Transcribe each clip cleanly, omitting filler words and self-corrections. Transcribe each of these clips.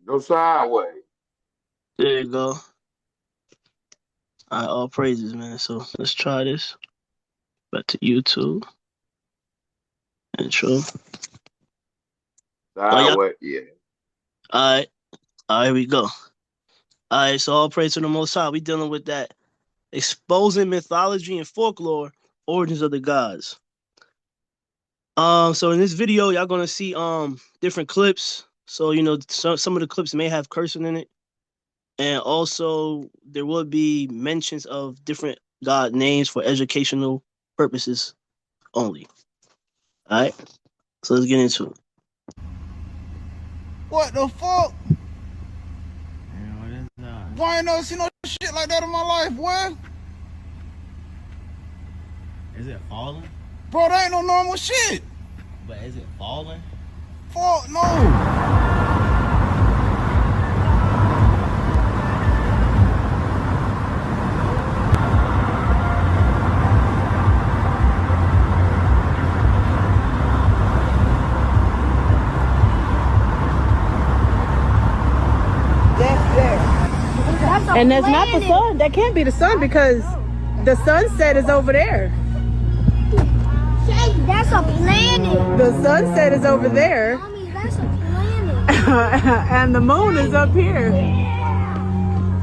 No sideway. There you go. All right, all praises, man. So let's try this. Back to YouTube. Intro. Oh, yeah. Sideway, yeah. All right. Here we go. All right, so all praise to the Most High. We dealing with that exposing mythology and folklore, origins of the gods. So in this video, y'all gonna see different clips. So some of the clips may have cursing in it, and also there will be mentions of different god names for educational purposes only. All right, so let's get into it. What the fuck? Man, what is that? Boy, I ain't never seen no shit like that in my life, boy. Is it falling? Bro, that ain't no normal shit. But is it falling? Fuck no. And that's not the sun. That can't be the sun because the sunset is over there. That's a planet. The sunset is over there. Mommy, that's a planet. And the moon is up here.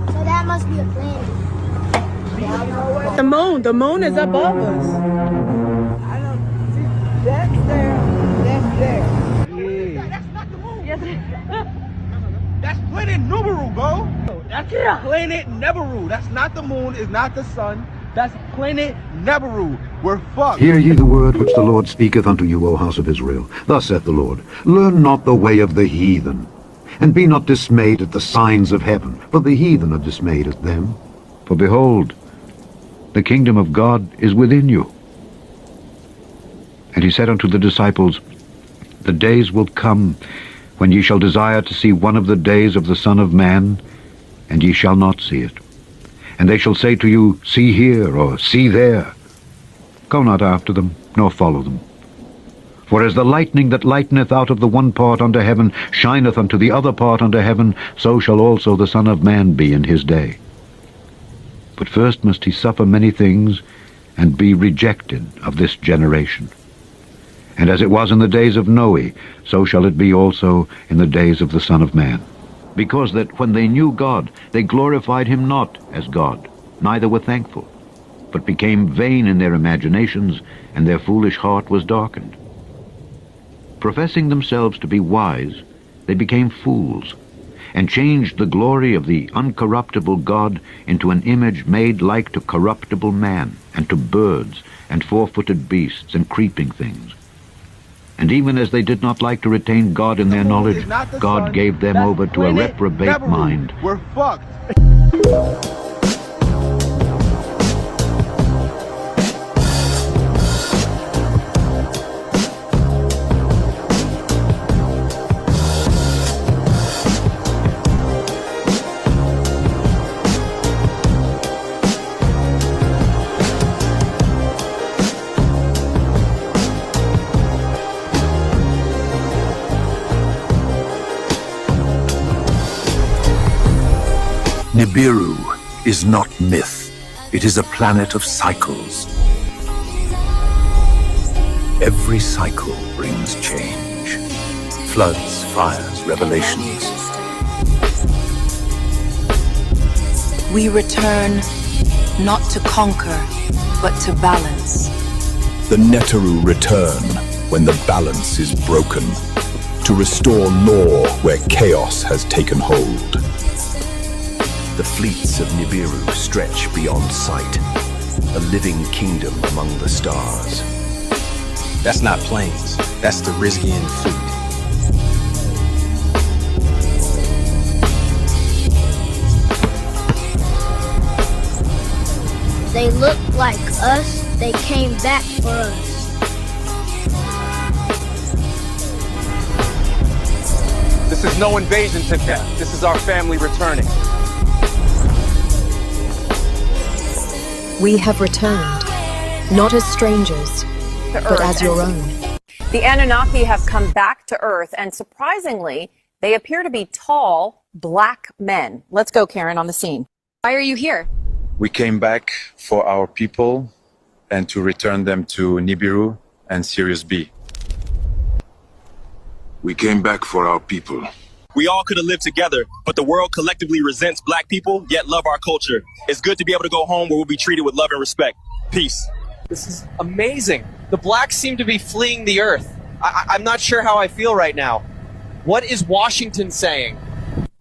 So that must be a planet. The moon is above us. I don't see. That's there. That's there. Yeah. That's not the moon. Yes. That's planet Nibiru, bro. That's planet Nibiru. That's not the moon. It's not the sun. That's planet Nibiru. We're fucked. Hear ye the word which the Lord speaketh unto you, O house of Israel. Thus saith the Lord, learn not the way of the heathen, and be not dismayed at the signs of heaven, for the heathen are dismayed at them. For behold, the kingdom of God is within you. And he said unto the disciples, the days will come when ye shall desire to see one of the days of the Son of Man, and ye shall not see it. And they shall say to you, see here, or see there. Go not after them, nor follow them. For as the lightning that lighteneth out of the one part unto heaven shineth unto the other part unto heaven, so shall also the Son of Man be in his day. But first must he suffer many things, and be rejected of this generation. And as it was in the days of Noe, so shall it be also in the days of the Son of Man. Because that when they knew God, they glorified him not as God, neither were thankful, but became vain in their imaginations, and their foolish heart was darkened. Professing themselves to be wise, they became fools, and changed the glory of the uncorruptible God into an image made like to corruptible man, and to birds, and four-footed beasts, and creeping things. And even as they did not like to retain God in their knowledge, God gave them over to a reprobate mind. We're fucked. Nibiru is not myth. It is a planet of cycles. Every cycle brings change. Floods, fires, revelations. We return not to conquer, but to balance. The Neteru return when the balance is broken, to restore law where chaos has taken hold. The fleets of Nibiru stretch beyond sight, a living kingdom among the stars. That's not planes, that's the Rizgian fleet. They look like us. They came back for us. This is no invasion to death. This is our family returning. We have returned, not as strangers, but as your own. The Anunnaki have come back to Earth, and surprisingly, They appear to be tall, black men. Let's go, Karen, on the scene. Why are you here? We came back for our people and to return them to Nibiru and Sirius B. We came back for our people. We all could have lived together, but the world collectively resents black people, yet love our culture. It's good to be able to go home where we'll be treated with love and respect. Peace. This is amazing. The blacks seem to be fleeing the earth. I'm not sure how I feel right now. What is Washington saying?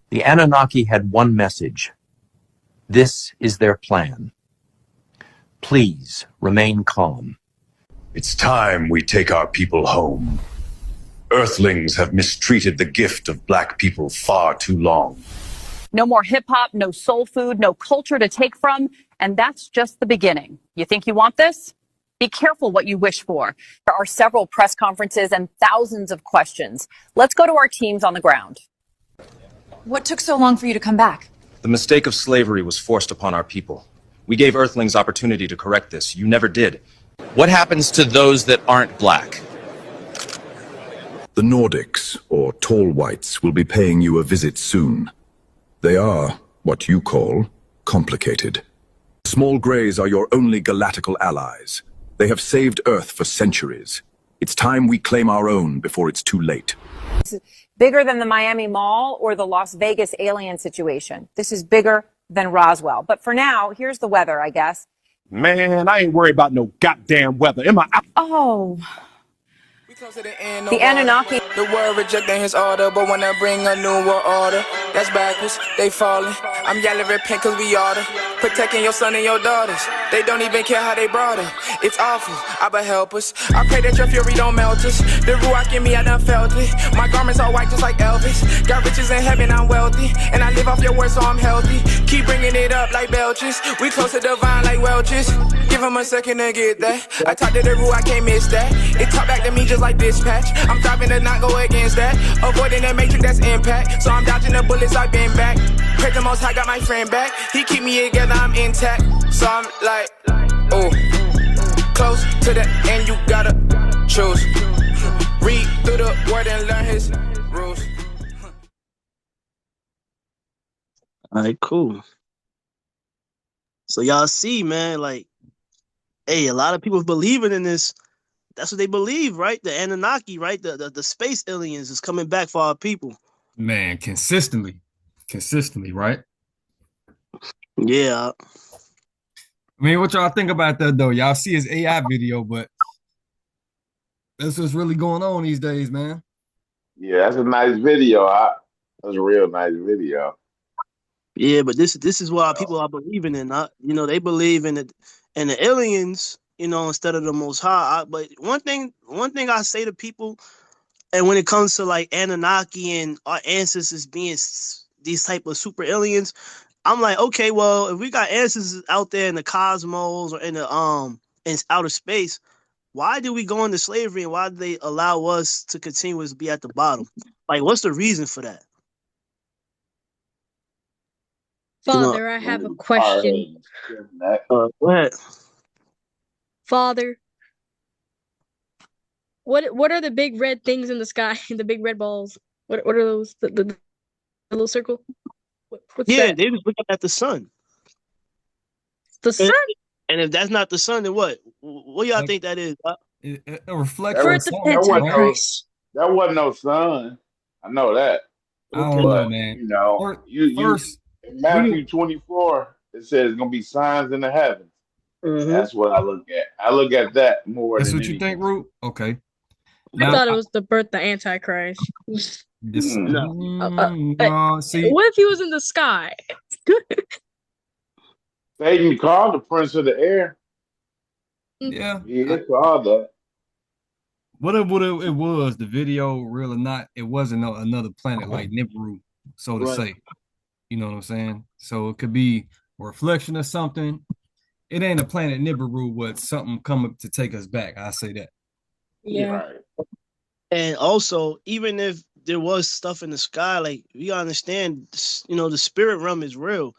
The Anunnaki had one message. This is their plan. Please remain calm. It's time we take our people home. Earthlings have mistreated the gift of black people far too long. No more hip-hop, no soul food, no culture to take from, and that's just the beginning. You think you want this? Be careful what you wish for. There are several press conferences and thousands of questions. Let's go to our teams on the ground. What took so long for you to come back? The mistake of slavery was forced upon our people. We gave Earthlings opportunity to correct this. You never did. What happens to those that aren't black? The Nordics, or tall whites, will be paying you a visit soon. They are, what you call, complicated. Small Greys are your only galactical allies. They have saved Earth for centuries. It's time we claim our own before it's too late. Bigger than the Miami Mall or the Las Vegas alien situation. This is bigger than Roswell. But for now, here's the weather, I guess. Man, I ain't worried about no goddamn weather. Am I? Oh. The Anunnaki. The world rejecting his order, but when I bring a new world order, that's backwards, they falling. I'm yelling repent cause we order. Protecting your son and your daughters. They don't even care how they brought her. It's awful, Abba help us. I pray that your fury don't melt us. The ruach in me, I done felt it. My garments are white just like Elvis. Got riches in heaven, I'm wealthy. And I live off your words so I'm healthy. Keep bringing it up like belches. We close to divine like Welches. Give him a second to get that. I talk to the ruach, I can't miss that. It talk back to me just like dispatch. I'm driving to not go against that. Avoiding the matrix, that's impact. So I'm dodging the bullets, I've been back. Pray the most high, got my friend back. He keep me together, I'm intact. So I'm like, oh, close to the end, you gotta choose. Read through the word and learn his rules. All right, cool. So y'all see, man, like, hey, a lot of people believing in this. That's what they believe, right? The Anunnaki, right? The space aliens is coming back for our people. Man, consistently, right? Yeah. I mean, what y'all think about that, though? Y'all see his AI video, but that's what's really going on these days, man. Yeah, that's a nice video. That's a real nice video. Yeah, but this is what our people are believing in. They believe in the aliens, instead of the Most High. But one thing I say to people, and when it comes to like Anunnaki and our ancestors being these type of super aliens, I'm like, okay, well, if we got ancestors out there in the cosmos or in outer space, why did we go into slavery and why did they allow us to continuously be at the bottom? Like, what's the reason for that? Father, I have a question. Go ahead. Father, what are the big red things in the sky? The big red balls. What are those? The little circle? What's that? They was looking at the sun. The sun? And if that's not the sun, then what? What y'all think that is? A reflection. That wasn't no sun. I know that. I don't know, man. In Matthew 24, it says it's gonna be signs in the heavens. Mm-hmm. That's what I look at. I look at that more. That's than what you think, Root? Okay. I thought it was the birth of Antichrist. No. What if he was in the sky? Satan called the prince of the air. Yeah. He called that. Whatever it was, the video, real or not, it wasn't another planet like Nibiru, so to say. You know what I'm saying? So it could be a reflection of something. It ain't a planet Nibiru, but something coming to take us back. I say that. Yeah. And also, even if there was stuff in the sky, like, we understand, the spirit realm is real.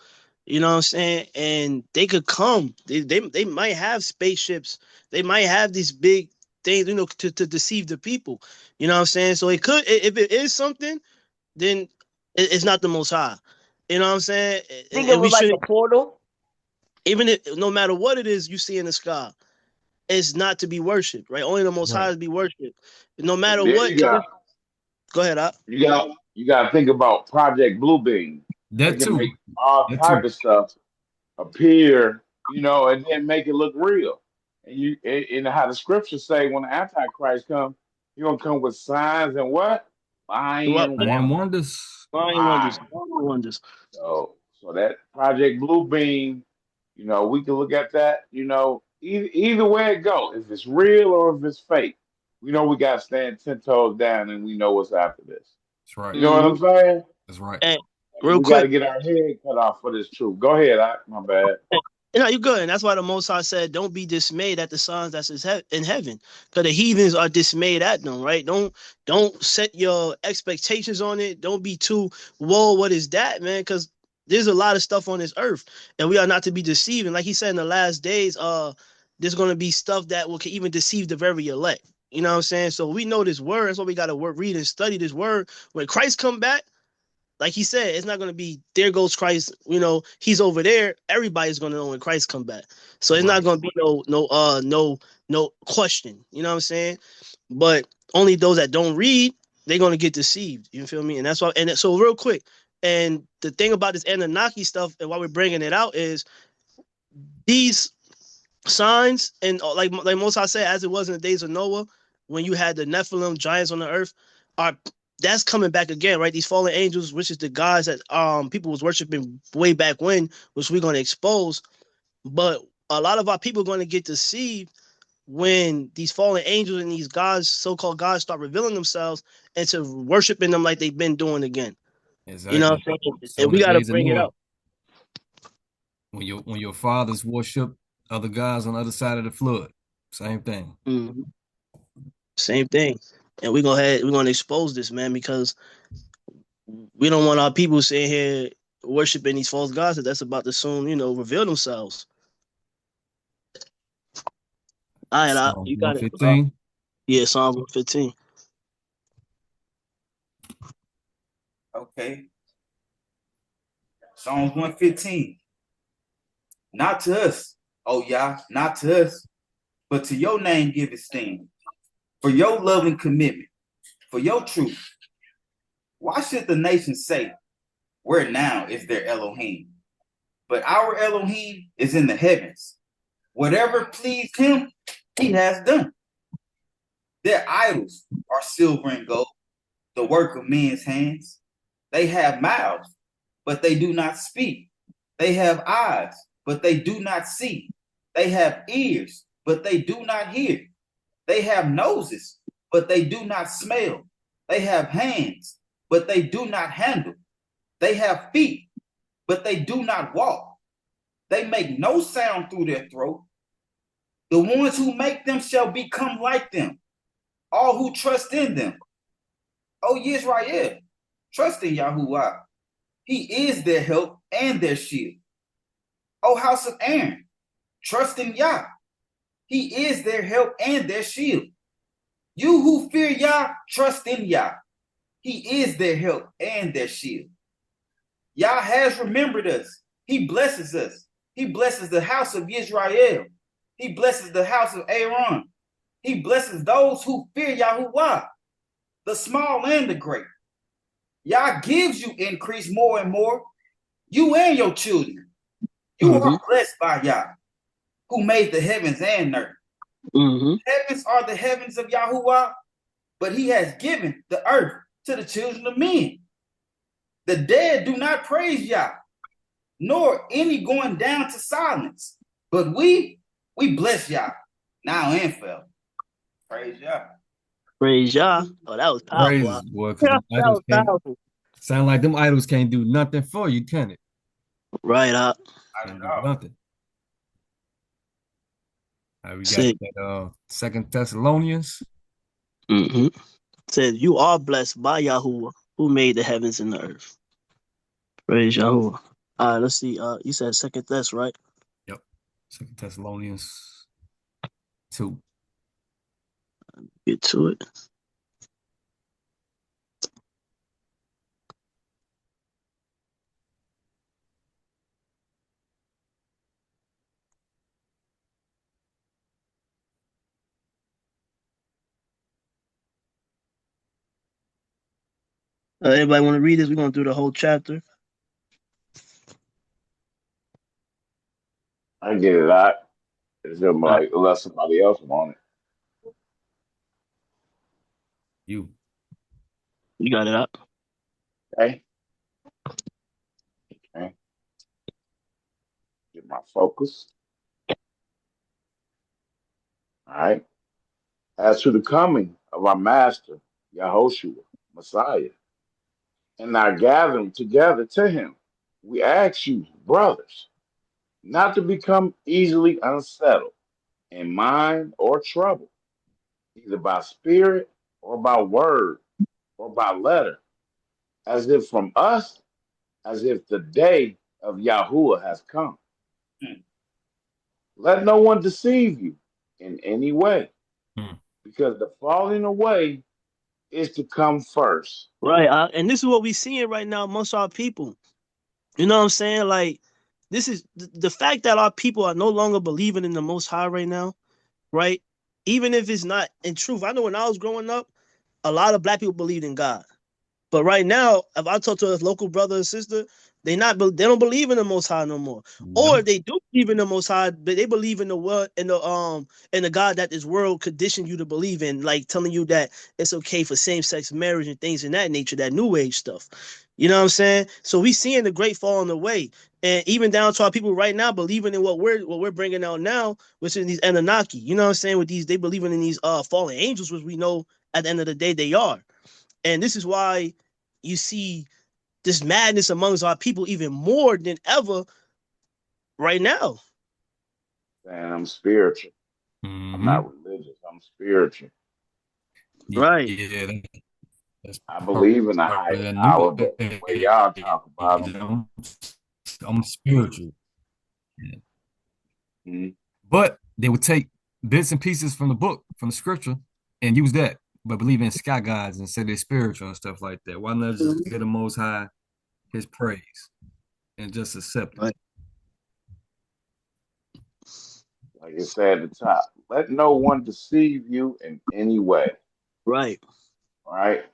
You know what I'm saying? And they could come. They might have spaceships. They might have these big things, to deceive the people. You know what I'm saying? So it could, if it is something, then it's not the Most High. You know what I'm saying? Think it And we was like shouldn't, a portal. even if no matter what it is you see in the sky, it's not to be worshipped, right? Only the Most High Right. is to be worshipped. No And matter then what, you got to think about Project Bluebeam. They That can too. make all That type too. of stuff appear, you know, and then make it look real. And and how the scriptures say when the Antichrist comes, he's gonna come with signs and what? what? Lying And wonders. wonders. Flying wonders, Lying. flying wonders. So that Project Bluebeam, you know, we can look at that, you know, either way it go, if it's real or if it's fake. We know we gotta stand 10 toes down and we know what's after this. That's right. You know what I'm saying? That's right. And real We got to quick, get our head cut off for this truth. Go ahead, my bad. you know, you're good. And that's why the Most High said, don't be dismayed at the signs that's in heaven. Because the heathens are dismayed at them, right? Don't set your expectations on it. Don't be too, whoa, what is that, man? Because there's a lot of stuff on this earth. And we are not to be deceived. And like he said in the last days, there's going to be stuff that can even deceive the very elect. You know what I'm saying? So we know this word. That's why we got to read and study this word. When Christ come back, like he said, it's not going to be there goes Christ. You know, he's over there. Everybody's going to know when Christ come back. So it's not going to be no question. You know what I'm saying? But only those that don't read, they're going to get deceived. You feel me? And that's why. And so real quick, and the thing about this Anunnaki stuff and why we're bringing it out is these signs and like most I said, as it was in the days of Noah, when you had the Nephilim giants on the earth, are that's coming back again, right? These fallen angels, which is the gods that people was worshiping way back when, which we're going to expose. But a lot of our people are going to get deceived when these fallen angels and these gods, so-called gods, start revealing themselves and to worshiping them like they've been doing again. You know Exactly. what I'm saying? So And in we the got to days of bring it Noah, up. when your fathers worship other gods on the other side of the flood, same thing. Mm-hmm. Same thing. And we're gonna expose this, man, because we don't want our people sitting here worshiping these false gods that's about to soon, reveal themselves. All right, Psalm you got it. 115. Yeah, Psalm 115. Okay. Psalms 115. Not to us, oh Yah, not to us, but to your name give esteem, for your loving commitment, for your truth. Why should the nations say, where now is their Elohim? But our Elohim is in the heavens. Whatever pleased him, he has done. Their idols are silver and gold, the work of men's hands. They have mouths, but they do not speak. They have eyes, but they do not see. They have ears, but they do not hear. They have noses, but they do not smell. They have hands, but they do not handle. They have feet, but they do not walk. They make no sound through their throat. The ones who make them shall become like them, all who trust in them. O Yisrael, trust in Yahuwah. He is their help and their shield. O house of Aaron, trust in Yah. He is their help and their shield. You who fear Yah, trust in Yah. He is their help and their shield. Yah has remembered us. He blesses us. He blesses the house of Israel. He blesses the house of Aaron. He blesses those who fear Yahuwah, the small and the great. Yah gives you increase more and more, you and your children. You are blessed by Yah, who made the heavens and earth. Heavens are the heavens of Yahuwah, but he has given the earth to the children of men. The dead do not praise Yah, nor any going down to silence. But we bless Yah, now and forever. Praise Yah. Praise Yah. Oh, that was powerful. Praise, boy, because Yeah, them that idols was can't powerful. sound like them idols can't do nothing for you, can it? Right, Can't do nothing. We got Sick. that Second Thessalonians. Said you are blessed by Yahuwah, who made the heavens and the earth. Praise Yahuwah. All right, let's see. You said Second Thess, right? Yep. Second Thessalonians 2. Get to it. Everybody want to read this? We're going to do the whole chapter. I get it out. It's just like unless somebody else want it. You got it up. Okay. Okay. Get my focus. All right. As to the coming of our master, Yahushua, Messiah, and our gathering together to him, we ask you, brothers, not to become easily unsettled in mind or trouble, either by spirit or by word or by letter, as if from us, as if the day of Yahuwah has come. Let no one deceive you in any way, because the falling away is to come first. Right. And this is what we're seeing right now amongst our people. You know what I'm saying? Like, this is the fact that our people are no longer believing in the Most High right now, right? Even if it's not in truth. I know when I was growing up, a lot of black people believed in God. But right now, if I talk to a local brother or sister, they don't believe in the Most High no more. Or they do believe in the Most High, but they believe in the world in the God that this world conditioned you to believe in, like telling you that it's okay for same-sex marriage and things in that nature, that new age stuff. You know what I'm saying? So we seeing the great falling away, and even down to our people right now believing in what we're bringing out now, which is these Anunnaki. You know what I'm saying? With these, they believing in these fallen angels, which we know at the end of the day they are. And this is why you see this madness amongst our people even more than ever right now. And I'm spiritual. I'm not religious. I'm spiritual. Right. Yeah. I believe in a higher power, but the way y'all talk about them. I'm spiritual. But they would take bits and pieces from the book, from the scripture, and use that, but believe in sky gods and say they're spiritual and stuff like that. Why not just give the Most High his praise and just accept it? Like it said at the top, let no one deceive you in any way. Right. Right?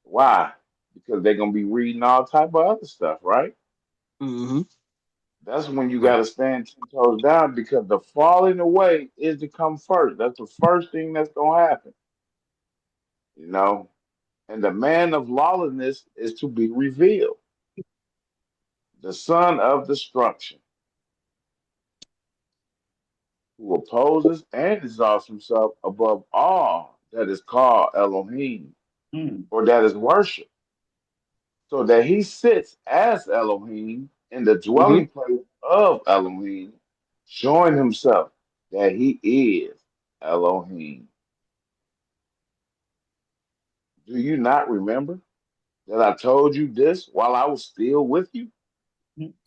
Why? Because they're going to be reading all type of other stuff, right? Mm-hmm. That's when you got to stand 10 toes down, because the falling away is to come first. That's the first thing that's going to happen. You know? And the man of lawlessness is to be revealed, the son of destruction, who opposes and exalts himself above all that is called Elohim, or that is worship, so that he sits as Elohim in the dwelling place of Elohim, showing himself that he is Elohim. Do you not remember that I told you this while I was still with you?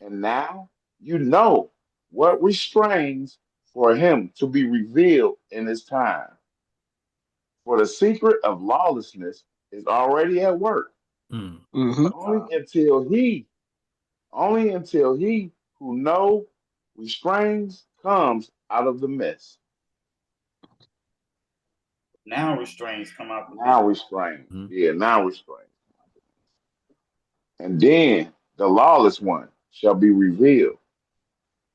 And now you know what restrains for him to be revealed in his time. For the secret of lawlessness is already at work. Only until he who know restrains comes out of the mist. Now restraints come out. Now restrain. Yeah, now restrain. And then the lawless one shall be revealed,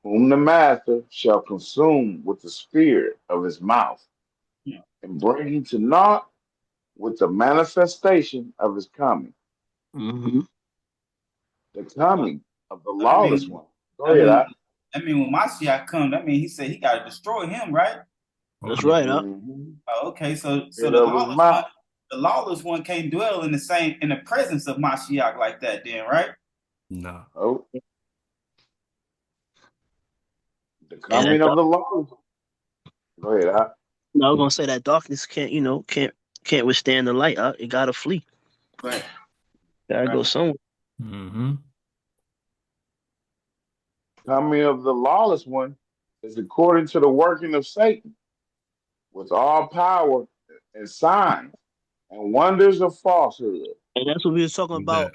whom the master shall consume with the spirit of his mouth, and bring to naught with the manifestation of his coming. The coming of the lawless one. Go ahead. I mean, when Mashiach comes, I mean, he said he got to destroy him, right? That's right. Oh, okay, so the lawless one can't dwell in the presence of Mashiach like that, then, right? No. Oh. The coming of the lawless. Go ahead. No, I was gonna say that darkness can't withstand the light. It gotta flee. Right. Gotta go somewhere. Coming of the lawless one is according to the working of Satan, with all power and signs and wonders of falsehood. And that's what we were talking about.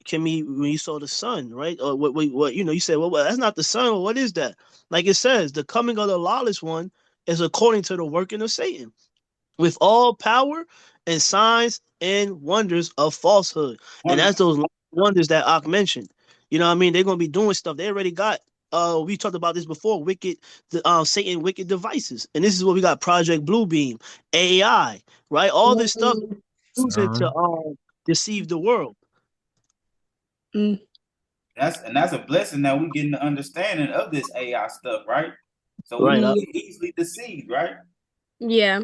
Kimmy, when you saw the sun, right? Or what? You said, well, that's not the sun. Well, what is that? Like it says, the coming of the lawless one is according to the working of Satan, with all power and signs and wonders of falsehood. And that's those wonders that Ak mentioned. You know what I mean? They're gonna be doing stuff. They already got we talked about this before, Satan wicked devices. And this is what we got: Project Bluebeam, AI, right? All this stuff using to deceive the world. That's a blessing that we getting the understanding of this AI stuff, right? So we Right. can get easily deceived, right? Yeah.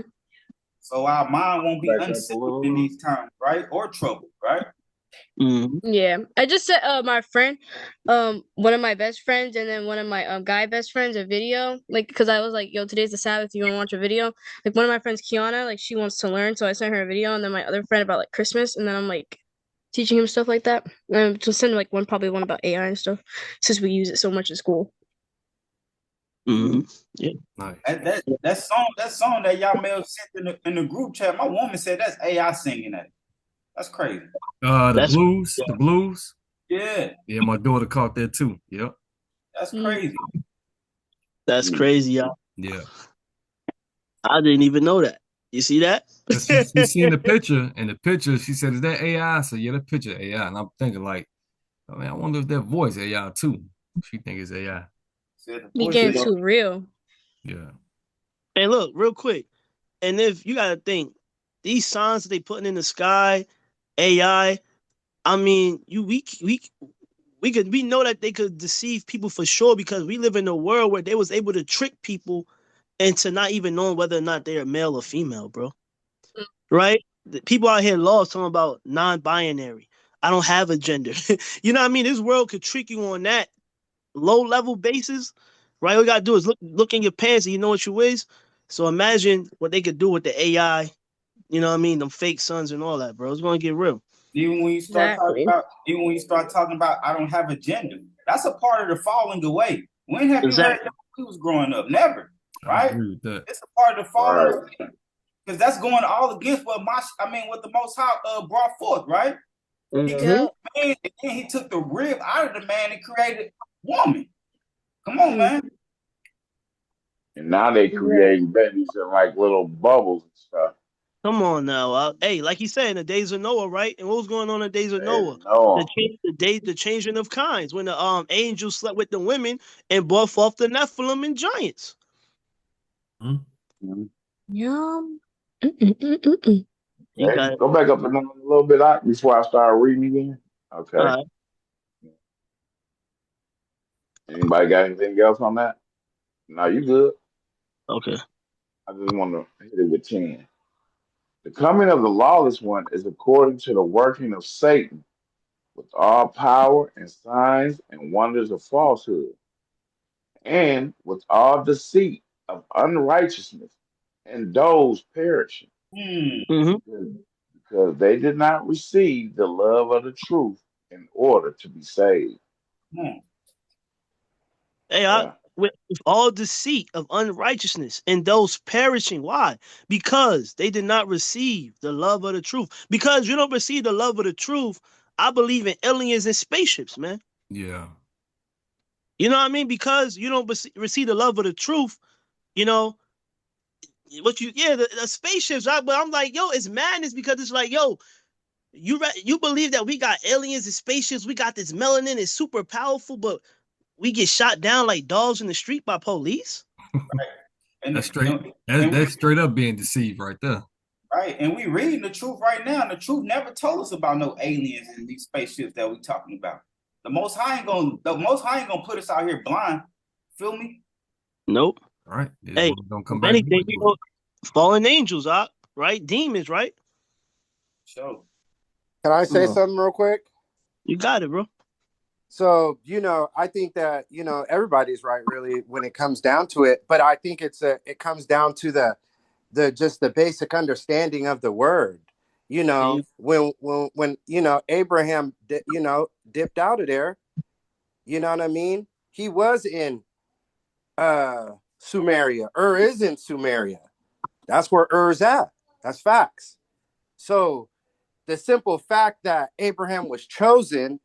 So our mind won't be unsettled in these times, right? Or troubled, right? Yeah. I just sent my friend, one of my best friends, and then one of my guy best friends a video, like, because I was like, yo, today's the Sabbath, you want to watch a video? Like, one of my friends, Kiana, like, she wants to learn, so I sent her a video, and then my other friend about like Christmas, and then I'm like teaching him stuff like that. And to send like probably one about AI and stuff, since we use it so much in school. Yeah. Nice. That song that y'all may have sent in the group chat, my woman said that's AI singing that. That's crazy. The blues. Yeah. Yeah, my daughter caught that too. Yep. That's crazy. That's crazy, y'all. Yeah. I didn't even know that. You see that? She seen the picture, and the picture, she said, "Is that AI?" I said, "Yeah, that picture AI." And I'm thinking, like, I mean, I wonder if that voice AI too. She think it's AI. Be getting too real. Yeah. And look, real quick, and if you gotta think, these signs that they putting in the sky, AI, I mean, we know that they could deceive people for sure, because we live in a world where they was able to trick people into not even knowing whether or not they are male or female, bro. Right? The people out here lost talking about non-binary. I don't have a gender. You know what I mean? This world could trick you on that low level basis, right? All you gotta do is look in your pants and you know what you is. So imagine what they could do with the AI, you know what I mean? Them fake sons and all that, bro. It's gonna get real. Even when you start talking about I don't have a gender, that's a part of the falling away. When have you heard that when we was growing up? Never, right? It's a part of the falling away, because that's going all against what what the Most High brought forth, right? He created man, and then he took the rib out of the man and created woman. Come on, man. And now they creating babies in like little bubbles and stuff. Come on now. Hey, like he said, in the days of Noah, right? And what was going on in the days of Noah? The changing of kinds, when the angels slept with the women and brought forth the Nephilim and giants. Yum. Okay. Go back up a little bit out before I start reading again. Okay. Anybody got anything else on that? No, you good. Okay. I just want to hit it with 10. The coming of the lawless one is according to the working of Satan, with all power and signs and wonders of falsehood, and with all deceit of unrighteousness, and those perishing, because they did not receive the love of the truth in order to be saved. Hey, with all deceit of unrighteousness and those perishing. Why? Because they did not receive the love of the truth. Because you don't receive the love of the truth, I believe in aliens and spaceships, man. Yeah. You know what I mean? Because you don't receive the love of the truth, you know, the spaceships, right? But I'm like, yo, it's madness, because it's like, yo, you believe that we got aliens and spaceships, we got this melanin, it's super powerful, but we get shot down like dogs in the street by police. That's straight up being deceived right there. Right, and we reading the truth right now, and the truth never told us about no aliens in these spaceships that we talking about. The Most High ain't gonna put us out here blind. Feel me? Nope. All right. Hey, if anything, fallen angels, right? Demons, right? Sure. Can I say something real quick? You got it, bro. So, I think that, everybody's right, really, when it comes down to it. But I think it comes down to the basic understanding of the word. When Abraham, dipped out of there, you know what I mean? He was in Sumeria. Is in Sumeria. That's where Ur's at. That's facts. So the simple fact that Abraham was chosen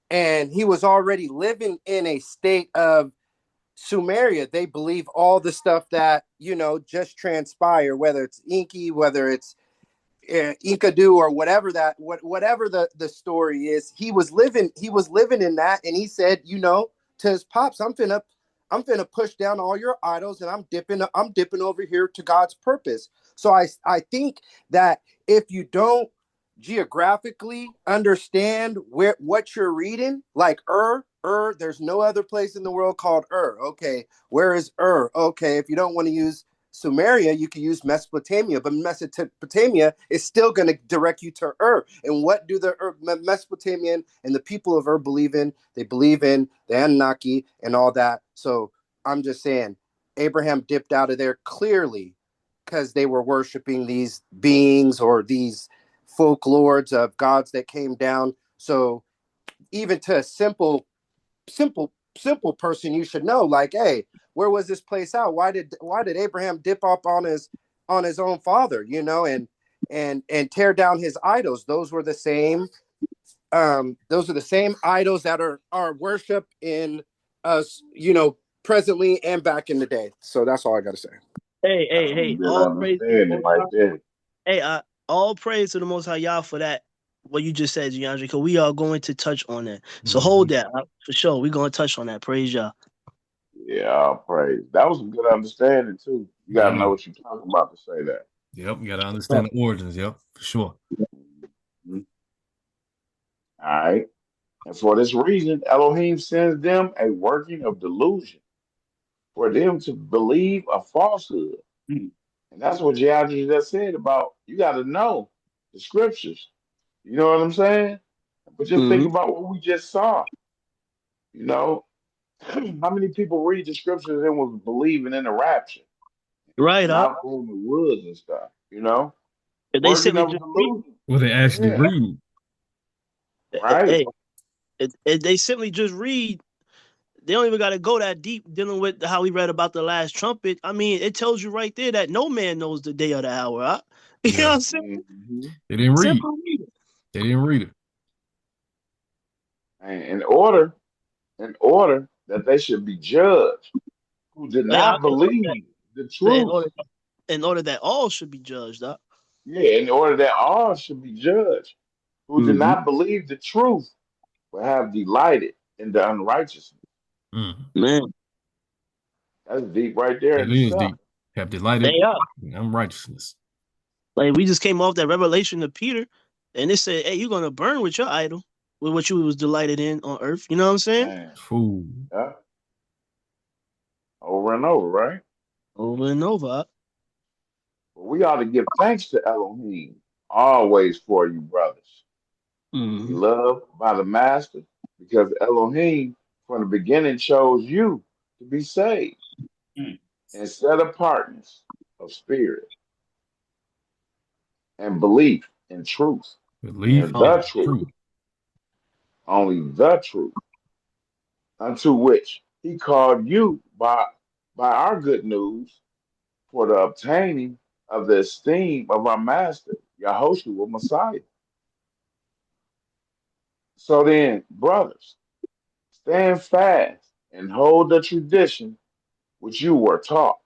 and he was already living in a state of Sumeria, they believe all the stuff that, just transpired, whether it's Inky, whether it's Enkidu or whatever whatever the story is, he was living in that, and he said, to his pops, I'm finna push down all your idols, and I'm dipping over here to God's purpose. So I think that if you don't geographically understand what you're reading, like there's no other place in the world called Okay, where is Okay, if you don't want to use Sumeria, you can use Mesopotamia, but Mesopotamia is still going to direct you to And what do the Mesopotamian and the people of believe in? They believe in the Anunnaki and all that. So I'm just saying, Abraham dipped out of there clearly because they were worshiping these beings or these folklores of gods that came down. So even to a simple person, you should know, like, hey, where was this place out? Why did Abraham dip up on his own father, and tear down his idols? Those were the same idols that are worship in us, presently and back in the day. So that's all I got to say. Hey, Good all praise to the understanding Most right High. there. Hey, all praise to the Most High Yah for that. What you just said, Giandre, because we are going to touch on that. So hold that for sure. We're going to touch on that. Praise Yah. Yeah, praise. That was a good understanding too. You got to know Yeah. what you're talking about to say that. Yep, you got to understand the origins. Yep, for sure. Mhm. All right. And for this reason, Elohim sends them a working of delusion for them to believe a falsehood. And that's what Geology just said about you got to know the scriptures. You know what I'm saying? But just think about what we just saw. You know, how many people read the scriptures and was believing in the rapture Right, and out in the woods and stuff? If they Working simply of just read, delusion. Well, they actually Yeah, read. right. hey, if they simply just read, they don't even got to go that deep dealing with how we read about the last trumpet. I mean, it tells you right there that no man knows the day or the hour. Huh? You know what I'm saying? They didn't read. Simple read it. They didn't read it. And in order that they should be judged who did Hey, not believe the truth. In order that all should be judged. Huh? Yeah, in order that all should be judged who did not believe the truth but have delighted in the unrighteousness. Man, That's deep right there It in is itself. deep. Have delighted they are. in unrighteousness. Like we just came off that revelation of Peter, and it said, "Hey, you're gonna burn with your idol, with what you was delighted in on earth." You know what I'm saying? Man, Fool. yeah. Over and over, right? Over and over. But we ought to give thanks to Elohim always for you, brothers. Beloved by the Master, because Elohim from the beginning chose you to be saved and set apartness of spirit and belief in truth Belief and in the truth, truth. only the truth, unto which he called you by our good news for the obtaining of the esteem of our Master, Yahushua Messiah. So then, brothers, stand fast and hold the tradition which you were taught,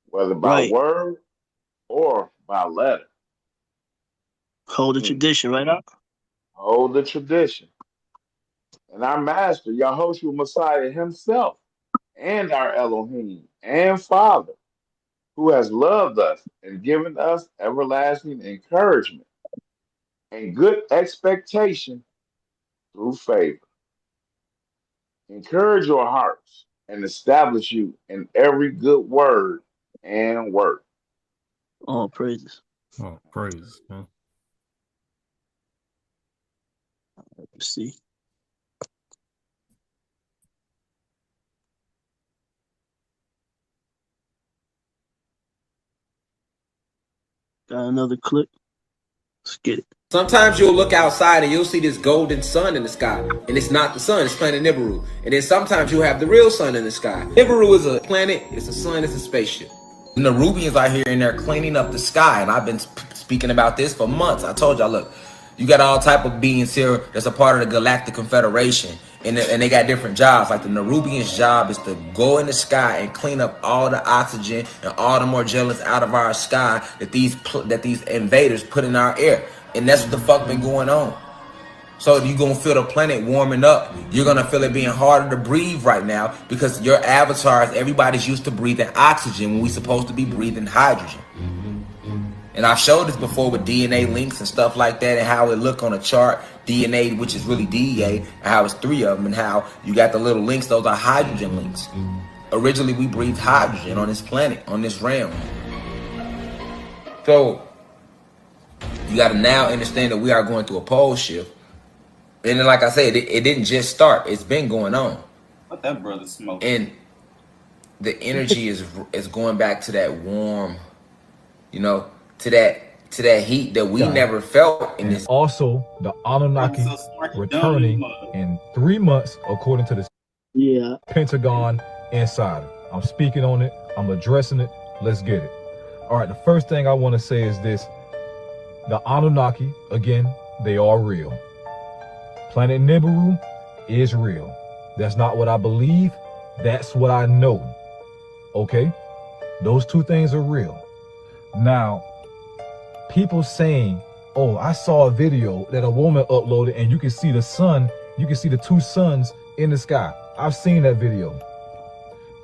whether by Right. word or by letter. Hold the tradition, right up. Hold the tradition. And our Master, Yahushua Messiah himself, and our Elohim and Father, who has loved us and given us everlasting encouragement and good expectation through favor. Encourage your hearts and establish you in every good word and work. All praises. Oh, praise, man. Let's see. Got another clip. Let's get it. Sometimes you'll look outside and you'll see this golden sun in the sky, and it's not the sun, it's planet Nibiru. And then sometimes you'll have the real sun in the sky. Nibiru is a planet, it's a sun, it's a spaceship. And the Nerubians are here and they're cleaning up the sky, and I've been speaking about this for months. I told y'all, look, You got all type of beings here that's a part of the Galactic Confederation, and they got different jobs. Like the Nerubians' job is to go in the sky and clean up all the oxygen and all the Morgellons out of our sky that these invaders put in our air, and that's what the fuck been going on. So you're going to feel the planet warming up. You're going to feel it being harder to breathe right now because your avatars, everybody's used to breathing oxygen when we're supposed to be breathing hydrogen. And I showed this before with DNA links and stuff like that and how it look on a chart. DNA, which is really DEA, and how it's 3 of them, and how you got the little links. Those are hydrogen links. Originally, we breathed hydrogen on this planet, on this realm. So you got to now understand that we are going through a pole shift. And then, like I said, it didn't just start. It's been going on. What that brother smoke? And the energy is going back to that warm, you know, to that heat that we never felt in this. Also, the Anunnaki returning in 3 months, according to the Pentagon Insider. I'm speaking on it. I'm addressing it. Let's get it. All right, the first thing I want to say is this. The Anunnaki, again, they are real. Planet Nibiru is real. That's not what I believe. That's what I know. Okay? Those 2 things are real. Now, people saying, oh, I saw a video that a woman uploaded and you can see the sun, you can see the 2 suns in the sky. I've seen that video.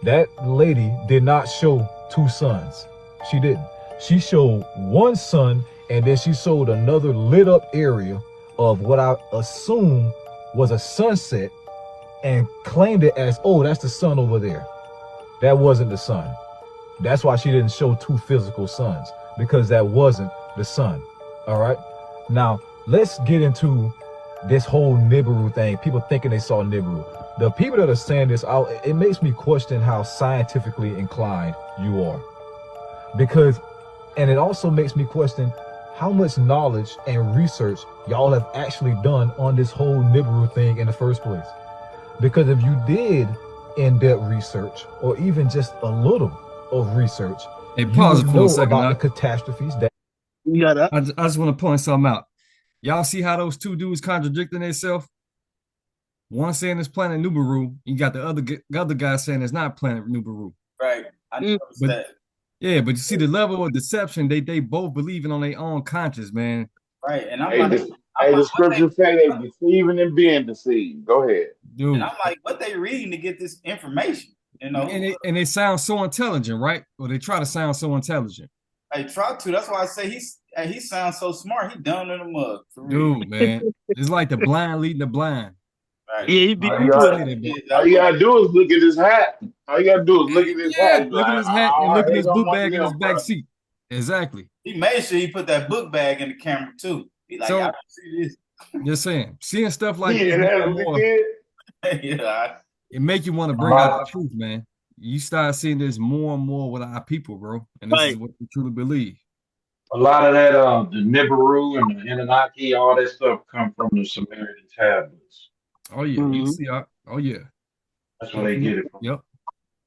That lady did not show 2 suns. She didn't. She showed 1 sun and then she showed another lit up area of what I assume was a sunset and claimed it as, oh, that's the sun over there. That wasn't the sun. That's why she didn't show 2 physical suns, because that wasn't the sun. All right. Now let's get into this whole Nibiru thing. People thinking they saw Nibiru. The people that are saying this out, it makes me question how scientifically inclined you are, and it also makes me question how much knowledge and research y'all have actually done on this whole Nibiru thing in the first place. Because if you did in-depth research, or even just a little of research, hey, pause it for a second. About the catastrophes that I just want to point something out. Y'all see how those 2 dudes contradicting themselves? One saying it's planet Nibiru, you got the other guy saying it's not planet Nibiru. Right. I noticed that. Yeah, but you see the level of deception, they both believing on their own conscience, man. Right. And I'm the scriptures say they deceiving and being deceived. Go ahead. Dude. And I'm like, what they reading to get this information? You know? And they sound so intelligent, right? Or they try to sound so intelligent. Hey, try to. That's why I say he sounds so smart. He dumb in the mug. For real. Dude, man. It's like the blind leading the blind. Right. Yeah, he be all you gotta do is look at his hat. All you gotta do is look at his hat. Look at his hat and look at his book bag in his back seat. Exactly. He made sure he put that book bag in the camera too. He like, I see this. Just saying, seeing stuff like this, it make you want to bring out the truth, man. You start seeing this more and more with our people, bro, and this is what we truly believe. A lot of that, the Nibiru and the Anunnaki, all that stuff come from the Sumerian tablets. Oh yeah, you see, oh yeah, that's where they get it from. Yep.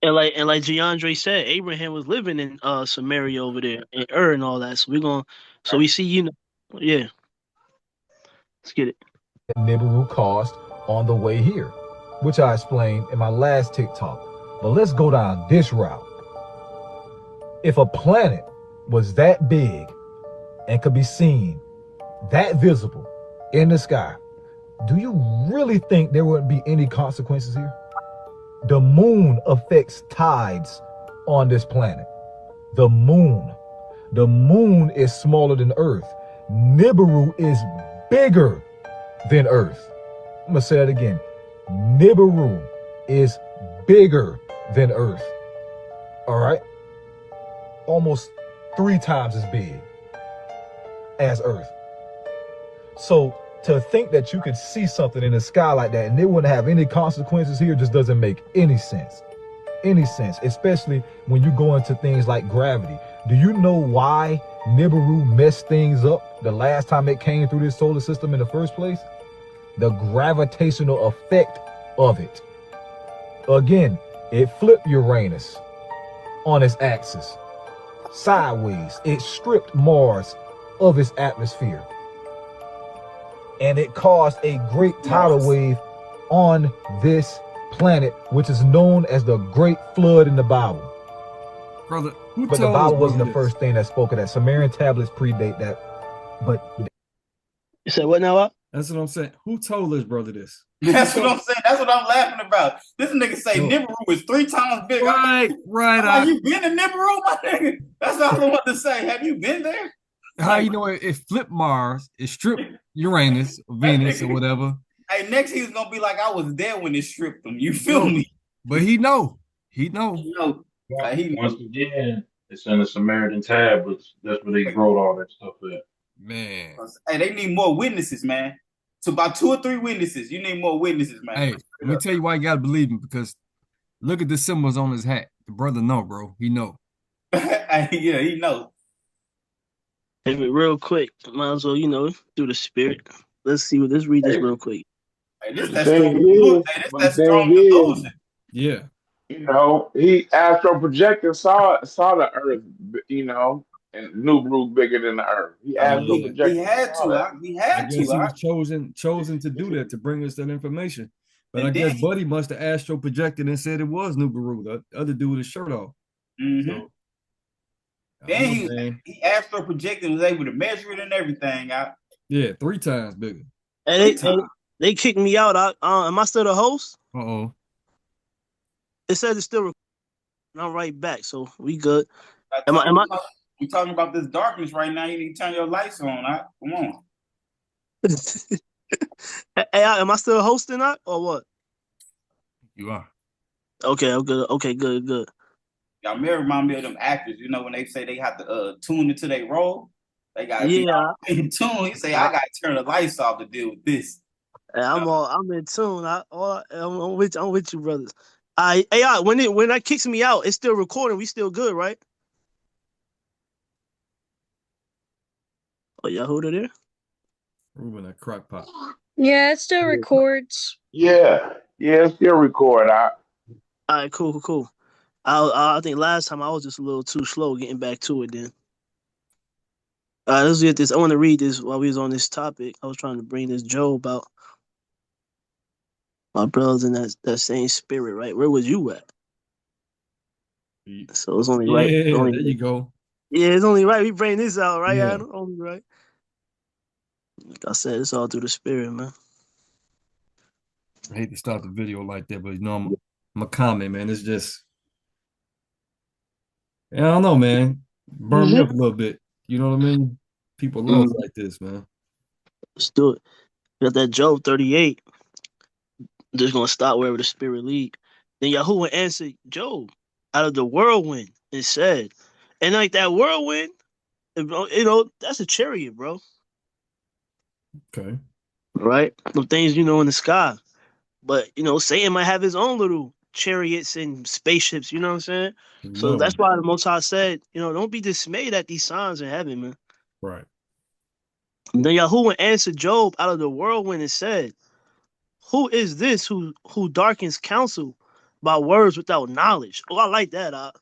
And like DeAndre said, Abraham was living in Samaria over there, and Ur and all that. So we see, yeah. Let's get it. Nibiru caused on the way here, which I explained in my last TikTok. But let's go down this route. If a planet was that big and could be seen, that visible in the sky, do you really think there wouldn't be any consequences here? The moon affects tides on this planet. The moon is smaller than Earth. Nibiru is bigger than Earth. I'm gonna say that again. Nibiru is bigger than Earth. All right? Almost 3 times as big as Earth. So to think that you could see something in the sky like that and it wouldn't have any consequences here just doesn't make any sense. Especially when you go into things like gravity. Do you know why Nibiru messed things up the last time it came through this solar system in the first place? The gravitational effect of it. Again, it flipped Uranus on its axis sideways. It stripped Mars of its atmosphere. and it caused a great tidal wave on this planet, which is known as the Great Flood in the Bible. Brother, who But the told Bible us wasn't the this? first thing that spoke of that. Sumerian tablets predate that. But You said what now? That's what I'm saying. Who told us, brother, this? That's what I'm saying. That's what I'm laughing about. This nigga say No. Nibiru is 3 times bigger. Right. I'm like, you been to Nibiru, my nigga? That's all I want to say. Have you been there? How you know it flipped Mars, it stripped Uranus, or Venus, or whatever. Hey, next he's gonna be like, I was there when it stripped him. You feel me? But he know. He know. Once again, it's in the Samaritan tablets. That's where they wrote all that stuff at. Man. Hey, they need more witnesses, man. So about 2 or 3 witnesses. You need more witnesses, man. Hey, let me tell you why you gotta believe him, because look at the symbols on his hat. The brother know, bro. He know. Yeah, he know. Hey, real quick, might as well, through the spirit. Let's see what. Let's read this real quick. Hey, this The that thing strong is, delusion. Hey, this that strong delusion. Yeah. You know, he astro projector saw the Earth, you know, and Nibiru bigger than the Earth. He astro projected. He had to. He had I guess he to. was chosen to do that, to bring us that information. But And I guess then Buddy must have astro projected and said it was Nibiru. The other dude with his shirt off. So, then he astro projected and was able to measure it and everything out. Yeah, 3 times bigger. And they kicked me out. Am I still the host? Uh-oh. It says it's still recording. I'm right back, so we good. We talking about this darkness right now. You need to turn your lights on. Come on. Hey, am I still hosting that or what? You are. Okay, I'm good. Okay, good. Y'all may remind me of them actors, you know, when they say they have to tune into their role. They gotta be in tune. He say, I gotta turn the lights off to deal with this. I'm in tune. I'm with you, brothers. When that kicks me out, it's still recording. We still good, right? Oh, y'all hold it there? Ruben, that crock pot. Yeah, it still records. Yeah, it's still record. All right, cool. I think last time I was just a little too slow getting back to it. Then, let's get this. I want to read this while we was on this topic. I was trying to bring this Job out. My brothers in that same spirit, right? Where was you at? So it's only right. Yeah, there you go. Yeah, it's only right we bring this out, right? Yeah. Adam? Only right. Like I said, it's all through the spirit, man. I hate to start the video like that, but you know, I'm a comment, man. It's just, I don't know, man. Burn me up a little bit. You know what I mean? People love like this, man. Let's do it. Got that Job 38. I'm just gonna stop wherever the spirit lead. Then Yahuwah answered Job out of the whirlwind and said, and like that whirlwind, that's a chariot, bro. Okay. Right? Some things, in the sky. But, Satan might have his own little chariots and spaceships, you know what I'm saying? So that's why the Most High said, don't be dismayed at these signs in heaven, man. Right. And then Yahuwah answered Job out of the whirlwind and said, who is this who darkens counsel by words without knowledge? Oh, I like that.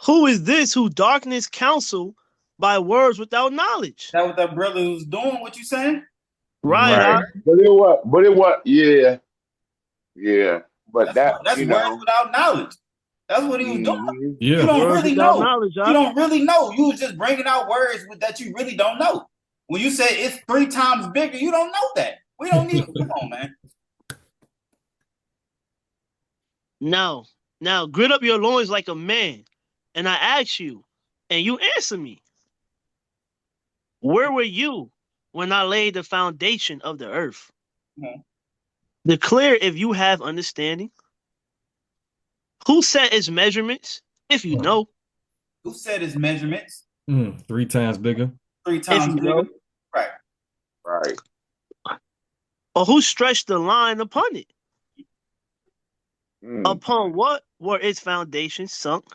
Who is this who darkens counsel by words without knowledge? That what that brother was doing? What you saying? Right. But it was. Yeah. But that's words without knowledge. That's what he was doing. Yeah. You don't words really without know. knowledge, You don't really know. You was just bringing out words that you really don't know. When you say it's 3 times bigger, you don't know that. We don't need. Come on, man. Now, grit up your loins like a man, and I ask you, and you answer me. Where were you when I laid the foundation of the earth? Declare if you have understanding. Who set its measurements, if you know? Who set his measurements? 3 times bigger. 3 times bigger. Know. Right. Or who stretched the line upon it? Upon what were its foundations sunk?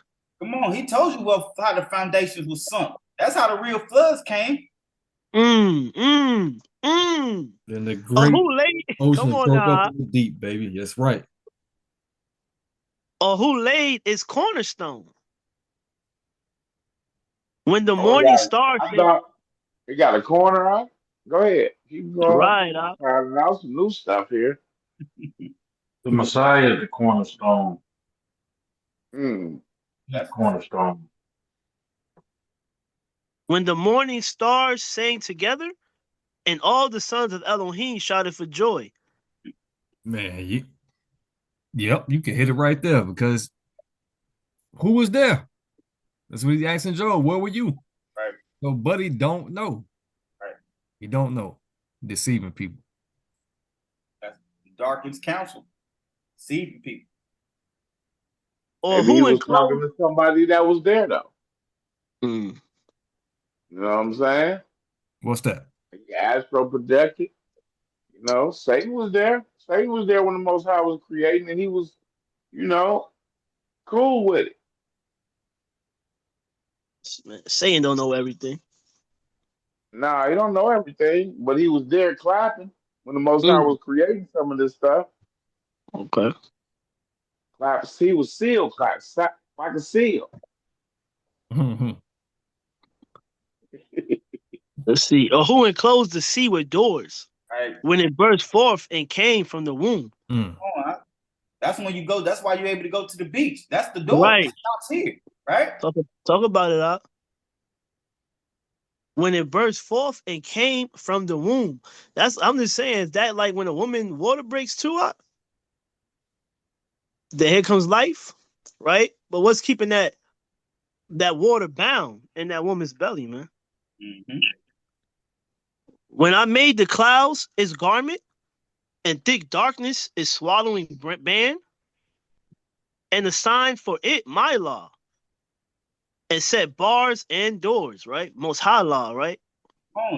Come on, he told you how the foundations were sunk. That's how the real floods came. Then the great ocean broke up in the deep, baby. That's right. Or who laid its cornerstone? When the morning star it got a corner, huh? Go ahead. Keep going. Right. Finding out some new stuff here. The Messiah is the cornerstone. Mm. That's cornerstone. When the morning stars sang together, and all the sons of Elohim shouted for joy. Man, yep, you can hit it right there because who was there? That's what he's asking Job. Where were you? Right. So Buddy don't know. Right. He don't know. Deceiving people. That's darkest counsel. Deceiving people. Or Maybe he who was enclosed? talking to somebody that was there though. Mm. You know what I'm saying? What's that? He astro projected. You know, Satan was there. Satan was there when the Most High was creating, and he was, you know, cool with it. Man, Satan don't know everything. Nah, he don't know everything, but he was there clapping when the Most High was creating some of this stuff. Okay. Clap. He was sealed, clap like a seal. Let's see. Or who enclosed the sea with doors Right. when it burst forth and came from the womb? That's when you go. That's why you're able to go to the beach. That's the door. Right. That's here. Right. Talk about it, Op. When it burst forth and came from the womb. I'm just saying, is that like when a woman water breaks too up? Then here comes life, right? But what's keeping that water bound in that woman's belly, man? Mm-hmm. When I made the clouds its garment, and thick darkness is swallowing band, and the sign for it, my law, and set bars and doors, right? Most high law, right?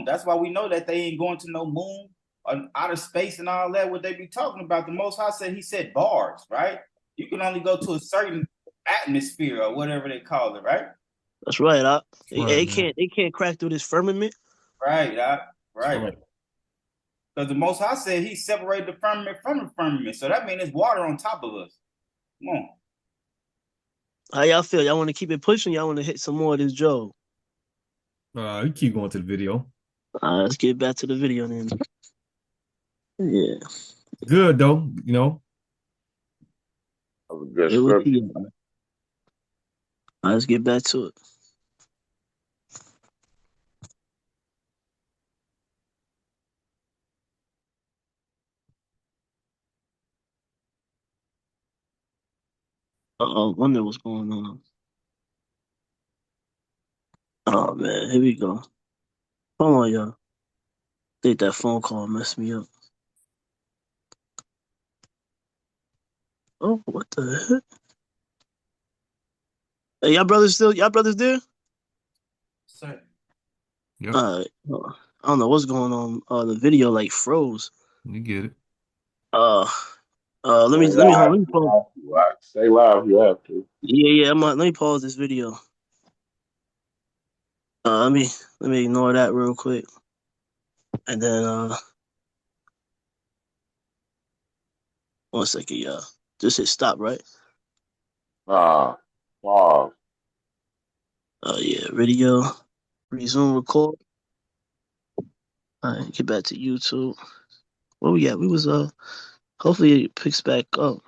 That's why we know that they ain't going to no moon or outer space and all that. What they be talking about? The Most High said he set bars, right? You can only go to a certain atmosphere or whatever they call it, right? That's right. Right, they can't crack through this firmament. Right, right. Because the Most High said he separated the firmament from the firmament. So that means there's water on top of us. Come on. How y'all feel? Y'all want to keep it pushing? Y'all want to hit some more of this Joe? You keep going to the video. Let's get back to the video then. Yeah. Good though, you know. That was a good scripture. Let's get back to it. I wonder what's going on. Oh man, here we go. Hold on, y'all. I think that phone call messed me up. Oh, what the heck? Hey, y'all brothers there? Sir. Yep. All right. I don't know what's going on. The video like froze. You get it. Let me pause. Stay live, you have to. Yeah. Let me pause this video. Let me ignore that real quick, and then 1 second, y'all. Just hit stop, right? Pause. Yeah, video, resume record. All right, get back to YouTube. Where we at? We was hopefully it picks back up.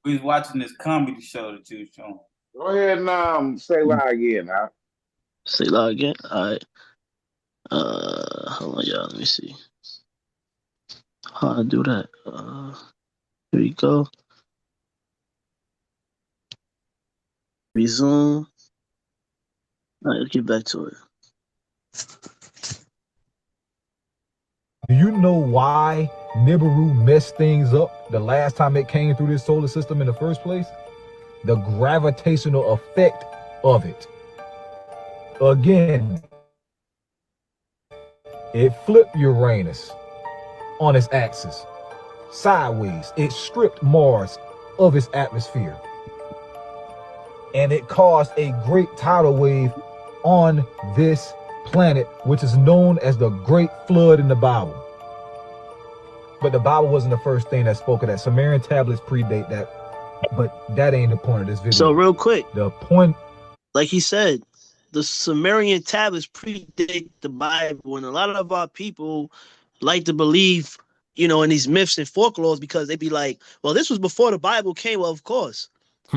We was watching this comedy show that you was showing. Go ahead and say live again, huh? Say live again. All right. Hold on, y'all. Let me see how to do that. Here we go. Resume. All right, let's get back to it. Do you know why Nibiru messed things up the last time it came through this solar system in the first place? The gravitational effect of it. Again, it flipped Uranus on its axis sideways. It stripped Mars of its atmosphere. And it caused a great tidal wave on this planet, which is known as the Great Flood in the Bible. But the Bible wasn't the first thing that spoke of that. Sumerian tablets predate that, but that ain't the point of this video. So real quick, the point, like he said, the Sumerian tablets predate the Bible, and a lot of our people like to believe, you know, in these myths and folklores because they be like, well, this was before the Bible came. Well, of course,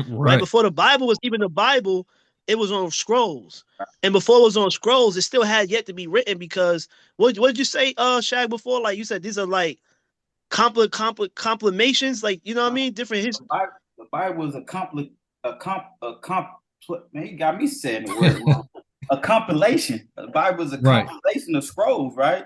right? Before the Bible was even the Bible, it was on scrolls, and before it was on scrolls, it still had yet to be written. Because what did you say, Shaq, before? Like you said, these are like compilations, like, you know what I mean? Different history. The Bible was man, you got me saying the word wrong. A compilation. The Bible is a compilation of scrolls, right?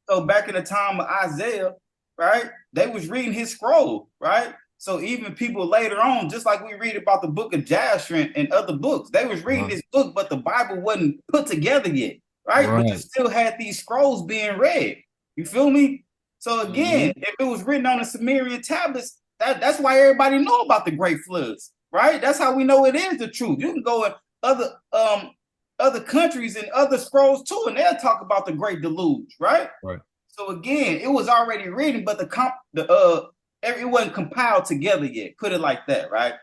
So back in the time of Isaiah, right, they was reading his scroll, right? So even people later on, just like we read about the book of Jasher and other books, they was reading this book, but the Bible wasn't put together yet, right? But you still had these scrolls being read. You feel me? So again, if it was written on the Sumerian tablets, that's why everybody know about the great floods, right? That's how we know it is the truth. You can go in other countries and other scrolls too, and they'll talk about the great deluge, right? Right. So again, it was already written, but it wasn't compiled together yet. Put it like that, right?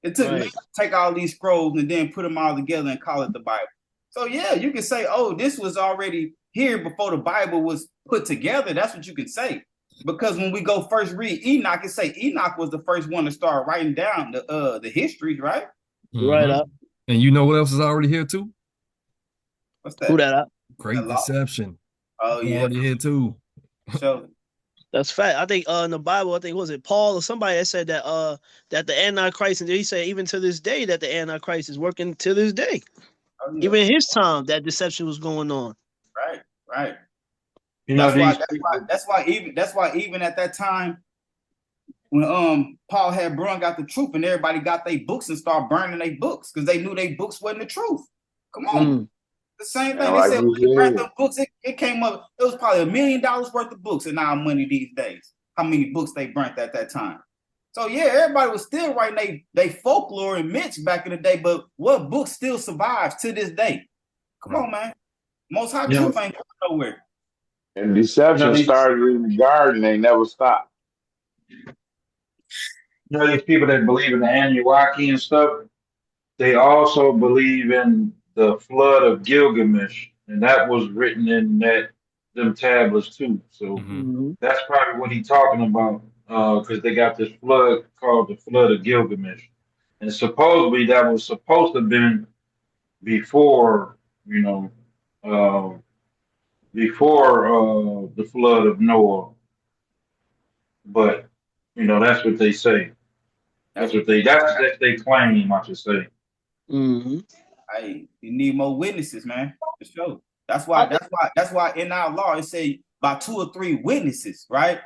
It took me to take all these scrolls and then put them all together and call it the Bible. So yeah, you can say, oh, this was already here before the Bible was put together. That's what you can say. Because when we go first read Enoch, it say Enoch was the first one to start writing down the histories, right? Right up. And you know what else is already here too? What's that? Who that up? Great Deception. Oh yeah, already here too. So that's fact. I think in the Bible, I think was it Paul or somebody that said that that the Antichrist, and he said even to this day that the Antichrist is working to this day. Oh, yeah. Even in his time, that deception was going on. Right. You know, that's why even at that time, when Paul had brung out the truth and everybody got their books and started burning their books because they knew their books wasn't the truth. Come on. The same thing. They said when they burnt the books, it came up, it was probably $1 million worth of books in our money these days. How many books they burnt at that time. So yeah, everybody was still writing they folklore and myths back in the day, but what book still survives to this day? Come on, man. Most High truth ain't going nowhere. And deception started in the garden, they never stopped. You know, these people that believe in the Anunnaki and stuff, they also believe in the flood of Gilgamesh, and that was written in them tablets too. So that's probably what he's talking about, because they got this flood called the flood of Gilgamesh, and supposedly that was supposed to have been before, before the flood of Noah. But that's what they say. That's what they claim, I should say. Hey, you need more witnesses, man. For sure. That's why in our law it say by 2 or 3 witnesses, right?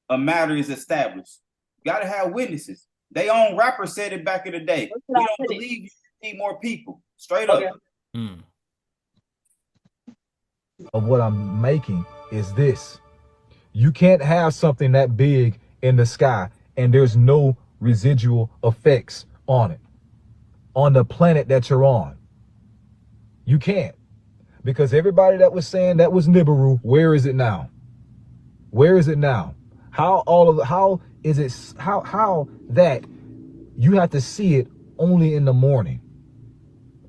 A matter is established. You gotta have witnesses. They own rapper said it back in the day. We don't believe you need more people. Straight up. Of what I'm making is this. You can't have something that big in the sky and there's no residual effects on it, on the planet that you're on. You can't. Because everybody that was saying that was Nibiru, where is it now? Where is it now? How that you have to see it only in the morning,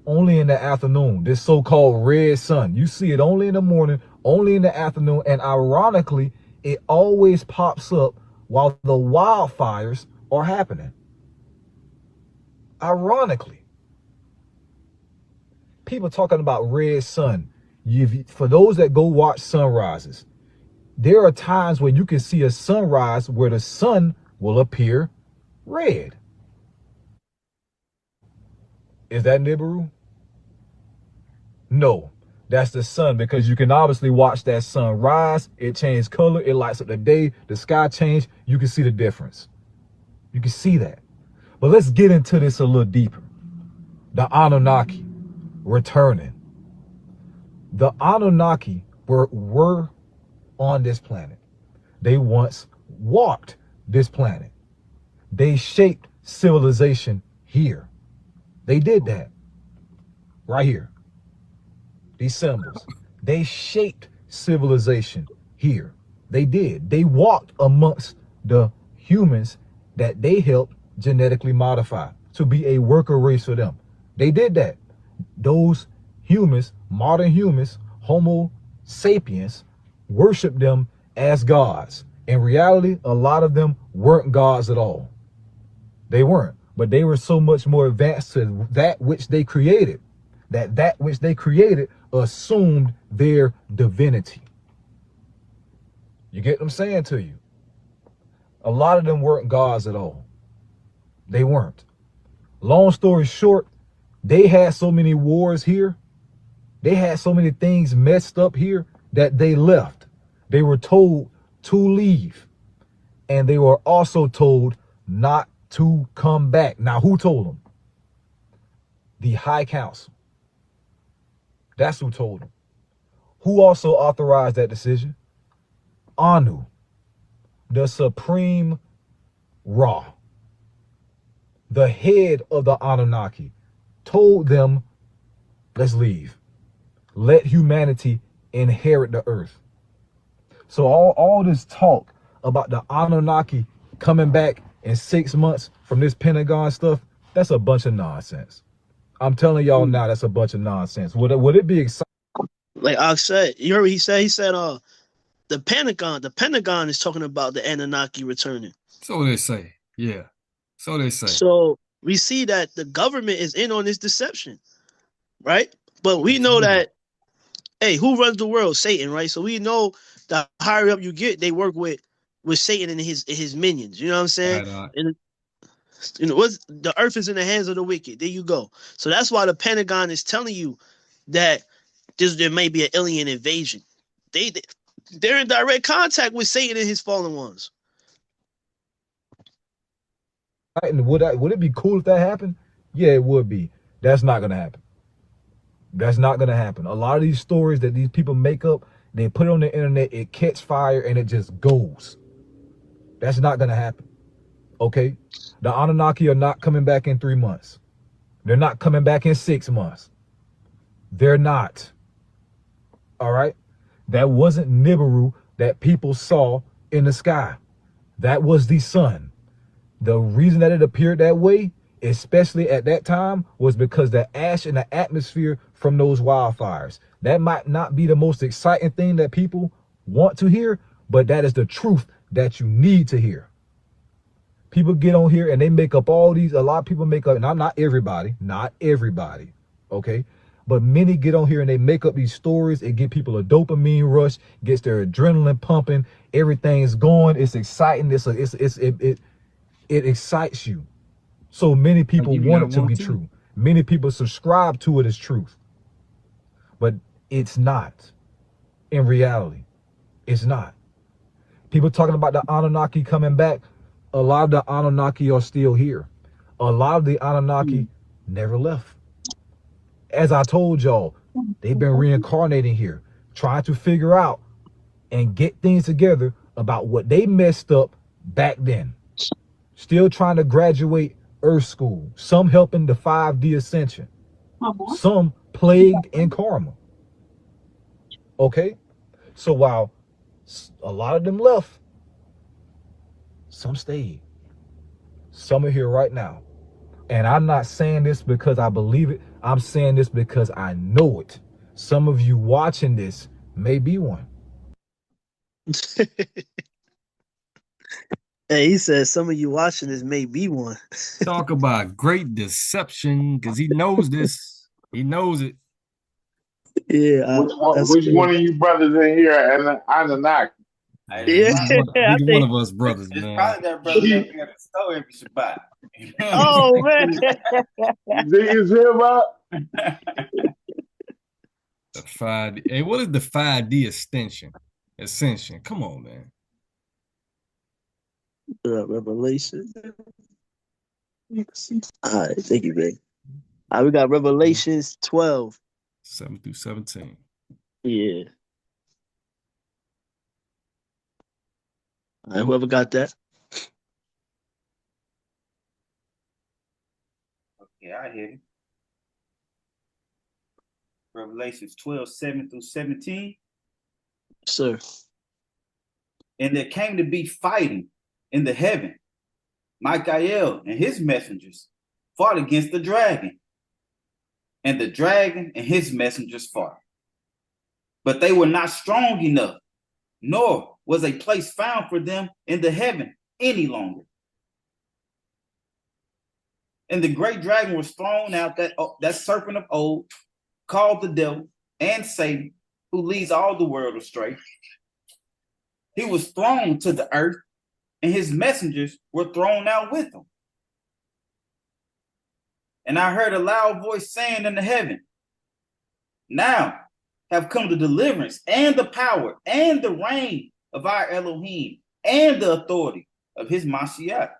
only in the afternoon, this so-called red sun. You see it only in the morning, only in the afternoon, and ironically, it always pops up while the wildfires are happening. Ironically. People talking about red sun. For those that go watch sunrises, there are times where you can see a sunrise where the sun will appear red. Is that Nibiru? No, that's the sun, because you can obviously watch that sun rise. It changed color. It lights up the day. The sky changed. You can see the difference. You can see that. But let's get into this a little deeper. The Anunnaki returning. The Anunnaki were on this planet. They once walked this planet. They shaped civilization here. They did that right here. These symbols. They shaped civilization here. They did. They walked amongst the humans that they helped genetically modify to be a worker race for them. They did that. those humans, modern humans, Homo sapiens, worship them as gods. In reality, a lot of them weren't gods at all. They weren't, but they were so much more advanced to that which they created, that which they created assumed their divinity. You get what I'm saying to you? A lot of them weren't gods at all. They weren't. Long story short, they had so many wars here. They had so many things messed up here that they left. They were told to leave. And they were also told not to come back. Now, who told them? The High Council. That's who told them. Who also authorized that decision? Anu, the Supreme Ra, the head of the Anunnaki, told them, let's leave. Let humanity inherit the earth. So all this talk about the Anunnaki coming back in 6 months from this Pentagon stuff, that's a bunch of nonsense. I'm telling y'all now, that's a bunch of nonsense. Would it be exciting? Like I said, you heard what he said? He said, the Pentagon is talking about the Anunnaki returning. So they say, yeah. So they say. So we see that the government is in on this deception, right? But we know that, hey, who runs the world? Satan, right? So we know the higher up you get, they work with Satan and his minions. You know what I'm saying? Right. And what's the earth is in the hands of the wicked. There you go. So that's why the Pentagon is telling you that there may be an alien invasion. They're in direct contact with Satan and his fallen ones. Would it be cool if that happened? Yeah, it would be. That's not gonna happen. That's not gonna happen. A lot of these stories that these people make up, they put it on the internet, it catch fire and it just goes. That's not gonna happen. Okay? The Anunnaki are not coming back in 3 months. They're not coming back in 6 months. They're not. All right? That wasn't Nibiru that people saw in the sky. That was the sun. The reason that it appeared that way, especially at that time, was because the ash in the atmosphere from those wildfires. That might not be the most exciting thing that people want to hear, but that is the truth that you need to hear. People get on here and they make up all these, a lot of people make up, and I'm not everybody, okay? But many get on here and they make up these stories. It get people a dopamine rush, gets their adrenaline pumping, everything's going, it's exciting, it excites you. So many people want it to be true. Many people subscribe to it as truth. But it's not. In reality, it's not. People talking about the Anunnaki coming back. A lot of the Anunnaki are still here. A lot of the Anunnaki never left. As I told y'all, they've been reincarnating here, trying to figure out and get things together about what they messed up back then. Still trying to graduate Earth School. Some helping the 5D ascension. Some plagued in karma. Okay? So while a lot of them left, some stayed. Some are here right now. And I'm not saying this because I believe it. I'm saying this because I know it. Some of you watching this may be one. Hey, he says some of you watching this may be one. Talk about great deception, because he knows this. He knows it. Yeah. Which one of you brothers in here are Anunnaki? Neither one of us brothers, It's man. probably that brother that be at the store every Shabbat. Oh, man. You think it's him up? The 5D. Hey, what is the 5D extension? Ascension. Come on, man. Revelation. All right, thank you, man. All right, we got Revelations 12. 7 through 17. Yeah. All right, whoever got that. Okay, I hear you. Revelations 12, 7 through 17. Sir. And there came to be fighting in the heaven. Michael and his messengers fought against the dragon. and the dragon and his messengers fought. But they were not strong enough, nor was a place found for them in the heaven any longer. And the great dragon was thrown out, that serpent of old, called the devil and Satan, who leads all the world astray. He was thrown to the earth, and his messengers were thrown out with him. And I heard a loud voice saying in the heaven, now have come the deliverance and the power and the reign of our Elohim and the authority of his Mashiach.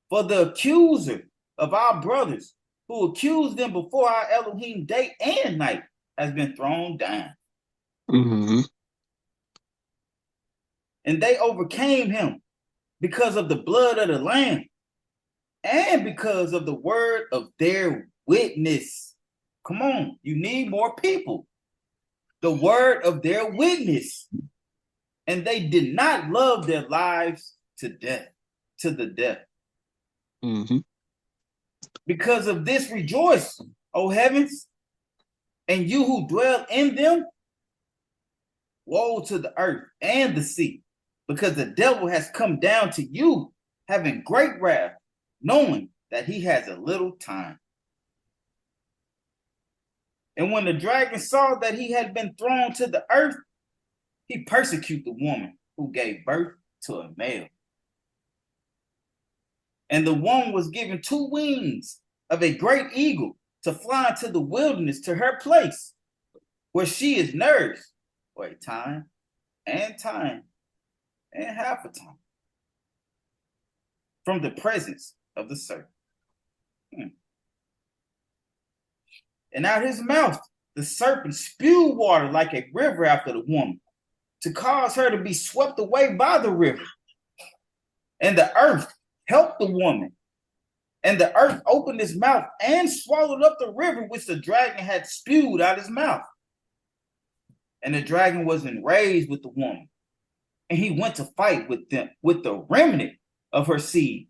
For the accuser of our brothers who accused them before our Elohim day and night has been thrown down. Mm-hmm. And they overcame him because of the blood of the Lamb and because of the word of their witness. Come on, you need more people. The word of their witness. And they did not love their lives to the death. Mm-hmm. Because of this rejoice, O heavens, and you who dwell in them. Woe to the earth and the sea, because the devil has come down to you, having great wrath, knowing that he has a little time. And when the dragon saw that he had been thrown to the earth, he persecuted the woman who gave birth to a male. And the woman was given 2 wings of a great eagle to fly into the wilderness to her place, where she is nourished for a time and half a time from the presence of the serpent. And out his mouth, the serpent spewed water like a river after the woman, to cause her to be swept away by the river. And the earth helped the woman. And the earth opened his mouth and swallowed up the river which the dragon had spewed out his mouth. And the dragon was enraged with the woman, and he went to fight with them, with the remnant of her seed,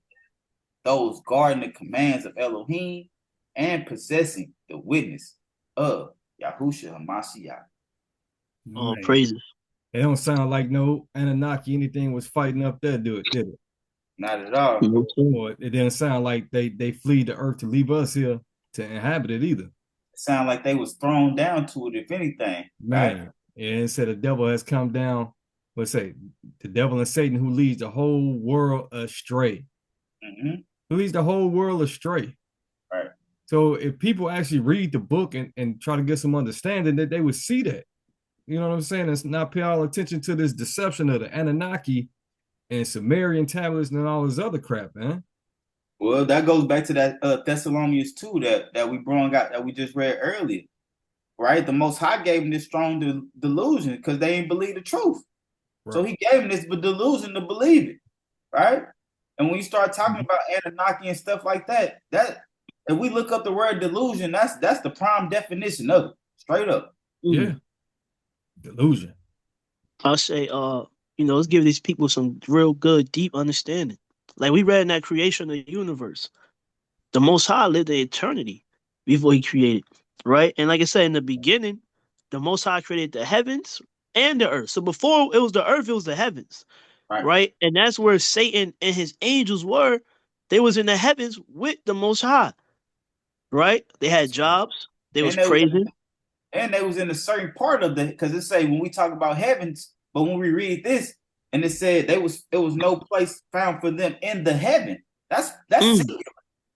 those guarding the commands of Elohim and possessing the witness of Yahushua HaMashiach. Oh, praises. It don't sound like no Anunnaki anything was fighting up there, did it? Not at all. Or it didn't sound like they flee the earth to leave us here to inhabit it either. It sounded like they was thrown down to it, if anything. Man, right? And it said the devil has come down. Let's say the devil and Satan, who leads the whole world astray. Mm-hmm. Who leads the whole world astray. Right. So if people actually read the book and try to get some understanding, that they would see that. You know what I'm saying? It's not pay all attention to this deception of the Anunnaki and Sumerian tablets and all this other crap, man. Well, that goes back to that Thessalonians 2 that we brought out, that we just read earlier. Right? The Most High gave them this strong delusion because they didn't believe the truth. Right. So he gave them this delusion to believe it. Right? And when you start talking about Anunnaki and stuff like that if we look up the word delusion, that's the prime definition of it. Straight up. Yeah. Delusion. I'll say, let's give these people some real good, deep understanding. Like we read in that creation of the universe, the Most High lived in eternity before he created, right? And like I said, in the beginning, the Most High created the heavens and the earth. So before it was the earth, it was the heavens, right? And that's where Satan and his angels were. They was in the heavens with the Most High, right? They had jobs. They was praising. And they was in a certain part of because it say when we talk about heavens, but when we read this, and it said it was no place found for them in the heaven. That's singular.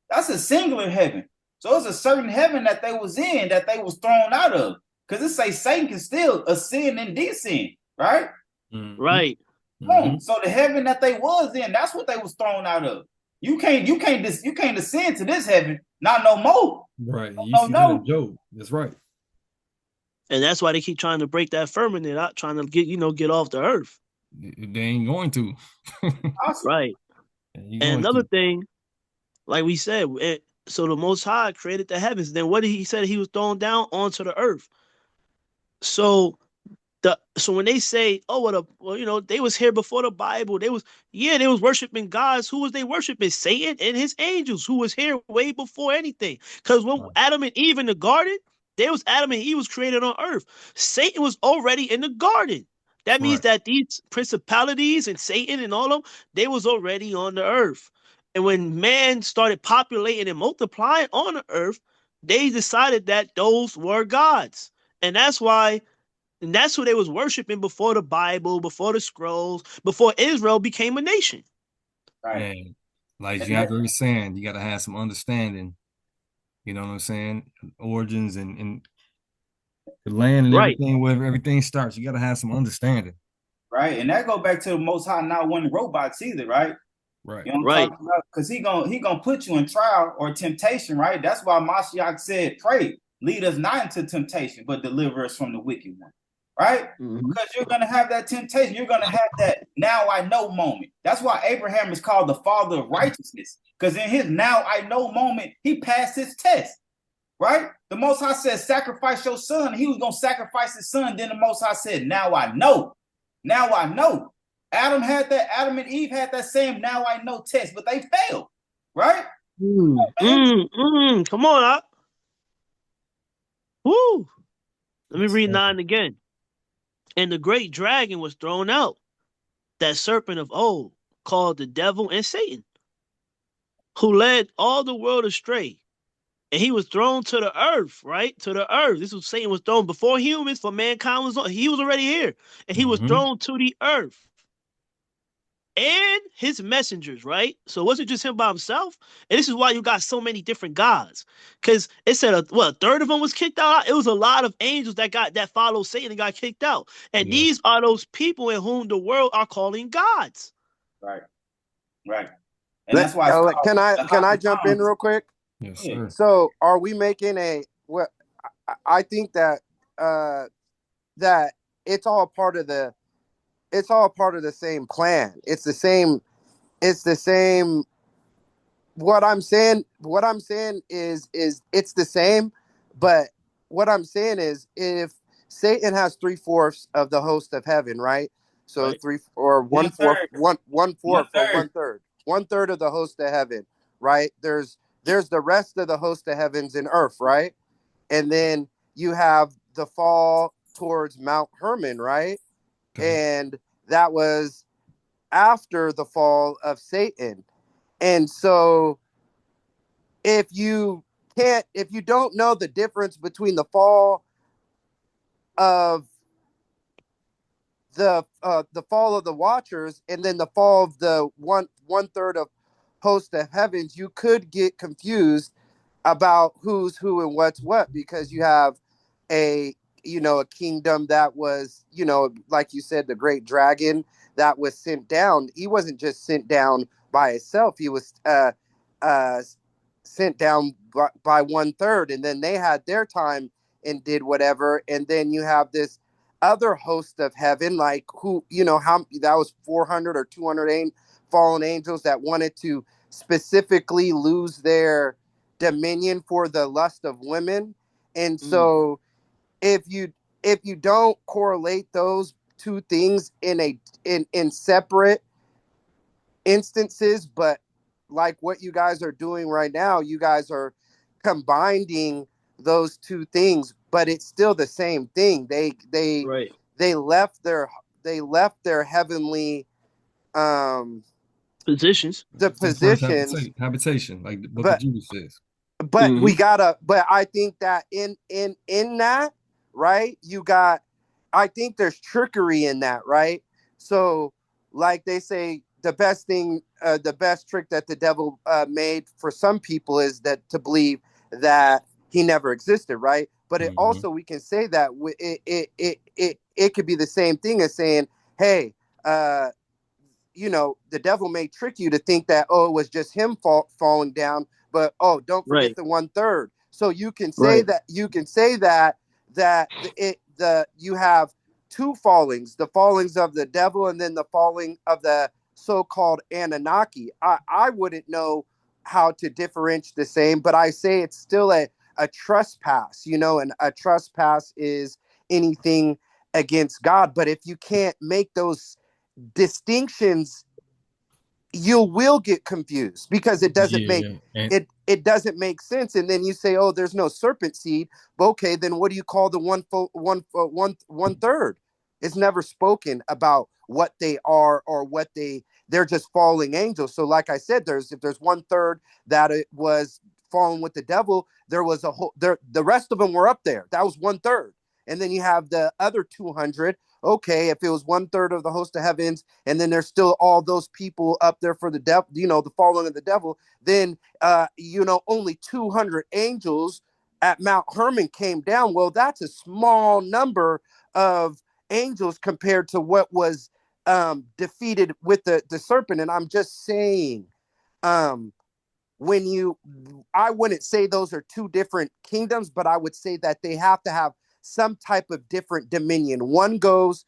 That's a singular heaven. So it's a certain heaven that they was in that they was thrown out of. Because it say Satan can still ascend and descend, right? Mm-hmm. Right. Mm-hmm. So the heaven that they was in, that's what they was thrown out of. You can't ascend to this heaven, not no more. Right. You see that in Job. That's right. And that's why they keep trying to break that firmament out, trying to get off the earth. They ain't going to. Right. And another thing, like we said, so the Most High created the heavens. Then what did he say? He was thrown down onto the earth. So So when they say, oh, well, they was here before the Bible, they was worshiping gods. Who was they worshiping? Satan and his angels, who was here way before anything. Because when Adam and Eve in the garden, Adam and Eve was created on earth. Satan was already in the garden. That means that these principalities and Satan and all of them, they was already on the earth. And when man started populating and multiplying on the earth, they decided that those were gods. And that's who they was worshiping before the Bible, before the scrolls, before Israel became a nation. Right. And like Gianna is saying, you got to have some understanding. You know what I'm saying? Origins and the land and everything, wherever everything starts, you got to have some understanding. Right, and that go back to the Most High not wanting robots either, right? Right. You know what I'm talking about? Because he gonna put you in trial or temptation, right? That's why Mashiach said, pray, lead us not into temptation, but deliver us from the wicked one. Right? Because you're gonna have that temptation, you're gonna have that now I know moment. That's why Abraham is called the father of righteousness. Because in his now I know moment, he passed his test. Right? The Most High said, sacrifice your son. He was gonna sacrifice his son. Then the Most High said, now I know. Now I know. Adam and Eve had that same now I know test, but they failed. Right? Come on, Woo. Let me read 9 again. And the great dragon was thrown out, that serpent of old, called the devil and Satan, who led all the world astray. And he was thrown to the earth, right? To the earth. This was Satan was thrown before humans, for mankind was on. He was already here. And he was thrown to the earth. And his messengers, right? So it wasn't just him by himself. And this is why you got so many different gods. Because it said a third of them was kicked out. It was a lot of angels that followed Satan and got kicked out. And these are those people in whom the world are calling gods. Right. Right. And that's why can I jump in real quick? Yes, sir. So are we making I think that that it's all part of the same plan. It's the same. What I'm saying is it's the same, but what I'm saying is if Satan has 3/4 of the host of heaven, right? So right. 1/4 or 1/3 of the host of heaven, right? There's the rest of the host of heavens in earth, right? And then you have the fall towards Mount Hermon, right? And that was after the fall of Satan. And so if you don't know the difference between the fall of the fall of the Watchers and then the fall of the one third of host of heavens, you could get confused about who's who and what's what, because you have a kingdom that was, like you said, the great dragon that was sent down. He wasn't just sent down by himself. He was sent down by 1/3, and then they had their time and did whatever. And then you have this other host of heaven, like who, how that was 400 or 200 fallen angels that wanted to specifically lose their dominion for the lust of women. And so if you don't correlate those two things in separate instances, but like what you guys are doing right now, you guys are combining those two things, but it's still the same thing. They left their heavenly positions. The positions habitation, like the book of Jude says. But but I think that in that, right, I think there's trickery in that, right? So like they say, the best trick that the devil made for some people is that to believe that he never existed, right? But it also, we can say that it could be the same thing as saying, hey, the devil may trick you to think that, oh, it was just him falling down, but don't forget the 1/3. So you can say that you have two fallings, the fallings of the devil and then the falling of the so-called Anunnaki. I wouldn't know how to differentiate the same, but I say it's still a trespass, and a trespass is anything against God. But if you can't make those distinctions, you will get confused because it doesn't make it doesn't make sense. And then you say, oh, there's no serpent seed. But okay, then what do you call the one third? It's never spoken about what they are or what they're just falling angels. So like I said, if there's one third that it was fallen with the devil, there was the rest of them were up there. That was one third. And then you have the other 200. Okay, if it was one third of the host of heavens, and then there's still all those people up there for the devil, the falling of the devil, then only 200 angels at Mount Hermon came down. Well, that's a small number of angels compared to what was defeated with the serpent. And I'm just saying, I wouldn't say those are two different kingdoms, but I would say that they have to have some type of different dominion. One goes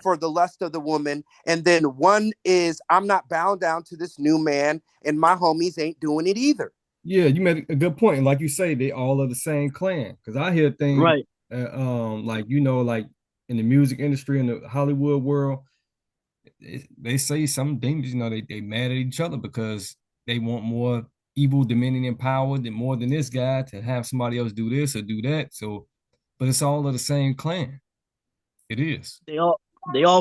for the lust of the woman, and then one is, I'm not bound down to this new man, and my homies ain't doing it either. Yeah, you made a good point. And like you say, they all are the same clan. Because I hear things like in the music industry, in the Hollywood world, they say some things, they mad at each other because they want more evil dominion and power more than this guy to have somebody else do this or do that. So, but it's all of the same clan. It is. They all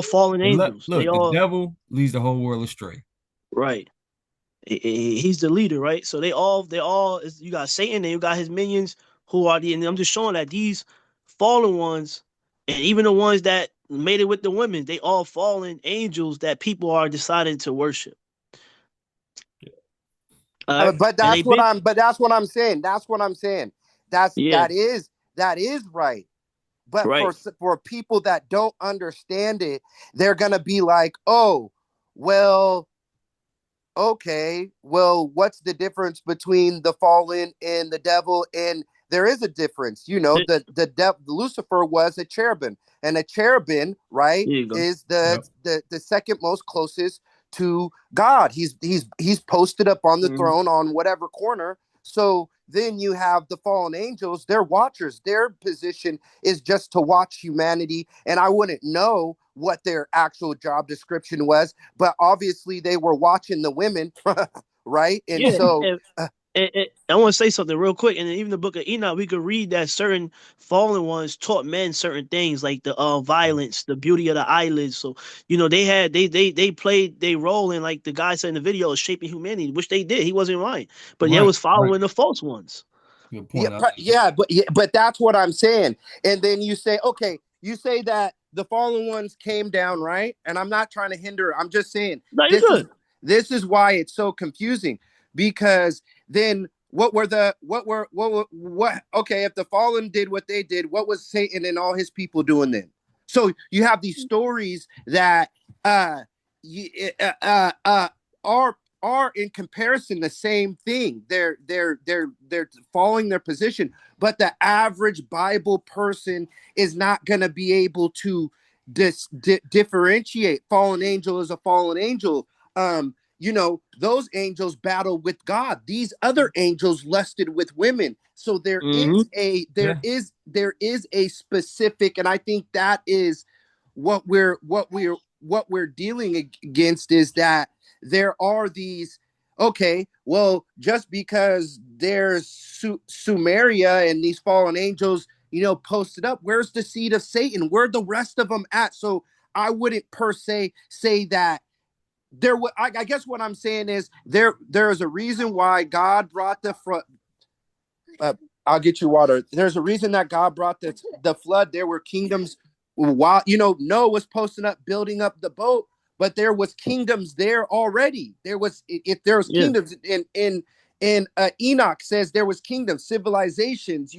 fallen angels. Look, the devil leads the whole world astray. Right. He's the leader, right? So they all you got Satan and you got his minions who are and I'm just showing that these fallen ones, and even the ones that made it with the women, they all fallen angels that people are deciding to worship. But that's what I'm saying. That is right. But for people that don't understand it, they're gonna be like, oh, well, okay, well, what's the difference between the fallen and the devil? And there is a difference. The Lucifer was a cherubim, and a cherubim, right, is the second most closest to God. He's posted up on the throne on whatever corner. So then you have the fallen angels, they're watchers. Their position is just to watch humanity. And I wouldn't know what their actual job description was, but obviously they were watching the women, right? And I want to say something real quick. And even the book of Enoch, we could read that certain fallen ones taught men certain things, like the violence, the beauty of the eyelids. So they played their role in, like the guy said in the video, of shaping humanity, which they did. He wasn't lying, but they was following the false ones. Good point. But that's what I'm saying. And then you say, okay, you say that the fallen ones came down, right? And I'm not trying to hinder. I'm just saying this is why it's so confusing, because then okay, if the fallen did what they did, what was Satan and all his people doing then? So you have these stories that are in comparison the same thing. They're following their position, but the average Bible person is not going to be able to differentiate. Fallen angel is a fallen angel. Those angels battle with God. These other angels lusted with women. So there is a specific, and I think that is what we're dealing against, is that there are these, okay, well, just because there's Sumeria and these fallen angels, posted up, where's the seed of Satan? Where the rest of them at? So I wouldn't per se say that I guess what I'm saying is there is a reason why God brought the front. I'll get you water. There's a reason that God brought the flood. There were kingdoms while Noah was posting up, building up the boat, but there was kingdoms there already. Kingdoms in Enoch says there was kingdoms, civilizations,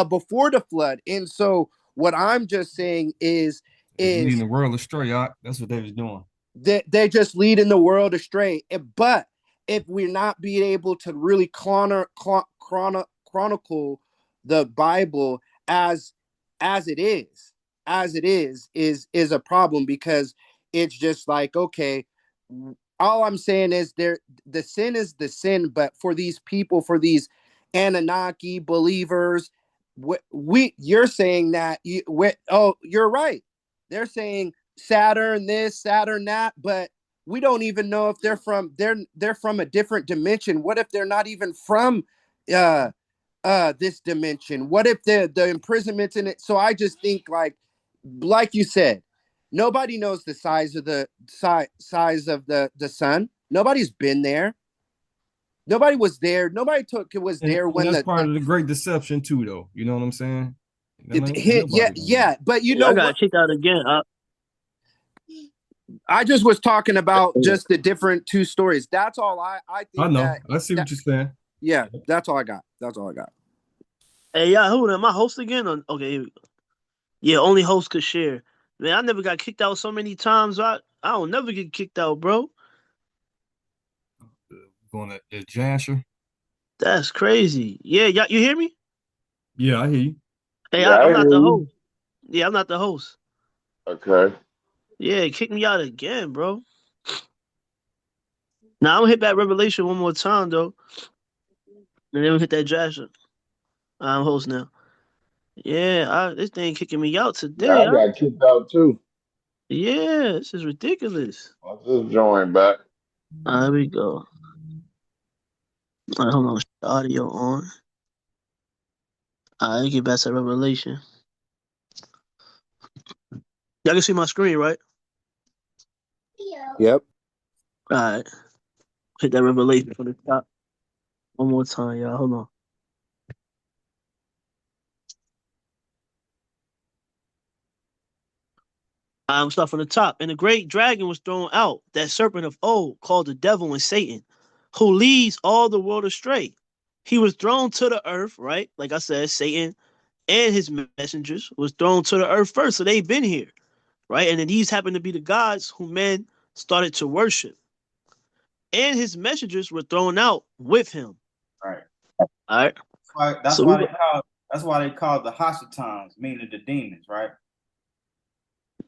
before the flood. And so what I'm just saying is leading the world astray. That's what they was doing. They're just leading the world astray. But if we're not being able to really chronicle the Bible as it is a problem, because it's just like, okay, all I'm saying is the sin is the sin, but for these people, for these Anunnaki believers, you're saying that you're right. They're saying Saturn this, Saturn that, but we don't even know if they're from a different dimension. What if they're not even from this dimension? What if the imprisonment's in it? So I just think like you said, nobody knows the size of the size of the sun. Nobody's been there. Nobody was there. Nobody was there and when that's part of the Great Deception too, though. You know what I'm saying? yeah, but you I know got what? kicked out again. I just was talking about just the different two stories. That's all I think. I know. I see what you're saying. Yeah, that's all I got. That's all I got. Hey, yeah, who am I host again? Okay, here we go. Yeah, only host could share. Man, I never got kicked out so many times. I don't never get kicked out, bro. Going to Jasher. That's crazy. Yeah, you hear me? Yeah, I hear you. Hey, Yeah, I'm I not hear the you. host. Yeah, I'm not the host. Okay. Yeah, kick me out again, bro. Now I'm gonna hit that Revelation one more time though, and then we hit that Jasher. I'm host now. Yeah, this thing kicking me out Yeah, today. I got kicked out too. Yeah, this is ridiculous. I'll just join back. There we go. All right, hold on. Audio on. All right, get back to Revelation. Y'all can see my screen, right? Yep. All right. Hit that Revelation from the top. One more time, y'all. Hold on. I'm start from the top. And the great dragon was thrown out, that serpent of old, called the devil and Satan, who leads all the world astray. He was thrown to the earth, right? Like I said, Satan and his messengers was thrown to the earth first. So they've been here, right? And then these happen to be the gods who men started to worship. And his messengers were thrown out with him. Right. All right. That's why they call the Hasatans, meaning the demons, right?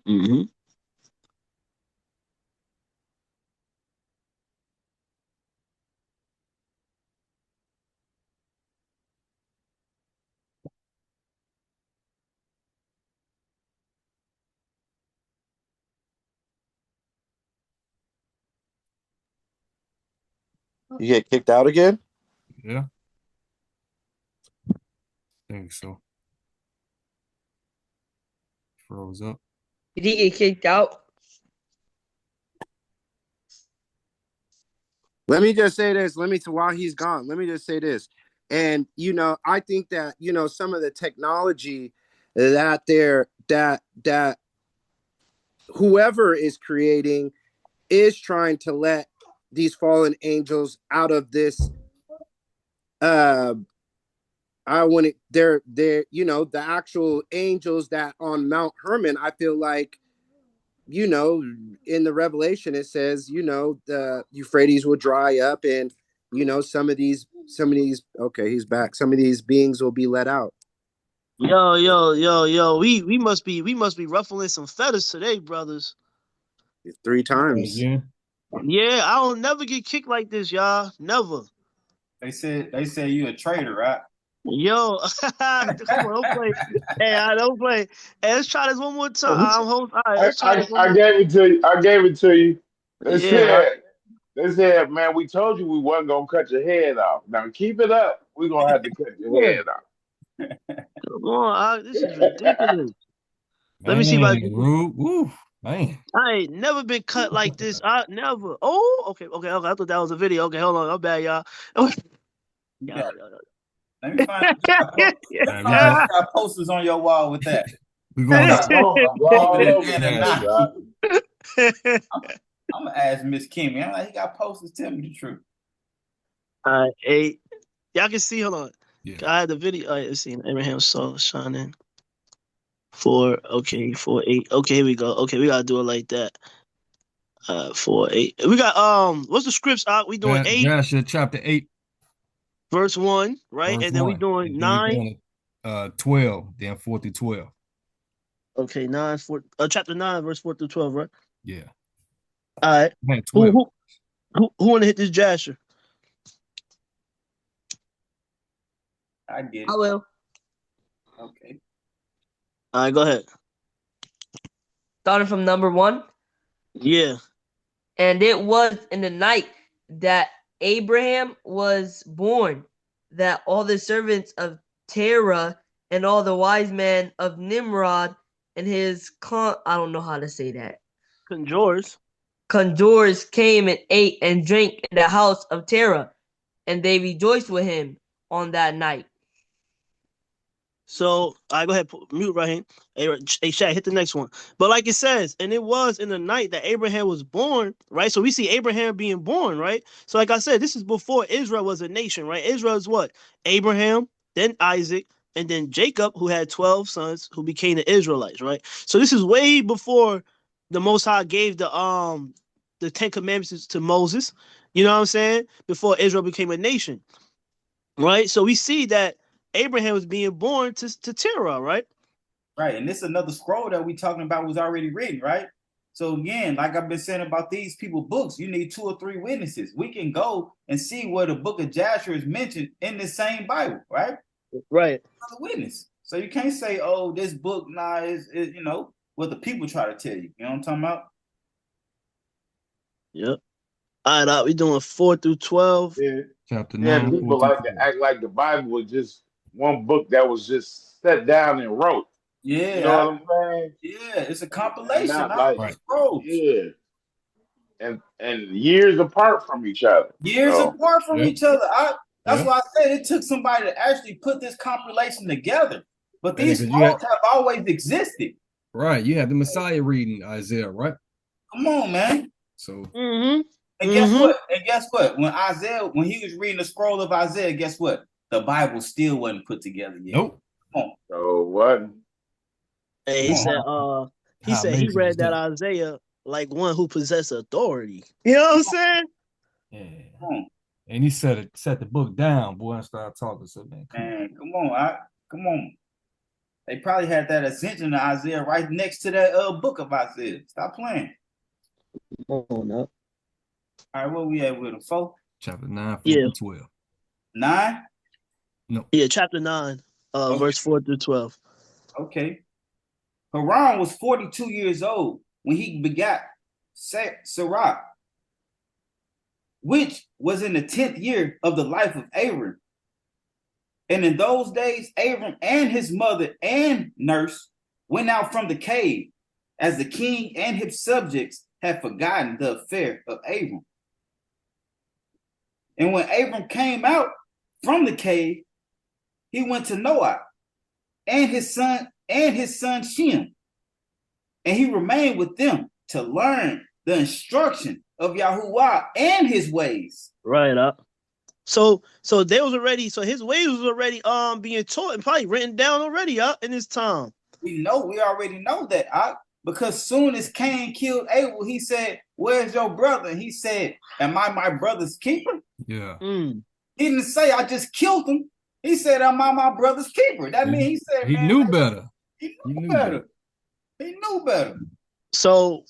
Mm-hmm. You get kicked out again? Yeah. I think so. Froze up. Did he get kicked out? Let me just say this. While he's gone, let me just say this. And I think that some of the technology that whoever is creating is trying to let these fallen angels out of this. I want it. They're the actual angels that on Mount Hermon. I feel like in the Revelation it says the Euphrates will dry up, and some of these okay, he's back. Some of these beings will be let out. Yo. We must be ruffling some feathers today, brothers. 3 times. Yeah. Yeah, I don't never get kicked like this, y'all. Never. They said you a traitor, right? Yo, come on, don't play. Hey, I don't play. Hey, let's try this one more time. All right, let's try this one I more. gave it to you. I gave it to you. Yeah. They said, man, we told you we wasn't gonna cut your head off. Now keep it up. We're gonna have to cut your head off. Come on, this is ridiculous. Let me see if man. I ain't never been cut like this. I never. Oh, okay. I thought that was a video. Okay, hold on. I'm bad, y'all. Let me find out you got posters on your wall with that. We're going I'm gonna ask Miss Kimmy. I'm like, he got posters. Tell me the truth. All right, 8. Y'all can see. Hold on. Yeah. I had the video. All right, let's see. Abraham's soul shining. 4. Okay, 4, 8. Okay, here we go. Okay, we gotta do it like that. 4, 8. We got what's the scripts out? We doing 8. Joshua chapter 8. Verse 1, right? Verse and then 1. we doing 9. 12, then 4 through 12. Okay, 9, 4, chapter 9, verse 4 through 12, right? Yeah. All right. Man, 12. Who wanna hit this Jasher? I get it. I will. Okay. All right, go ahead. Starting from number 1. Yeah. And it was in the night that Abraham was born that all the servants of Terah and all the wise men of Nimrod and his I don't know how to say that. Conjurers came and ate and drank in the house of Terah, and they rejoiced with him on that night. So I go ahead, mute right here. Hey, Shaq, hit the next one. But like it says, and it was in the night that Abraham was born, right? So we see Abraham being born, right? So like I said, this is before Israel was a nation, right? Israel is what? Abraham, then Isaac, and then Jacob, who had 12 sons who became the Israelites, right? So this is way before the Most High gave the 10 Commandments to Moses. You know what I'm saying? Before Israel became a nation, right? So we see that Abraham was being born to Terah, right? Right, and this is another scroll that we talking about was already written, right? So again, like I've been saying about these people books, you need 2 or 3 witnesses. We can go and see where the book of Joshua is mentioned in the same Bible, right? Right. Another witness. So you can't say, oh, this book is you know, what the people try to tell you. You know what I'm talking about? Yep. All right, we doing 4 through 12. Yeah. Chapter Yeah, 9. people like to act like the Bible was just one book that was just set down and wrote. Yeah. You know what I'm saying? Yeah, it's a compilation. Not like, scrolls. yeah. And years apart from each other. Years So, apart from each other. That's why I said it took somebody to actually put this compilation together. But these scrolls have always existed. Right, you had the Messiah reading Isaiah, right? Come on, man. So And guess what? And guess what? When he was reading the scroll of Isaiah, guess what? The Bible still wasn't put together yet. Nope. Come on. So what? Hey, he said he read that Isaiah like one who possessed authority. You know what I'm saying? Yeah. And he set the book down, boy, and started talking. So man, come on. They probably had that ascension of Isaiah right next to that book of Isaiah. Stop playing. Oh no. All right, what we at with him? 4? Chapter 9, 4 through 12. 9? No. Yeah, chapter 9, verse 4 through 12. Okay. Haran was 42 years old when he begat Sarah, which was in the 10th year of the life of Abram. And in those days, Abram and his mother and nurse went out from the cave, as the king and his subjects had forgotten the affair of Abram. And when Abram came out from the cave, he went to Noah and his son Shem, and he remained with them to learn the instruction of Yahuwah and his ways. Right up. So they was already, so his ways was already being taught and probably written down already in his time. We already know that, because soon as Cain killed Abel, he said, "Where's your brother?" He said, "Am I my brother's keeper?" Yeah. He didn't say I just killed him. He said, "Am I my brother's keeper?" That means he said, he knew better. He knew better. He knew better. So,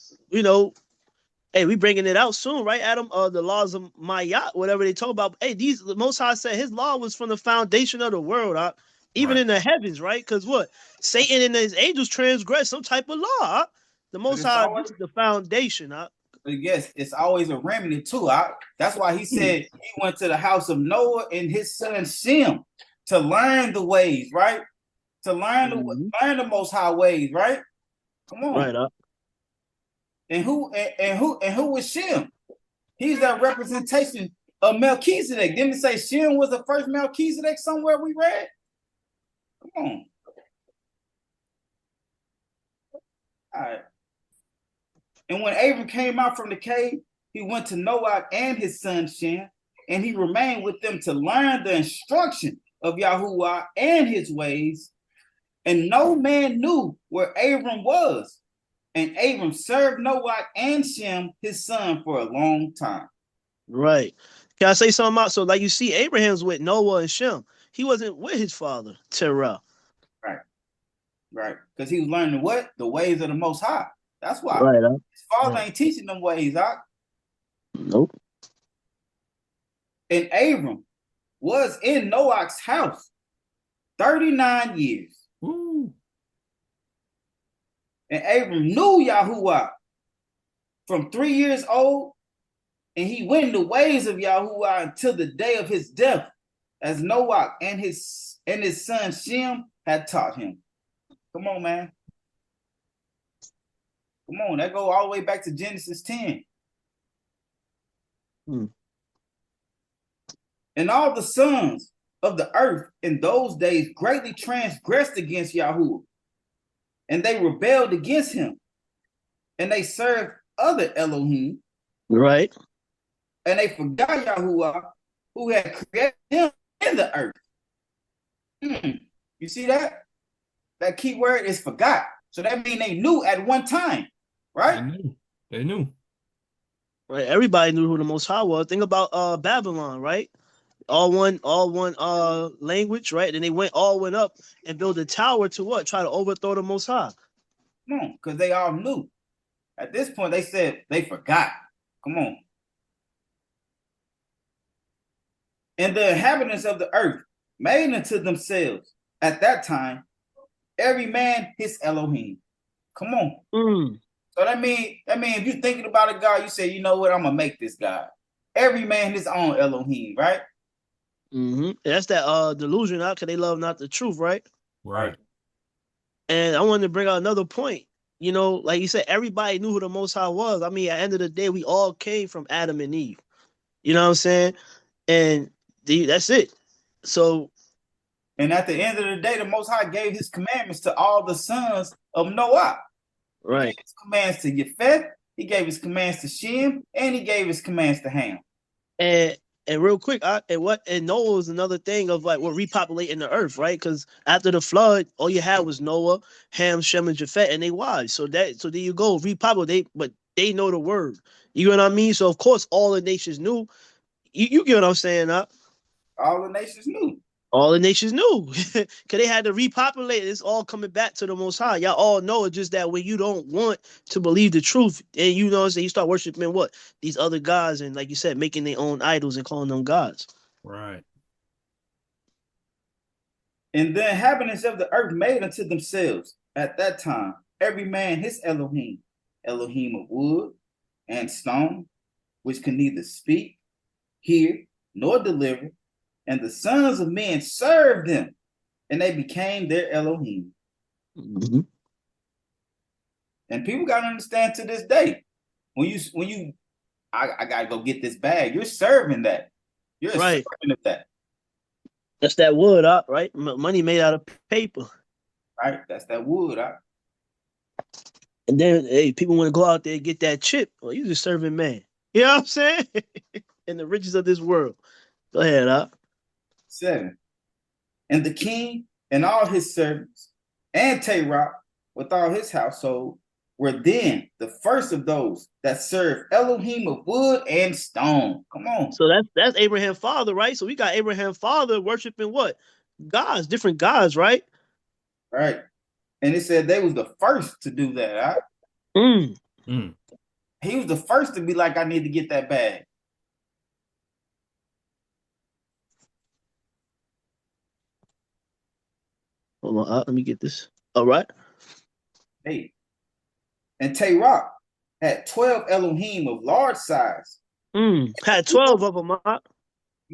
hey, we bringing it out soon, right, Adam? The laws of Mayat, whatever they talk about. Hey, the Most High said his law was from the foundation of the world, even in the heavens, right? Because what? Satan and his angels transgress some type of law. The Most High, this is the foundation. But yes, it's always a remedy too. That's why he said he went to the house of Noah and his son Shem to learn the ways, right? To learn the Most High ways, right? Come on, right up. And who was Shem? He's that representation of Melchizedek. Didn't it say Shem was the first Melchizedek somewhere we read? Come on. All right. And when Abram came out from the cave, he went to Noah and his son Shem, and he remained with them to learn the instruction of Yahuwah and his ways. And no man knew where Abram was. And Abram served Noah and Shem, his son, for a long time. Right. Can I say something about? So, like you see, Abraham's with Noah and Shem. He wasn't with his father, Terah. Right. Because he was learning what? The ways of the Most High. That's why. Right. His father ain't teaching them ways, Nope. And Abram was in Noah's house 39 years. And Abram knew Yahuwah from 3 years old, and he went in the ways of Yahuwah until the day of his death, as Noah and his son Shem had taught him. Come on, man. Come on, that go all the way back to Genesis 10. And all the sons of the earth in those days greatly transgressed against Yahuwah, and they rebelled against him, and they served other Elohim. Right. And they forgot Yahuwah, who had created them in the earth. You see that? That key word is forgot. So that means they knew at one time, right? They knew. Right. Everybody knew who the Most High was. Think about Babylon, right? All one language, right? And they all went up and built a tower to what? Try to overthrow the Most High. Come on, because they all knew. At this point, they said they forgot. Come on. And the inhabitants of the earth made unto themselves at that time every man his Elohim. Come on. So that mean if you're thinking about a God, you say, you know what, I'm gonna make this God. Every man his own Elohim, right? That's that delusion, because they love not the truth, right? Right. And I wanted to bring out another point. You know, like you said, everybody knew who the Most High was. I mean, at the end of the day, we all came from Adam and Eve. You know what I'm saying? And that's it. So, and at the end of the day, the Most High gave his commandments to all the sons of Noah. Right. He gave his commands to Yefeth, he gave his commands to Shem, and he gave his commands to Ham. And real quick, and Noah was another thing of like, we're repopulating the earth, right? Because after the flood, all you had was Noah, Ham, Shem, and Japheth, and they wives. So there you go, repopulate. But they know the word. You know what I mean? So of course, all the nations knew. You get what I'm saying, huh? All the nations knew. All the nations knew, because they had to repopulate. It's all coming back to the Most High. Y'all all know it's just that when you don't want to believe the truth, and you know what I'm saying, you start worshiping what? These other gods, and like you said, making their own idols and calling them gods. Right. And the inhabitants of the earth made unto themselves at that time every man his Elohim, Elohim of wood and stone, which can neither speak, hear, nor deliver. And the sons of men served them, and they became their Elohim. And people got to understand to this day, I got to go get this bag, you're serving that. You're right. Serving of that. That's that wood, right? Money made out of paper. Right, that's that wood, And then, hey, people want to go out there and get that chip. Well, you just serving man. You know what I'm saying? And the riches of this world. Go ahead, 7. And the king and all his servants, and Terah with all his household, were then the first of those that served Elohim of wood and stone. Come on. So that's Abraham's father, right? So we got Abraham's father worshiping what? Gods, different gods, right? Right. And it said they was the first to do that, He was the first to be like, I need to get that bag. Hold on, let me get this. All right. Hey. And Terah had 12 Elohim of large size. Had 12 of them, Come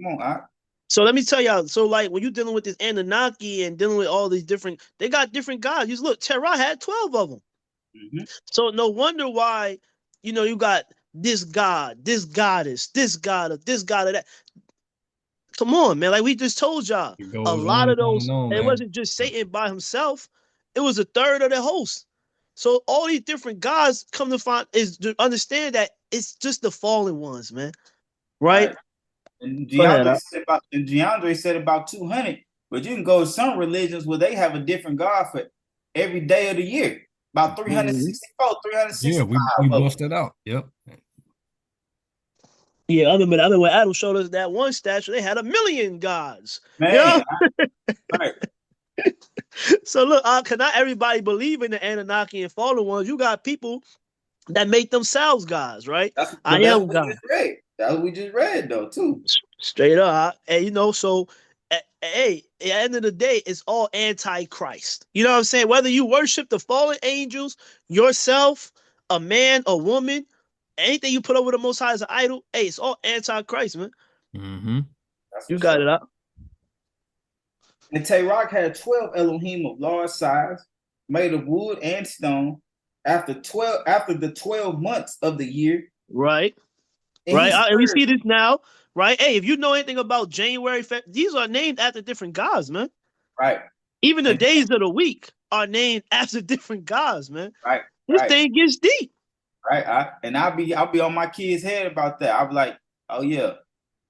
on, So let me tell y'all. So like when you're dealing with this Anunnaki and dealing with all these different, they got different gods. You look, Terah had 12 of them. So no wonder why, you got this god, this goddess, this god of that. Come on, man. Like we just told y'all, a lot of those, it wasn't just Satan by himself. It was a third of the host. So all these different gods come to find is to understand that it's just the fallen ones, man. Right? And DeAndre said about 200, but you can go to some religions where they have a different God for every day of the year. About 364, 365. Yeah, we busted out. Yep. Yeah, other than when Adam showed us that one statue, they had 1 million gods. Man, right. So look, cause not everybody believe in the Anunnaki and fallen ones. You got people that make themselves gods, right? I am God. That's what we just read, though, too. Straight up, and so Hey, at the end of the day, it's all anti-Christ. You know what I'm saying? Whether you worship the fallen angels, yourself, a man, a woman, anything you put over the Most High as an idol, hey, it's all anti-Christ, man. Mm-hmm. You got it up. And Terach had 12 Elohim of large size, made of wood and stone, after the 12 months of the year. Right. And right. And we see this now, right? Hey, if you know anything about January, these are named after different gods, man. Right. Even the days of the week are named after different gods, man. Right. This thing gets deep. Right. I'll be on my kids' head about that. I'll be like, oh yeah,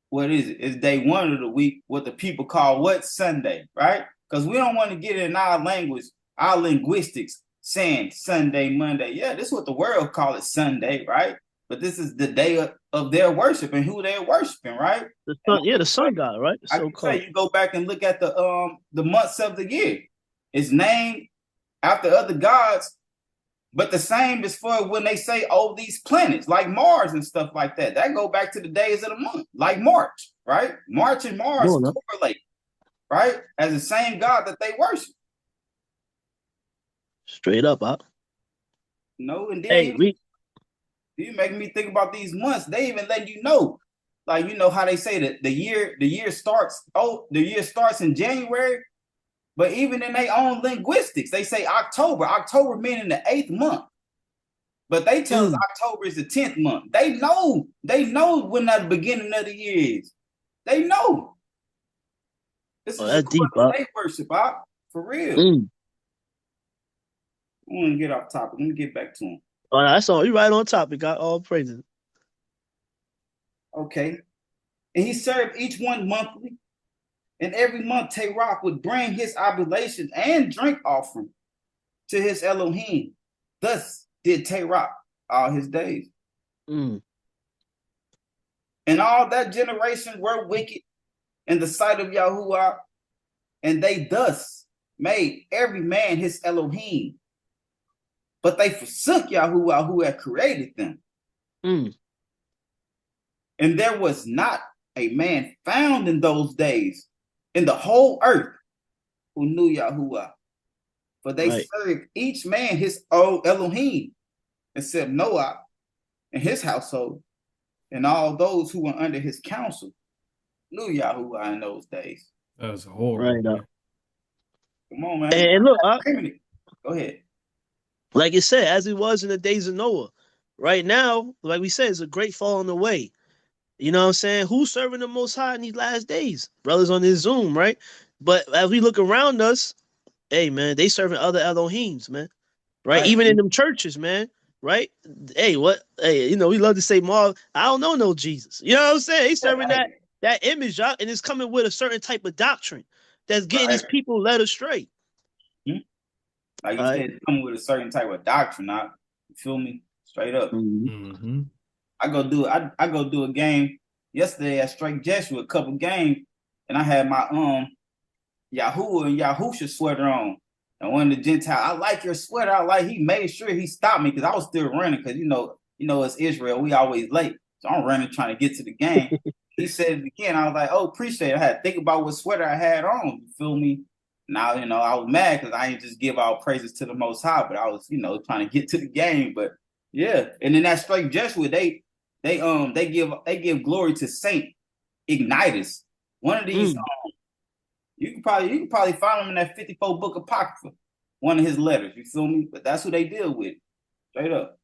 what is it? It's day 1 of the week, what the people call what? Sunday, right? Because we don't want to get in our language, our linguistics, saying Sunday, Monday. Yeah, this is what the world call it, Sunday, right? But this is the day of their worship and who they're worshiping, right? The sun god, right? I can say you go back and look at the months of the year. It's named after other gods, but the same is for when they say, oh, these planets like Mars and stuff like that. That go back to the days of the month, like March, right? March and Mars correlate, right? As the same God that they worship. Straight up, huh? No, and then you making me think about these months. They even let you know, like, you know how they say that the year starts in January, but even in their own linguistics, they say October meaning the 8th month, but they tell us October is the 10th month. They know when the beginning of the year is. They know. This is that's deep, they worship, for real. I want to get off topic. Let me get back to him. Oh, that's all. You're right on topic. Got all praises. Okay. And he served each one monthly. And every month, Terach would bring his oblation and drink offering to his Elohim. Thus did Terach all his days. And all that generation were wicked in the sight of Yahuwah, and they thus made every man his Elohim. But they forsook Yahuwah who had created them. And there was not a man found in those days in the whole earth who knew Yahuwah. For they served each man his own Elohim, except Noah and his household, and all those who were under his counsel knew Yahuwah in those days. That's horrible. Right. Come on, man. And look, go ahead. Like you said, as it was in the days of Noah, right now, like we said, it's a great falling away. You know what I'm saying? Who's serving the Most High in these last days? Brothers on this Zoom, right? But as we look around us, hey, man, they serving other Elohims, man. Right? Even in them churches, man. Right? Hey, we love to say, Marv, I don't know no Jesus. You know what I'm saying? He's serving that image out, and it's coming with a certain type of doctrine that's getting these people led astray. Like you said, it's coming with a certain type of doctrine. You feel me? Straight up. I go do a game yesterday at Straight Jeshua, a couple games, and I had my Yahuwah and Yahusha sweater on. And one of the Gentiles, I like your sweater. He made sure he stopped me because I was still running because you know it's Israel. We always late. So I'm running trying to get to the game. He said it again. I was like, oh, appreciate it. I had to think about what sweater I had on. You feel me? Now, I was mad because I didn't just give all praises to the Most High, but I was, trying to get to the game. But yeah, and then that Straight Jeshua, they give glory to Saint Ignitus. One of these, you can probably find him in that 54 book Apocrypha, one of his letters. You feel me? But that's who they deal with, straight up.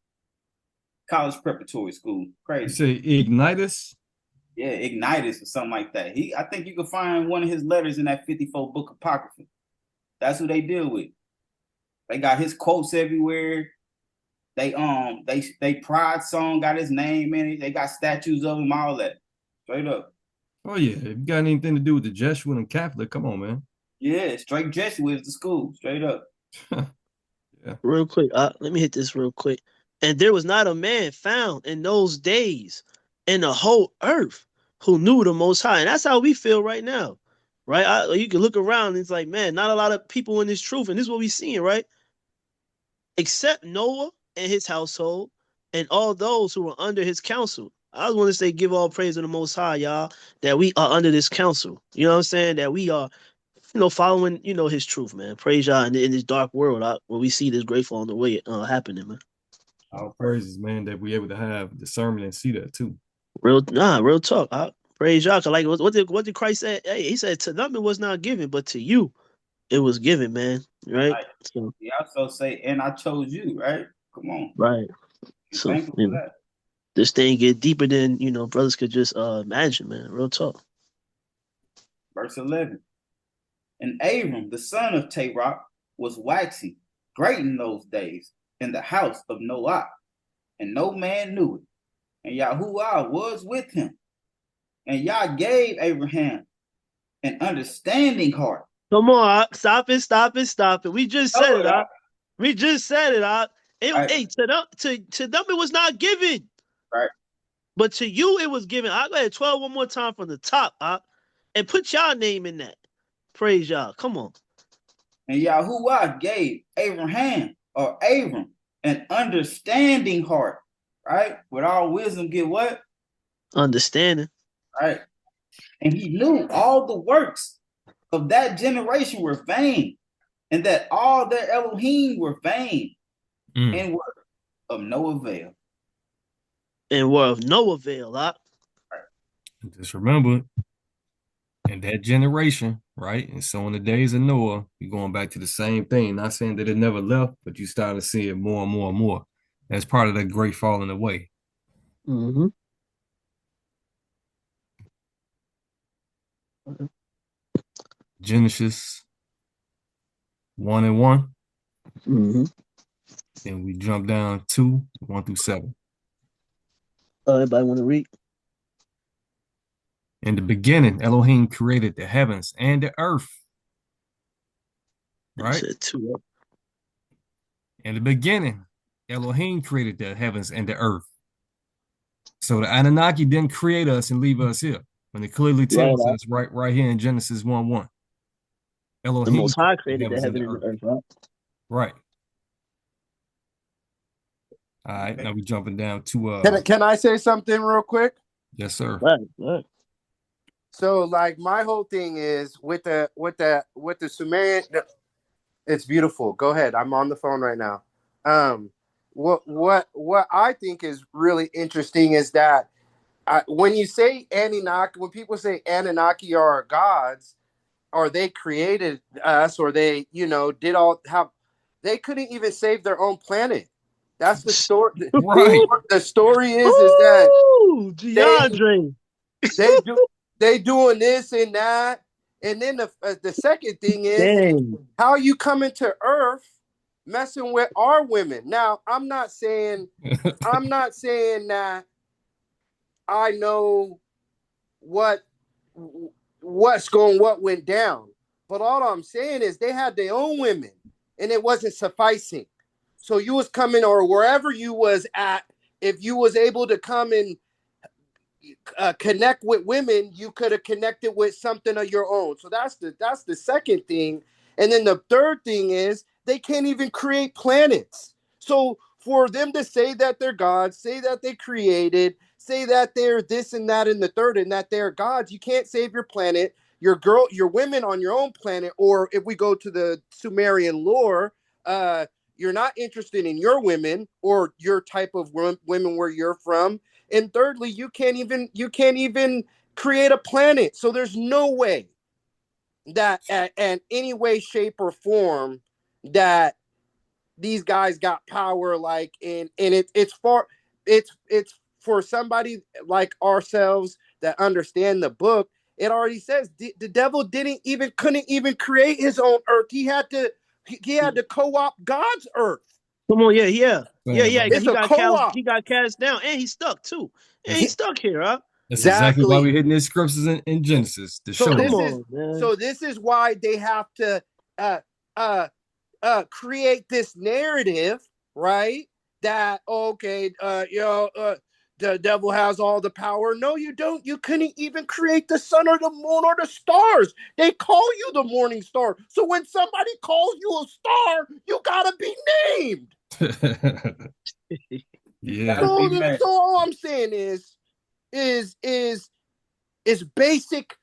College preparatory school, crazy. You say Ignitus? Yeah, Ignitus or something like that. I think you can find one of his letters in that 54 book Apocrypha. That's who they deal with. They got his quotes everywhere. They pride song got his name in it. They got statues of him, all that. Straight up. Oh yeah. If you got anything to do with the Jesuit and Catholic, come on, man. Yeah, Straight Jesuit is the school. Straight up. Yeah. Real quick. Let me hit this real quick. And there was not a man found in those days in the whole earth who knew the Most High. And that's how we feel right now. Right? You can look around and it's like, man, not a lot of people in this truth. And this is what we're seeing, right? Except Noah and his household and all those who were under his counsel. I just want to say, give all praise to the Most High, y'all, that we are under this counsel. You know what I'm saying? That we are, following, His truth, man. Praise y'all in this dark world, where we see this grateful on the way happening, man. All praises, man, that we able to have discernment and see that too. Real talk. Praise y'all. 'Cause like, what did Christ say? Hey, he said, to them it was not given, but to you it was given, man. Right? So, He also say, and I chose you, right? Come on. right. Be So, thankful for that. this thing get deeper than, brothers could just imagine, man. Real talk. Verse 11. And Abram, the son of Terah, was waxing great in those days in the house of Noah, and no man knew it. And Yahuwah was with him. And Yah gave Abraham an understanding heart. Come on, stop it. We just said it, We just said it, Hey, to them it was not given. Right. But to you it was given. I'll go ahead 12 one more time from the top, and put y'all name in that. Praise y'all. Come on. And Yahuwah gave Abraham or Abram an understanding heart. Right? With all wisdom, get what? Understanding. Right. And he knew all the works of that generation were vain, and that all their Elohim were vain, and were of no avail. And were of no avail, Just remember, in that generation, right? And so in the days of Noah, you're going back to the same thing. Not saying that it never left, but you start to see it more and more and more. That's part of that great falling away. Mm-hmm. Genesis 1 and 1. Mm-hmm. Then we jump down 2, 1 through 7. Everybody want to read? In the beginning, Elohim created the heavens and the earth. Right? In the beginning, Elohim created the heavens and the earth. So the Anunnaki didn't create us and leave us here. When it clearly tells us right here in Genesis 1:1. Elohim, the Most High created the heaven and the earth, right? Right. All right, now we're jumping down to Can I say something real quick? Yes, sir. Right. So like my whole thing is with the Sumerian, it's beautiful. Go ahead. I'm on the phone right now. What I think is really interesting is that when you say Anunnaki, when people say Anunnaki are gods, or they created us, or they, did all how they couldn't even save their own planet. That's the story. Right. The story is that DeAndre. they doing this and that, and then the second thing is how you come into Earth messing with our women. Now, I'm not saying that I know what went down, but all I'm saying is they had their own women, and it wasn't sufficing. So you was coming, or wherever you was at, if you was able to come and connect with women, you could have connected with something of your own. So that's the second thing. And then the third thing is they can't even create planets. So for them to say that they're gods, say that they created, say that they're this and that and the third, and that they're gods, you can't save your planet, your women on your own planet. Or if we go to the Sumerian lore, you're not interested in your women or your type of women where you're from. And thirdly, you can't even create a planet. So there's no way that in any way, shape, or form that these guys got power. Like, and it's for somebody like ourselves that understand the book. It already says the devil couldn't even create his own earth. He had to co-opt God's earth. Come on, yeah. It's He got cast down, and he's stuck too. And he's stuck here, huh? That's exactly why we're hitting these scriptures in Genesis to show So this is why they have to create this narrative, right? That the devil has all the power. No, you don't. You couldn't even create the sun or the moon or the stars. They call you the morning star. So when somebody calls you a star, you gotta be named. Yeah. So all I'm saying is, is basic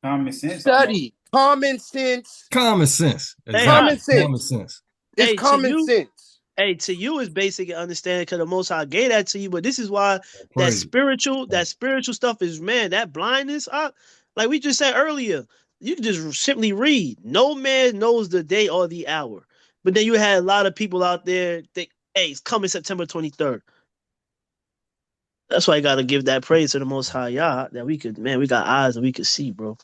Common sense. study, common sense. Common sense. Hey, Common Exactly. sense. Common sense. It's hey, to common you, sense. hey, to you is basic and understanding because the Most High gave that to you. But this is why that Praise it. spiritual stuff is, man, that blindness. Like we just said earlier, you can just simply read. No man knows the day or the hour. But then you had a lot of people out there think, hey, it's coming September 23rd. That's why I gotta give that praise to the Most High Yah that we could, man, we got eyes and we could see, bro.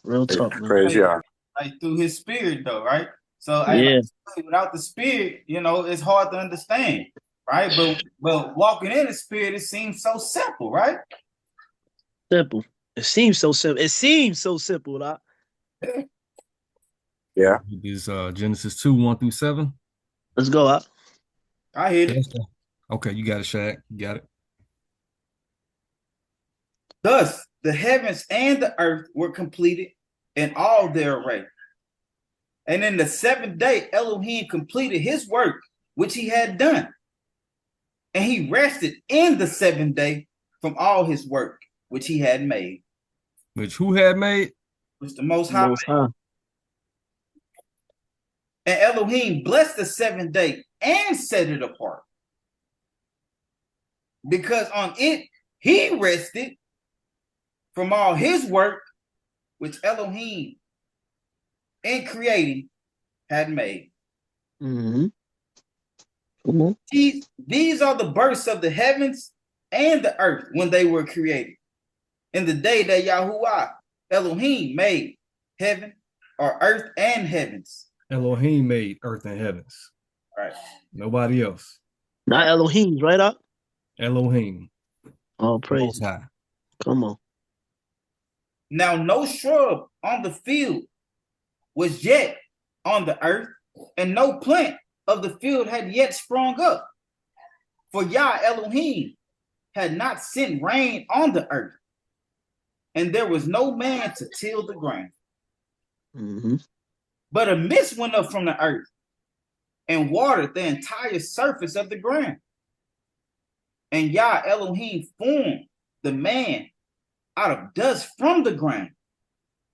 Real talk, man. Praise Yah. Like through his spirit, though, right? So Yeah. without the spirit, it's hard to understand, right? But walking in the spirit, it seems so simple, right? Simple. It seems so simple. It seems so simple, Doc. Yeah. It is Genesis 2, 1-7. Let's go out. I hear it. Okay, you got it, Shaq. You got it. Thus, the heavens and the earth were completed in all their array. And in the seventh day, Elohim completed his work, which he had done. And he rested in the seventh day from all his work, which he had made. Which who had made? Which the Most High. And Elohim blessed the seventh day and set it apart. Because on it, he rested from all his work, which Elohim in creating had made. Mm-hmm. These are the births of the heavens and the earth when they were created. In the day that Yahuwah, Elohim, made heaven or earth and heavens. Elohim made earth and heavens. Right. Nobody else. Not Elohim, right up? Elohim. Oh, praise. Most High. Come on. Now, no shrub on the field was yet on the earth, and no plant of the field had yet sprung up. For Yah Elohim had not sent rain on the earth, and there was no man to till the ground. Mm-hmm. But a mist went up from the earth and watered the entire surface of the ground. And Yah Elohim formed the man out of dust from the ground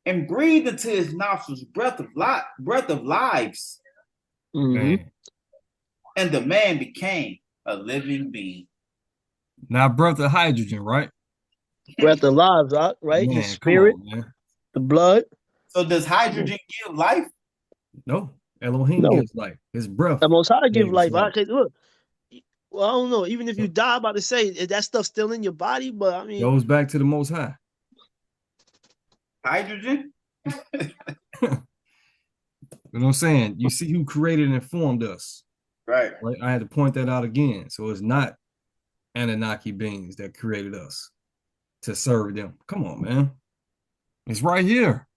and breathed into his nostrils breath of lives. Mm-hmm. And the man became a living being. Now, breath of hydrogen, right? Breath of lives, right? Man, The spirit, on, the blood. So does hydrogen give life? No. Elohim gives life. His breath. The Most High give life. life. Look, well, I don't know. Even if you die, I'm about to say that stuff's still in your body, but I mean, Goes back to the Most High. Hydrogen? You know what I'm saying? You see who created and formed us. Right. I had to point that out again. So it's not Anunnaki beings that created us to serve them. Come on, man. It's right here.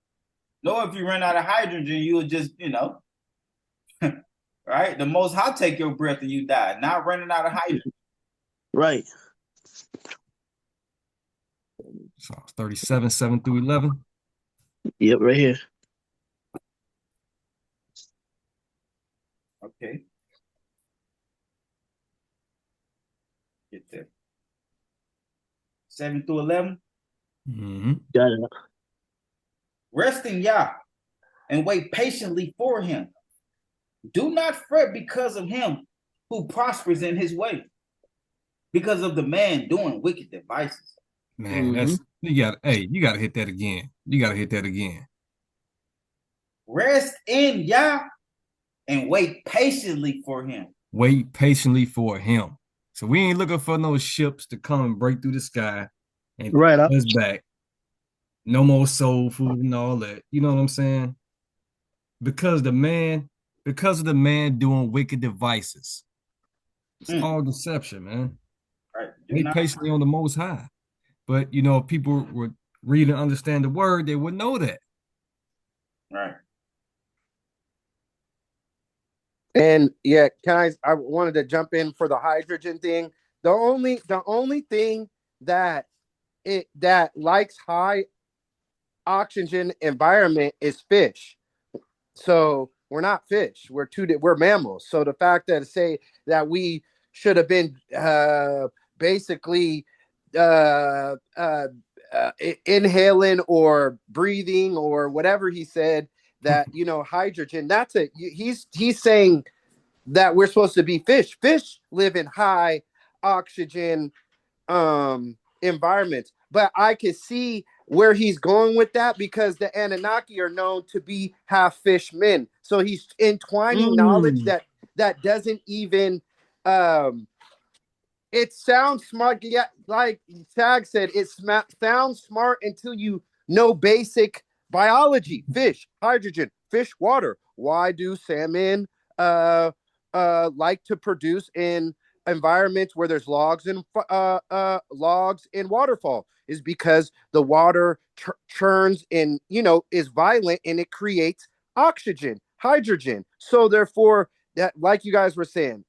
No, if you run out of hydrogen, you would just, right? The Most High take your breath and you die. Not running out of hydrogen. Right. So 37, 7-11. Yep, right here. Okay. Get there. 7-11. Mm-hmm. Got it. Rest in Yah and wait patiently for him. Do not fret because of him who prospers in his way, because of the man doing wicked devices. Man, that's you gotta hit that again. You gotta hit that again. Rest in Yah and wait patiently for him. Wait patiently for him. So we ain't looking for no ships to come and break through the sky and right up us back. No more soul food and all that. You know what I'm saying? Because of the man doing wicked devices. It's all deception, man. Right. Wait patiently on the Most High. But if people would read and understand the word, they would know that. Right. And yeah, I wanted to jump in for the hydrogen thing. The only thing that likes high oxygen environment is fish. So we're not fish. We're mammals. So the fact that say that we should have been basically inhaling or breathing or whatever he said, that hydrogen, that's it. He's saying that we're supposed to be fish. Fish live in high oxygen environments. But I could see where he's going with that, because the Anunnaki are known to be half fish men. So he's entwining knowledge that doesn't even it sounds smart. Yeah, like Tag said, it sounds smart until you know basic biology. Fish, hydrogen, fish, water. Why do salmon like to produce in environments where there's logs and waterfall? Is because the water churns and is violent, and it creates oxygen, hydrogen. So therefore, that, like you guys were saying,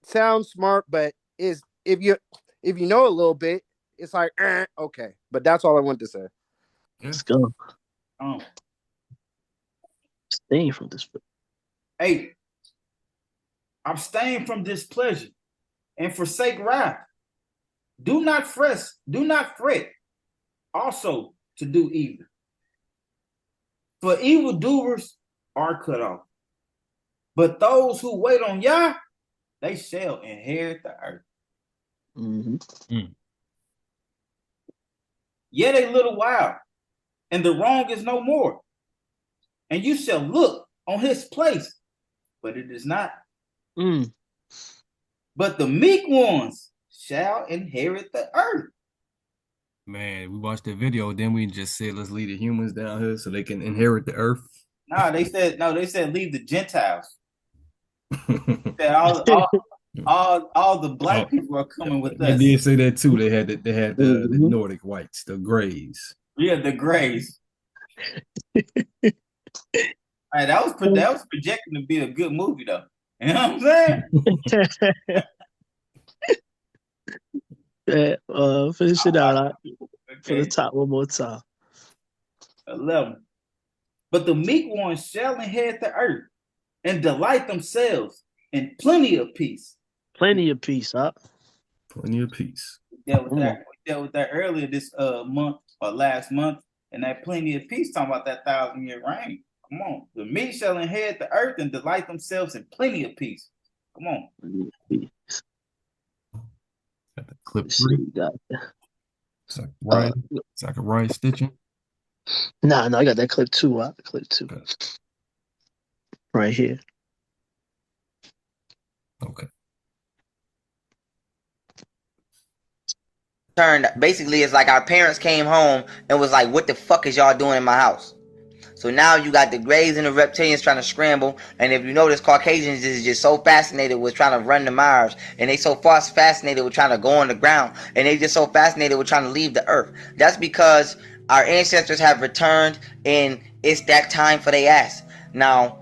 sounds smart, but is if you know a little bit, it's like okay. But that's all I want to say. Let's go. Oh. Staying from this. Hey, abstain from displeasure and forsake wrath. Do not fret also to do evil. For evildoers are cut off. But those who wait on Yah, they shall inherit the earth. Yet a little while, and the wrong is no more. And you shall look on his place, but it is not. But the meek ones shall inherit the earth. Man, we watched the video, then we just said let's leave the humans down here so they can inherit the earth. They said leave the Gentiles. Said all the black people are coming with us. They did say that too. They had the Nordic whites, the grays. Yeah, the grays. Hey, that was projecting to be a good movie though. You know what I'm saying? Finish it out for the top one more time. 11. But the meek ones shall inherit the earth and delight themselves in plenty of peace. Plenty of peace, huh? Plenty of peace. We dealt with that earlier this month or last month, and that plenty of peace talking about that 1,000-year reign. Come on. The meek shall inherit the earth and delight themselves in plenty of peace. Come on. Clip 3. Zachariah stitching. No, I got that clip 2. Clip 2. Okay. Right here. Okay. Basically, it's like our parents came home and was like, what the fuck is y'all doing in my house? So now you got the Greys and the reptilians trying to scramble. And if you notice, Caucasians is just so fascinated with trying to run the Mars. And they so far fascinated with trying to go on the ground. And they just so fascinated with trying to leave the earth. That's because our ancestors have returned and it's that time for their ass. Now,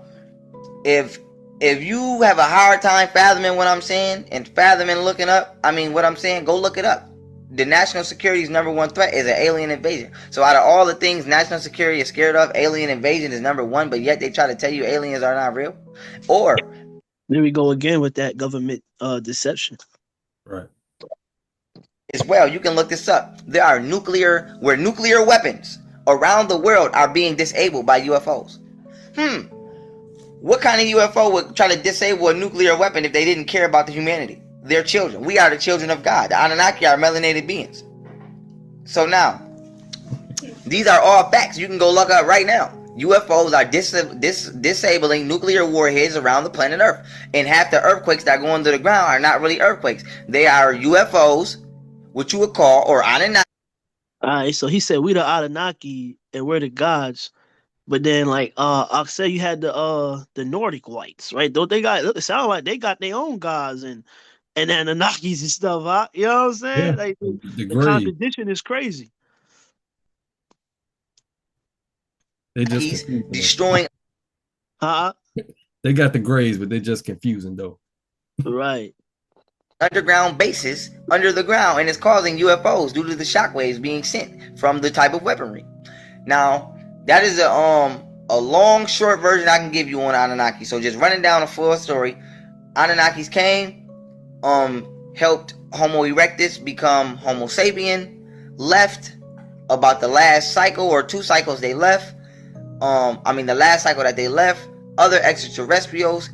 if you have a hard time fathoming what I'm saying and fathoming looking up, what I'm saying, go look it up. The national security's number one threat is an alien invasion. So out of all the things national security is scared of, alien invasion is number one, but yet they try to tell you aliens are not real. Or there we go again with that government deception. Right. As well, you can look this up. There are nuclear weapons around the world are being disabled by UFOs. What kind of UFO would try to disable a nuclear weapon if they didn't care about the humanity? Their children. We are the children of God. The Anunnaki are melanated beings. So now, these are all facts. You can go look up right now. UFOs are disabling nuclear warheads around the planet Earth. And half the earthquakes that go under the ground are not really earthquakes. They are UFOs, what you would call, or Anunnaki. Alright, so he said we the Anunnaki and we're the gods. But then, like Axel, you had the Nordic whites, right? Don't they it sound like they got their own gods and Anunnakis and stuff, huh? You know what I'm saying? Yeah, like the contradiction is crazy. They just destroying. They got the grays, but they're just confusing though. Right. Underground bases under the ground, and it's causing UFOs due to the shockwaves being sent from the type of weaponry. Now, that is a long, short version I can give you on Anunnaki. So just running down a full story. Anunnakis came. helped Homo erectus become Homo sapien, left about the last cycle or 2 cycles they left. The last cycle that they left, other extraterrestrials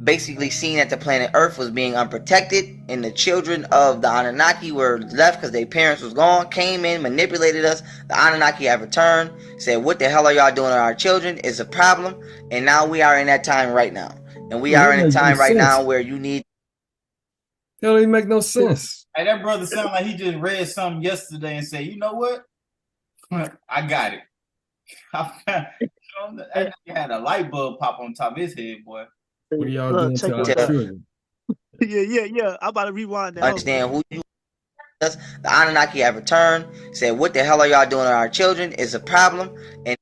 basically seen that the planet Earth was being unprotected, and the children of the Anunnaki were left because their parents was gone, came in, manipulated us. The Anunnaki have returned, said, what the hell are y'all doing to our children? It's a problem. And now we are in that time right now. And we are in a time right now where you need... That don't even make no sense. Hey, that brother sound like he just read something yesterday and said, you know what? I got it. That had a light bulb pop on top of his head, boy. What are y'all doing to our children? Yeah. I'm about to rewind now. Understand who you... The Anunnaki have returned, said, what the hell are y'all doing to our children? It's a problem. And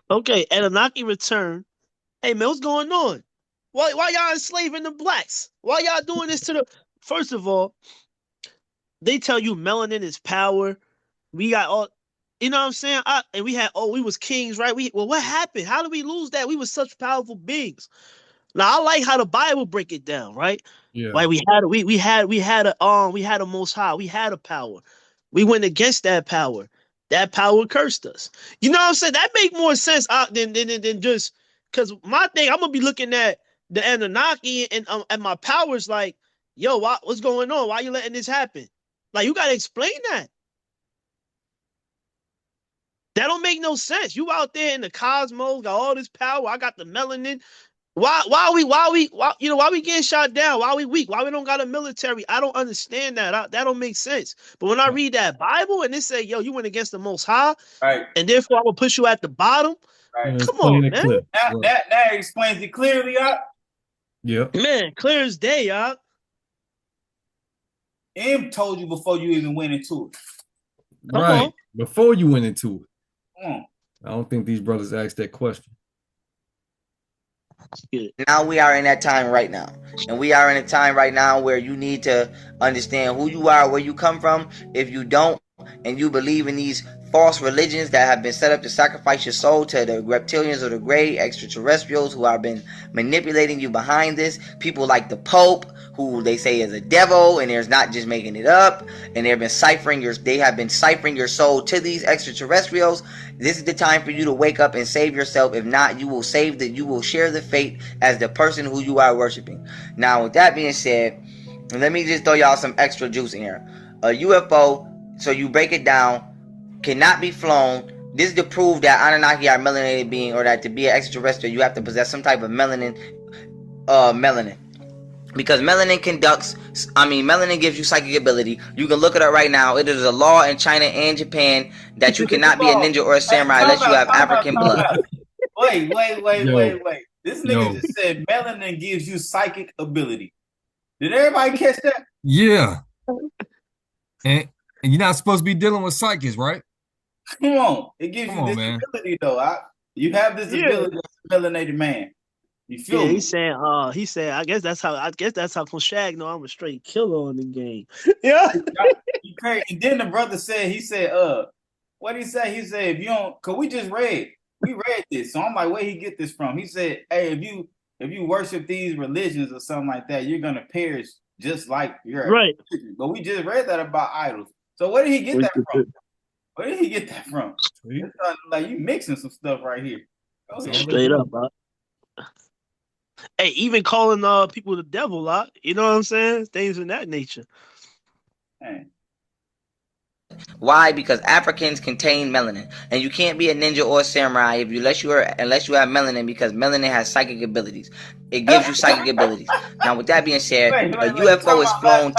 okay, Anunnaki return. Hey man, what's going on? Why y'all enslaving the blacks? Why y'all doing this to the... First of all, they tell you melanin is power. We got all, you know what I'm saying? And we was kings, right? What happened? How did we lose that? We were such powerful beings. Now I like how the Bible break it down, right? Yeah. Like we had a Most High. We had a power. We went against that power. That power cursed us. You know what I'm saying? That make more sense than just, because my thing, I'm gonna be looking at the Anunnaki and my powers like, yo, what's going on? Why you letting this happen? Like, you gotta explain that. That don't make no sense. You out there in the cosmos, got all this power. I got the melanin. Why we getting shot down? Why we weak? Why we don't got a military? I don't understand that. That don't make sense. But when I read that Bible and they say, yo, you went against the Most High, right, and therefore I will push you at the bottom. Right. Come on, man. That explains it clearly, y'all. Yep. Man, clear as day, y'all. M told you before you even went into it. Right. Before you went into it. Come on. I don't think these brothers asked that question. Now we are in that time right now. And we are in a time right now where you need to understand who you are, where you come from. If you don't, and you believe in these false religions that have been set up to sacrifice your soul to the reptilians or the gray extraterrestrials who have been manipulating you behind this, people like the Pope, who they say is a devil, and there's not just making it up, and they have been ciphering your soul to these extraterrestrials. This is the time for you to wake up and save yourself. If not, you will share the fate as the person who you are worshiping. Now, with that being said, let me just throw y'all some extra juice in here. A UFO, so you break it down, cannot be flown. This is to prove that Anunnaki are melanated being, or that to be an extraterrestrial, you have to possess some type of melanin. Because melanin gives you psychic ability. You can look it up right now. It is a law in China and Japan that you cannot be a ninja or a samurai unless you have African blood. Wait. This nigga just said melanin gives you psychic ability. Did everybody catch that? Yeah. And you're not supposed to be dealing with psychics, right? Come on. It gives you this ability, though. You have this ability as a melanated man. You feel me? He said, I guess that's how from Shag know I'm a straight killer on the game. Yeah. You crazy. And then the brother said, what did he say? He said, if you don't, cause we read this. So I'm like, where he get this from? He said, hey, if you worship these religions or something like that, you're gonna perish just like your right. religion. But we just read that about idols. So where did he get that from? Where did he get that from? It's like you mixing some stuff right here. Straight up, bro. Hey, even calling people the devil, you know what I'm saying? Things of that nature. Hey. Why? Because Africans contain melanin, and you can't be a ninja or a samurai unless you have melanin, because melanin has psychic abilities. It gives you psychic abilities. Now, with that being said, a UFO is flown.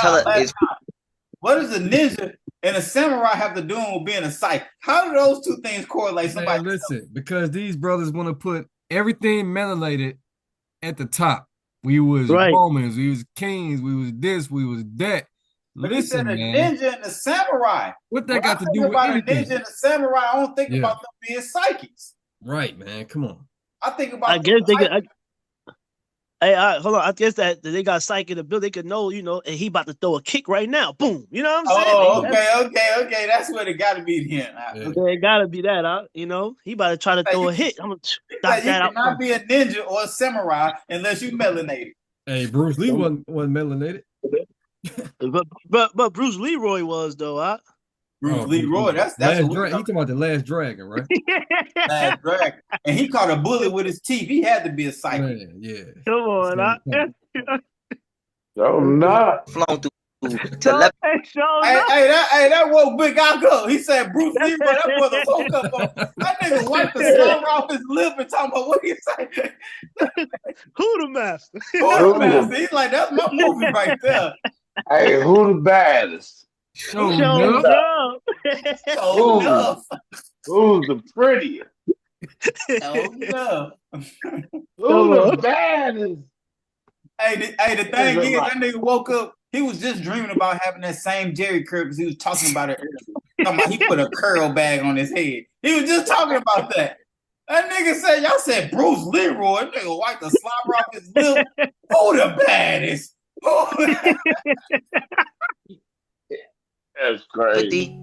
What does a ninja and a samurai have to do with being a psychic? How do those two things correlate? Somebody listen, because these brothers want to put everything melanated at the top. We was Romans, we was kings, we was this, we was that. But listen, he said a ninja and a samurai. What that got to do with anything? A ninja and a samurai, I don't think about them being psychics. Right, man. Come on. I think about. I guess they could. Hey, hold on. I guess that they got psychic ability. They could know, and he about to throw a kick right now. Boom. You know what I'm saying? Okay. That's what it got to be then. Okay, it got to be that. He about to try to throw a hit. I'm gonna stop that out. You cannot be a ninja or a samurai unless you melanated. Hey, Bruce Lee wasn't melanated. But Bruce Leroy was though, huh? Bruce Leroy. That's Last what we Dragon. He talking about the Last Dragon, right? Last Dragon, and he caught a bullet with his teeth. He had to be a psychic. Man, yeah. Come on, So not flown through Hey, that woke Big Out up. He said Bruce Leroy. That brother woke up. That nigga wiped the slobber off his lip and talking about what he say. Who the master? Who the master? He's like, that's my movie right there. Hey, who the baddest? Show enough. Who's the prettiest? Enough. Who the baddest? Hey, the thing is, that nigga woke up. He was just dreaming about having that same Jerry curl because he was talking about it earlier. Talking about he put a curl bag on his head. He was just talking about that. That nigga said, y'all said Bruce Leroy. That nigga wiped the slobber off his lip. Who the baddest? That's crazy.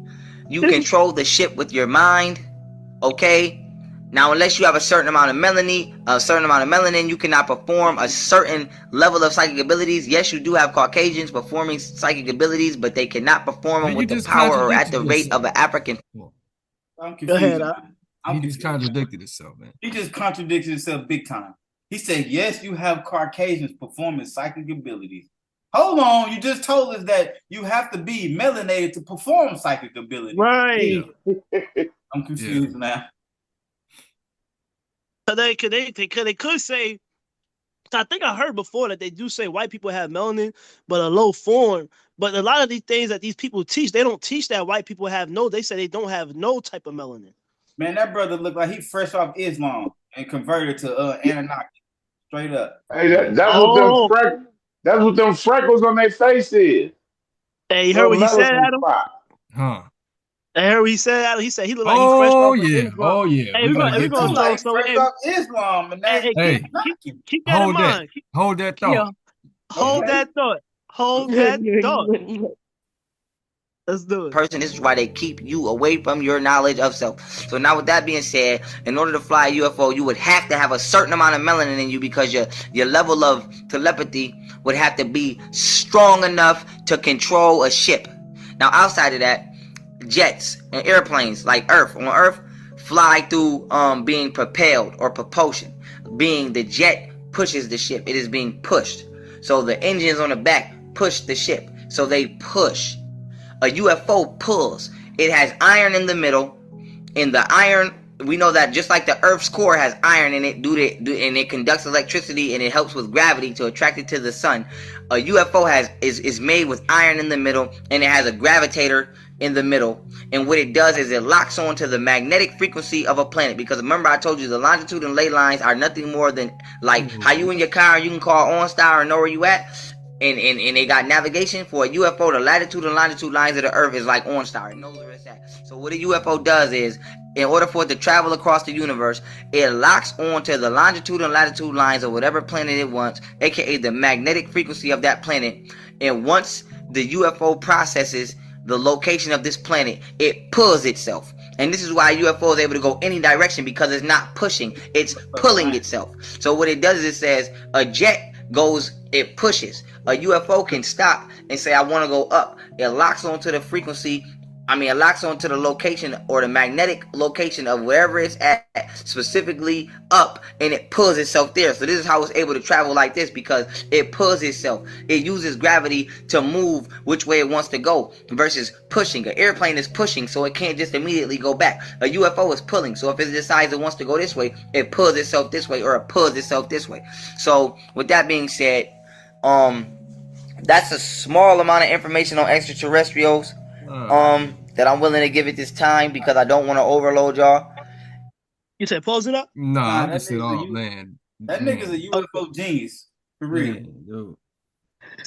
You control the ship with your mind, okay? Now, unless you have a certain amount of melanin, you cannot perform a certain level of psychic abilities. Yes, you do have Caucasians performing psychic abilities, but they cannot perform them with the power or at the rate of an African. I'm confused. He just contradicted himself, man. He just contradicted himself big time. He said, yes, you have Caucasians performing psychic abilities. Hold on, you just told us that you have to be melanated to perform psychic abilities. Right. I'm confused now. They could say, I think I heard before that they do say white people have melanin, but a low form. But a lot of these things that these people teach, they don't teach that white people have no. They say they don't have no type of melanin. Man, that brother looked like he fresh off Islam and converted to Anunnaki. Straight up. Hey, that's what them freckles on their face is. Hey, you heard what he said, Adam? Huh? I heard what he said, Adam. He said he looked like he fresh off Islam. Oh yeah. Hey, we're gonna throw some. Fresh off Islam, and keep that in mind. Hold that thought. Yeah. Hold that thought. Hold that thought. Let's do it. Person, this is why they keep you away from your knowledge of self. So now with that being said, in order to fly a UFO, you would have to have a certain amount of melanin in you because your level of telepathy would have to be strong enough to control a ship. Now outside of that, jets and airplanes like on Earth fly through being propelled or propulsion. Being the jet pushes the ship. It is being pushed. So the engines on the back push the ship. So they push. A UFO pulls. It has iron in the middle. In the iron, we know that just like the Earth's core has iron in it, and it conducts electricity and it helps with gravity to attract it to the sun. A UFO is made with iron in the middle, and it has a gravitator in the middle. And what it does is it locks on to the magnetic frequency of a planet. Because remember, I told you the longitude and ley lines are nothing more than like how you in your car, you can call OnStar and know where you at. And they got navigation. For a UFO, the latitude and longitude lines of the Earth is like OnStar. It knows where it's at. So what a UFO does is, in order for it to travel across the universe, it locks onto the longitude and latitude lines of whatever planet it wants, aka the magnetic frequency of that planet. And once the UFO processes the location of this planet, it pulls itself. And this is why a UFO is able to go any direction, because it's not pushing, it's pulling itself. So what it does is it says a jet goes, it pushes. A UFO can stop and say, I want to go up. It locks onto the frequency. It locks onto the location or the magnetic location of wherever it's at, specifically up, and it pulls itself there. So this is how it's able to travel like this, because it pulls itself. It uses gravity to move which way it wants to go versus pushing. An airplane is pushing, so it can't just immediately go back. A UFO is pulling, so if it decides it wants to go this way, it pulls itself this way, or it pulls itself this way. So with that being said, that's a small amount of information on extraterrestrials that I'm willing to give it this time, because I don't want to overload y'all. You said pause it up? Nah, I said, oh man, that nigga's a UFO genius for real. Dude.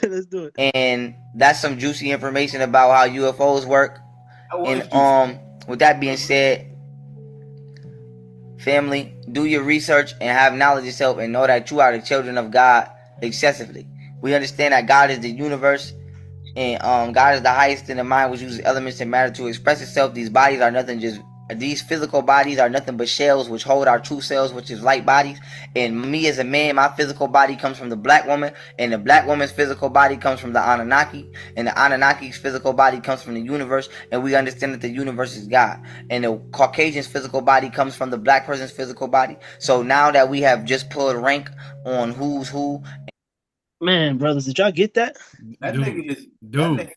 Let's do it. And that's some juicy information about how UFOs work. And with that being said, family, do your research and have knowledge of yourself, and know that you are the children of God excessively. We understand that God is the universe, and God is the highest in the mind, which uses elements and matter to express itself. These bodies are nothing, just These physical bodies are nothing but shells which hold our true selves, which is light bodies. And me as a man, my physical body comes from the black woman, and the black woman's physical body comes from the Anunnaki, and the Anunnaki's physical body comes from the universe, and we understand that the universe is God. And the Caucasian's physical body comes from the black person's physical body. So now that we have just pulled rank on who's who. Man, brothers, did y'all get that? Dude.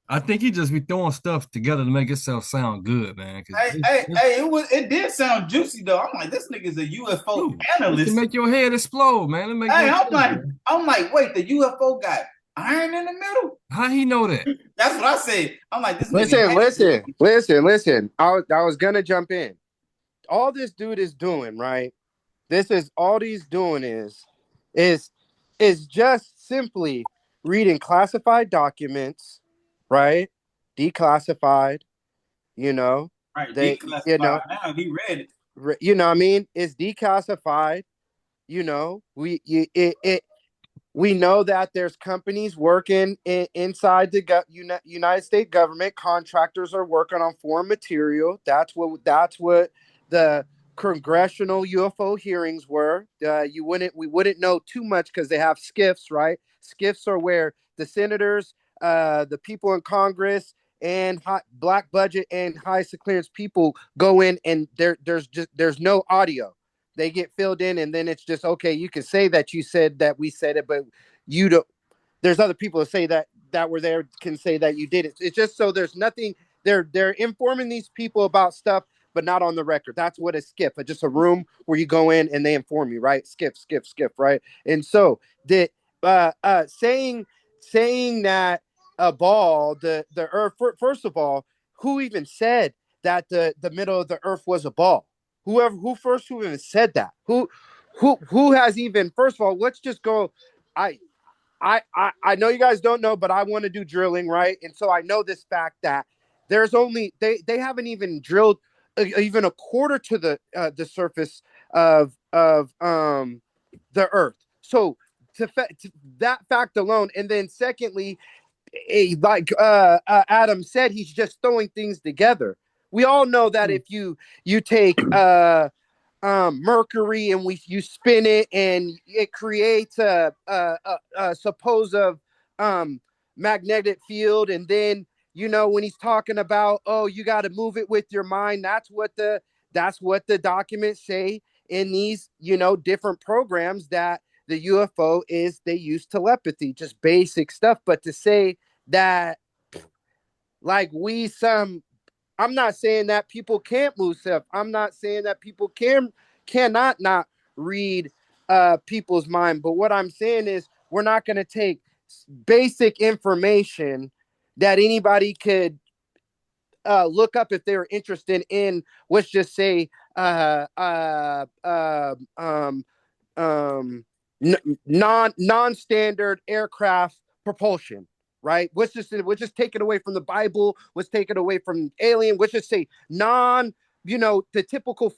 I think he just be throwing stuff together to make itself sound good, man. It did sound juicy though. I'm like, this nigga's a UFO analyst. To make your head explode, man. I'm like, wait, the UFO got iron in the middle? How he know that? That's what I said. I'm like, this Listen. I was gonna jump in. All this dude is doing, right? This is all he's doing is just simply reading classified documents, right? Declassified, you know. Right, declassified. You know, now he read it. You know what I mean? It's declassified. You know, we know that there's companies working inside the United States government. Contractors are working on foreign material. That's what the congressional UFO hearings were. We wouldn't know too much because they have SCIFs, right? SCIFs are where the senators, the people in Congress, and black budget and high clearance people go in, and there's no audio. They get filled in, and then it's just, okay, you can say that you said that we said it, but you don't. There's other people that say that were there can say that you did it. It's just so there's nothing. They're informing these people about stuff, but not on the record. That's what a SCIF, just a room where you go in and they inform you, right? SCIF, right? And so saying that a ball, the earth. First of all, who even said that the middle of the earth was a ball? Who even said that? Who has even? First of all, let's just go. I know you guys don't know, but I want to do drilling, right? And so I know this fact that there's only they haven't even drilled even a quarter to the surface of the earth. So to that fact alone, and then secondly, like Adam said, he's just throwing things together. We all know that if you take mercury and you spin it and it creates a supposed magnetic field, and then when he's talking about, oh, you got to move it with your mind, that's what the documents say in these different programs, that the UFO they use telepathy, just basic stuff. But to say that like I'm not saying that people can't move stuff. I'm not saying that people cannot not read people's mind. But what I'm saying is we're not going to take basic information that anybody could look up if they're interested in, let's just say, non-standard aircraft propulsion. Right? Let's just take it away from the Bible. Let's take it away from alien. Let's just say the typical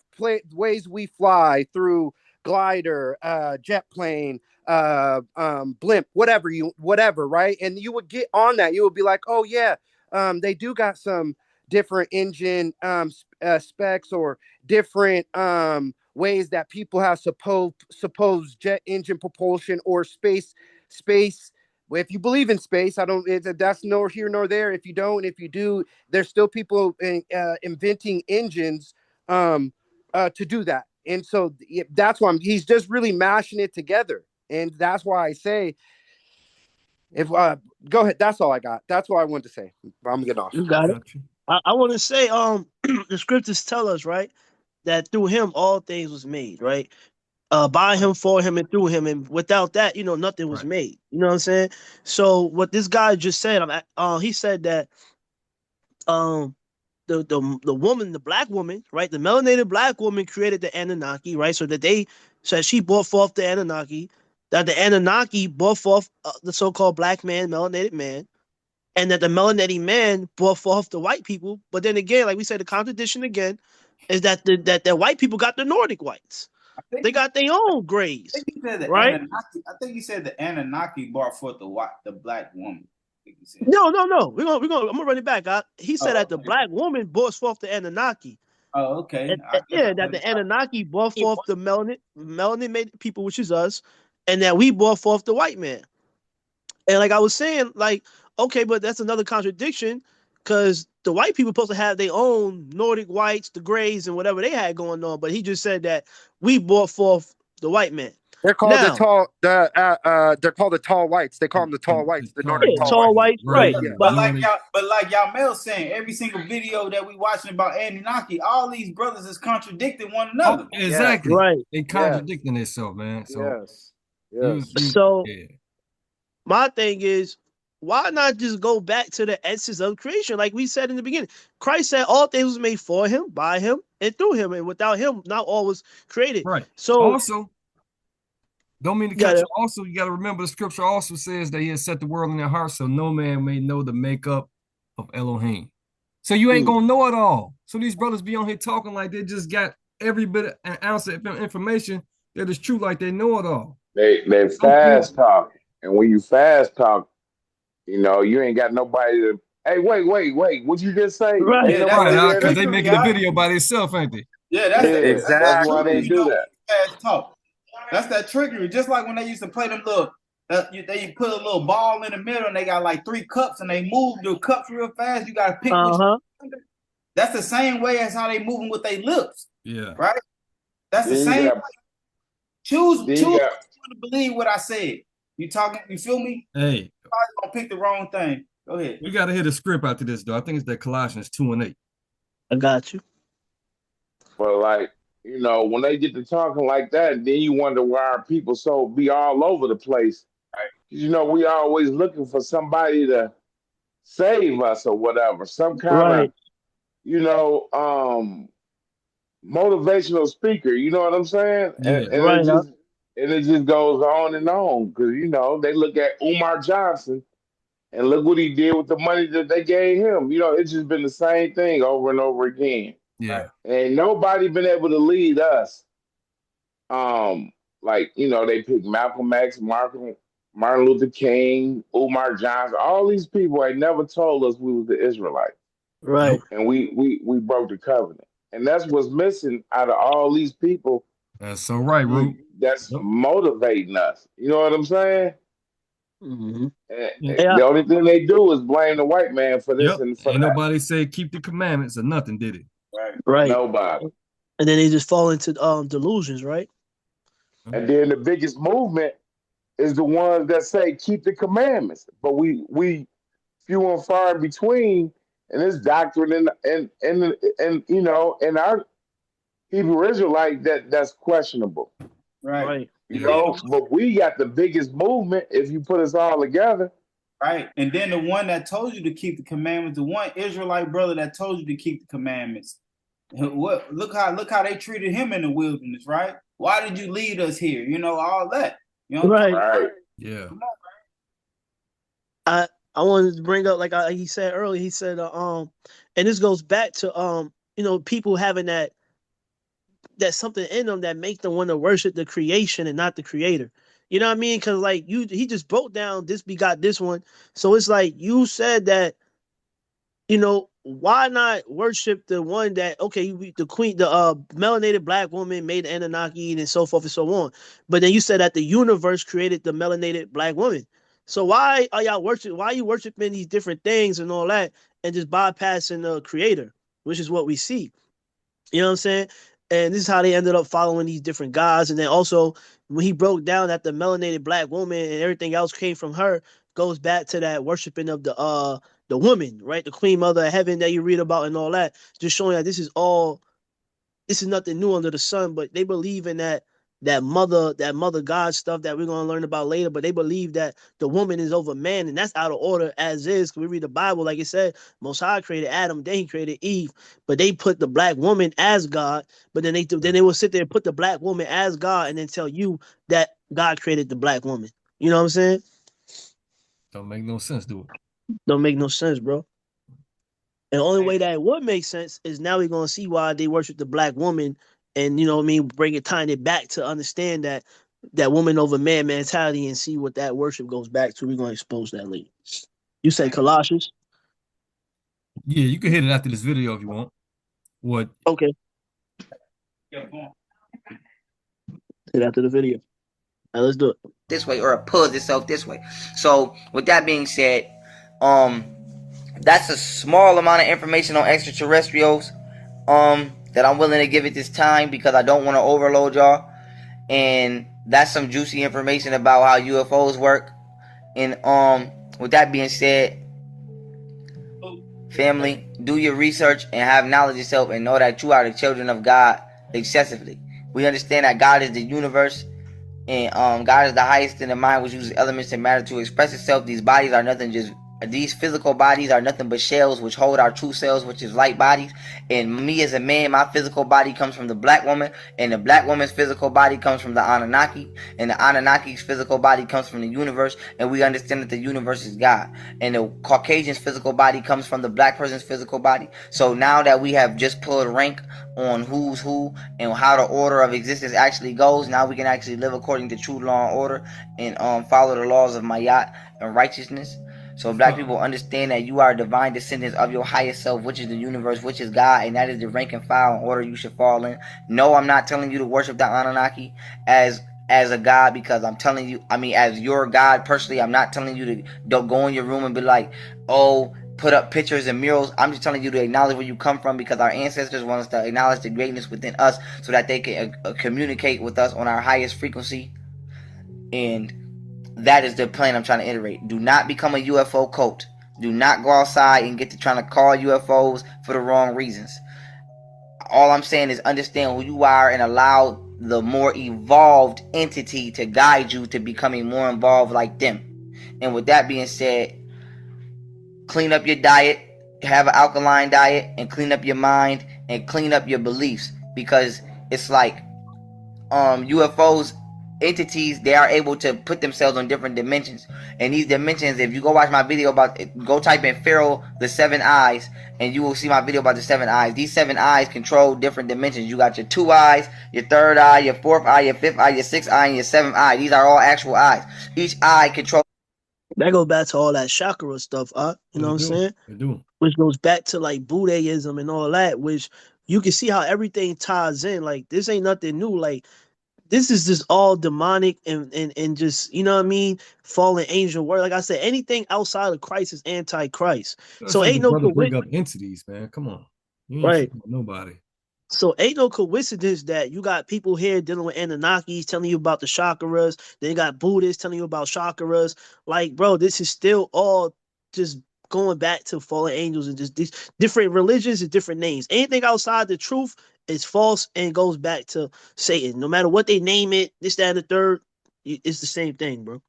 ways we fly through glider, jet plane, blimp, whatever, right? And you would get on that. You would be like, oh yeah, they do got some different engine specs or different ways that people have supposed jet engine propulsion or space. If you believe in space, that's nor here nor there. If you don't, if you do, there's still people inventing engines to do that. And so that's why he's just really mashing it together. And that's why I say, go ahead. That's all I got. That's what I wanted to say. I'm getting off. You got it. I want to say, the scriptures tell us, right, that through him all things was made, right? By him, for him, and through him, and without that, nothing was made. You know what I'm saying? So what this guy just said, he said that the woman, the black woman, right, the melanated black woman created the Anunnaki, right? So that she brought forth the Anunnaki, that the Anunnaki brought forth the so-called black man, melanated man, and that the melanated man brought forth the white people. But then again, like we said, the contradiction again is that the white people got the Nordic whites. They got their own grays, right? I think you said the Anunnaki brought forth the black woman. No. I'm gonna run it back. He said that the black woman brought forth the Anunnaki, Oh, okay. Yeah, that the Anunnaki brought forth the melanin made people, which is us, and that we brought forth the white man. And like I was saying, like, okay, but that's another contradiction because the white people supposed to have their own Nordic whites, the Greys, and whatever they had going on. But he just said that we brought forth the white man. They're called Now, they're called the tall whites. They call them the tall whites, the Nordic tall tall whites. whites, right? Yeah. But like y'all Mel saying, every single video that we watching about Anunnaki, all these brothers is contradicting one another. Exactly. Right. They contradicting themselves, man. So So my thing is, why not just go back to the essence of creation? Like we said in the beginning, Christ said all things was made for him, by him, and through him. And without him, not all was created. Right. So also, don't mean to cut you. Also, you got to remember the scripture also says that he has set the world in their hearts so no man may know the makeup of Elohim. So you ain't going to know it all. So these brothers be on here talking like they just got every bit an ounce of information that is true, like they know it all. They fast talk. And when you fast talk, you know, you ain't got nobody to. Hey, wait. What you just say? Right, Ain't nobody there because to- they making a video by themselves, ain't they? Yeah, that's why they do that. Fast talk. That's that trickery. Just like when they used to play them little, they put a little ball in the middle and they got like 3 cups and they move the cups real fast. You got to pick which. That's the same way as how they moving with their lips. Yeah. Right. That's the same. Choose to believe what I said. You talking? You feel me? Hey, probably gonna pick the wrong thing. Go ahead. We got to hit a script after this, though. I think it's that Colossians 2:8. I got you. But like, you know, when they get to talking like that, then you wonder why our people so be all over the place. Right. You know, we always looking for somebody to save us or whatever, some kind of, you know, motivational speaker. You know what I'm saying? And it just goes on and on because you know they look at Umar Johnson and look what he did with the money that they gave him. You know, it's just been the same thing over and over again. Yeah. And nobody been able to lead us. Like, you know, they picked Malcolm X, Martin Luther King, Umar Johnson. All these people ain't never told us we was the Israelites. Right. And we broke the covenant. And that's what's missing out of all these people. That's so right, Root. That's motivating us. You know what I'm saying? Mm-hmm. And the only thing they do is blame the white man for this and for Ain't that. nobody said keep the commandments or nothing, did it? Right. Nobody. And then they just fall into delusions, right? And then the biggest movement is the ones that say keep the commandments. But we few and far in between, and this doctrine and you know, in our Hebrew Israelite that's questionable. Right. You know, but we got the biggest movement if you put us all together. Right. And then the one that told you to keep the commandments, the one Israelite brother that told you to keep the commandments. What look how they treated him in the wilderness, right? Why did you lead us here? You know, all that. You know, Right. Yeah. I wanted to bring up, like he said earlier, he said, and this goes back to you know, people having that something in them that make them want to worship the creation and not the creator. You know what I mean? Because like he just broke down this begot this one. So it's like you said that, you know, why not worship the one that, okay, the queen, the melanated black woman made the Anunnaki and so forth and so on. But then you said that the universe created the melanated black woman. So why are y'all why are you worshiping these different things and all that and just bypassing the creator, which is what we see? You know what I'm saying? And this is how they ended up following these different gods. And then also when he broke down that the melanated black woman and everything else came from her, goes back to that worshiping of the woman, right? The queen mother of heaven that you read about and all that. Just showing that this is nothing new under the sun, but they believe in that mother God stuff that we're gonna learn about later. But they believe that the woman is over man, and that's out of order as is. We read the Bible, like it said, Most High created Adam, then he created Eve, but they put the black woman as God. But then they will sit there and put the black woman as God, and then tell you that God created the black woman. You know what I'm saying? Don't make no sense, do it? Don't make no sense, bro. And the only way that it would make sense is now we're gonna see why they worship the black woman, and you know what I mean, tying it back to understand that woman over man mentality and see what that worship goes back to. We're gonna expose that later. You say Colossians? Yeah, you can hit it after this video if you want. What? Okay. Say after the video. All right, let's do it. This way, or it pulls itself this way. So with that being said, that's a small amount of information on extraterrestrials that I'm willing to give at this time because I don't want to overload y'all. And that's some juicy information about how UFOs work. And with that being said, family, do your research and have knowledge yourself and know that you are the children of God excessively. We understand that God is the universe and God is the highest in the mind, which uses elements and matter to express itself. These bodies are nothing, just these physical bodies are nothing but shells which hold our true selves, which is light bodies. And me as a man, my physical body comes from the black woman, and the black woman's physical body comes from the Anunnaki, and the Anunnaki's physical body comes from the universe. And we understand that the universe is God, and the Caucasian's physical body comes from the black person's physical body. So now that we have just pulled rank on who's who and how the order of existence actually goes, now we can actually live according to true law and order and follow the laws of Mayat and righteousness. So black people understand that you are divine descendants of your highest self, which is the universe, which is God, and that is the rank and file and order you should fall in. No, I'm not telling you to worship the Anunnaki as a god, because I'm telling you, as your God personally. I'm not telling you to don't go in your room and be like, oh, put up pictures and murals. I'm just telling you to acknowledge where you come from, because our ancestors want us to acknowledge the greatness within us so that they can communicate with us on our highest frequency. And that is the plan I'm trying to iterate. Do not become a UFO cult. Do not go outside and get to trying to call UFOs for the wrong reasons. All I'm saying is understand who you are and allow the more evolved entity to guide you to becoming more involved like them. And with that being said, clean up your diet, have an alkaline diet, and clean up your mind and clean up your beliefs, because it's like UFOs entities, they are able to put themselves on different dimensions, and these dimensions, if you go watch my video about it, go type in Pharaoh the 7 eyes and you will see my video about the 7 eyes. These 7 eyes control different dimensions. You got your 2 eyes, your 3rd eye, your 4th eye, your 5th eye, your 6th eye, and your 7th eye. These are all actual eyes. Each eye controls. That goes back to all that chakra stuff, you know what I'm saying? They do. Which goes back to like Buddhism and all that, which you can see how everything ties in. Like this ain't nothing new. Like this is just all demonic and just, you know what I mean, fallen angel word. Like I said, anything outside of Christ is anti-Christ. So ain't no brother bring up entities, man. Come on. You ain't right. Nobody. So ain't no coincidence that you got people here dealing with Anunnakis telling you about the chakras. Then you got Buddhists telling you about chakras. Like, bro, this is still all just going back to fallen angels and just these different religions and different names. Anything outside the truth is false and goes back to Satan. No matter what they name it, this, that, and the third, it's the same thing, bro.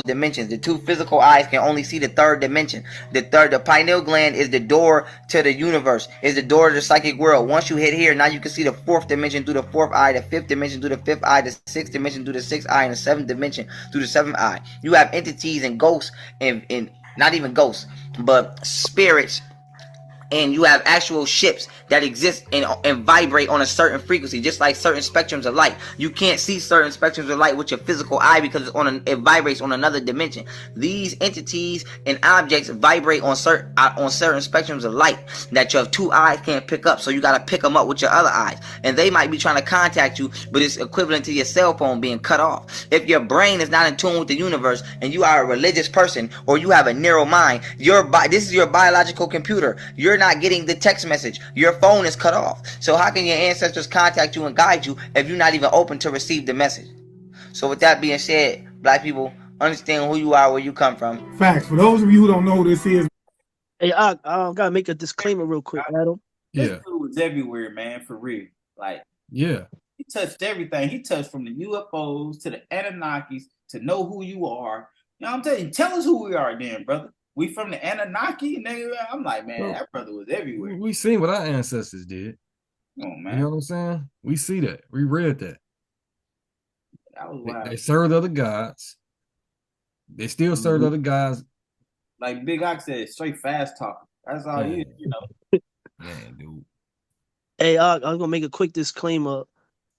Dimensions. The 2 physical eyes can only see the 3rd dimension. The pineal gland is the door to the universe, is the door to the psychic world. Once you hit here, now you can see the 4th dimension through the 4th eye, the 5th dimension through the 5th eye, the 6th dimension through the 6th eye, and the 7th dimension through the 7th eye. You have entities and ghosts and not even ghosts, but spirits. And you have actual ships that exist and vibrate on a certain frequency, just like certain spectrums of light. You can't see certain spectrums of light with your physical eye because it vibrates on another dimension. These entities and objects vibrate on certain spectrums of light that your 2 eyes can't pick up. So you got to pick them up with your other eyes. And they might be trying to contact you, but it's equivalent to your cell phone being cut off. If your brain is not in tune with the universe and you are a religious person or you have a narrow mind, this is your biological computer. You're not getting the text message. Your phone is cut off. So how can your ancestors contact you and guide you if you're not even open to receive the message? So with that being said, black people, understand who you are, where you come from. Facts. For those of you who don't know who this is. Hey, I gotta make a disclaimer real quick, Adam. This dude was everywhere, man, for real. Like, yeah, he touched everything. He touched from the UFOs to the Anunnakis to know who you are. You know what I'm telling you? Tell us who we are then, brother. We from the Anunnaki, nigga. I'm like, man, that brother was everywhere. We seen what our ancestors did. Oh, man. You know what I'm saying? We see that. We read that. That was wild. They served other gods. They still serve other gods. Like Big Ox said, straight fast talking. That's all he is, you know. Man, dude. Hey, I'm gonna make a quick disclaimer.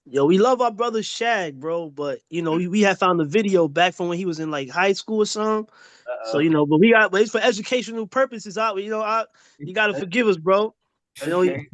Yo, we love our brother Shag, bro, but you know, we had found the video back from when he was in like high school or something. So you know, but but it's for educational purposes. You know, you gotta forgive us, bro. You know, okay.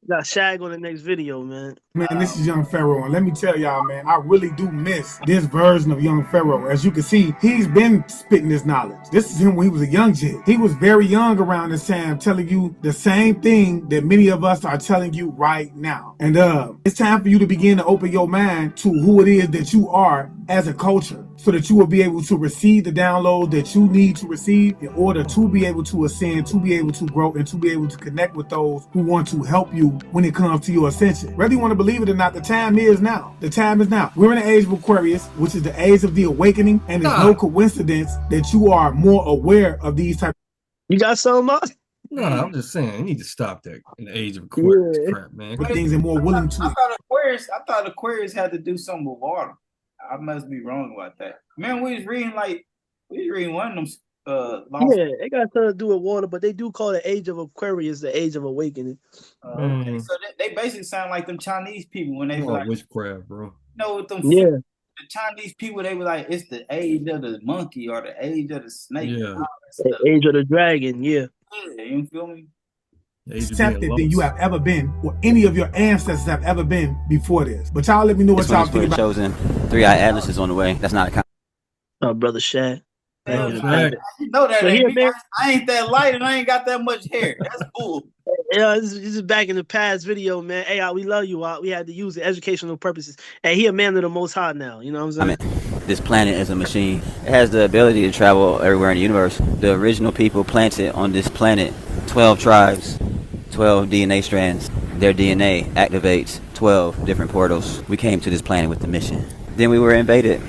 Got Shag on the next video, man. Man, this is Young Pharaoh, and let me tell y'all, man, I really do miss this version of Young Pharaoh. As you can see, he's been spitting this knowledge. This is him when he was a young kid. He was very young around this time, telling you the same thing that many of us are telling you right now. And it's time for you to begin to open your mind to who it is that you are as a culture, so that you will be able to receive the download that you need to receive in order to be able to ascend, to be able to grow, and to be able to connect with those who want to help you when it comes to your ascension. Whether you want to believe it or not, the time is now. The time is now. We're in the age of Aquarius, which is the age of the awakening, and it's no coincidence that you are more aware of these types. You got something else? No, I'm just saying, you need to stop that in the age of Aquarius crap, man. Things and more willing to. I thought Aquarius had to do something with water. I must be wrong about that. Man, we was reading one of them. Yeah, it got something to do with water, but they do call the age of Aquarius the age of awakening. Okay, so they basically sound like them Chinese people when they be like witchcraft, bro. You know, with them the Chinese people, they were like, it's the age of the monkey or the age of the snake. Yeah. The age of the dragon, yeah. Yeah, you feel me? Accepted than you have ever been, or any of your ancestors have ever been before this. But y'all let me know what y'all think about. Chosen. 3-Eye Atlas is on the way. That's not a Oh, brother Shad. You know that ain't me. I ain't that light and I ain't got that much hair. That's bull. Yeah, this is back in the past video, man. Hey, we love you. We had to use it educational purposes. Hey, he a man of the Most High now. You know what I'm saying? This planet is a machine. It has the ability to travel everywhere in the universe. The original people planted on this planet 12 tribes, 12 DNA strands. Their DNA activates 12 different portals. We came to this planet with the mission. Then we were invaded.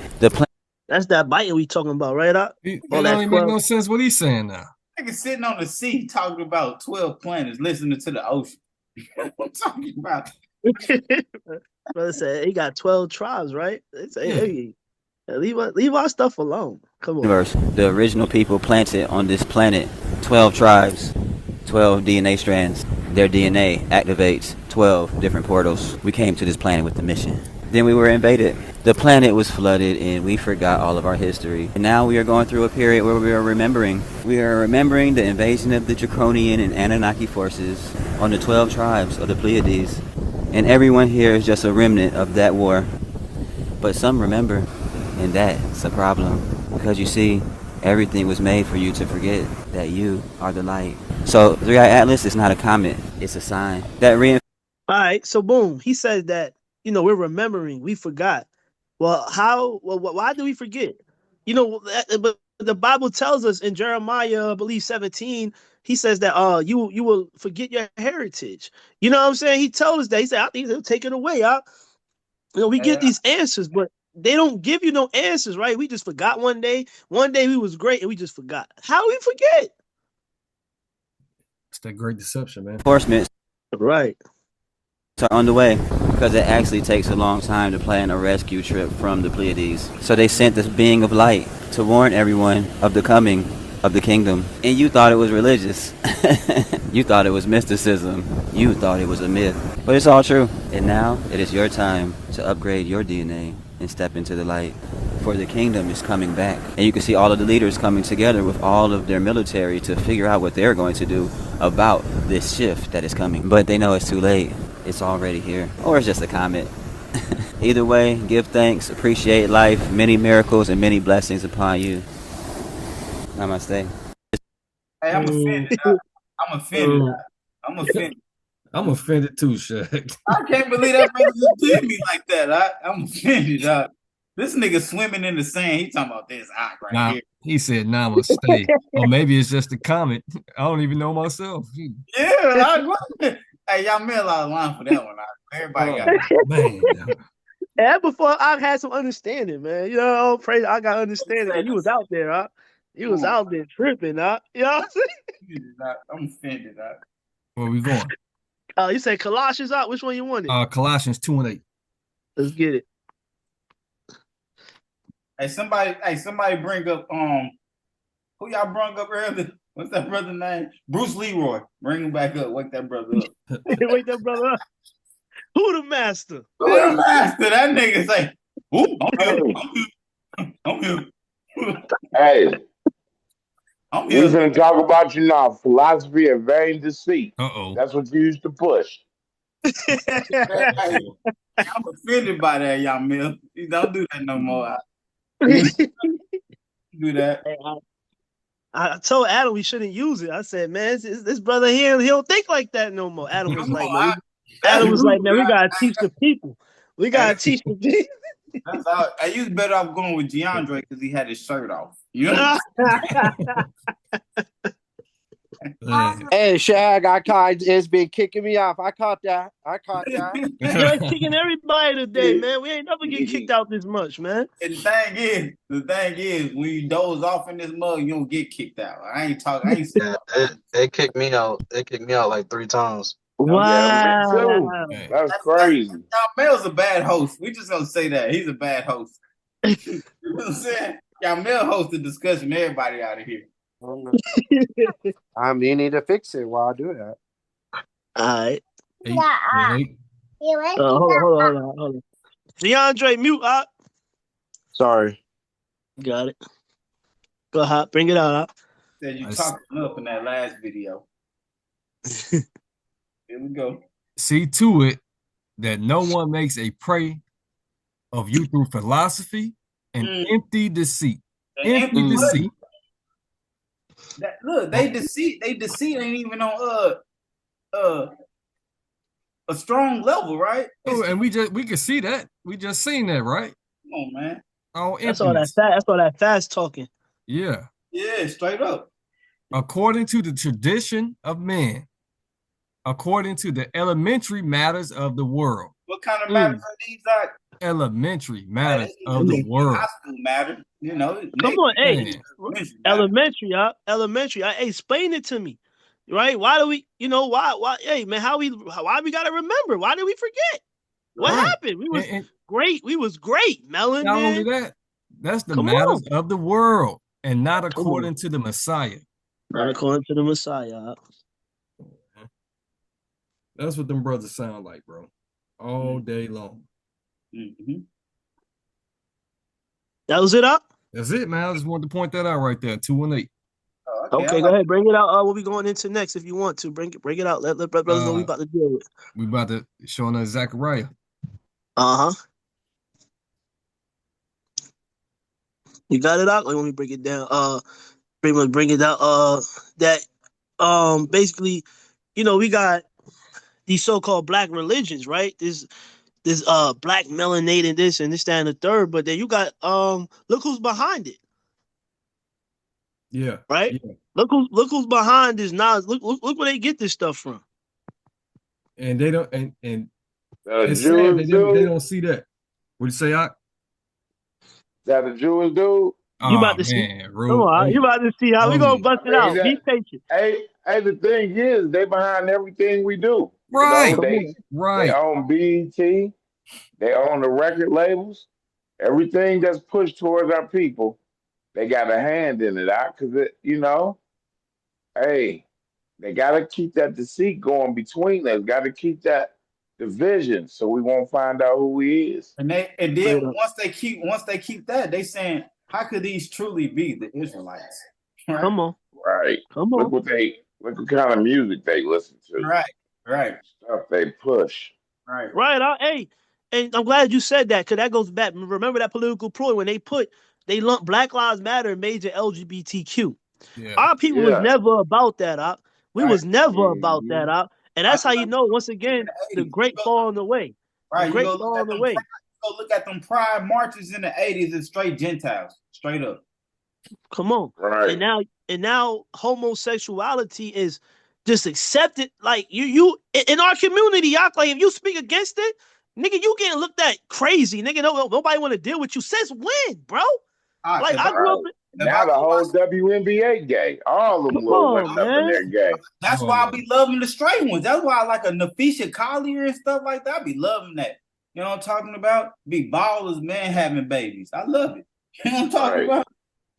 That's that biting we talking about, right? It don't even make no sense what he's saying now. Nigga sitting on the sea talking about 12 planets, listening to the ocean. What I'm talking about. Brother said he got 12 tribes, right? They say, hey, leave our stuff alone. Come on. Universe. The original people planted on this planet 12 tribes, 12 DNA strands. Their DNA activates 12 different portals. We came to this planet with the mission. Then we were invaded. The planet was flooded and we forgot all of our history. And now we are going through a period where we are remembering. We are remembering the invasion of the Draconian and Anunnaki forces on the 12 tribes of the Pleiades. And everyone here is just a remnant of that war. But some remember, and that's a problem. Because you see, everything was made for you to forget that you are the light. So 3-Eye Atlas is not a comet, it's a sign. All right, so boom, he says that, you know, we're remembering, we forgot. Well, why do we forget? You know, but the Bible tells us in Jeremiah, I believe 17, he says that you will forget your heritage. You know what I'm saying? He told us that. He said, I think they'll take it away. You know, we get these answers, but they don't give you no answers, right? We just forgot one day. One day we was great and we just forgot. How do we forget? It's that great deception, man. Enforcement. Right. Are on the way because it actually takes a long time to plan a rescue trip from the Pleiades. So they sent this being of light to warn everyone of the coming of the kingdom. And you thought it was religious. You thought it was mysticism. You thought it was a myth. But it's all true. And now it is your time to upgrade your DNA and step into the light. For the kingdom is coming back. And you can see all of the leaders coming together with all of their military to figure out what they're going to do about this shift that is coming. But they know it's too late. It's already here. Or it's just a comet. Either way, give thanks, appreciate life, many miracles and many blessings upon you. Namaste. Hey, I'm offended. I'm offended. I'm offended. I'm offended too, Shaq. I can't believe that brother just did me like that. I'm offended. This nigga swimming in the sand. He talking about this right here. He said namaste. Or maybe it's just a comment. I don't even know myself. Hey, y'all made a lot of line for that one. Everybody got it. Man. Yeah, before I had some understanding, man. You know, praise I got understanding. You was out there, huh? You was out there tripping, huh? You know what I'm saying? I'm offended, Where we going? You said Colossians out. Which one you wanted? Colossians 2:8. Let's get it. Hey, somebody bring up who y'all brought up earlier? What's that brother's name? Bruce Leroy. Bring him back up. Wake that brother up. Wake that brother up. Who the master? Who the master? That nigga say, "Ooh, I'm here. Hey, I'm we're here. gonna talk about you now. Philosophy of vain deceit. Uh-oh. That's what you used to push. Hey, I'm offended by that, y'all man. Don't do that no more. Do that. I told Adam we shouldn't use it. I said, man, this brother here, he don't think like that no more. Adam was like, man, we gotta teach the people. We gotta teach the people. That's all. I used better off going with DeAndre because he had his shirt off. You know? Hey, Shag, I caught it's been kicking me off. I caught that. Yo, it's kicking everybody today, man. We ain't never get kicked out this much, man. And the thing is, when you doze off in this mug, you don't get kicked out. I ain't saying They kicked me out. They kicked me out like 3 times. Wow. Yeah, me too. That's crazy. Y'all Mel's a bad host. We just gonna say that. He's a bad host. You know what I'm saying? Y'all Mel host the discussion, everybody out of here. I mean, you need to fix it while I do that. All right. Hold on. DeAndre, mute up. Sorry. Got it. Go ahead. Bring it out. Said you talked up in that last video. Here we go. See to it that no one makes a prey of you through philosophy and empty deceit. Empty deceit. Look, they deceit ain't even on a strong level, right? Oh, and we can see that. We just seen that, right? Come on, man. Oh, that's all that fast talking. Yeah. Yeah, straight up. According to the tradition of man, according to the elementary matters of the world. What kind of matters are these? Elementary matters of the world. High school matter, you know. Come on, hey, elementary. Hey, explain it to me, right? Why do we, why? Hey, man, why we gotta remember? Why did we forget? What happened? We was great. We was great, Melon. Not only that, that's the matters of the world, and not according to the Messiah. Not according to the Messiah. That's what them brothers sound like, bro. All day long. Mm-hmm. That was it, up? That's it, man. I just wanted to point that out right there. 2 and 8. Okay, go ahead. Bring it out. What we going into next if you want to. Bring it out. Let brothers know what we about to deal with. We about to show us Zechariah. Uh-huh. You got it out? Or you want me to break it down? Bring it out. Basically, we got these so-called black religions, right? This black melanated this and this, that, and the third, but then you got look who's behind it. Yeah. Right? Yeah. Look who's behind this knowledge. Look where they get this stuff from. And they don't and it's sad that they don't see that. What'd you say, Ak? That a Jewish dude? You about to see? Come on, you about to see how we gonna bust it out. Be patient. Hey, the thing is, they behind everything we do. Right. They own BET. They own the record labels. Everything that's pushed towards our people, they got a hand in it. Because hey, they got to keep that deceit going between us. Got to keep that division so we won't find out who he is. And then once they keep that, they saying, how could these truly be the Israelites? Right? Come on. Right. Come on. Look what kind of music they listen to. Right. Stuff they push. Right. Hey, and I'm glad you said that, because that goes back. Remember that political ploy when they lumped Black Lives Matter and major LGBTQ. Yeah. Our people was never about that, We was never about that, And that's how you know, once again, the great falling away. Right. You go look at them pride marches in the 80s and straight Gentiles. Straight up. Come on. Right. And now homosexuality is just accepted. Like you in our community, y'all, like if you speak against it, nigga, you getting looked at crazy. Nigga, nobody want to deal with you. Since when, bro? Like I grew up. Now the whole WNBA gay. All of them went up in their gay. That's why I be loving the straight ones. That's why I like a Nafisha Collier and stuff like that. I be loving that. You know what I'm talking about? Be ballers, man, having babies. I love it. You know what I'm talking about?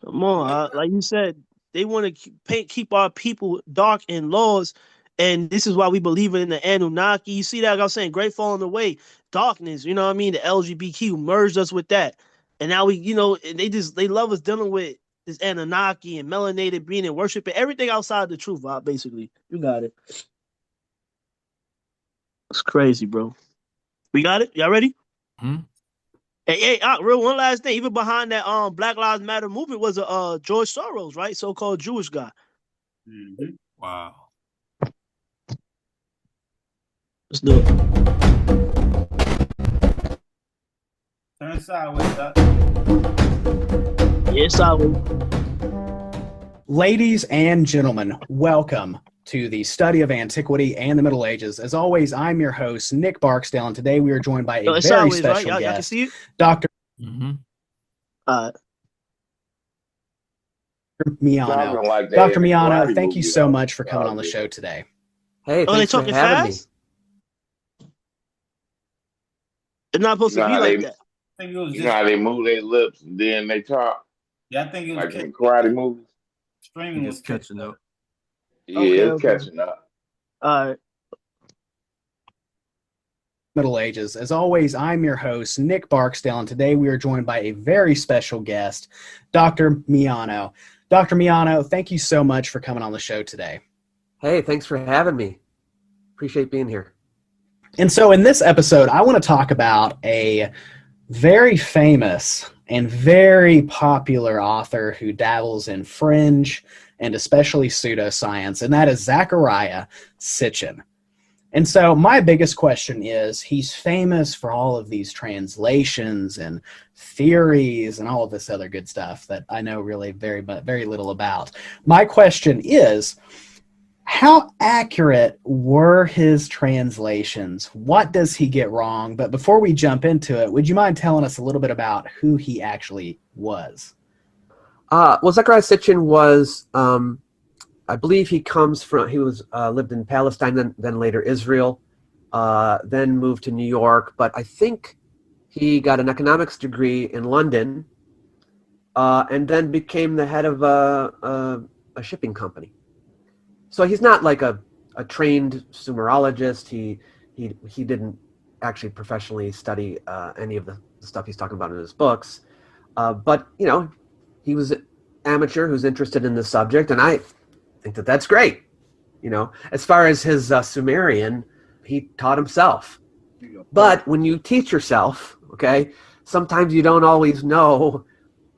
Come on, like you said, they want to keep our people dark in laws, and this is why we believe in the Anunnaki. You see that? Like I was saying, great falling away, darkness. You know what I mean? The LGBTQ merged us with that, and now we, they love us dealing with this Anunnaki and melanated being and worshiping everything outside the truth. Basically, you got it. It's crazy, bro. We got it. Y'all ready? Hmm? Hey, real one last thing. Even behind that Black Lives Matter movement was a George Soros, right? So-called Jewish guy. Mm-hmm. Wow. Let's do it. Turn sideways up. Yeah, sideways. Ladies and gentlemen, welcome to the study of antiquity and the Middle Ages. As always, I'm your host, Nick Barksdale, and today we are joined by a It's very sideways, special right? Y'all can guest, see it? Dr. Uh, Miano. Talking like they Dr. in a Miano, karate thank you movie, so though. much for coming Oh, on the good. show today. Hey, oh, they thanks for talking having fast? me. It's not supposed You know to be how like they, that. I think it was you know just, how they move their lips and then they talk, yeah, I think it was like in karate movies. streaming was catching up. Yeah, it's Okay. catching up. All right. Middle Ages. As always, I'm your host, Nick Barksdale, and today we are joined by a very special guest, Dr. Miano. Dr. Miano, thank you so much for coming on the show today. Hey, thanks for having me. Appreciate being here. And so in this episode, I want to talk about a very famous and very popular author who dabbles in fringe and especially pseudoscience, and that is Zecharia Sitchin. And so my biggest question is, he's famous for all of these translations and theories and all of this other good stuff that I know really very little about. My question is, how accurate were his translations? What does he get wrong? But before we jump into it, would you mind telling us a little bit about who he actually was? Well, Zecharia Sitchin was, I believe he was lived in Palestine, then later Israel, then moved to New York. But I think he got an economics degree in London, and then became the head of a shipping company. So he's not like a trained Sumerologist. He didn't actually professionally study any of the stuff he's talking about in his books. But, you know, he was an amateur who's interested in the subject, and I think that that's great. You know, as far as his Sumerian, he taught himself. But when you teach yourself, okay, sometimes you don't always know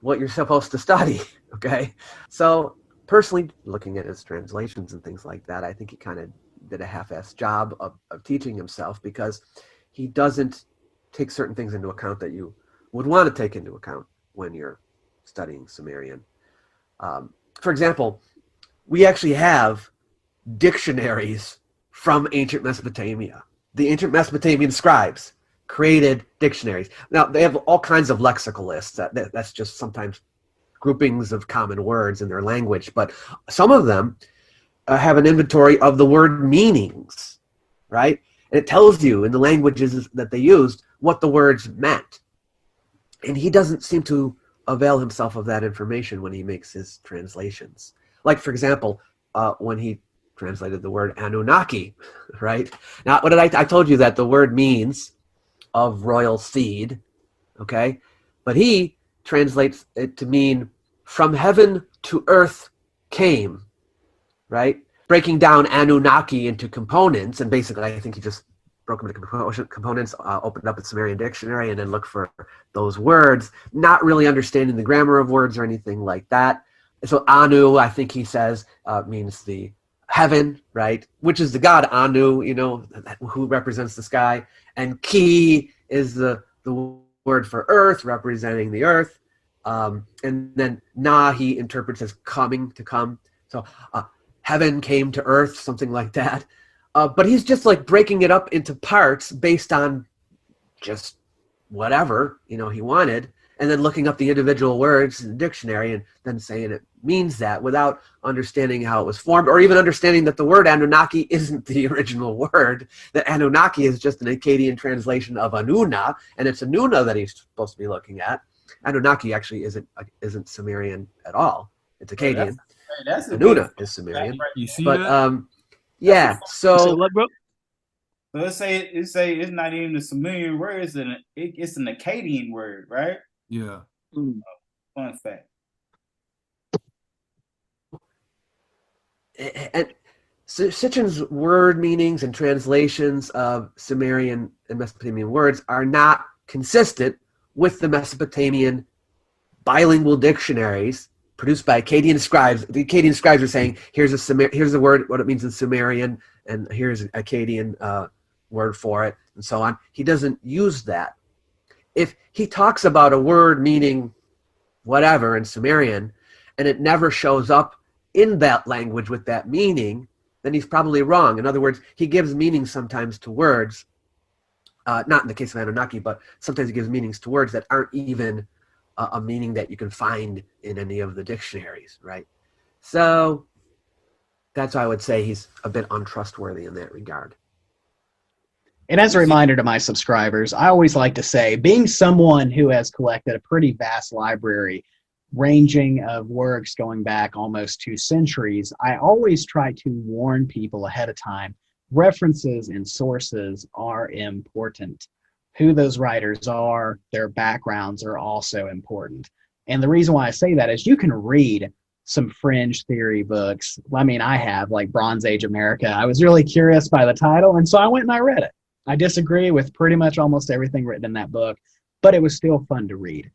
what you're supposed to study, okay? So personally, looking at his translations and things like that, I think he kind of did a half-assed job of teaching himself, because he doesn't take certain things into account that you would want to take into account when you're studying Sumerian. For example, we actually have dictionaries from ancient Mesopotamia. The ancient Mesopotamian scribes created dictionaries. Now, they have all kinds of lexical lists. That's just sometimes groupings of common words in their language, but some of them have an inventory of the word meanings, right? And it tells you in the languages that they used what the words meant. And he doesn't seem to avail himself of that information when he makes his translations. Like, for example, when he translated the word Anunnaki, right? Now, what did I told you that the word means of royal seed, okay? But he translates it to mean from heaven to earth came, right? Breaking down Anunnaki into components, and basically I think he just broke them into components, opened up a Sumerian dictionary, and then looked for those words, not really understanding the grammar of words or anything like that. So Anu, I think he says, means the heaven, right? Which is the god Anu, you know, who represents the sky. And Ki is the word for earth, representing the earth. And then Na he interprets as coming, to come. So heaven came to earth, something like that. But he's just like breaking it up into parts based on just whatever, you know, he wanted, and then looking up the individual words in the dictionary and then saying it means that without understanding how it was formed, or even understanding that the word Anunnaki isn't the original word, that Anunnaki is just an Akkadian translation of Anuna, and it's Anuna that he's supposed to be looking at. Anunnaki actually isn't Sumerian at all. It's Akkadian. That's a Anuna big is Sumerian. You see but that? Yeah, so what, bro? So let's say it's not even a Sumerian word; it's an Akkadian word, right? Yeah. Fun fact. Sitchin's word meanings and translations of Sumerian and Mesopotamian words are not consistent with the Mesopotamian bilingual dictionaries produced by Akkadian scribes. The Akkadian scribes are saying, here's a word, what it means in Sumerian, and here's an Akkadian word for it, and so on. He doesn't use that. If he talks about a word meaning whatever in Sumerian, and it never shows up in that language with that meaning, then he's probably wrong. In other words, he gives meanings sometimes to words, not in the case of Anunnaki, but sometimes he gives meanings to words that aren't even a meaning that you can find in any of the dictionaries, right? So that's why I would say he's a bit untrustworthy in that regard. And as a reminder to my subscribers, I always like to say, being someone who has collected a pretty vast library ranging of works going back almost 2 centuries, I always try to warn people ahead of time. References and sources are important. Who those writers are, their backgrounds are also important. And the reason why I say that is you can read some fringe theory books. I mean, I have, like Bronze Age America. I was really curious by the title, and so I went and I read it. I disagree with pretty much almost everything written in that book, but it was still fun to read.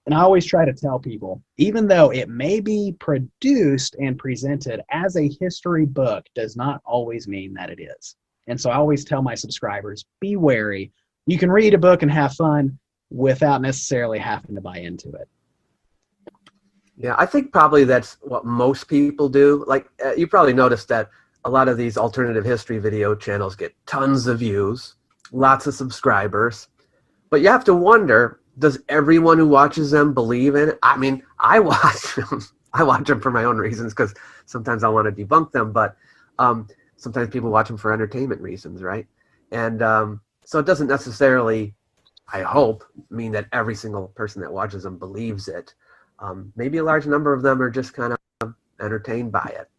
And I always try to tell people, even though it may be produced and presented as a history book, does not always mean that it is. And so I always tell my subscribers, be wary. You can read a book and have fun without necessarily having to buy into it. Yeah, I think probably that's what most people do. Like, you probably noticed that a lot of these alternative history video channels get tons of views, lots of subscribers. But you have to wonder, does everyone who watches them believe in it? I mean, I watch them. I watch them for my own reasons because sometimes I want to debunk them, but sometimes people watch them for entertainment reasons, right? And so it doesn't necessarily, I hope, mean that every single person that watches them believes it. Maybe a large number of them are just kind of entertained by it.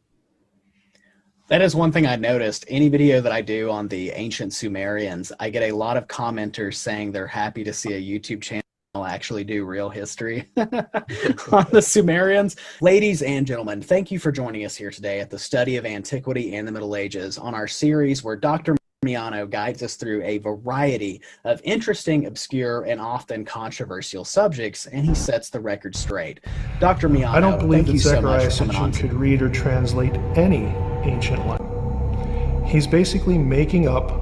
That is one thing I noticed. Any video that I do on the ancient Sumerians, I get a lot of commenters saying they're happy to see a YouTube channel actually do real history on the Sumerians. Ladies and gentlemen, thank you for joining us here today at the Study of Antiquity and the Middle Ages on our series where Dr. Miano guides us through a variety of interesting, obscure, and often controversial subjects, and he sets the record straight. Dr. Miano, I don't believe that Zechariah so Sitchin could read or translate any ancient language. He's basically making up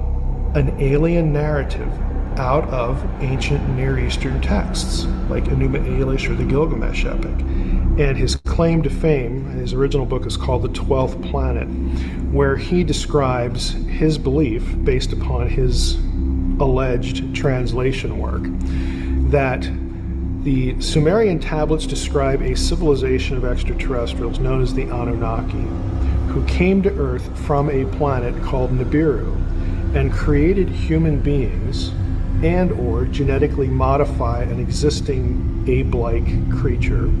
an alien narrative out of ancient Near Eastern texts, like Enuma Elish or the Gilgamesh epic. And his claim to fame, his original book is called The 12th Planet, where he describes his belief, based upon his alleged translation work, that the Sumerian tablets describe a civilization of extraterrestrials known as the Anunnaki, who came to Earth from a planet called Nibiru and created human beings and or genetically modify an existing ape-like creature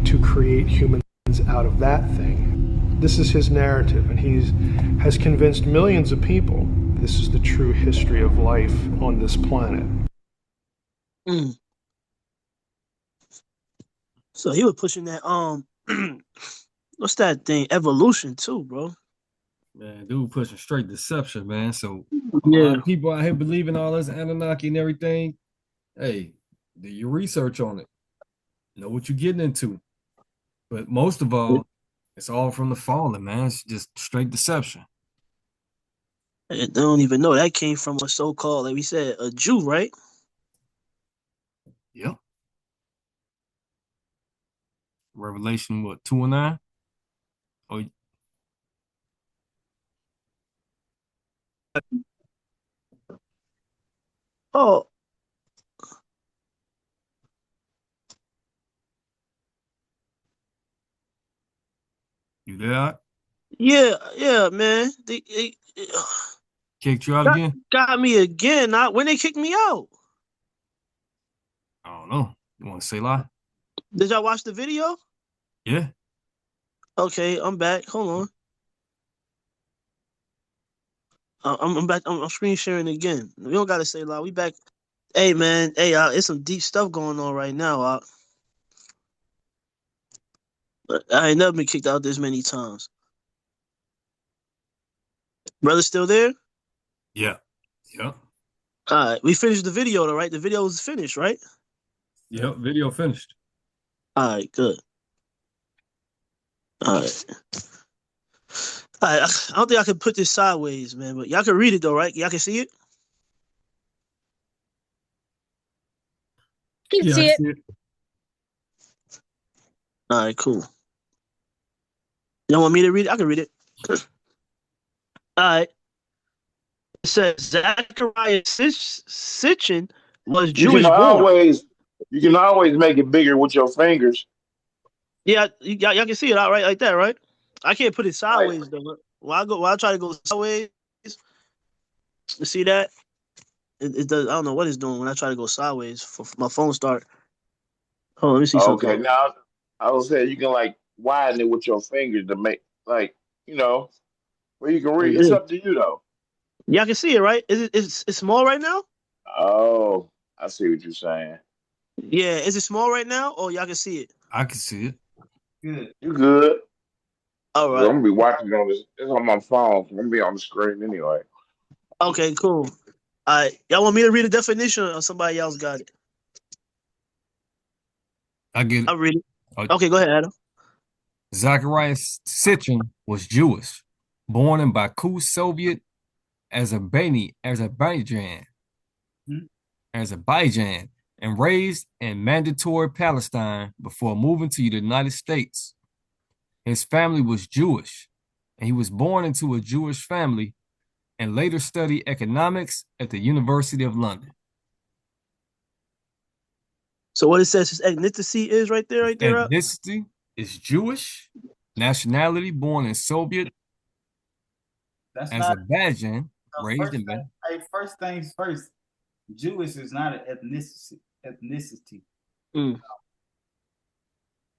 to create humans out of that thing. This is his narrative, and he has convinced millions of people this is the true history of life on this planet. So he was pushing that what's that thing? Evolution too, bro. Man, dude pushing straight deception, man. So a lot of people out here believing all this Anunnaki and everything. Hey, do your research on it. Know what you're getting into. But most of all, it's all from the fallen, man. It's just straight deception. I don't even know. That came from a so-called, like we said, a Jew, right? Yep. Revelation, what, 2 and 9? Oh, oh. You there? Yeah, man. They kicked you out again? Got me again. When they kicked me out? I don't know. You want to say lie? Did y'all watch the video? Yeah. Okay, I'm back. Hold on. I'm back. I'm screen sharing again. We don't gotta say lie. We back. Hey, man. Hey, it's some deep stuff going on right now. I ain't never been kicked out this many times. Brother still there? Yeah. Yep. All right. We finished the video though, right? The video was finished, right? Yep. Video finished. All right, good. All right. All right. I don't think I can put this sideways, man, but y'all can read it though, right? Y'all can see it? You Yeah, I see can it. see it. All right, cool. Y'all want me to read it? I can read it. All right. It says Zachariah Sitchin was You can Jewish born. always make it bigger with your fingers. Yeah, y'all can see it out right like that, right? I can't put it Like, sideways though. When I try to go sideways, you see that? It does. I don't know what it's doing when I try to go sideways. For my phone start. Hold on, let me see something. okay, now I was saying you can like widen it with your fingers to make like where you can Like read. It's this. up to you though. Y'all can see it, right? It's small right now? Oh, I see what you're saying. Yeah, is it small right now? Or y'all can see it? I can see it. Good. You good? All 'Cause right. I'm gonna be watching it on this. It's on my phone. I'm gonna be on the screen anyway. Okay, cool. All right. Y'all want me to read the definition or somebody else got it? I get it. I'll read it. Okay, go ahead, Adam. Zachariah Sitchin was Jewish, born in Baku, Soviet Azerbaijan, and raised in Mandatory Palestine before moving to the United States. His family was Jewish, and he was born into a Jewish family and later studied economics at the University of London. So what it says his ethnicity is right there, Rob? Ethnicity is Jewish, nationality born in Soviet That's not Azerbaijan, raised in first things first. Jewish is not an ethnicity. Mm.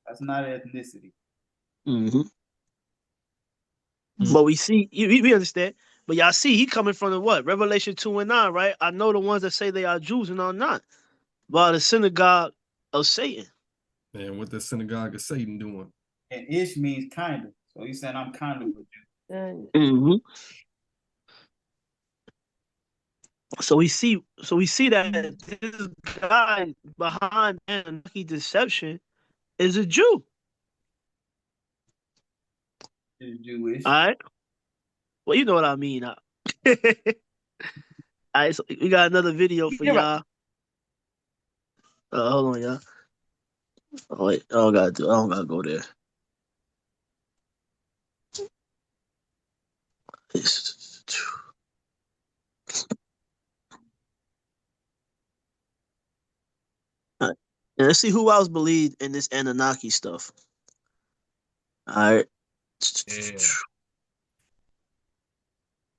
That's not an ethnicity. Mm-hmm. But we see, we understand. But y'all see, he coming from the what? Revelation 2:9, right? I know the ones that say they are Jews and are not, by the synagogue of Satan. And what the synagogue of Satan doing? And ish means kind of. So he's saying I'm kind of a Jew. Mm-hmm. So we see that this guy behind Anunnaki deception is a Jew. Is Jewish. All right. Well, you know what I mean. All right, so we got another video for y'all. Hold on, y'all. Oh wait, I don't gotta go there. All right. And let's see who else believed in this Anunnaki stuff. All right. Yeah.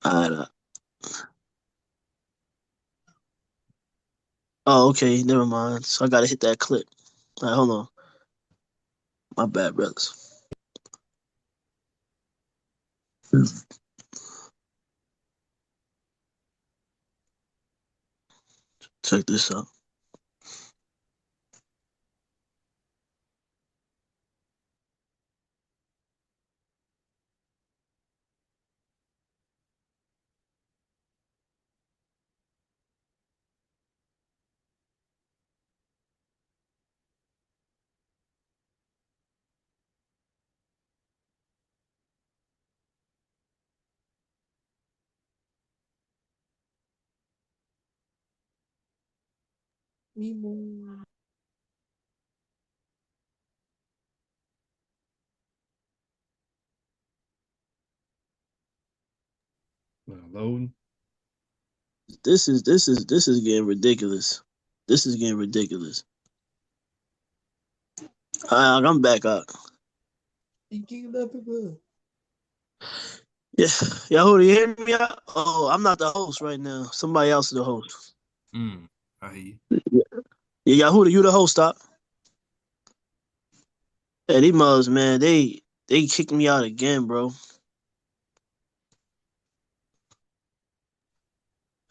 All right. Oh, okay. Never mind. So I gotta hit that clip. All right, hold on. My bad, brothers. Check this out. Loading. This is getting ridiculous. This is getting ridiculous. All right, I'm back up. Yeah, Yahoo, you hear me out? Oh, I'm not the host right now. Somebody else is the host. I hear you. Yeah, Yahoo, you the host, stop. Yeah, these mugs, man, they kicked me out again, bro.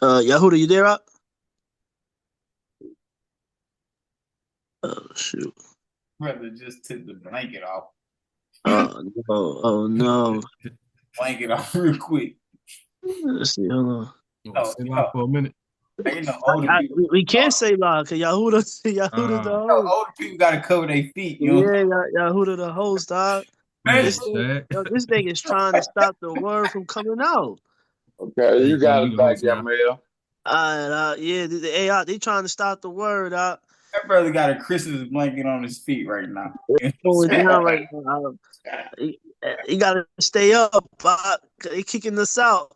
Yahoo, you there up? Oh shoot. Brother just took the blanket off. Oh no. Blanket off real quick. Let's see. Hold on. You want to sit down for a minute? Older people, We can't say lie because Yahuda the host. older people got to cover their feet. You know. Yeah, Yahuda the host, dog. This thing is trying to stop the word from coming out. Okay, you got it back, Yamil. Yeah, the AI, they trying to stop the word. That brother got a Christmas blanket on his feet right now. Going down right now. He got to stay up. They kicking us out.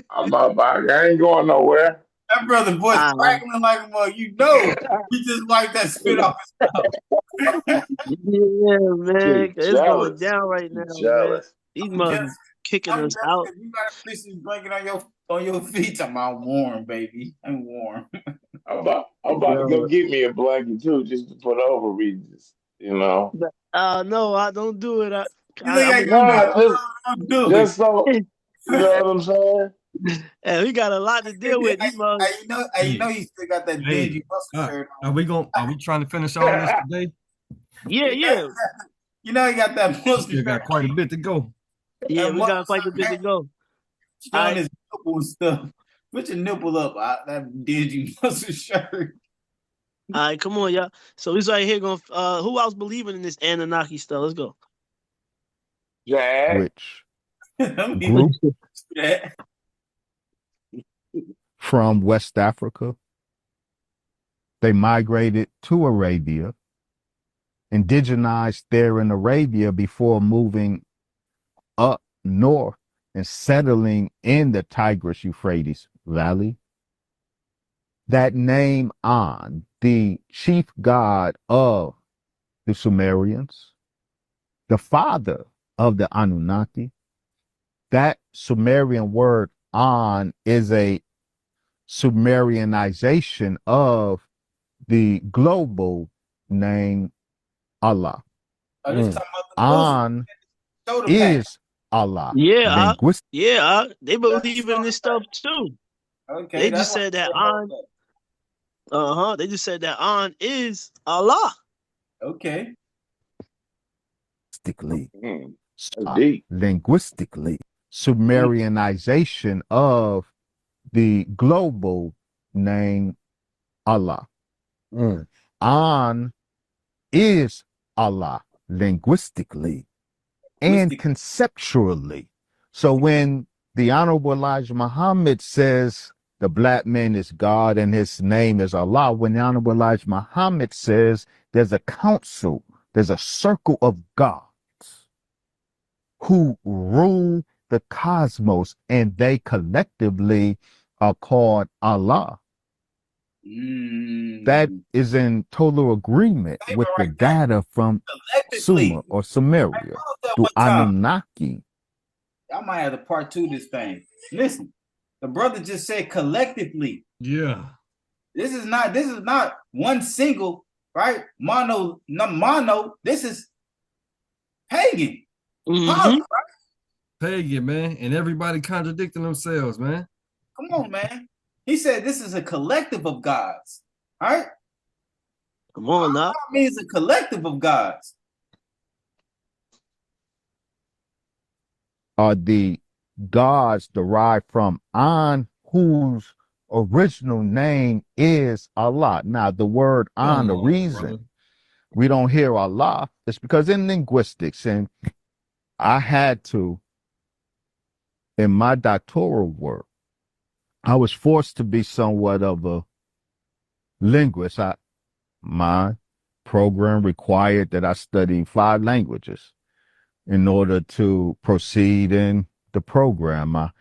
I'm up. I ain't going nowhere. That brother voice crackling like a mug. You know, he just wiped that spit off his mouth. Yeah, man. It's going down right now, jealous. man. These mothers kicking us out. You got a Christmas blanket on your feet. I'm warm, baby. I'm warm. I'm about to go get me a blanket too, just to put over me. Just, you know. No, I don't do it. Just so you know what I'm saying. And we got a lot to deal with. These mothers. You know, you still got that dingy muscle shirt on. Are we trying to finish all this today? Yeah. You know, you got that muscle shirt. Got quite a bit to go. Yeah, we got quite a bit to go. Showing his nipple and stuff. Put your nipple up, that dingy muscle shirt. All right, come on, y'all. So he's right here going. Who else believing in this Anunnaki stuff? Let's go. Yeah. Which group from West Africa? They migrated to Arabia, indigenized there in Arabia before moving up north and settling in the Tigris-Euphrates Valley. That name An, the chief god of the Sumerians, the father of the Anunnaki, that Sumerian word An is a Sumerianization of the global name Allah. An is Allah. Yeah, they believe in this stuff too. Okay, they just said that An. They just said that An is Allah. Okay. Linguistically, Sumerianization of the global name Allah. An is Allah linguistically and conceptually. So when the Honorable Elijah Muhammad says the black man is God and his name is Allah, when the Honorable Elijah Muhammad says there's a council, there's a circle of gods who rule the cosmos and they collectively are called Allah. That is in total agreement with the data from Sumer or Sumeria through Anunnaki. I might have to part two this thing. Listen, the brother just said collectively. Yeah. This is not one single, right? Mono. This is pagan. Right? Pagan, man. And everybody contradicting themselves, man. Come on, man. He said this is a collective of gods. All right? Come on now. That means a collective of gods. Are the gods derived from An, whose original name is Allah. Now, the word An, the reason we don't hear Allah is because in linguistics, and I had to, in my doctoral work, I was forced to be somewhat of a linguist. My program required that I study 5 languages in order to proceed in the program. I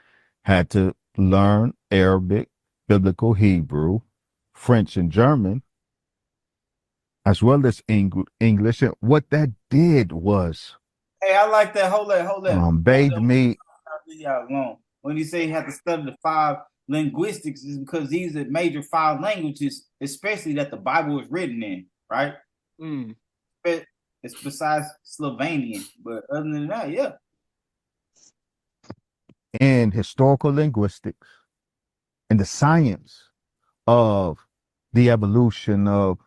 had to learn Arabic, Biblical Hebrew, French, and German, as well as English. And what that did was, hey, I like that. Hold that. Bathed me. When you say you have to study the 5 linguistics, is because these are major 5 languages, especially that the Bible is written in, right? It's besides Slovenian, but other than that, yeah. In historical linguistics and the science of the evolution of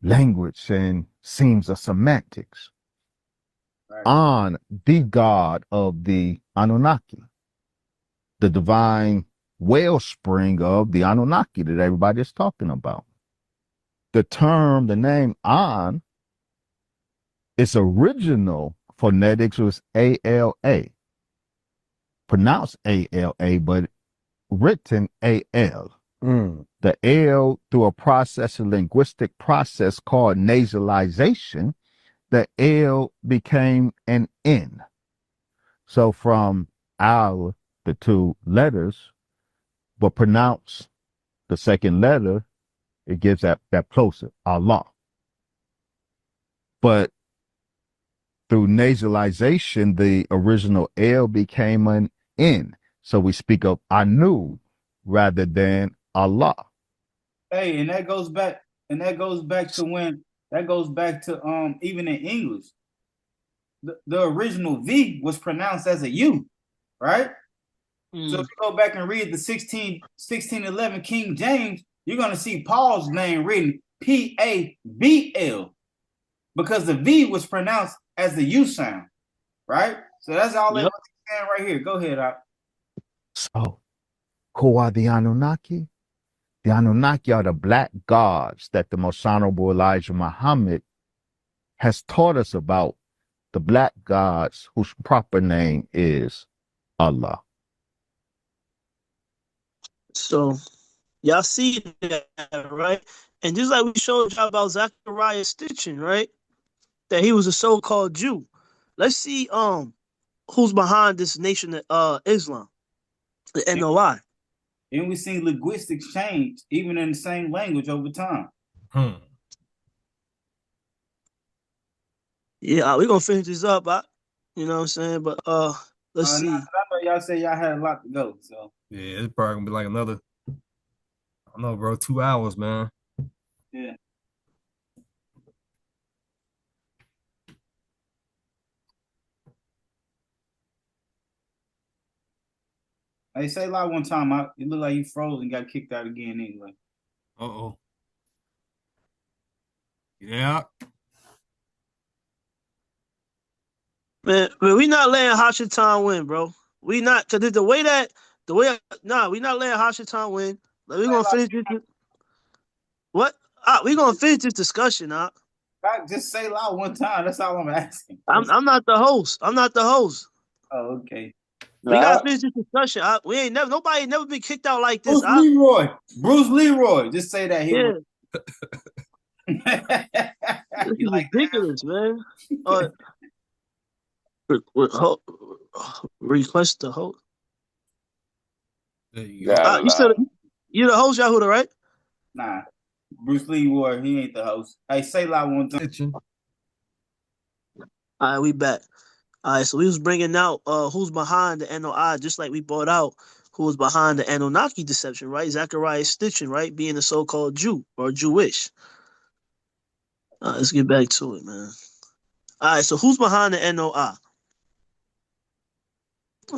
language and seams of semantics, on the god of the Anunnaki, the divine wellspring of the Anunnaki that everybody is talking about. The name An, its original phonetics was ALA, pronounced ALA, but written AL. The L, through a linguistic process called nasalization, the L became an N. So from Al, the two letters, but pronounce the second letter, it gives that plosive, Allah. But through nasalization, the original L became an N. So we speak of Anu rather than Allah. Hey, and that goes back to even in English. The original V was pronounced as a U, right? So if you go back and read the 1611 King James, you're going to see Paul's name written P-A-V-L because the V was pronounced as the U sound, right? So that's all that saying right here. Go ahead, Doc. So, who are the Anunnaki? The Anunnaki are the black gods that the Most Honorable Elijah Muhammad has taught us about, the black gods whose proper name is Allah. So, y'all see that, right? And just like we showed y'all about Zachariah Stitching, right? That he was a so-called Jew. Let's see who's behind this nation of Islam, the NOI. And we seen linguistics change even in the same language over time. Yeah, we're gonna finish this up, you know what I'm saying? But let's see. I know y'all say y'all had a lot to go, so yeah, it's probably gonna be like another, I don't know, bro, 2 hours, man. Yeah. Hey, say live one time. It looked like you froze and got kicked out again anyway. Uh-oh. Yeah. Man, we not letting Hashatan win, bro. We not, cause we not letting Hashatan win. Like, we gonna finish this. What? We gonna finish this discussion, Just say loud one time. That's all I'm asking. I'm not the host. I'm not the host. Oh, okay. We gotta finish this discussion. Nobody ain't never been kicked out like this. Bruce Leroy. Just say that he was. This is ridiculous, man. Request the host. There you go. You the host, Yahuda, right? Nah. Bruce Leroy, he ain't the host. Hey, say loud one time. All right, we back. All right, so we was bringing out who's behind the NOI, just like we brought out who was behind the Anunnaki deception, right? Zachariah Stitching, right? Being a so-called Jew or Jewish. Let's get back to it, man. All right, so who's behind the NOI?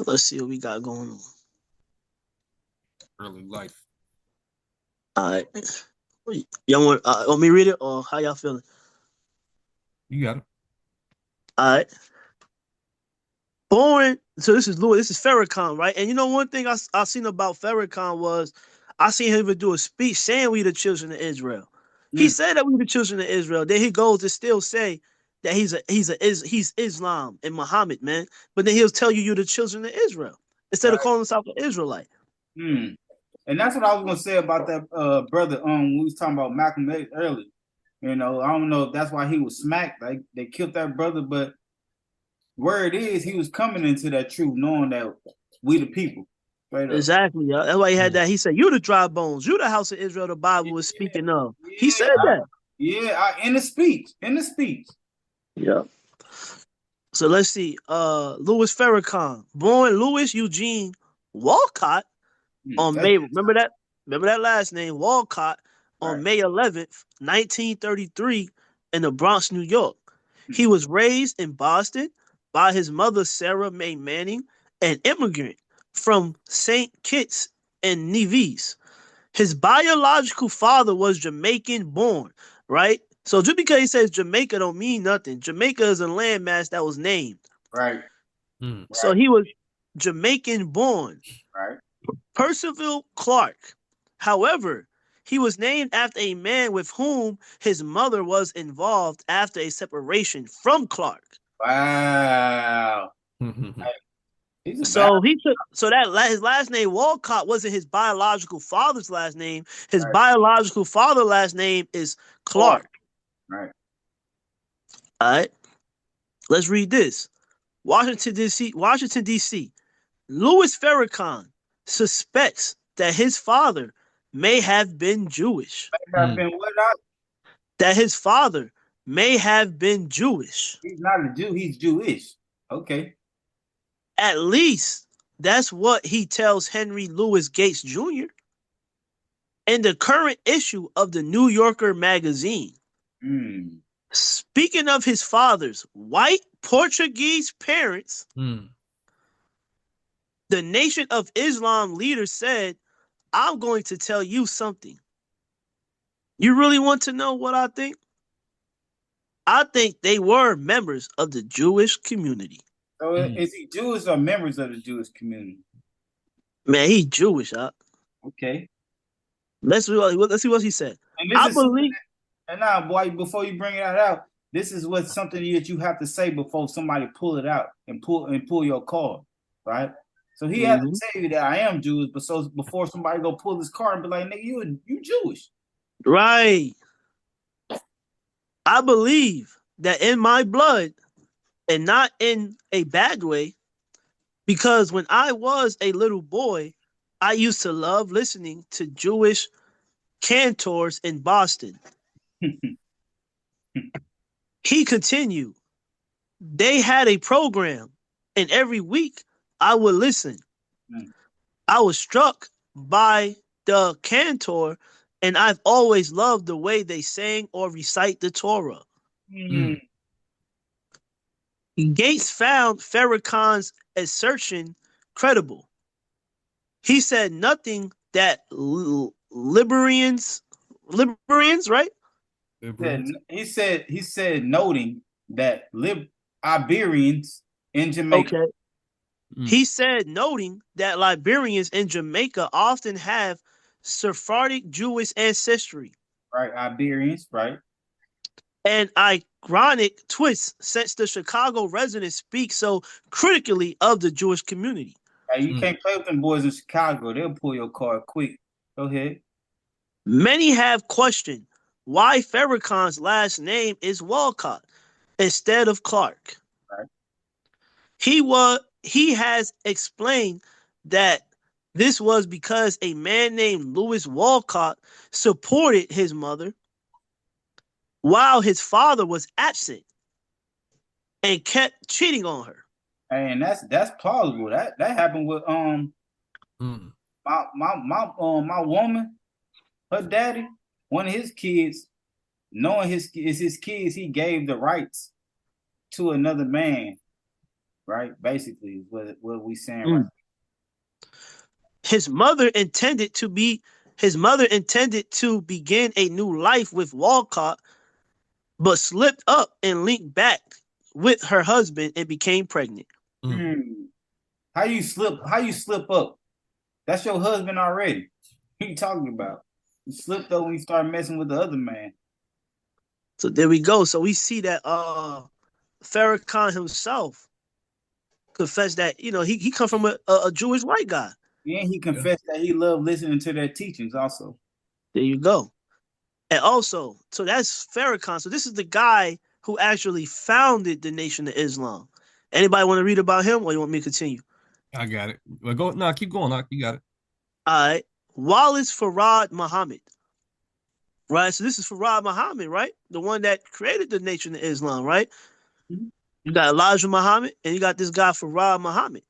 Let's see what we got going on. Early life. All right. Y'all want me to read it, or how y'all feeling? You got it. All right. Born, so this is Louis, this is Farrakhan, right? And you know, one thing I seen about Farrakhan was I seen him do a speech saying we the children of Israel. He said that we the children of Israel. Then he goes to still say that he's Islam and Muhammad, man. But then he'll tell you're the children of Israel instead of calling himself an Israelite. And that's what I was gonna say about that brother. We was talking about Malcolm X earlier. You know, I don't know if that's why he was smacked. Like they killed that brother, but where it is, he was coming into that truth, knowing that we the people. Exactly. That's why he had that. He said, "You the dry bones. You the house of Israel." The Bible was speaking of. He said that. In the speech. Yeah. So let's see. Louis Farrakhan, born Louis Eugene Walcott on May. Remember that last name, Walcott, on May 11th, 1933, in the Bronx, New York. He was raised in Boston by his mother, Sarah Mae Manning, an immigrant from St. Kitts and Nevis. His biological father was Jamaican born, right? So just because he says Jamaica don't mean nothing. Jamaica is a landmass that was named. Right. So he was Jamaican born. Right. Percival Clark. However, he was named after a man with whom his mother was involved after a separation from Clark. Wow. He's a bad. So his last name Walcott wasn't his biological father's last name. His Right. biological father's last name is Clark. Right. All right. Let's read this. Washington D.C. Louis Farrakhan suspects that his father may have been Jewish. I've been what out? That his father may have been Jewish. He's not a Jew. He's Jewish. Okay. At least that's what he tells Henry Louis Gates Jr. in the current issue of the New Yorker magazine. Speaking of his father's white Portuguese parents, the Nation of Islam leader said, I'm going to tell you something. You really want to know what I think? I think they were members of the Jewish community. So is he Jewish or members of the Jewish community? Man, he's Jewish, huh? Okay. Let's see what he said. And this and now, boy, before you bring that out, this is what something that you have to say before somebody pull it out and pull your card, right? So he has to tell you that I am Jewish, but so before somebody go pull his card and be like, nigga, you Jewish. Right. I believe that in my blood, and not in a bad way, because when I was a little boy, I used to love listening to Jewish cantors in Boston. He continued, they had a program, and every week I would listen. I was struck by the cantor, and I've always loved the way they sang or recite the Torah. Gates found Farrakhan's assertion credible. He said nothing that libertarians, right? He said noting that Iberians in Jamaica. Okay. He said noting that Liberians in Jamaica often have Sephardic Jewish ancestry. Right, Iberians, right. An ironic twist since the Chicago residents speak so critically of the Jewish community. Hey, you can't play with them boys in Chicago. They'll pull your card quick. Go ahead. Many have questioned why Farrakhan's last name is Walcott instead of Clark. Right. He has explained that this was because a man named Louis Walcott supported his mother while his father was absent and kept cheating on her. And that's plausible. That happened with my woman, her daddy, one of his kids, knowing his kids, he gave the rights to another man. Right, basically, is what we saying right now. His mother intended to begin a new life with Walcott, but slipped up and linked back with her husband and became pregnant. How you slip up? That's your husband already. What are you talking about? You slipped up when you started messing with the other man. So there we go. So we see that Farrakhan himself confessed that, he come from a Jewish white guy. Yeah, he confessed that he loved listening to their teachings also. There you go. And also, so that's Farrakhan. So this is the guy who actually founded the Nation of Islam. Anybody want to read about him, or you want me to continue? I got it. Well, keep going. You got it. All right. Wallace Farad Muhammad. Right. So this is Farad Muhammad, right? The one that created the Nation of Islam, right? You got Elijah Muhammad, and you got this guy Farad Muhammad.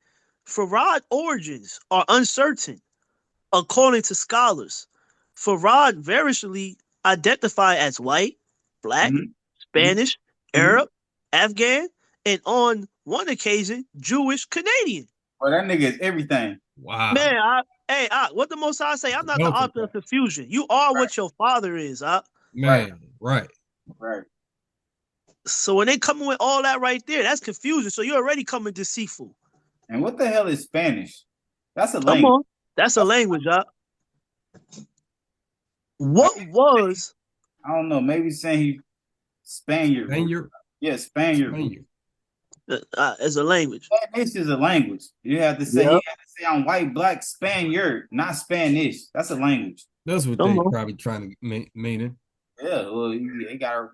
Farad origins are uncertain, according to scholars. Farad variously identified as white, black, Spanish, Arab, Afghan, and on one occasion, Jewish Canadian. Well, that nigga is everything. Wow. Man, what the Most High say? I'm not the author of confusion. You are what your father is. Man, right. So when they coming with all that right there, that's confusion. So you're already coming deceitful. And what the hell is Spanish? That's a Come language. on. That's a language, What was? I don't know. Maybe saying he Spaniard. Spaniard. Yeah, Spaniard. As a language. Spanish is a language. You have to say he had to say I'm white, black, Spaniard, not Spanish. That's a language. That's what they probably trying to mean it. Yeah, well, they got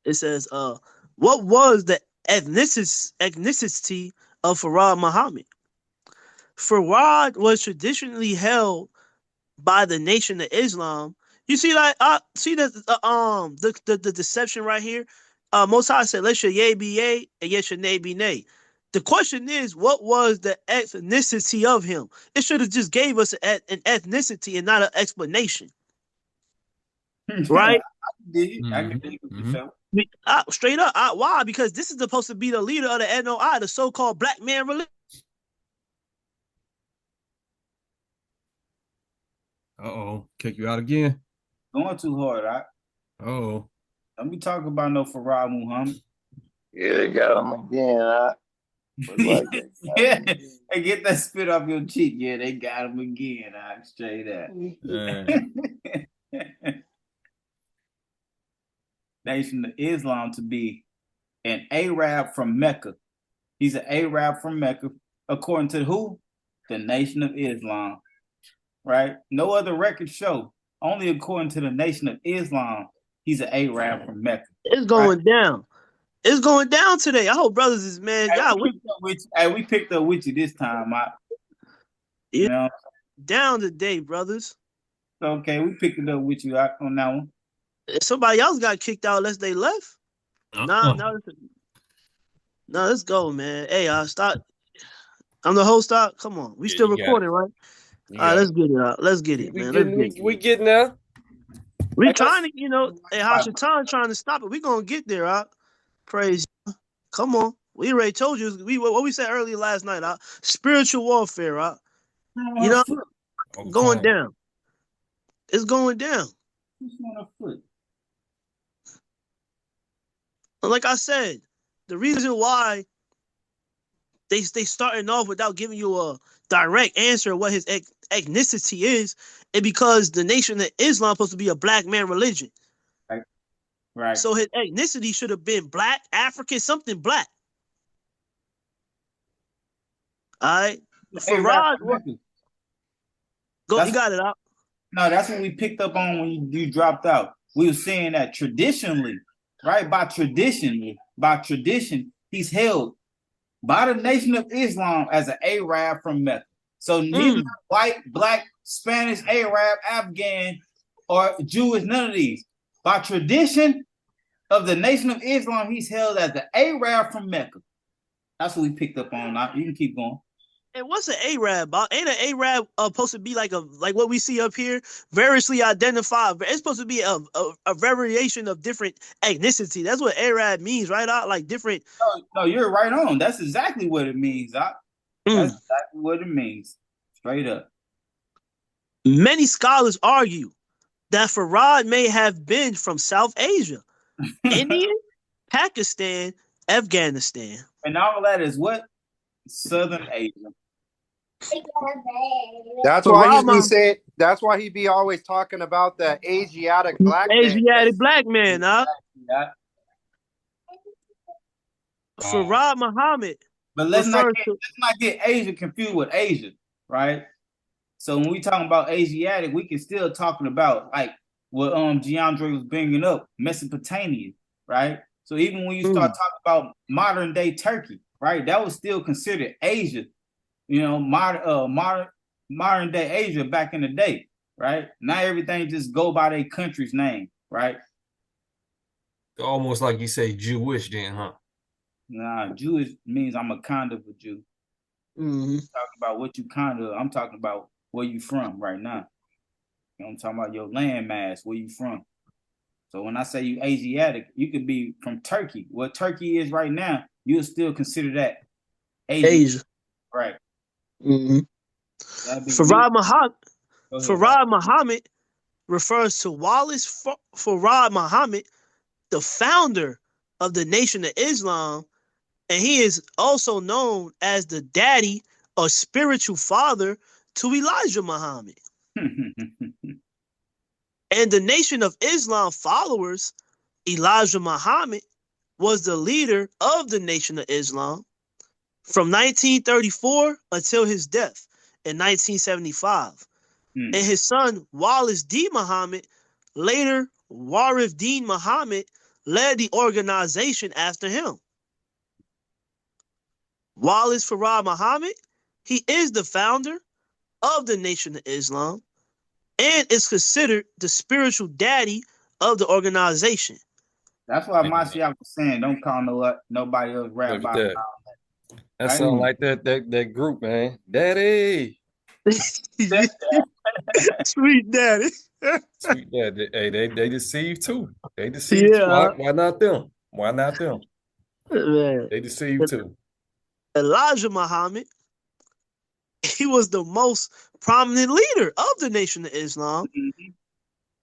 It says, what was the ethnicity of Farad Muhammad? Farad was traditionally held by the Nation of Islam. You see that? See the deception right here. Most High said, "Let your yea be yea and yes your nay be nay." The question is, what was the ethnicity of him? It should have just gave us an ethnicity and not an explanation, right? I can dig it. Straight up. Why? Because this is supposed to be the leader of the NOI, the so-called black man religion. Uh-oh. Kick you out again. Going too hard, right? Uh-oh. Don't be talking about no Farad Muhammad. Yeah, they got him again. Yeah, and get that spit off your cheek. Yeah, they got him again. Straight up. Nation of Islam to be an Arab from Mecca. He's an Arab from Mecca, according to who? The Nation of Islam. Right? No other records show. Only according to the Nation of Islam, he's an Arab from Mecca. It's going down. It's going down today. I hope brothers is, man. We picked up with you this time. You know? Down today, brothers. Okay, we picked it up with you on that one. Somebody else got kicked out unless they left. No, let's go, man. Hey, stop. I'm the host. Stop. Come on. We still recording, right? All right, let's get it out. Let's get it, man. We getting there. We trying to, hey, Hashatan trying to stop it. We gonna get there, Praise. Come on. We already told you what we said earlier last night, spiritual warfare, going down. It's going down. Like I said, the reason why they starting off without giving you a direct answer of what his ethnicity is because the Nation of Islam is supposed to be a black man religion. Right. So his ethnicity should have been black, African, something black. All right. Farad, you got it out. No, that's what we picked up on when you dropped out. We were saying that traditionally, right? By tradition, he's held by the Nation of Islam as an Arab from Mecca. So neither white, black, Spanish, Arab, Afghan, or Jewish, none of these. By tradition of the Nation of Islam, he's held as the Arab from Mecca. That's what we picked up on. You can keep going. And what's an Arab? Ain't an Arab supposed to be like what we see up here, variously identified? It's supposed to be a variation of different ethnicity. That's what Arab means, right? Like different. No, you're right on. That's exactly what it means. That's exactly what it means. Straight up. Many scholars argue that Farad may have been from South Asia, India, Pakistan, Afghanistan. And all that is what? Southern Asia. That's why he be saying. That's why he be always talking about the Asiatic black man, Farad Muhammad. But let's not get Asia confused with Asia, right? So when we talking about Asiatic, we can still talking about like what Giandre was bringing up, Mesopotamia, right? So even when you start talking about modern day Turkey, right, that was still considered Asia, modern day Asia back in the day, right? Not everything just go by their country's name, right? Almost like you say Jewish then, huh? Nah, Jewish means I'm a kind of a Jew. Talking about what you kind of, I'm talking about where you from right now. I'm talking about your landmass, where you from. So when I say you Asiatic, you could be from Turkey. What Turkey is right now, you'll still consider that Asia. Right. Farad Muhammad refers to Wallace Farad Muhammad, the founder of the Nation of Islam, And he is also known as the daddy or spiritual father to Elijah Muhammad. And the Nation of Islam followers, Elijah Muhammad was the leader of the Nation of Islam from 1934 until his death in 1975. And his son, Wallace D. Muhammad, later Warif Deen Muhammad, led the organization after him. Wallace Farad Muhammad, he is the founder of the Nation of Islam and is considered the spiritual daddy of the organization. That's why Mashiach was saying, don't call nobody else rabbi. That sound like that group, man. Daddy. Sweet daddy. Sweet daddy. Hey, they deceive too. They deceive too. Why not them? Why not them? Man. They deceive too. Elijah Muhammad, he was the most prominent leader of the Nation of Islam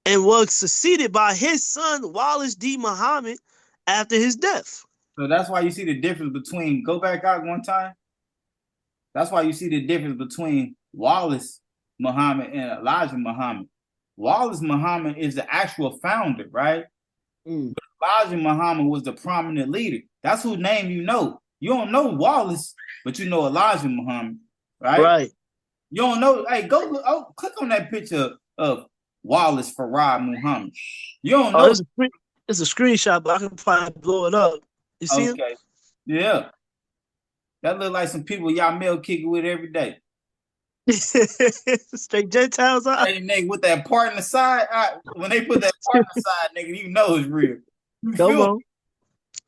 and was succeeded by his son, Wallace D. Muhammad, after his death. So that's why you see the difference between, go back out one time. That's why you see the difference between Wallace Muhammad and Elijah Muhammad. Wallace Muhammad is the actual founder, right? But Elijah Muhammad was the prominent leader. That's whose name you know. You don't know Wallace, but you know Elijah Muhammad, right? Right. You don't know. Hey, go look. Oh, click on that picture of Wallace Farad Muhammad. You don't know. It's a screenshot, but I can probably blow it up. You see him? Okay. Yeah. That look like some people y'all mail kicking with every day. Straight Gentiles out. Hey, nigga, with that part in the side, when they put that part in the side, nigga, you know it's real. Come on.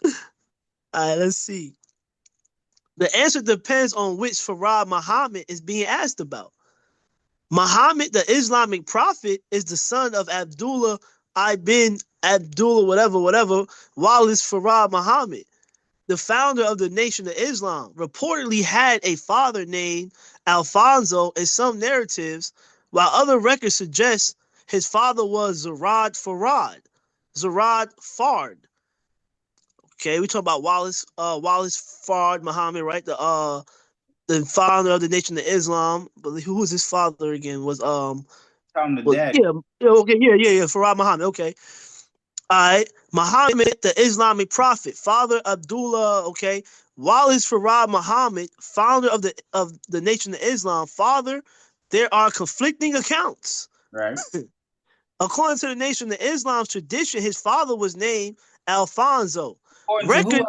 All right, let's see. The answer depends on which Farad Muhammad is being asked about. Muhammad, the Islamic prophet, is the son of Abdullah ibn Abdullah, whatever, Wallace Farad Muhammad. The founder of the Nation of Islam reportedly had a father named Alfonso in some narratives, while other records suggest his father was Zarad Fard. Okay, we talk about Wallace Fard Muhammad, right? The founder of the Nation of Islam. But who was his father again? Was dad. Yeah, Farad Muhammad. Okay. All right, Muhammad, the Islamic prophet, father Abdullah, okay, Wallace Farad Muhammad, founder of the Nation of Islam, father. There are conflicting accounts. Right. According to the Nation of Islam's tradition, his father was named Alfonso. According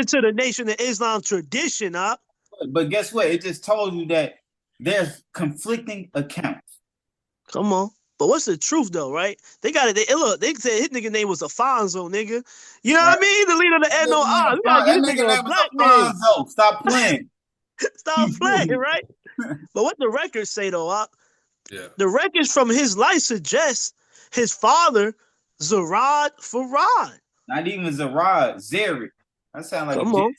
to the Nation of Islam tradition, But guess what? It just told you that there's conflicting accounts. Come on. But what's the truth though, right? They got it. They said his nigga name was Alfonso, nigga. You know what I mean? The leader of the NOI. We gotta get this nigga a black name. Stop playing. Stop playing, right? But what the records say though, the records from his life suggest his father, Zarad Farad. Not even Zarad, Zarid. That sounds like Come on.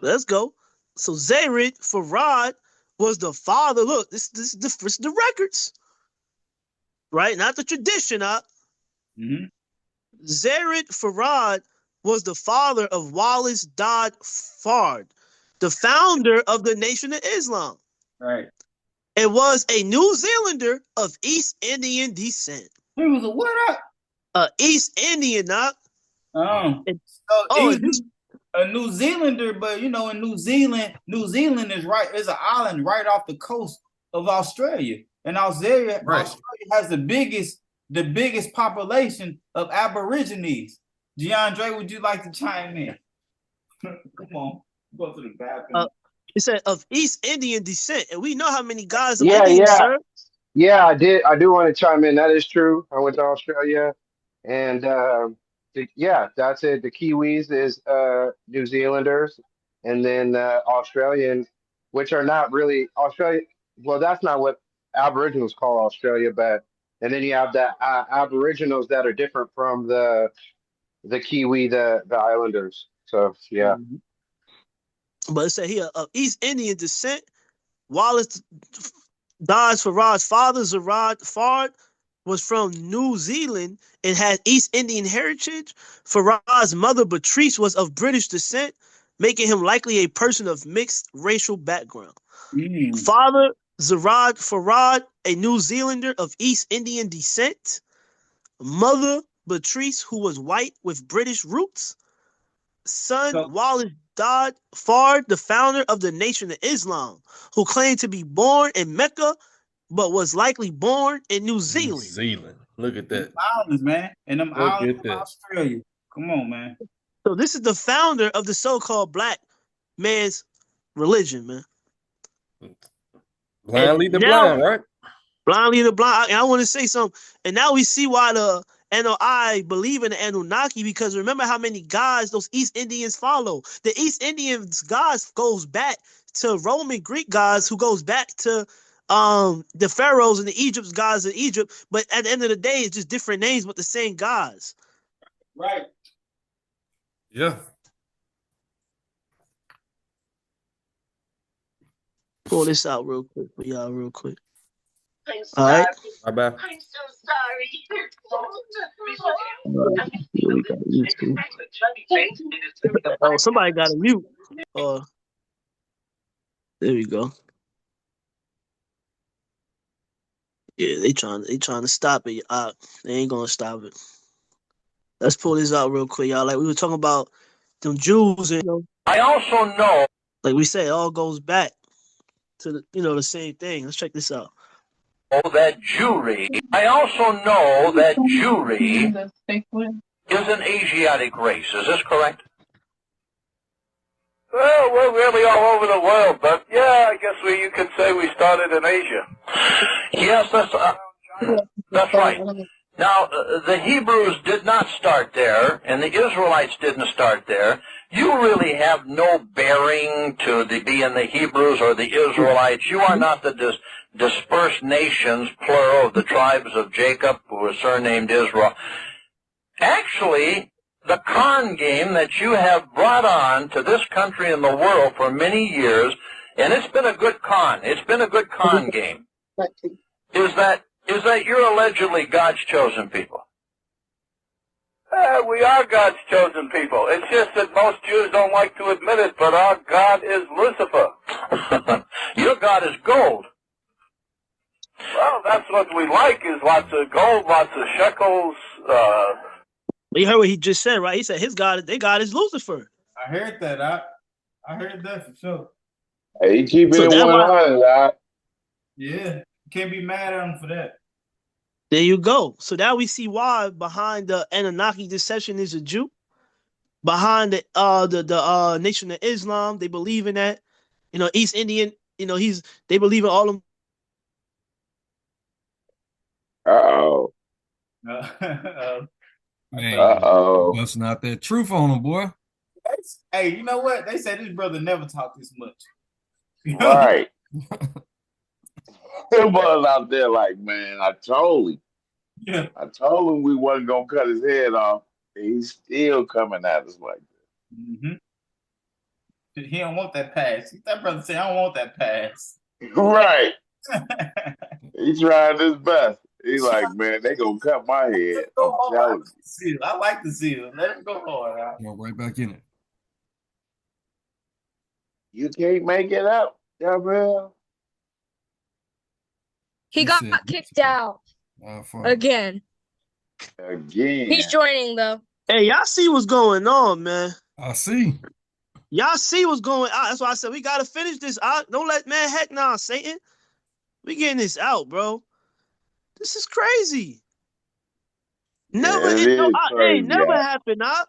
Let's go. So Zarid Farad was the father. Look, this is the records. Right? Not the tradition, Zarid Farad was the father of Wallace Dodd Fard, the founder of the Nation of Islam. Right. And was a New Zealander of East Indian descent. He was a what? East Indian, He's a New Zealander, but you know, in New Zealand is an island right off the coast of Australia. And Australia has the biggest population of Aborigines. DeAndre, would you like to chime in? Come on, go to the bathroom. It said of East Indian descent, and we know how many guys of Indian descent. Yeah, I did. I do want to chime in. That is true. I went to Australia, and that's it. The Kiwis is New Zealanders, and then Australian, which are not really Australia. Well, that's not what Aboriginals call Australia, but and then you have the Aboriginals that are different from the Kiwi, the Islanders. So yeah. But it said here of East Indian descent, Wallace Dodge Farad's father, Zarad Fard, was from New Zealand and had East Indian heritage. Farad's mother, Patrice, was of British descent, making him likely a person of mixed racial background. Father, Zarad Farad, a New Zealander of East Indian descent. Mother, Patrice, who was white with British roots. Son, Wallace Dodd Fard, the founder of the Nation of Islam, who claimed to be born in Mecca, but was likely born in New Zealand. New Zealand. Look at that. Islands, man. And them Look islands at that. of Australia. Come on, man. So this is the founder of the so-called black man's religion, man. Blind lead the blind, right? Blind lead the blind. And I want to say something. And now we see why the NOI believe in the Anunnaki, because remember how many gods those East Indians follow. The East Indians gods goes back to Roman Greek gods, who goes back to the pharaohs and the Egypt's gods in Egypt. But at the end of the day, it's just different names, but the same gods. Right. Yeah. Pull this out real quick for y'all, real quick. All right. Bye-bye. I'm so sorry. Here we got YouTube. Oh, somebody got a mute. There we go. Yeah, they trying to stop it. They ain't gonna stop it. Let's pull this out real quick, y'all. Like we were talking about them Jews, and I also know, like we said, it all goes back to the same thing. Let's check this out. That Jewry. I also know that Jewry is an Asiatic race. Is this correct? Well, we're really all over the world, but yeah, I guess you could say we started in Asia. Yes, that's right. Now, the Hebrews did not start there, and the Israelites didn't start there. You really have no bearing to be in the Hebrews or the Israelites. You are not the dispersed nations, plural, of the tribes of Jacob, who were surnamed Israel. Actually, the con game that you have brought on to this country and the world for many years, and it's been a good con. It's been a good con game. Is that you're allegedly God's chosen people? We are God's chosen people. It's just that most Jews don't like to admit it, but our God is Lucifer. Your God is gold. Well, that's what we like, is lots of gold, lots of shekels. You heard what he just said, right? He said their God is Lucifer. I heard that. I heard that for sure. Hey, he keep it in 100, Yeah, can't be mad at him for that. There you go. So now we see why behind the Anunnaki deception is a Jew. Behind the Nation of Islam, they believe in that. East Indian. They believe in all of them. Uh-oh. Busting out that truth on him, boy. Hey, you know what? They said this brother never talked this much. Right. It was out there like, man, I told him. Yeah. I told him we wasn't going to cut his head off. And he's still coming at us like that. Mm-hmm. He don't want that pass. That brother said, I don't want that pass. Right. He's trying his best. He's like, man, they going to cut my head. I'm telling you. I like the seal. Let him go hard. Go right back in it. You can't make it up, Gabriel. He got kicked out again. He's joining though. Hey, y'all see what's going on, man? I see. Y'all see what's going on. That's why I said we gotta finish this out. Don't let heck nah, Satan. We getting this out, bro. This is crazy. Never, never happened, huh?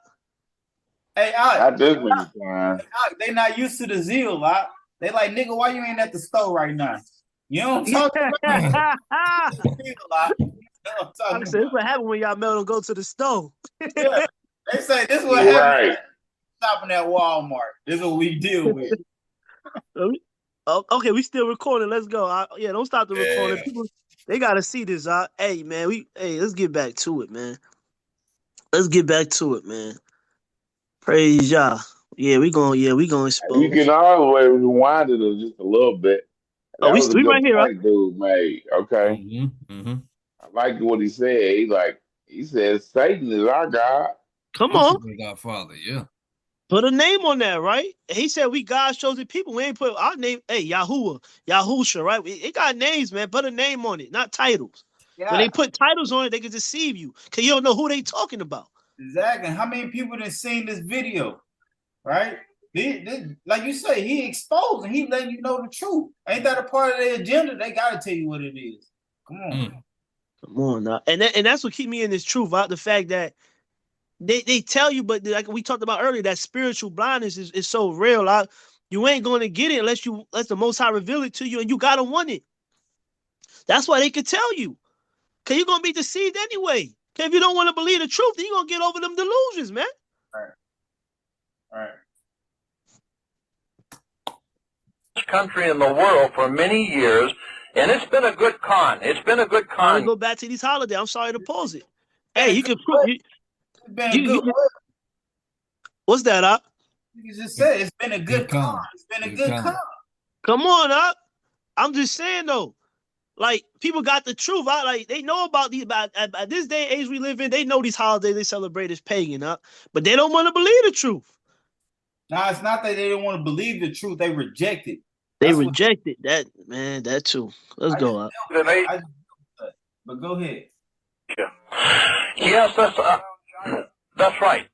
Hey, not this many times. They not used to the zeal, lot. They like, nigga, why you ain't at the store right now? You don't talk about zeal, lot. I said, this what happened when y'all melt and go to the store. Yeah, they say this what happened. Shopping at Walmart. This is what we deal with. Okay, we still recording. Let's go. Don't stop the recording. People, they gotta see this. Hey, man, let's get back to it, man. Let's get back to it, man. Praise y'all. We gonna expose. You can always rewind it just a little bit. We right here, right? Dude made. Okay. Mm-hmm. I like what he said. He said Satan is our God. Come on. Our Father, yeah. Put a name on that, right? He said we God's chosen people. We ain't put our name. Hey, Yahuwah, Yahusha, right? It got names, man. Put a name on it, not titles. Yeah. When they put titles on it, they can deceive you because you don't know who they talking about. Exactly. How many people have seen this video, right? Like you say, he exposing, he letting you know the truth. Ain't that a part of their agenda? They gotta tell you what it is. Come on. Come on now. And that's what keep me in this truth, right? The fact that they tell you, but like we talked about earlier, that spiritual blindness is so real. You ain't going to get it unless the Most High reveal it to you, and you gotta want it. That's why they could tell you, cause you're gonna be deceived anyway. Cause if you don't want to believe the truth, then you're gonna get over them delusions, man. All right. This country in the world for many years, and it's been a good con. It's been a good con. I want to go back to these holidays. I'm sorry to pause it. Hey, you can prove what's that, Up? You just said it's been a good con. It's been a good con. Come on, Up. I'm just saying though, like people got the truth. Like they know about these. At this day and age we live in, they know these holidays they celebrate as pagan, Up, but they don't want to believe the truth. Now it's not that they don't want to believe the truth; they reject it. They rejected that, man. That too. Let's go, Up. But go ahead. Yes, that's right.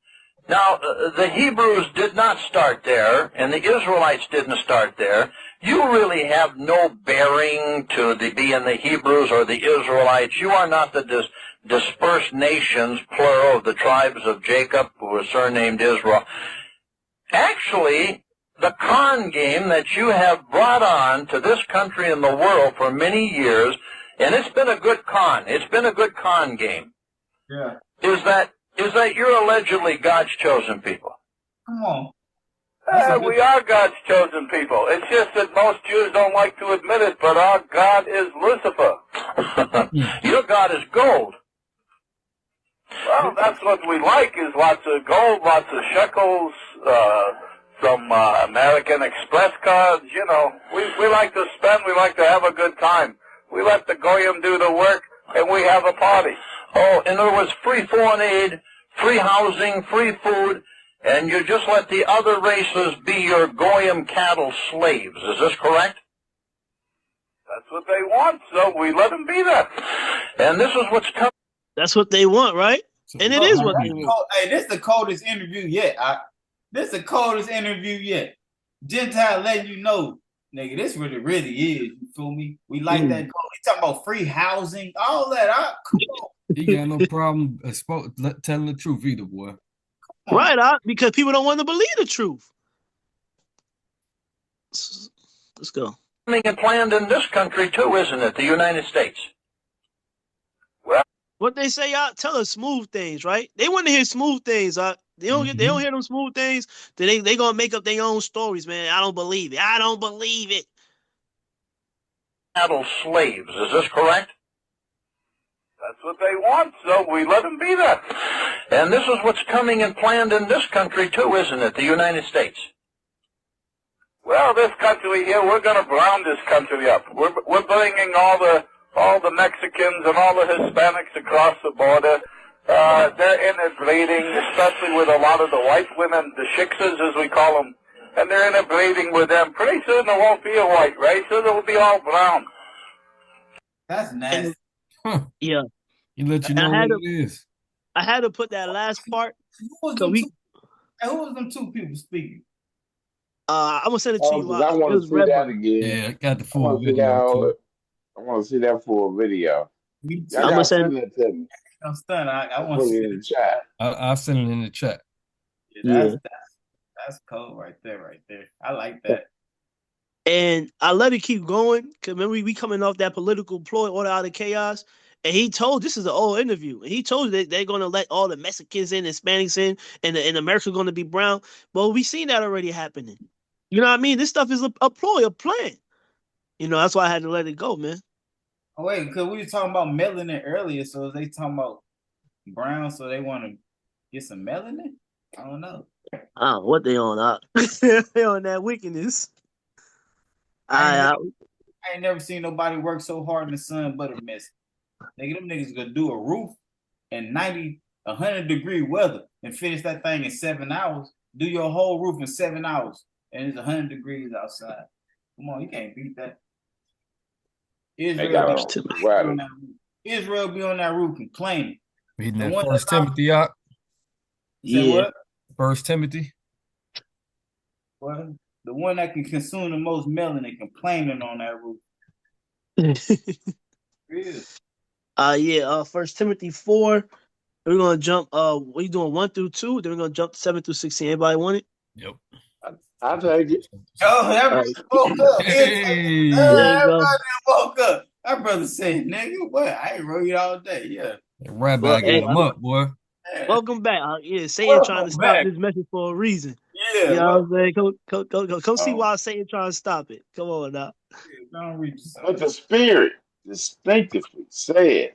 Now, the Hebrews did not start there, and the Israelites didn't start there. You really have no bearing to be in the Hebrews or the Israelites. You are not the dispersed nations, plural, of the tribes of Jacob, who were surnamed Israel. Actually, the con game that you have brought on to this country and the world for many years, and it's been a good con. It's been a good con game. Yeah. Is that you're allegedly God's chosen people. Come on. We are God's chosen people. It's just that most Jews don't like to admit it, but our God is Lucifer. Your God is gold. Well, that's what we like, is lots of gold, lots of shekels, some American Express cards. You know, we like to spend, we like to have a good time. We let the Goyim do the work, and we have a party. Oh, in other words, free foreign aid, free housing, free food, and you just let the other races be your Goyim cattle slaves. Is this correct? That's what they want, so we let them be that. And this is what's coming. That's what they want, right? And it is what they want. Hey, this is the coldest interview yet. This is the coldest interview yet. Gentile letting you know, nigga, this what it really is. You feel me? We like that. He talking about free housing, all that. Come on. He got no problem telling the truth either, boy. Right, because people don't want to believe the truth. Let's go. And planned in this country too, isn't it? The United States. Well, what they say, tell us smooth things, right? They want to hear smooth things. They don't hear them smooth things. Then they gonna make up their own stories, man. I don't believe it. I don't believe it. Cattle slaves. Is this correct? That's what they want, so we let them be that. And this is what's coming and planned in this country too, isn't it? The United States. Well, this country here, we're going to brown this country up. We're bringing all the Mexicans and all the Hispanics across the border. They're interbreeding, especially with a lot of the white women, the shiksas as we call them, and they're interbreeding with them. Pretty soon there won't be a white race, so they'll be all brown. That's nasty. Yeah. He let you know what it is. I had to put that last part. Who was them two people speaking? I'm gonna send it to you. I want to see that again. Yeah, I got the full video. I want to see that full video. I'm gonna send it to me. I'm stunned. I want put to it see in the chat. I'll send it in the chat. Yeah, that's cold right there. I like that. And I let it keep going because remember we coming off that political ploy, order out of chaos. And he told, this is an old interview, and he told you that they're going to let all the Mexicans in, Hispanics in, and America's going to be brown. Well, we've seen that already happening. You know what I mean? This stuff is a ploy, a plan. You know, that's why I had to let it go, man. Oh, wait, because we were talking about melanin earlier, so they talking about brown, so they want to get some melanin? I don't know. I don't know what they on. They on that wickedness. I ain't never seen nobody work so hard in the sun but a Mexican. Nigga, them niggas gonna do a roof in 90, 100-degree weather and finish that thing in 7 hours. Do your whole roof in 7 hours, and it's 100 degrees outside. Come on, you can't beat that. They Israel got a right. Israel be on that roof complaining. Reading The that one First Timothy out. Say what? First Timothy. Well, the one that can consume the most melanin complaining on that roof. Yeah. First Timothy 4. We're gonna jump. We doing 1 through 2. Then we're gonna jump 7 through 16. Anybody want it? Yep. I'll take it. Oh, that brother woke up. Hey. There you go. That woke up. That brother said, "Nigga, what? I ain't read all day." Yeah. Rabbi got him up, boy. Welcome back. Satan trying to stop back. this message for a reason. Yeah. You know what I'm saying? Come see why Satan trying to stop it. Come on now. But the Spirit distinctively says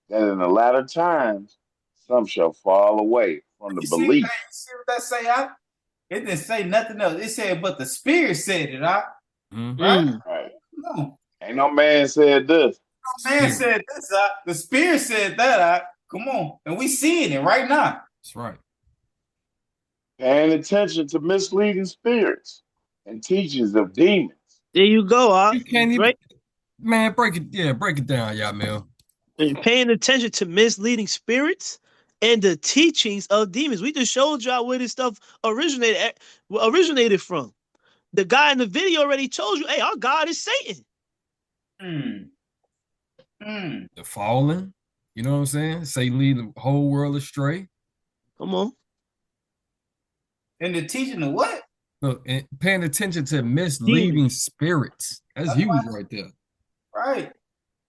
that in the latter times, some shall fall away from the belief. You see what that say? It didn't say nothing else. It said, but the Spirit said it. Right? Right. No. Ain't no man said this. No man said this. The Spirit said that. Come on, and we seeing it right now. That's right. Paying attention to misleading spirits and teachings of demons. There you go. You can't even, man, break it down, y'all, man. And paying attention to misleading spirits and the teachings of demons. We just showed y'all where this stuff originated from. The guy in the video already told you, hey, our God is Satan. The fallen, you know what I'm saying? Satan lead the whole world astray. Come on. And the teaching of what? Look, and paying attention to misleading spirits. That's huge right there. Right.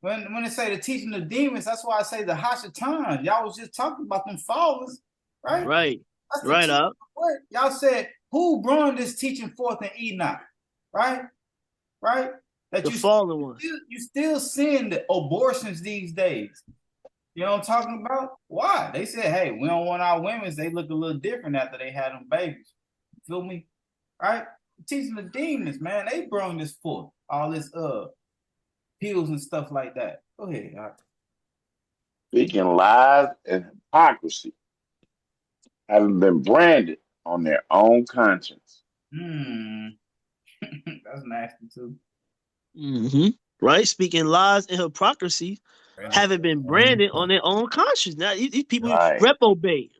When they say the teaching of demons, that's why I say the Hashatan. Y'all was just talking about them fallers, right? Right. That's the right up. Y'all said, who brought this teaching forth in Enoch? Right? Right? That the fallen one. You still seeing the abortions these days. You know what I'm talking about? Why? They said, hey, we don't want our women. They look a little different after they had them babies. You feel me? Right? Teaching the demons, man. They brought this forth. All this pills and stuff like that. Go ahead. Speaking lies and hypocrisy, having been branded on their own conscience. That's nasty too. Right? Speaking lies and hypocrisy, haven't been branded on their own conscience. Now these people reprobate,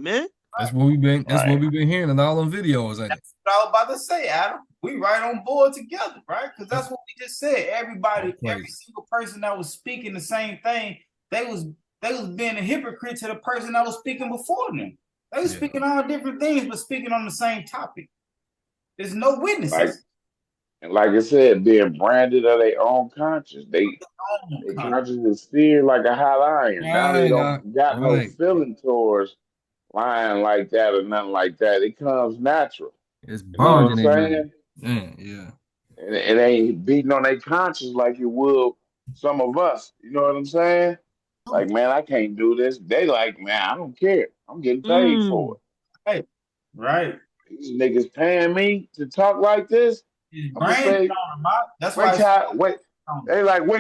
man. That's what we've been. That's what we've been hearing in all them videos, ain't it? That's what I was about to say, Adam. We right on board together, right? Because that's what we just said. Everybody, every single person that was speaking the same thing, they was being a hypocrite to the person that was speaking before them. They was speaking all different things, but speaking on the same topic. There's no witnesses. And like I said, being branded of their own conscience. Their conscience is seared like a hot iron. Now they don't got no feeling towards lying like that or nothing like that. It comes natural. It's bonding. You know what I'm saying? Yeah. It ain't beating on their conscience like it would some of us. You know what I'm saying? Like, man, I can't do this. They like, man, I don't care. I'm getting paid for it. Hey, right. These niggas paying me to talk like this. I'm gonna say, that's wait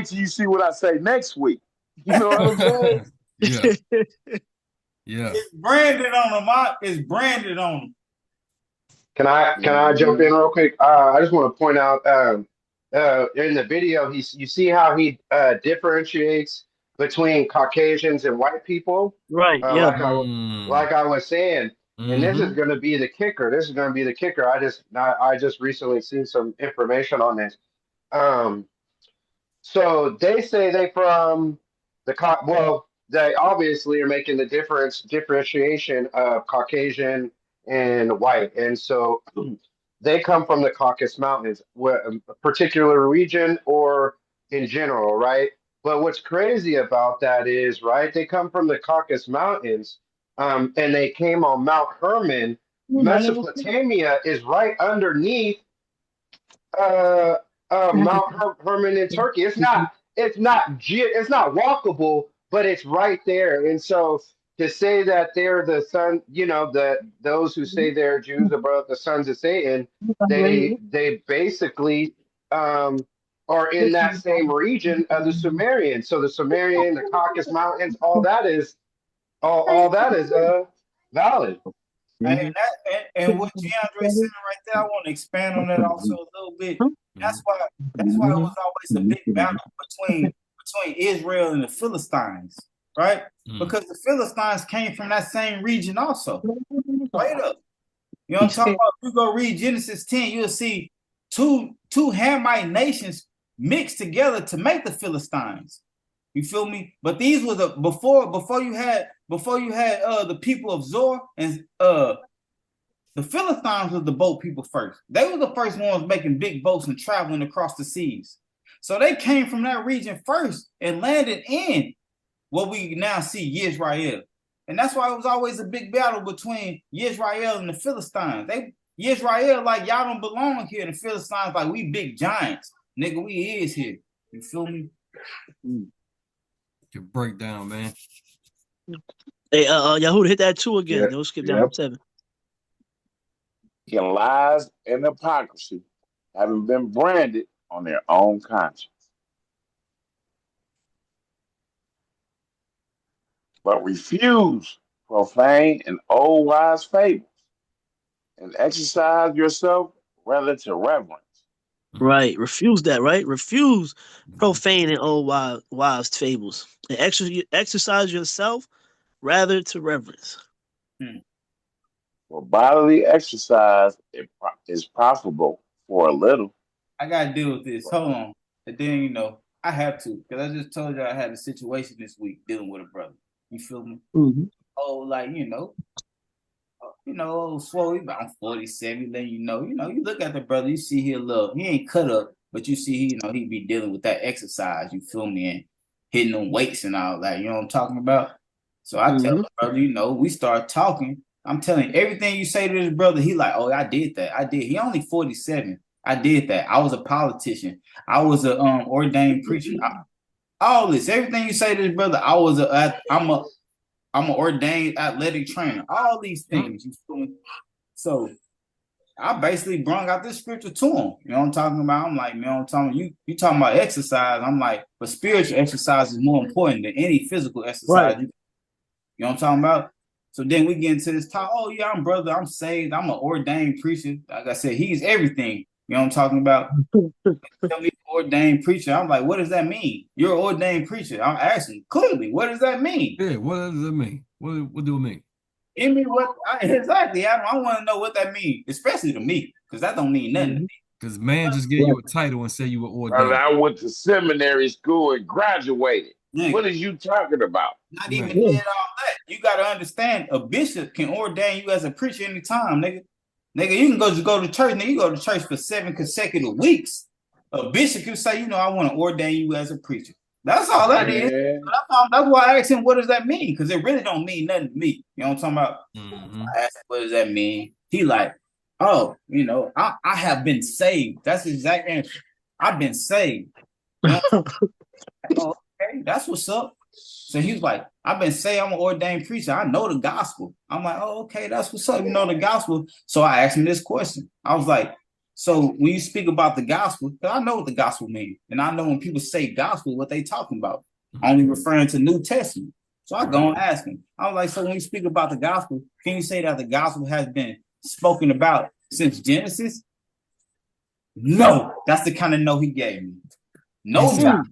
till you see what I say next week. You know what I'm saying? Yeah. It's branded on them. It's branded on them. Can I jump in real quick? I just want to point out in the video, you see how he differentiates between Caucasians and white people, right? Like I was saying, and this is going to be the kicker. I just recently seen some information on this. So they say they from they obviously are making the differentiation of Caucasian and white, and so they come from the Caucasus Mountains, a particular region or in general, right? But what's crazy about that is, right, they come from the Caucasus Mountains, and they came on Mount Hermon. Mesopotamia is right underneath Mount Hermon in Turkey. It's not walkable, but it's right there. And so to say that they're the son, those who say they're Jews, the sons of Satan, they basically are in that same region of the Sumerian. So the Sumerian, the Caucasus Mountains, all that is valid. Hey, and what DeAndre said right there, I want to expand on that also a little bit. That's why it was always a big battle between Israel and the Philistines, right? Because the Philistines came from that same region also. Straight up. You know what I'm talking about? If you go read Genesis 10, you'll see two Hamite nations mixed together to make the Philistines. You feel me? But these were the before you had the people of Zor, and the Philistines was the boat people first. They were the first ones making big boats and traveling across the seas. So they came from that region first and landed in what we now see Yisrael. And that's why it was always a big battle between Yisrael and the Philistines. Yisrael like, y'all don't belong here. And the Philistines like, we big giants. Nigga, we is here. You feel me? Your breakdown, man. Hey, Yahuda, hit that 2 again. We'll skip down to 7. Can lies and hypocrisy having been branded on their own conscience, but refuse profane and old wise fables, and exercise yourself rather to reverence. Right. Refuse that, right? Refuse profane and old wives' fables. And exercise yourself rather to reverence. For bodily exercise is profitable for a little. I gotta deal with this. Hold on. And then, I have to, because I just told you I had a situation this week dealing with a brother. You feel me? Oh, like, slow, about 47, then you look at the brother, you see he ain't cut up, but you see he be dealing with that exercise, you feel me, and hitting them weights and all that, you know what I'm talking about? So I tell the brother, we start talking. I'm telling you, everything you say to this brother, he like, oh, I did that. I did. He only 47. I did that. I was a politician. I was a ordained preacher. All this, everything you say to this brother, I'm an ordained athletic trainer. All these things, you feel me? So I basically brought out this scripture to him. You know what I'm talking about? I'm like, man, you talking about exercise. I'm like, but spiritual exercise is more important than any physical exercise. Right. You know what I'm talking about? So then we get into this talk. Oh yeah, I'm saved. I'm an ordained preacher. Like I said, he's everything. You know what I'm talking about? Tell me ordained preacher. I'm like, what does that mean? You're an ordained preacher. I'm asking clearly, what does that mean? Yeah, what does it mean? What do it mean? It mean exactly. I want to know what that means, especially to me, because that don't mean nothing to me. Because man just gave you a title and say you were ordained. I went to seminary school and graduated. What are you talking about? Not even did all that. You got to understand, a bishop can ordain you as a preacher anytime, nigga. Nigga, you can go to church. Nigga, you go to church for 7 consecutive weeks. A bishop can say, I want to ordain you as a preacher. That's all that is. That's why I asked him, what does that mean? Because it really don't mean nothing to me. You know what I'm talking about? I asked him, what does that mean? He like, oh, I have been saved. That's the exact answer. I've been saved. Oh, okay, that's what's up. So he was like, I've been saying I'm an ordained preacher. I know the gospel. I'm like, oh, okay, that's what's up. You know the gospel. So I asked him this question. I was like, so when you speak about the gospel, because I know what the gospel means. And I know when people say gospel, what they talking about. Only referring to New Testament. So I go and ask him. I was like, so when you speak about the gospel, can you say that the gospel has been spoken about since Genesis? No. That's the kind of no he gave me. No job.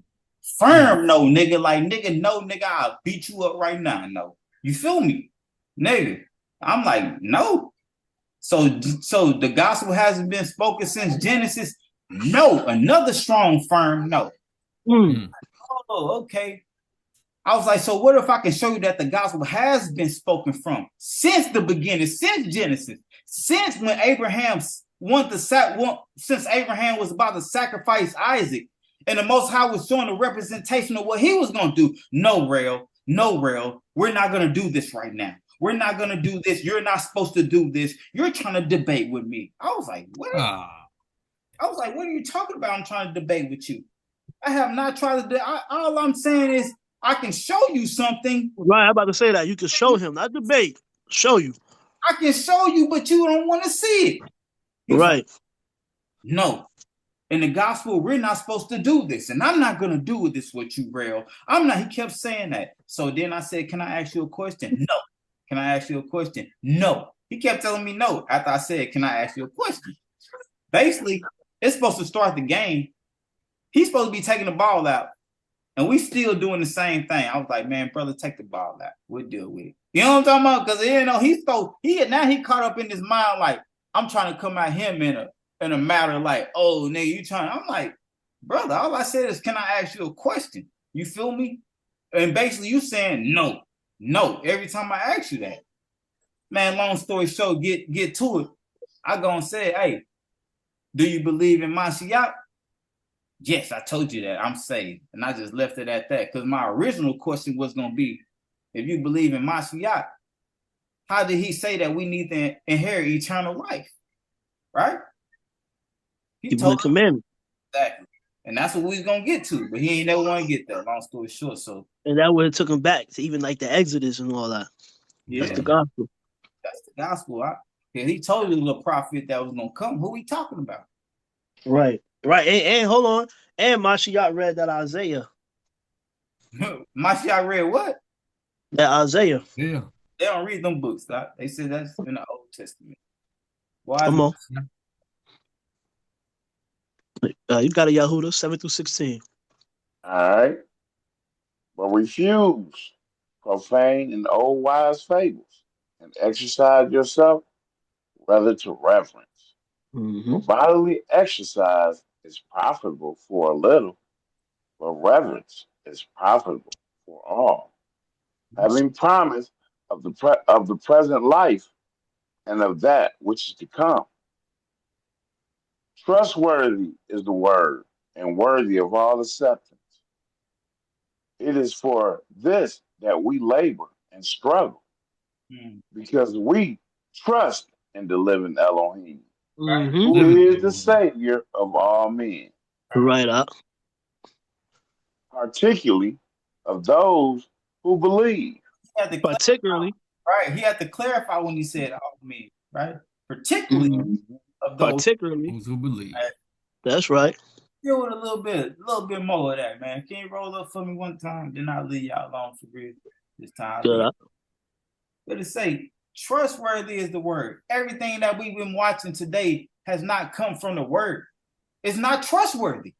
Firm no, nigga. Like, nigga, no, nigga, I'll beat you up right now. No. You feel me? Nigga. I'm like, no. So the gospel hasn't been spoken since Genesis? No. Another strong, firm no. Oh, okay. I was like, so what if I can show you that the gospel has been spoken from since the beginning, since Genesis, since when Abraham since Abraham was about to sacrifice Isaac, and the Most High was showing a representation of what he was going to do. No, Rail, we're not going to do this right now. We're not going to do this. You're not supposed to do this. You're trying to debate with me. I was like, what? I was like, what are you talking about? I'm trying to debate with you. I have not tried to. All I'm saying is I can show you something. Right, I'm about to say that. You can show him, not debate. Show you. I can show you, but you don't want to see it. Right. No. In the gospel, we're not supposed to do this, and I'm not gonna do this with you, Braille. I'm not. He kept saying that. So then I said, "Can I ask you a question?" No. Can I ask you a question? No. He kept telling me no after I said, "Can I ask you a question?" Basically, it's supposed to start the game. He's supposed to be taking the ball out, and we still doing the same thing. I was like, "Man, brother, take the ball out. We'll deal with it." You know what I'm talking about? Because he caught up in his mind like I'm trying to come at him in a matter like, "Oh, nigga, you trying?" I'm like, "Brother, all I said is, can I ask you a question?" You feel me? And basically, you saying no, no every time I ask you that. Man, long story short, get to it. I go and say, "Hey, do you believe in Mashiach?" Yes, I told you that. I'm saved. And I just left it at that. Because my original question was going to be, if you believe in Mashiach, how did he say that we need to inherit eternal life? Right? He told the commandment. Exactly. And that's what we was going to get to. But he ain't never want to get there, long story short. So, and that would have took him back to even like the Exodus and all that. Yeah. That's the gospel. That's the gospel. He told you the prophet that was going to come. Who we talking about? Right. Right. And hold on. And Mashiach read that Isaiah. Mashiach read what? That Isaiah. Yeah. They don't read them books. They said that's in the Old Testament. Why? Come on. You got a Yahuda 7-16. All right. But refuse profane and old wise fables, and exercise yourself rather to reverence. For bodily exercise is profitable for a little, but reverence is profitable for all. Having promise of the present life and of that which is to come. Trustworthy is the word, and worthy of all acceptance. It is for this that we labor and struggle, because we trust in the living Elohim, who is the Savior of all men. Right up. Particularly of those who believe. Particularly. Right. He had to clarify when he said all men, right? Particularly of those who believe. That's right. Deal with a little bit more of that, man. Can you roll up for me one time? Then I'll leave y'all alone for real this time. But it say, trustworthy is the word. Everything that we've been watching today has not come from the word. It's not trustworthy.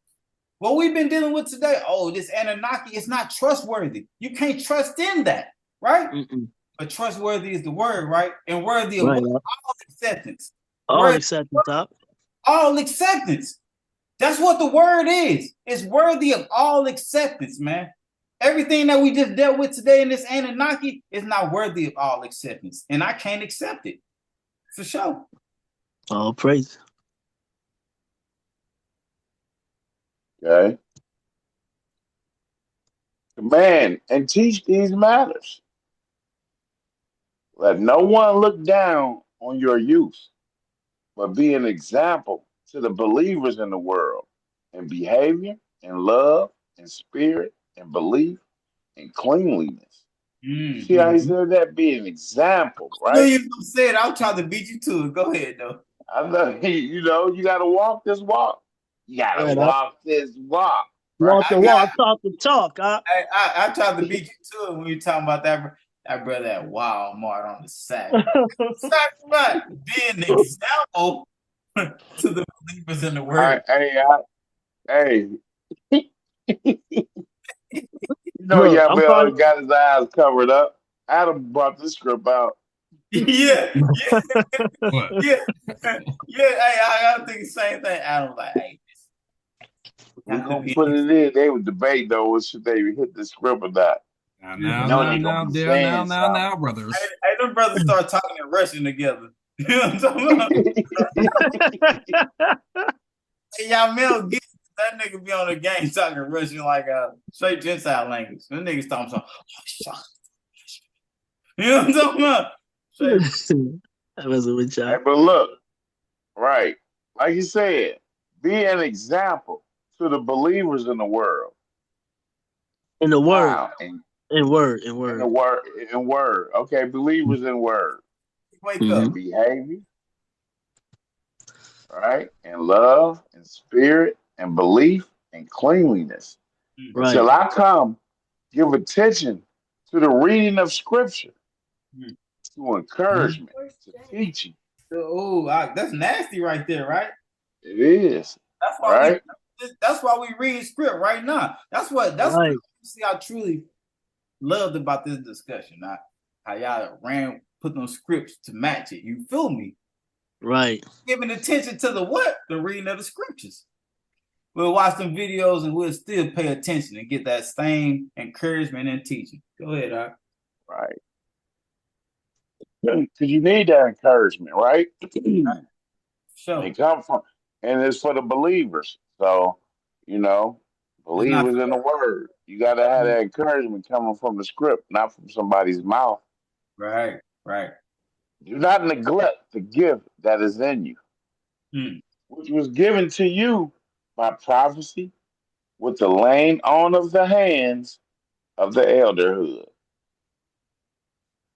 What we've been dealing with today, this Anunnaki, it's not trustworthy. You can't trust in that, right? But trustworthy is the word, right? And worthy of all acceptance. All acceptance, up. All acceptance. That's what the word is. It's worthy of all acceptance, man. Everything that we just dealt with today in this Anunnaki is not worthy of all acceptance. And I can't accept it. For sure. All praise. Okay. Command and teach these matters. Let no one look down on your youth, but be an example to the believers in the world in behavior, in love, in spirit, in belief, in cleanliness. See how he said that? Be an example, right? I knew you said I'll try to beat you to it. Go ahead, though. I know, you got to walk this walk. You got to walk this walk. Walk the walk, talk the talk. I tried to beat you to it when you talking about that brother at Walmart on the sack. Be an example to the believers in the world. Hey. Yabel got his eyes covered up. Adam brought this script out. Yeah. Hey, I think the same thing. Adam like, hey. We're gonna put it in. They would debate though, should they hit the script or not? Now, brothers. Hey, them brothers start talking in Russian together. You know what I'm talking about? Hey, y'all Mel Gibson, that nigga be on the game talking Russian like straight Gentile language. Them niggas talking so. You know what I'm talking about? That wasn't with y'all. Hey, but look, right, like you said, be an example to the believers in the world. In the word. Wow. In word. In word. Okay, believers in word. Wake up. Behavior. right? And love and spirit and belief and cleanliness. Right. Until I come, give attention to the reading of scripture, to encouragement, to teaching. Oh, that's nasty right there, right? It is. That's why Right? that's why we read script right now. That's what Right. see I truly loved about this discussion. How y'all put those scripts to match it. You feel me? Right. Giving attention to the what? The reading of the scriptures. We'll watch some videos and we'll still pay attention and get that same encouragement and teaching. Go ahead, Doc. Right. Because you need that encouragement, right? Sure. They come from, and it's for the believers. So, believers in the word. You got to have that encouragement coming from the script, not from somebody's mouth. Right, right. Do not neglect the gift that is in you, which was given to you by prophecy with the laying on of the hands of the elderhood.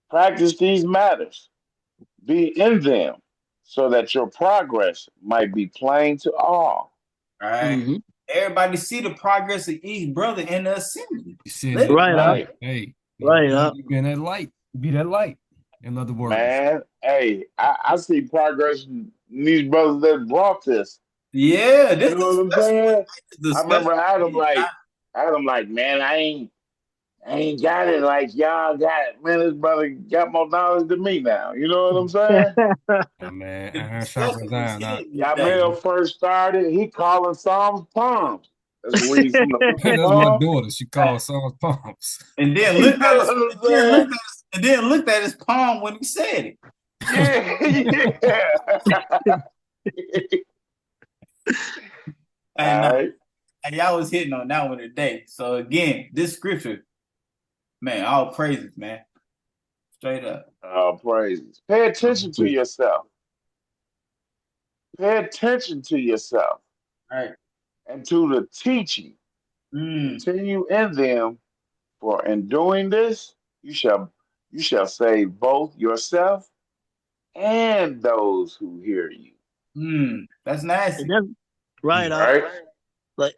Practice these matters. Be in them so that your progress might be plain to all. All right. Everybody see the progress of each brother in the assembly. You see that? Right. Hey, Right. you be in that light. Be that light. In other words, Man, hey, I see progress in these brothers that brought this. Yeah, you know what I'm saying? I remember Adam like, man, I ain't got it like y'all got it. Man, this brother got more knowledge than me now. You know what I'm saying? man, iron sharpens iron. Y'all Mel first started, he calling Psalms palms. Let's read from the book of That's my Psalms. daughter. She calls Psalms palms. And then looked at his palm when he said it. And y'all was hitting on that one today. So again, this scripture, man, all praises, man. Straight up. All praises. Pay attention to yourself. Pay attention to yourself. Right. And to the teaching. Continue in them, for in doing this, you shall save both yourself and those who hear you. That's nasty. Right. Right? Like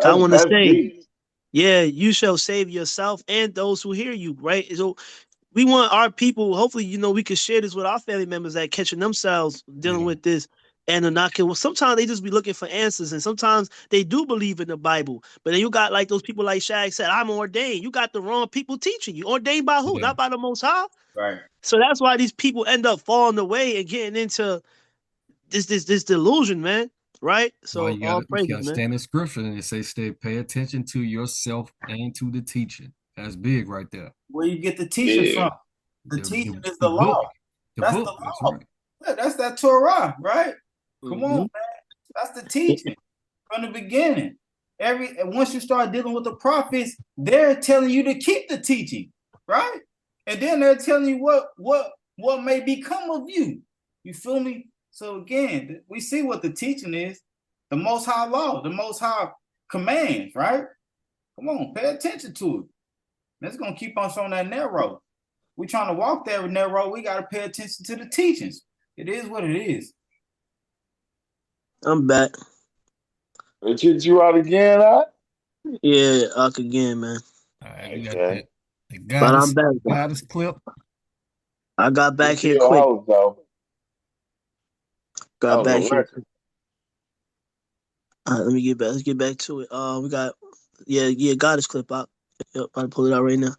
I want to That's say, deep. yeah, you shall save yourself and those who hear you. Right. So we want our people. Hopefully, we can share this with our family members that catching themselves dealing with this. And they're not. Well, sometimes they just be looking for answers, and sometimes they do believe in the Bible. But then you got like those people, like Shag said, I'm ordained. You got the wrong people teaching you. Ordained by who? Not by the Most High. Right. So that's why these people end up falling away and getting into this delusion, man. Right. So you all gotta praises, man. stand in scripture and it say, pay attention to yourself and to the teaching. That's big right there. Where you get the teaching from? The teaching is the law. That's the law. That's right. Yeah, that's that Torah, right? Come on, man. That's the teaching from the beginning. Once you start dealing with the prophets, they're telling you to keep the teaching, right? And then they're telling you what may become of you. You feel me? So again, we see what the teaching is. The Most High law, the Most High commands, right? Come on, pay attention to it. That's gonna keep us on that narrow. We trying to walk that narrow. We got to pay attention to the teachings. It is what it is. I'm back. They kicked you out again, huh? Yeah, Uck again, man. All right, we got that. But I'm back. Got us clip. I got back here Still quick. hoes, though. Got back here. All right, let me get back. Let's get back to it. We got got his clip out. Yep, I'll pull it out right now.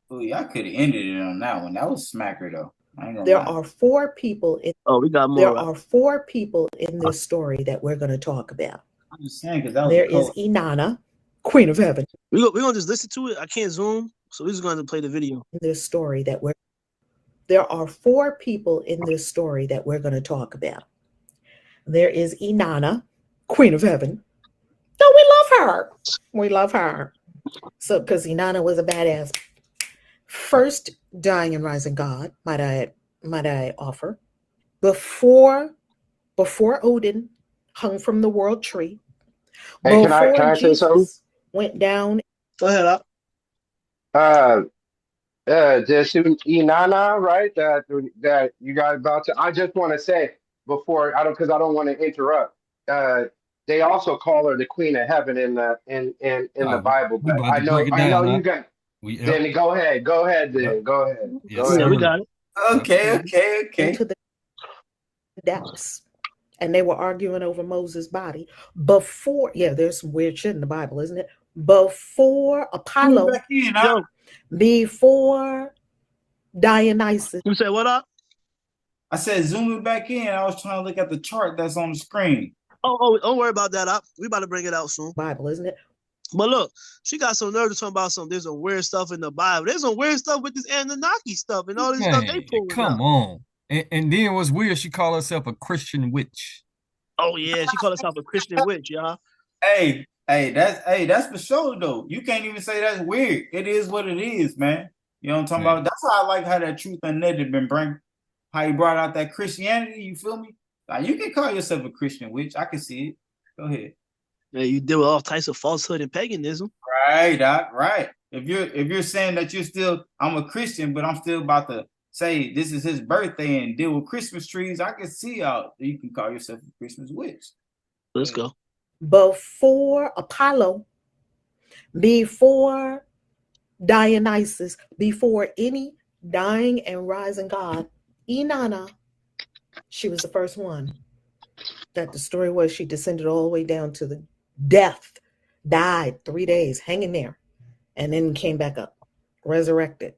Oh, y'all could have ended it on that one. That was smacker though. There are four people in. Oh, we got more. There are four people in this story that we're going to talk about. I'm just saying because that was there is Inanna, Queen of Heaven. We're gonna just listen to it. I can't zoom, so we're just going to play the video. In this story there are four people in this story that we're going to talk about. There is Inanna, Queen of Heaven. Oh, we love her. We love her. So, because Inanna was a badass. First dying and rising God, might I offer, before Odin hung from the world tree, hey, before can I say something? Went down. Go ahead, up. This Inanna, right? That you guys about to. I just want to say before I don't, because I don't want to interrupt. Uh, they also call her the Queen of Heaven in the Bible, We but about to break it I know down. you got. Yep. Then go ahead, Yep. then go ahead, Yes, go Yeah, ahead. we sir. got it. Okay. Into the depths. And they were arguing over Moses' body before. Yeah, there's some weird shit in the Bible, isn't it? Before Apollo, back in, Yo, before Dionysus. you said what up? I said zoom it back in. I was trying to look at the chart that's on the screen. Oh, don't worry about that. Up, we about to bring it out soon. Bible, isn't it? But look, she got some nerve to talk about some. There's some weird stuff in the Bible. There's some weird stuff with this Anunnaki stuff and all this stuff they Man, pulling come out. on. And then what's weird, she called herself a Christian witch. Oh yeah, she called herself a Christian witch, y'all. Hey, that's for sure though. You can't even say that's weird. It is what it is, man. You know what I'm talking about? That's why I like how that truth and net have been bring, how you brought out that Christianity. You feel me? Like, you can call yourself a Christian witch. I can see it. Go ahead. Yeah, you deal with all types of falsehood and paganism. Right, Doc. Right. If you're saying that I'm a Christian, but I'm still about to say this is his birthday and deal with Christmas trees, I can see how you can call yourself a Christmas witch. Let's go. Before Apollo, before Dionysus, before any dying and rising god, Inanna, she was the first one. That the story was she descended all the way down to the death, died 3 days hanging there, and then came back up, resurrected.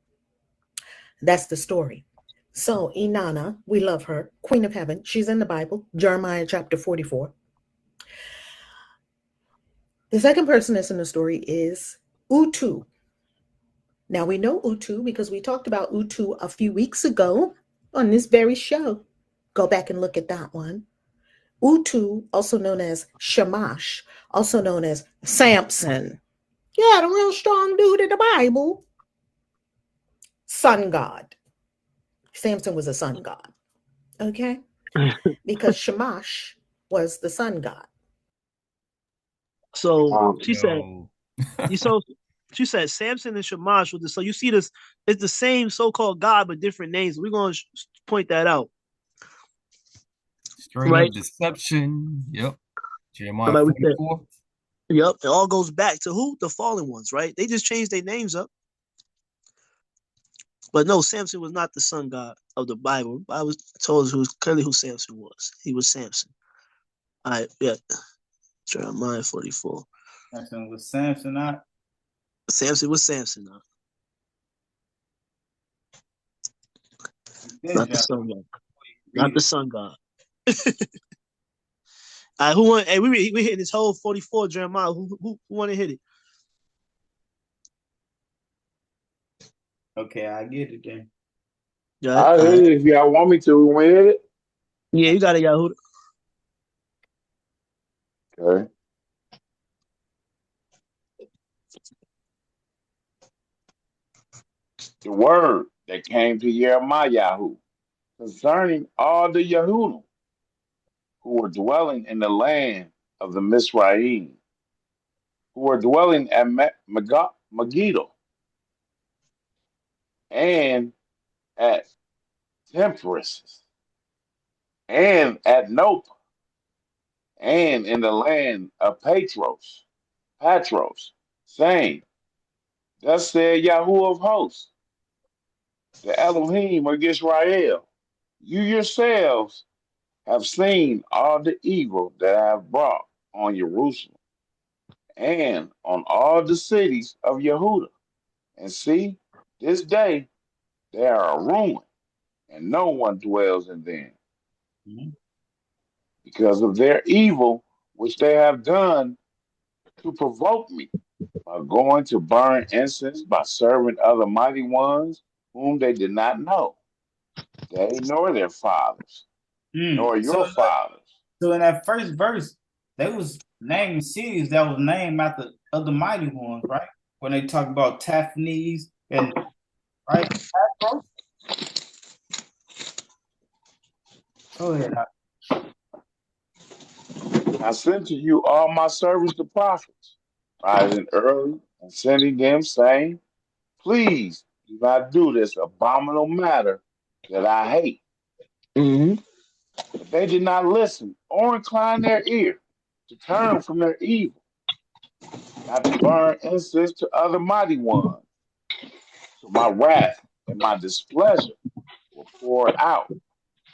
That's the story. So Inanna, we love her, Queen of Heaven. She's in the Bible, Jeremiah chapter 44. The second person that's in the story is Utu. Now we know Utu because we talked about Utu a few weeks ago on this very show. Go back and look at that one. Utu, also known as Shamash, also known as Samson. Yeah, the real strong dude in the Bible. Sun god. Samson was a sun god. Okay? Because Shamash was the sun god. So she said, she said Samson and Shamash with the. So you see this, it's the same so-called God but different names. We're gonna point that out. Straight up deception. Yep. Jeremiah 44. Yep. It all goes back to who? The fallen ones, right? They just changed their names up. But no, Samson was not the sun god of the Bible. I was told clearly who Samson was. He was Samson. All right, yeah. Jeremiah 44. Samson was Samson, not. Samson was Samson, not. Not the sun god. Not the sun god. All right, who won? Hey, we hit this whole 44 Jeremiah. Who want to hit it? Okay, I get it then. I hit it if y'all want me to. We want to hit it? Yeah, you got it, Yahoo. Okay. The word that came to Jeremiah concerning all the Yahudim who were dwelling in the land of the Mizraim, who were dwelling at Megiddo and at Temperances and at Nopa and in the land of Patros, saying, thus said Yahweh of hosts, the Elohim of Israel, you yourselves have seen all the evil that I have brought on Jerusalem and on all the cities of Yehuda. And see, this day they are a ruin, and no one dwells in them. Because of their evil, which they have done to provoke me, by going to burn incense, by serving other mighty ones whom they did not know, they nor their fathers, nor your fathers. So in that first verse, they was naming cities that was named after other mighty ones, right? When they talk about Taphnes and right. Go ahead. I sent to you all my servants the prophets, rising early and sending them, saying, please do not do this abominable matter that I hate. Mm-hmm. But they did not listen or incline their ear to turn from their evil, not to burn incense to other mighty ones. So my wrath and my displeasure were poured out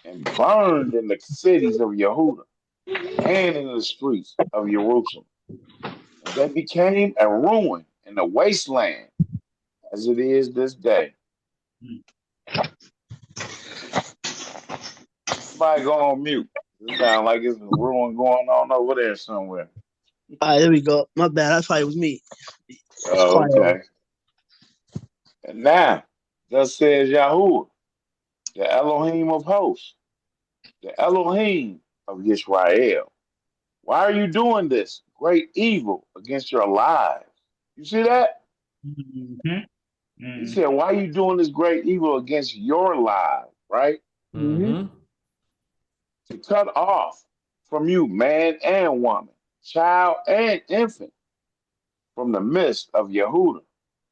and burned in the cities of Yehuda and in the streets of Jerusalem. And they became a ruin in the wasteland as it is this day. Somebody go on mute. It sounds like it's a ruin going on over there somewhere. All right, there we go. My bad. That's probably was me. It's Oh, quiet. okay. And now, thus says Yahuwah, the Elohim of hosts, the Elohim of Israel. Why are you doing this great evil against your lives? You see that? He said, why are you doing this great evil against your lives, right? Mm-hmm. To cut off from you man and woman, child and infant, from the midst of Yehuda,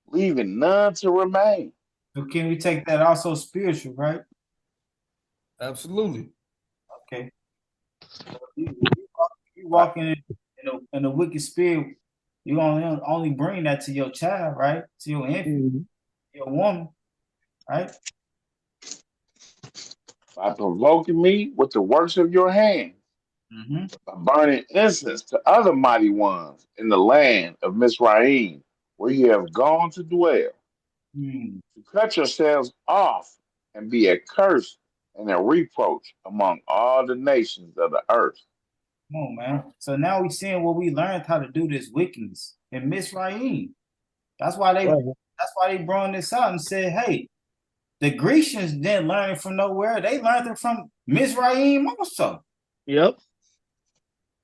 leaving none to remain. So can we take that also spiritual, right? Absolutely. Okay. You walking in a wicked spirit, you only bring that to your child, right? To your infant, your woman, right? By provoking me with the works of your hands, by burning incense to other mighty ones in the land of Mizraim, where you have gone to dwell, to cut yourselves off and be a curse and a reproach among all the nations of the earth. Come on, man. So now we seeing what we learned how to do this wickedness in Mizraim. That's why they brought this out and said, hey, the Grecians didn't learn it from nowhere. They learned it from Mizraim also. Yep.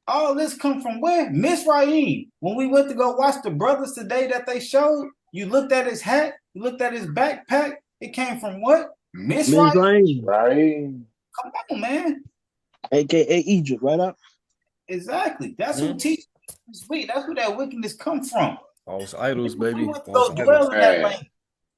All this come from where? Mizraim. When we went to go watch the brothers today that they showed, you looked at his hat, you looked at his backpack. It came from what? Mizraim. Come on, man. AKA Egypt, right up. Exactly. That's who teaches this week. That's where that wickedness come from. False idols, baby. We went to go dwell in that land.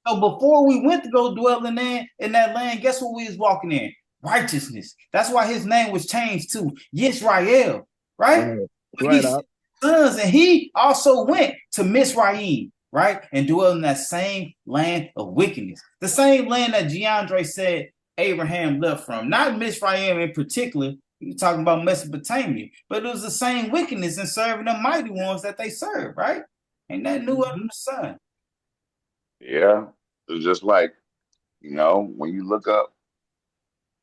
So before we went to go dwell in that land, guess what we was walking in? Righteousness. That's why his name was changed to Yisrael, right? Right up. Sons, and he also went to Mizraim, right? And dwelled in that same land of wickedness. The same land that Giandre said Abraham left from. Not Mizraim in particular. He was talking about Mesopotamia. But it was the same wickedness in serving the mighty ones that they served, right? Ain't that new under the sun? Yeah. It's just like, when you look up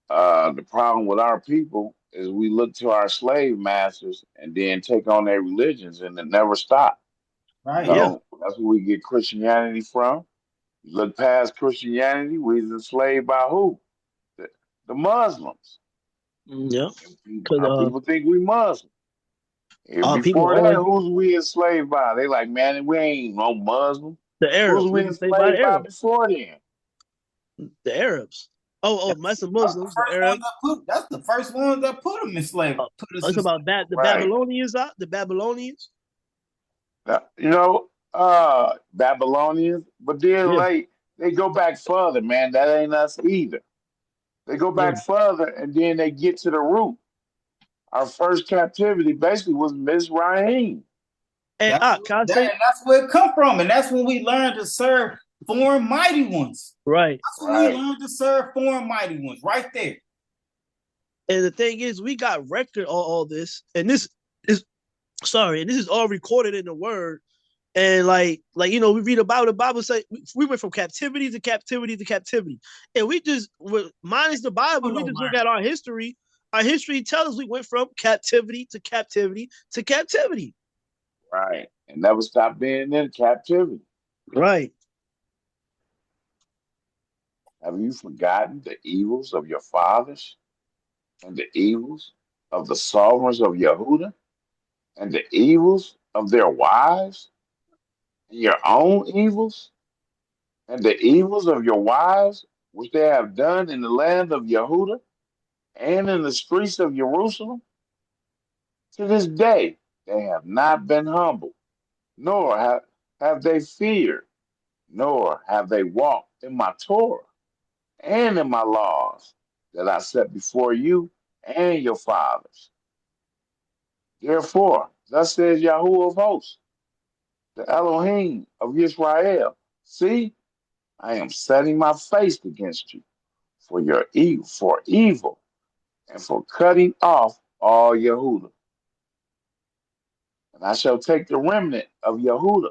the problem with our people is we look to our slave masters and then take on their religions and it never stop. Right. That's where we get Christianity from. You look past Christianity, we was enslaved by who? The Muslims. Yeah. Our people think we Muslim. And before that, who's we enslaved by? They like, man, we ain't no Muslim. The Arabs. Who's we enslaved by before then? The Arabs. That's the Muslims, the Arabs. That's the first one that put them in slavery. It's about that. The Babylonians, the Babylonians. Babylonians, but then they go back further, man. That ain't us either. They go back further, and then they get to the root. Our first captivity basically was Mizraim. And that's where it come from, and that's when we learned to serve foreign mighty ones. Right. That's when we learned to serve foreign mighty ones, right there. And the thing is, we got record all this, and this is all recorded in the Word. And we read about the Bible say we went from captivity to captivity to captivity, and we just minus the Bible, we just look at our history. Our history tells us we went from captivity to captivity to captivity. Right, and never stop being in captivity. Right. Have you forgotten the evils of your fathers and the evils of the sovereigns of Yehuda and the evils of their wives and your own evils and the evils of your wives which they have done in the land of Yehuda and in the streets of Jerusalem? To this day, they have not been humble, nor have they feared nor have they walked in my Torah and in my laws that I set before you and your fathers. Therefore, thus says Yahweh of hosts, the Elohim of Israel, see, I am setting my face against you for your evil, and for cutting off all Yehuda. And I shall take the remnant of Yehuda,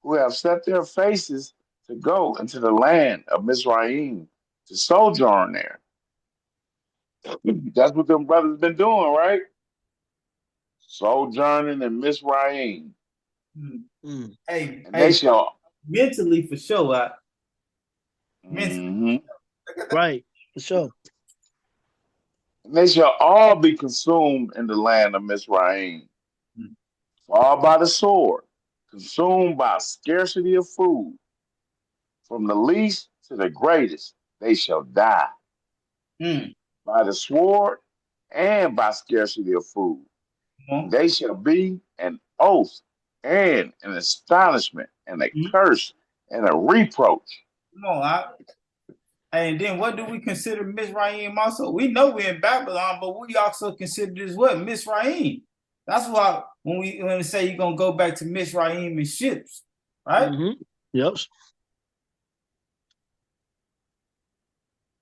who have set their faces to go into the land of Mizraim to sojourn there. That's what them brothers been doing, right? Sojourning in Mizraim. Hey, And they hey, shall mentally for sure. Mhm. Right, for sure. And they shall all be consumed in the land of Mizraim, all by the sword, consumed by scarcity of food. From the least to the greatest, they shall die by the sword and by scarcity of food. And they shall be an oath and an astonishment and a curse and a reproach. Come on, and then what do we consider Mizraim also? We know we're in Babylon, but we also consider this what? Mizraim. That's why when we say you're gonna go back to Mizraim in ships, right? Yep.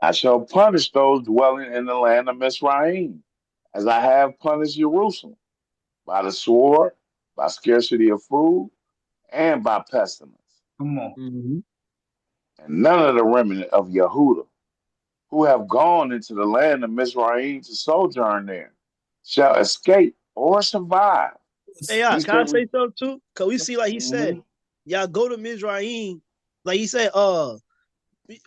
I shall punish those dwelling in the land of Mizraim, as I have punished Jerusalem, by the sword, by scarcity of food, and by pestilence. Come on. And none of the remnant of Yehuda, who have gone into the land of Mizraim to sojourn there, shall escape or survive. Hey, can I say something too? Cause we see, like he said, y'all go to Mizraim, like he said, what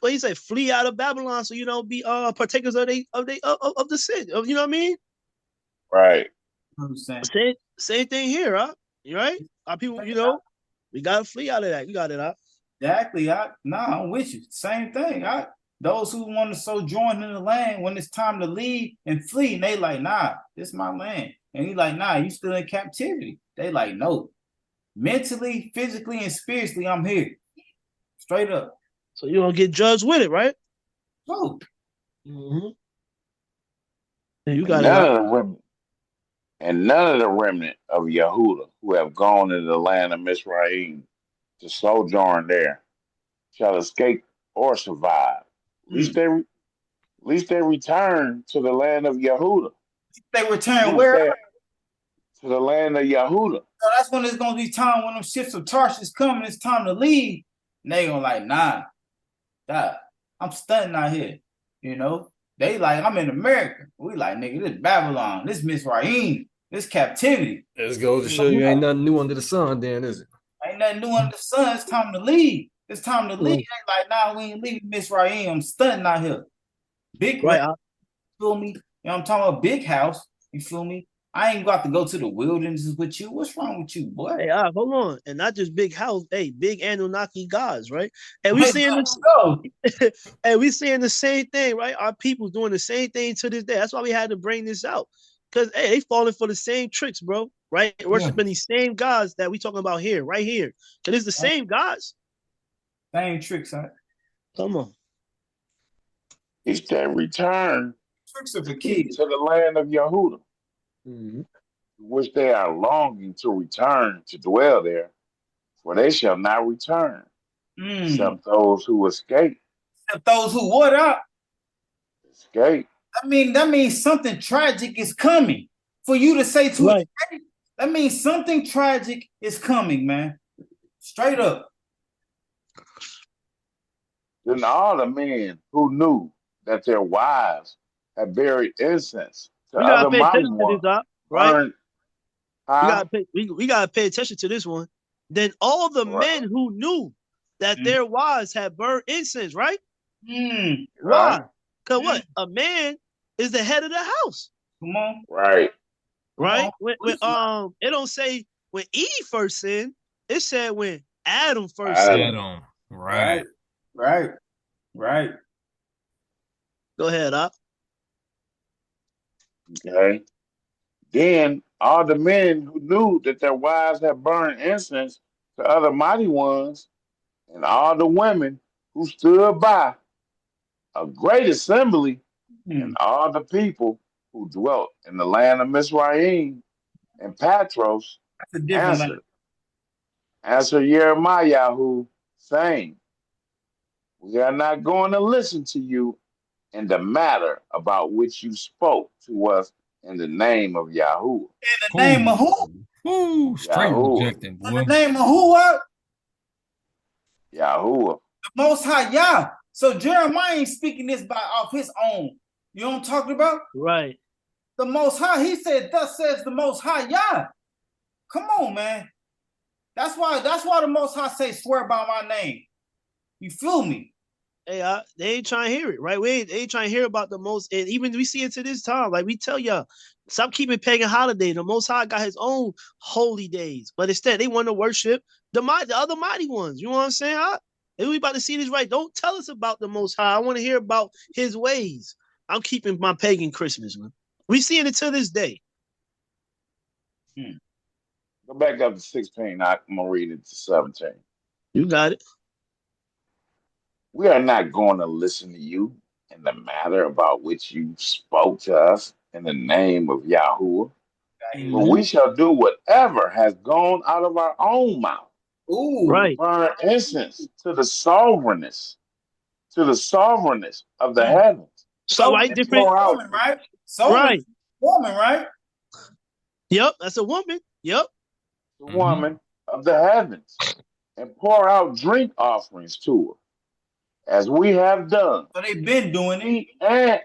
he said, flee out of Babylon, so you don't be partakers of the sin. You know what I mean? Right. Same thing here, huh? You right? Our people, we gotta flee out of that. You got it, huh? Exactly. I'm with you. Same thing. Those who want to sojourn in the land, when it's time to leave and flee, and they like, nah, this is my land. And he like, nah, you still in captivity. They like, no. Mentally, physically, and spiritually, I'm here. Straight up. So you don't get judged with it, right? No. Yeah, you got it, huh? And none of the remnant of Yehuda, who have gone into the land of Mizraim to sojourn there, shall escape or survive. At least they return to the land of Yehuda. They return where? To the land of Yehuda. So that's when it's gonna be time when them ships of Tarshish come and it's time to leave. And they gonna like, nah, I'm stunting out here. They like, I'm in America. We like, nigga, this Babylon, this Mizraim, this captivity. This goes to show you ain't nothing new under the sun, then, is it? Ain't nothing new under the sun. It's time to leave. It's time to leave. They like, nah, we ain't leaving Mizraim. I'm stunting out here. Big right, you feel me? I'm talking about big house. You feel me? I ain't got to go to the wilderness with you. What's wrong with you, boy? Hey, hold on. And not just big house, hey, big Anunnaki gods, right? And we seeing this. And we seeing the same thing, right? Our people doing the same thing to this day. That's why we had to bring this out. Because hey, they falling for the same tricks, bro. Right? Worshiping these same gods that we talking about here, right here. Because it's the same gods. Same tricks, huh? Come on. It's that return tricks of the kids to the land of Yehuda, which they are longing to return to dwell there, for they shall not return, except those who escape. Except those who what up? Escape. That means something tragic is coming. For you to say to escape, that means something tragic is coming, man. Straight up. Then all the men who knew that their wives had buried incense to other mighty ones, right? We gotta pay attention to this one. Then all the men who knew that their wives had burned incense, right? Why? Because what? A man is the head of the house. Come on. Right. Right? When it don't say when Eve first sinned, it said when Adam first sinned. Right. Go ahead, Op. Okay. Then all the men who knew that their wives had burned incense to other mighty ones and all the women who stood by, a great assembly, and all the people who dwelt in the land of Mizraim and Patros That's a different answered, Jeremiah, who saying, we are not going to listen to you in the matter about which you spoke to us in the name of Yahweh. In the name of who? Ooh, straight rejecting, boy. In the name of who? Yahweh. The Most High Yah. So Jeremiah ain't speaking this by off his own. You know what I'm talking about? Right. The Most High, he said, thus says the Most High Yah. Come on, man. That's why the Most High say, swear by my name. You feel me? Hey, they ain't trying to hear it, right? They ain't trying to hear about the most, and even we see it to this time. Like we tell y'all, stop keeping pagan holiday. The Most High got his own holy days, but instead they want to worship the other mighty ones. You know what I'm saying? And we about to see this, right? Don't tell us about the Most High. I want to hear about his ways. I'm keeping my pagan Christmas, man. We seeing it to this day. Go back up to 16. I'm gonna read it to 17. You got it. We are not going to listen to you in the matter about which you spoke to us in the name of Yahuwah, but we shall do whatever has gone out of our own mouth. Ooh, right. Burn incense to the sovereignness, of the heavens. So right, different woman, right? So right. Woman, right? Yep, that's a woman. Yep. The woman of the heavens, and pour out drink offerings to her, as we have done. So they've been doing it.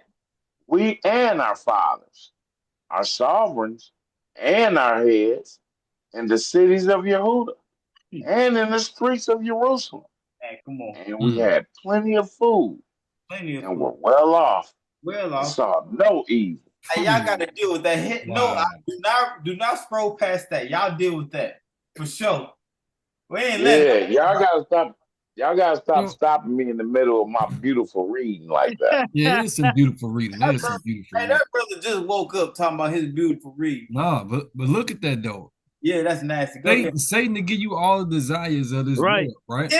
We and our fathers, our sovereigns, and our heads in the cities of Yehuda and in the streets of Jerusalem. Hey, come on. And we had plenty of food and were well off. And saw no evil. Hey, y'all got to deal with that. Wow. No, do not scroll past that. Y'all deal with that for sure. We ain't y'all gotta stop. Y'all gotta stop stopping me in the middle of my beautiful reading like that. Yeah, it's some beautiful reading. That is some beautiful reading. That brother just woke up talking about his beautiful reading. Nah, but look at that though. Yeah, that's nasty. Satan to give you all the desires of this world, right?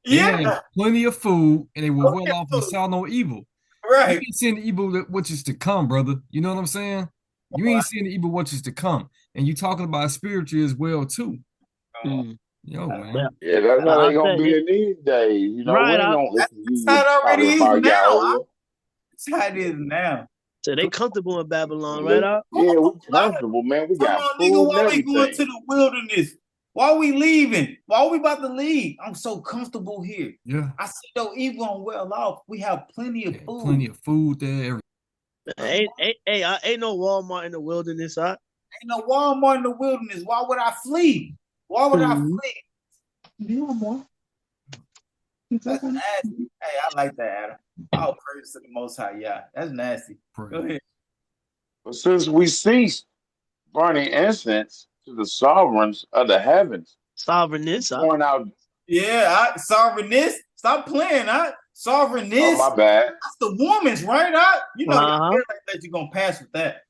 Yeah. Plenty of food, and they were well off and saw no evil. Right. You ain't seeing the evil which is to come, brother. You know what I'm saying? You ain't seeing the evil which is to come. And you talking about spiritual as well, too. Yo, man. Yeah, that's how they gonna be in these days. You know, we ain't gonna listen to you talking about Yahweh. That's how it is now. So they comfortable in Babylon, right? Yeah, we comfortable, man. We got food nigga, and why we everything. going to the wilderness? Why we leaving? Why we about to leave? I'm so comfortable here. Yeah. I see no evil on well off. We have plenty of food. Plenty of food there. Ain't no Walmart in the wilderness, Ain't no Walmart in the wilderness. Why would I flee? Why would I flee? That's nasty. Hey, I like that, Adam. All praise to the Most High. Yeah, that's nasty. Go ahead. But since we ceased burning incense to the sovereigns of the heavens, sovereignness, pouring out. Yeah, sovereignness. Stop playing, sovereignness. Oh, my bad. That's the woman's, right? You know that you're gonna pass with that.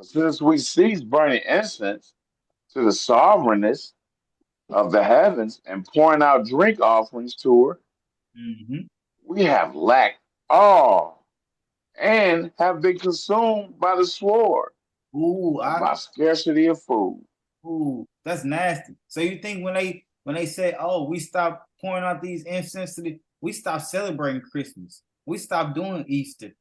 Since we ceased burning incense to the sovereignness of the heavens and pouring out drink offerings to her, we have lacked all and have been consumed by the sword. By scarcity of food. Ooh, that's nasty. So you think when they say, "Oh, we stopped pouring out these incense we stopped celebrating Christmas, we stopped doing Easter,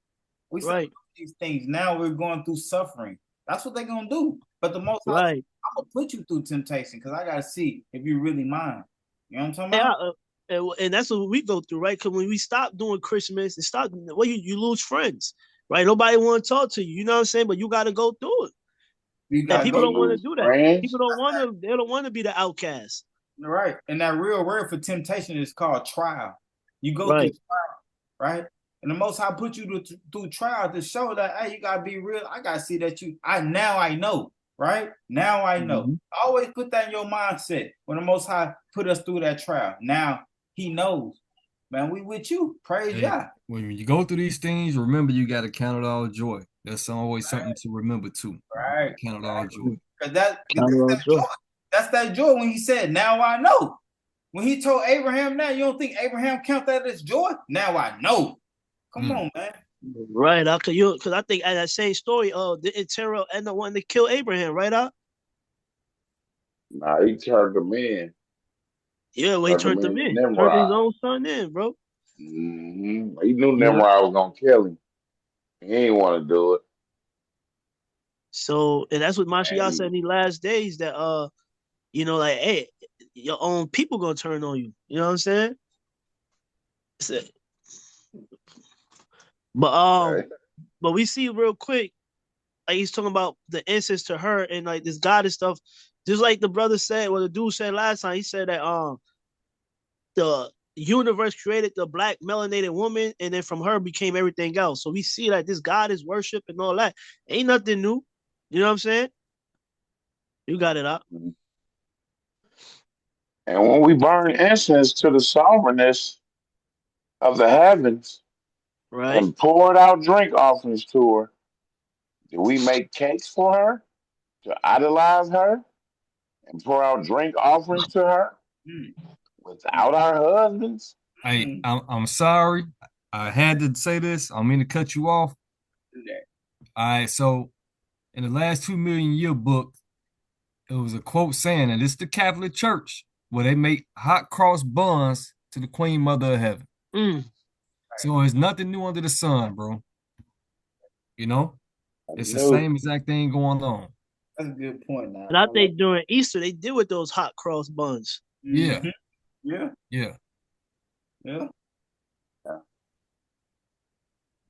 we stopped doing these things. Now we're going through suffering." That's what they're gonna do. But the Most High, I'm gonna put you through temptation because I gotta see if you really mind. You know what I'm talking about? And that's what we go through, right? Because when we stop doing Christmas and stop, you lose friends, right? Nobody want to talk to you. You know what I'm saying? But you got to go through it. And people don't want to do that. Friends. People don't want to. They don't want to be the outcast. Right. And that real word for temptation is called trial. You go through trial, right? And the Most High put you through trial to show that, hey, you gotta be real. I gotta see that I know, right? Now I know. Always put that in your mindset. When the Most High put us through that trial, now He knows, man. We with you. Praise God. When you go through these things, remember you got to count it all joy. That's always something to remember too. Right. Count it all joy. Cause that's that joy when he said, "Now I know." When he told Abraham that, you don't think Abraham count that as joy? Now I know. Come on, man. Right, because I think at that same story, didn't Terah end up wanting to kill Abraham, right? Nah, he turned them in. Yeah, well, he turned them in. Turned his own son in, bro. Mm-hmm. He knew Nimrod was gonna kill him. He ain't want to do it. So, and that's what Mashiach said in the last days that like, hey, your own people gonna turn on you. You know what I'm saying? But we see real quick, like he's talking about the incense to her and like this goddess stuff. Just like the brother said, the dude said last time, he said that the universe created the black melanated woman, and then from her became everything else. So we see that this God is worship and all that. Ain't nothing new. You know what I'm saying? You got it up. And when we burn incense to the sovereignness of the heavens and poured out drink offerings to her, do we make cakes for her to idolize her and pour out drink offerings to her without our husbands? Hey, I'm sorry. I had to say this. I don't mean to cut you off. All right, so in the last 2 million year book, it was a quote saying that it's the Catholic Church where they make hot cross buns to the Queen Mother of Heaven. So there's nothing new under the sun, bro. You know, it's the same exact thing going on. That's a good point. Now, and I think during Easter they did with those hot cross buns. Yeah, yeah.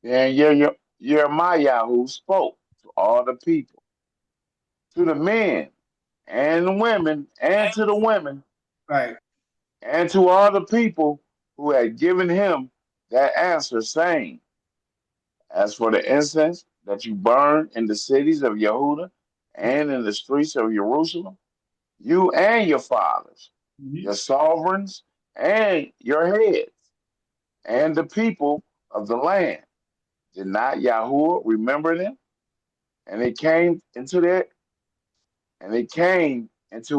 And Jeremiah who spoke to all the people, to the men and the women, and to the women, right, and to all the people who had given him that answer, saying, as for the incense that you burn in the cities of Yehuda and in the streets of Jerusalem, you and your fathers, your sovereigns, and your heads, and the people of the land, did not Yahuwah remember them? And it came into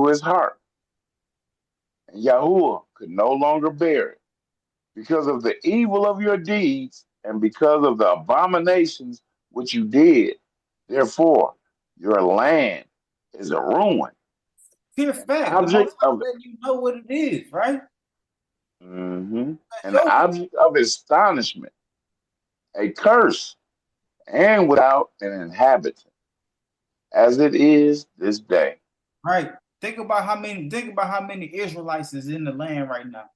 his heart. And Yahuwah could no longer bear it because of the evil of your deeds and because of the abominations which you did. Therefore, your land is a ruin. Fear fact. The most let you know what it is, right? An object of astonishment, a curse, and without an inhabitant, as it is this day. Right. Think about how many Israelites is in the land right now.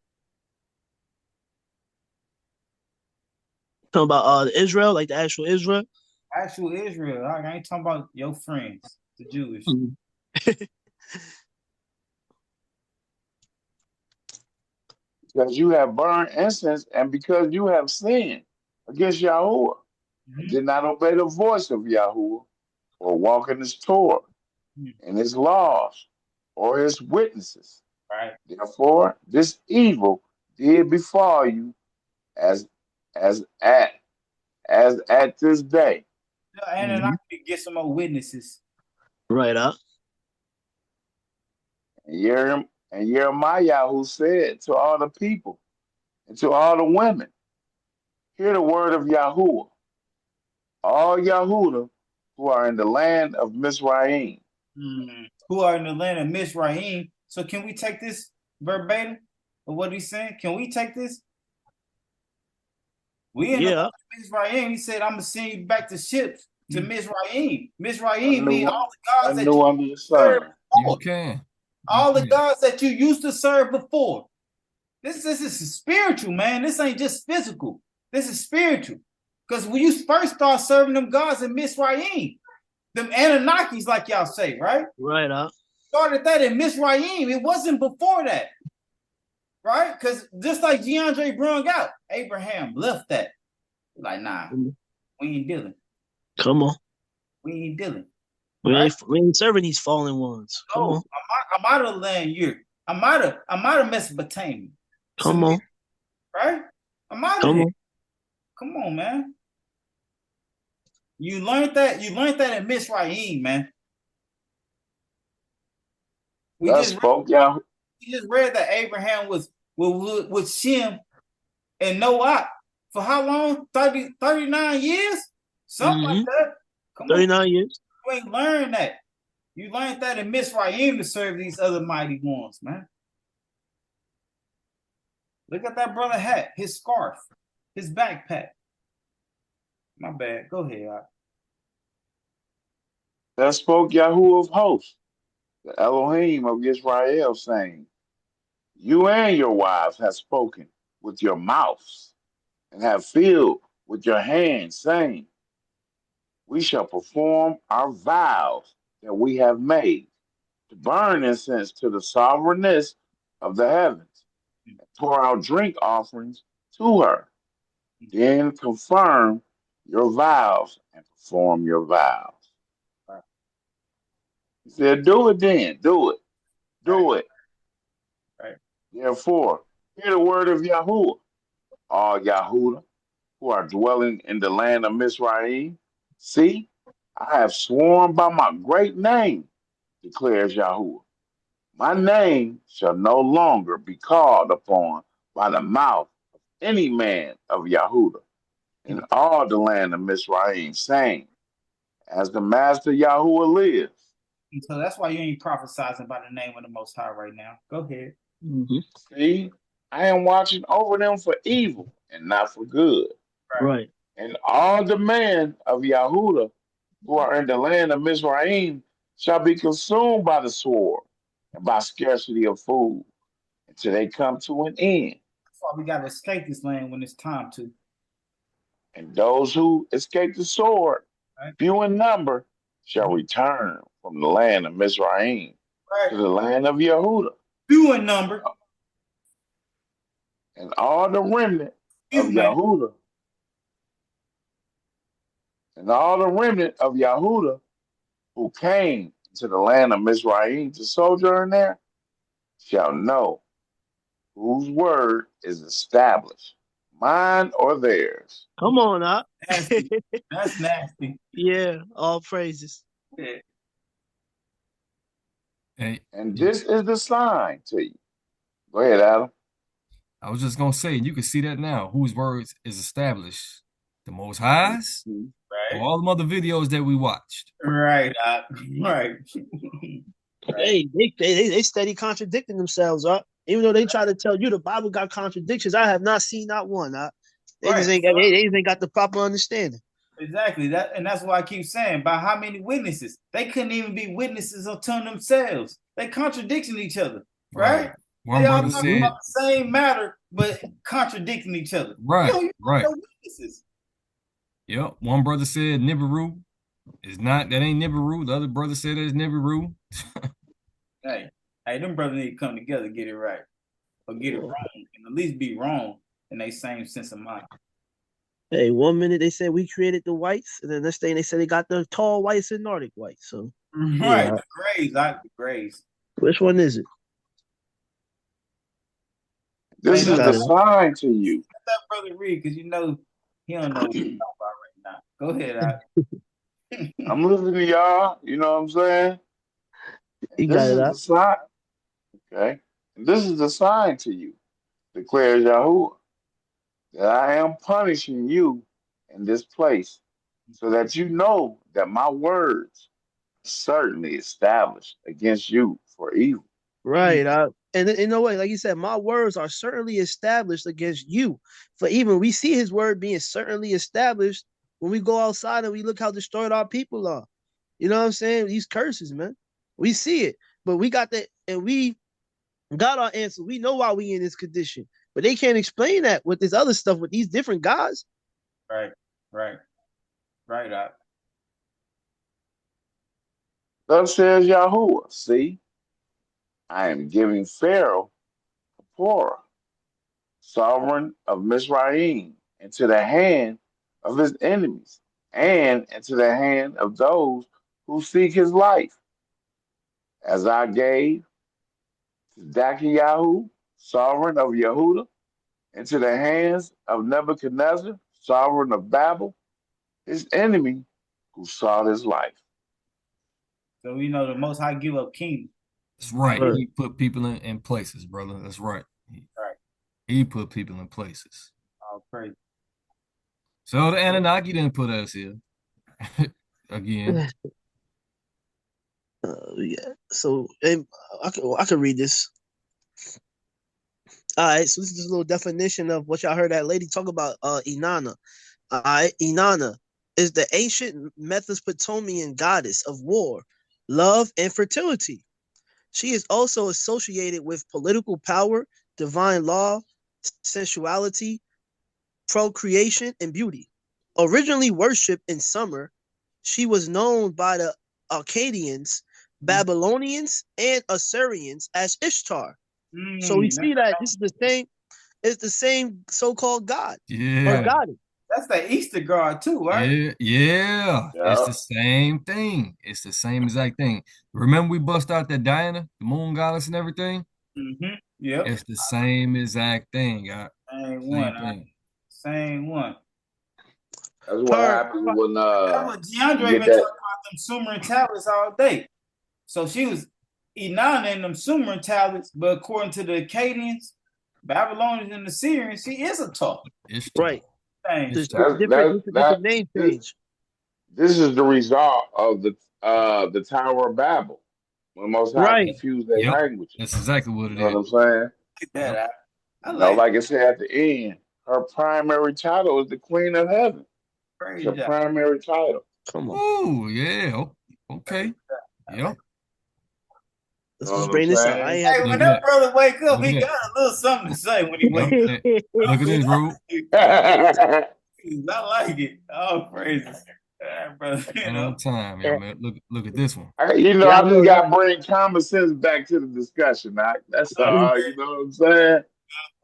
Talking about Israel, like the actual Israel. Actual Israel. I ain't talking about your friends, the Jewish. Because you have burned incense and because you have sinned against Yahuwah and did not obey the voice of Yahuwah or walk in his Torah, in his laws, or his witnesses. Right. Therefore, this evil did befall you as at this day. And I could get some more witnesses. Right up. And Jeremiah who said to all the people and to all the women, hear the word of Yahuwah, all Yahudah who are in the land of Mizraim. Who are in the land of Mizraim. So can we take this verbatim of what he's saying? Can we take this? We in the land of Mizraim. He said, I'm going to send you back to ships to Mizraim. Mizraim means all the gods that you served before. You can. All the gods that you used to serve before. This is spiritual, man. This ain't just physical. This is spiritual. Because when you first start serving them gods in Mizraim, them Anunnakis, like y'all say, right? Right up. Started that in Mizraim. It wasn't before that. Right? Because just like DeAndre brung out, Abraham left that. Like, nah, we ain't dealing. Come on. We ain't dealing. We ain't serving these fallen ones. Come on. I'm out of the land here. I'm out of Mesopotamia. Come on. Right? I'm out of here. Come on, man. You learned that in Mizraim, man. We Thus just spoke Yahweh. we just read that Abraham was with Shem and Noah for how long? 39 years? Something like that. Come 39 years. You ain't learned that. You learned that in Mizraim to serve these other mighty ones, man. Look at that brother hat, his scarf, his backpack. My bad. Go ahead. Thus spoke Yahuwah of hosts, the Elohim of Israel, saying, You and your wives have spoken with your mouths, and have filled with your hands, saying, We shall perform our vows that we have made, to burn incense to the sovereignness of the heavens, and pour out drink offerings to her. Then confirm your vows and perform your vows. He said, Do it then, do it, do it. Right. Therefore, hear the word of Yahuwah, all Yahudah who are dwelling in the land of Mizraim. See, I have sworn by my great name, declares Yahuwah. My name shall no longer be called upon by the mouth of any man of Yahudah in all the land of Mizraim, saying, As the master Yahuwah lives. And so that's why you ain't prophesizing by the name of the Most High right now. Go ahead. See, I am watching over them for evil and not for good. Right. And all the men of Yahudah who are in the land of Mizraim shall be consumed by the sword and by scarcity of food until they come to an end. That's why we got to escape this land when it's time to. And those who escape the sword, few in number, shall return from the land of Mizraim to the land of Yahudah. Few in number. And all the remnant of Yahudah, and all the remnant of Yahudah who came to the land of Mizraim to sojourn there shall know whose word is established, mine or theirs. Come on, up. That's nasty. Yeah, all praises. Yeah. And this is the sign to you. Go ahead, Adam. I was just gonna say, you can see that now. Whose words is established? The Most High's, right? All the other videos that we watched. Right, right. Hey, they steady contradicting themselves, up. Even though they try to tell you the Bible got contradictions, I have not seen not one. They just ain't got the proper understanding. Exactly. That's why I keep saying, by how many witnesses? They couldn't even be witnesses unto themselves. They contradicting each other, right? One they all brother talking said about the same matter, but contradicting each other. Right, You right. no witnesses. Yep. One brother said Nibiru is not, that ain't Nibiru. The other brother said it's Nibiru. Hey, them brothers need to come together, get it right. Or get it wrong, and at least be wrong in their same sense of mind. Hey, 1 minute they said we created the whites, and then next thing they said they got the tall whites and Nordic whites. So right, the grays. Which one is it? This is the sign to you. Let that brother read, because you know he don't know what he's talking about right now. Go ahead, I'm listening to y'all. You know what I'm saying? This is the sign. Okay. And this is the sign to you, declares Yahuwah, that I am punishing you in this place, so that you know that my words are certainly established against you for evil. Right. And in a way, like you said, my words are certainly established against you. For even we see his word being certainly established when we go outside and we look how destroyed our people are. You know what I'm saying? These curses, man. We see it. But we got that, and we got our answer. We know why we in this condition. But they can't explain that with this other stuff with these different gods. Right. Thus says Yahuwah, see, I am giving Pharaoh Porah, sovereign of Mizraim, into the hand of his enemies, and into the hand of those who seek his life, as I gave to Dakiyahu, sovereign of Yehuda, into the hands of Nebuchadnezzar, sovereign of Babel, his enemy who sought his life. So we know the Most High give up kingdom. That's right. He put people in places, brother. That's right. Right. He put people in places. All praise. So the Anunnaki didn't put us here. Again. Yeah. So I could read this. All right. So this is a little definition of what y'all heard that lady talk about. Inanna. All right. Inanna is the ancient Mesopotamian goddess of war, love, and fertility. She is also associated with political power, divine law, sensuality, procreation, and beauty. Originally worshipped in summer, she was known by the Akkadians, Babylonians, and Assyrians as Ishtar. So we see that this is the same. It's the same so-called god or Yeah. goddess. That's the Easter God too, right? Yeah. It's the same thing. It's the same exact thing. Remember we bust out that Diana, the moon goddess and everything? Yep. It's the same exact thing, God. Same Same one. thing. Same one. That's what happens when That's what you DeAndre get been talking that. about them Sumerian tablets all day. So she was Inanna in them Sumerian tablets, but according to the Akkadians, Babylonians, and the Syrians, she is a talk. Right. Thing. There's different name change. This is the result of the Tower of Babel, when Most High Right. confused their Yep. language. That's exactly what You it know is. what I'm saying? Get that out. You know, like I said at the end, her primary title is the Queen of Heaven. It's her primary title. Come on. Oh, yeah. Okay. Yep. Let's just bring this out. Hey, when that brother wake up, he got a little something to say when he wake up. Look at this, bro. I like it. Oh, praises. Brother, All time, yeah, man. Look at this one. I just got to bring common sense back to the discussion. That's all. You know what I'm saying?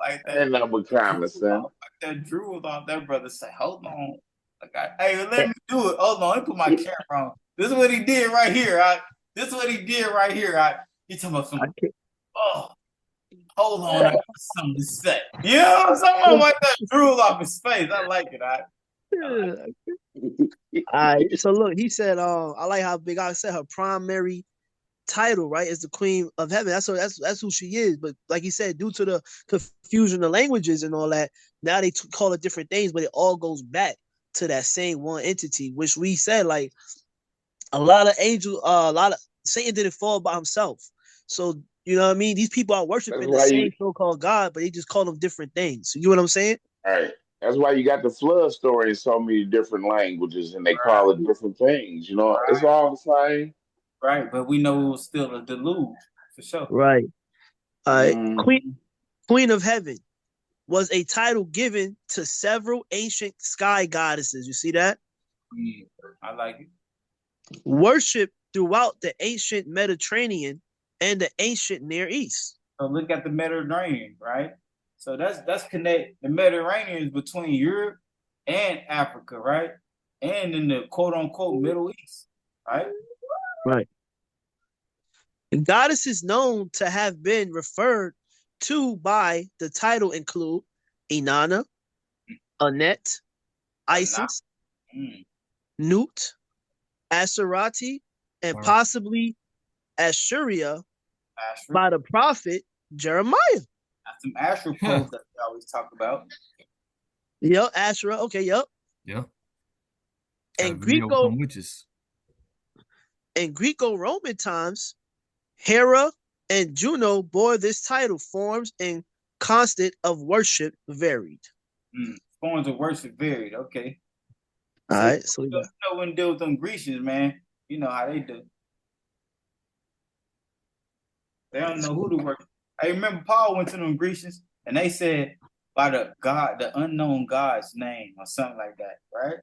Like that. Ain't nothing but common sense. Like that drool off that brother say, hold on. Hey, let me do it. Hold on, let me put my camera on. This is what he did right here. This is what he did right here. He talking about something. Oh, hold on, I got something to say. You know, someone like that drool off his face. I like it. All right. So look, he said, I like how Big I said her primary title, right, is the Queen of Heaven. That's who she is. But like he said, due to the confusion of languages and all that, now they call it different things, but it all goes back to that same one entity, which we said, like a lot of Satan didn't fall by himself. So you know what I mean? These people are worshiping the same so-called God, but they just call them different things. You know what I'm saying? All right. That's why you got the flood story in so many different languages, and they call it different things. You know, it's all the same. Right, but we know it was still a deluge for sure. Right. All right. Queen of Heaven was a title given to several ancient sky goddesses. You see that? I like it. Worship throughout the ancient Mediterranean and the ancient Near East. So look at the Mediterranean, right? So that's connect. The Mediterranean is between Europe and Africa, right? And in the quote unquote Middle East, right? Right. The goddesses known to have been referred to by the title include Inanna, Anet, Isis, Nut, Asherati, and possibly Assyria by the prophet Jeremiah. That's some astral poles that we always talk about. Yep, Asherah. Okay, yep. Yep. And Greco-Roman times, Hera and Juno bore this title. Forms and constant of worship varied. Forms of worship varied. Okay. All right. So you know when you deal with them Grecians, man, you know how they do. They don't know who to worship. I remember Paul went to them Grecians and they said by the unknown God's name or something like that, right?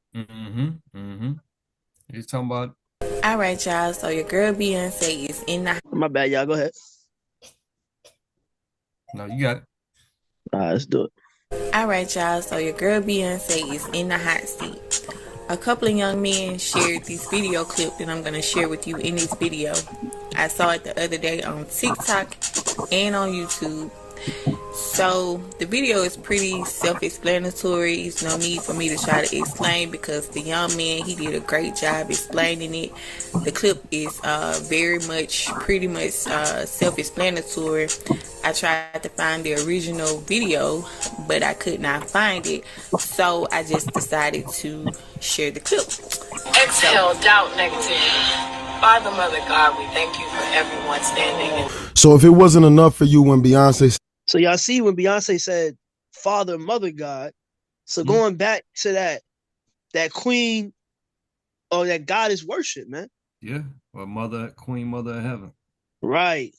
He's talking about. All right, y'all. So your girl Beyonce is in the. My bad, y'all. Go ahead. No, you got it. All right, let's do it. All right, y'all. So your girl Beyonce is in the hot seat. A couple of young men shared this video clip that I'm going to share with you in this video. I saw it the other day on TikTok and on YouTube. So the video is pretty self-explanatory. There's no need for me to try to explain because the young man, he did a great job explaining it. The clip is pretty much self-explanatory. I tried to find the original video, but I could not find it. So I just decided to share the clip. Exhale, doubt, negativity. Father, Mother, God, we thank you for everyone standing. So if it wasn't enough for you when Beyonce... So y'all see when Beyonce said, Father, Mother, God. So going back to that queen or that goddess worship, man. Yeah, or Mother, Queen Mother of Heaven. Right.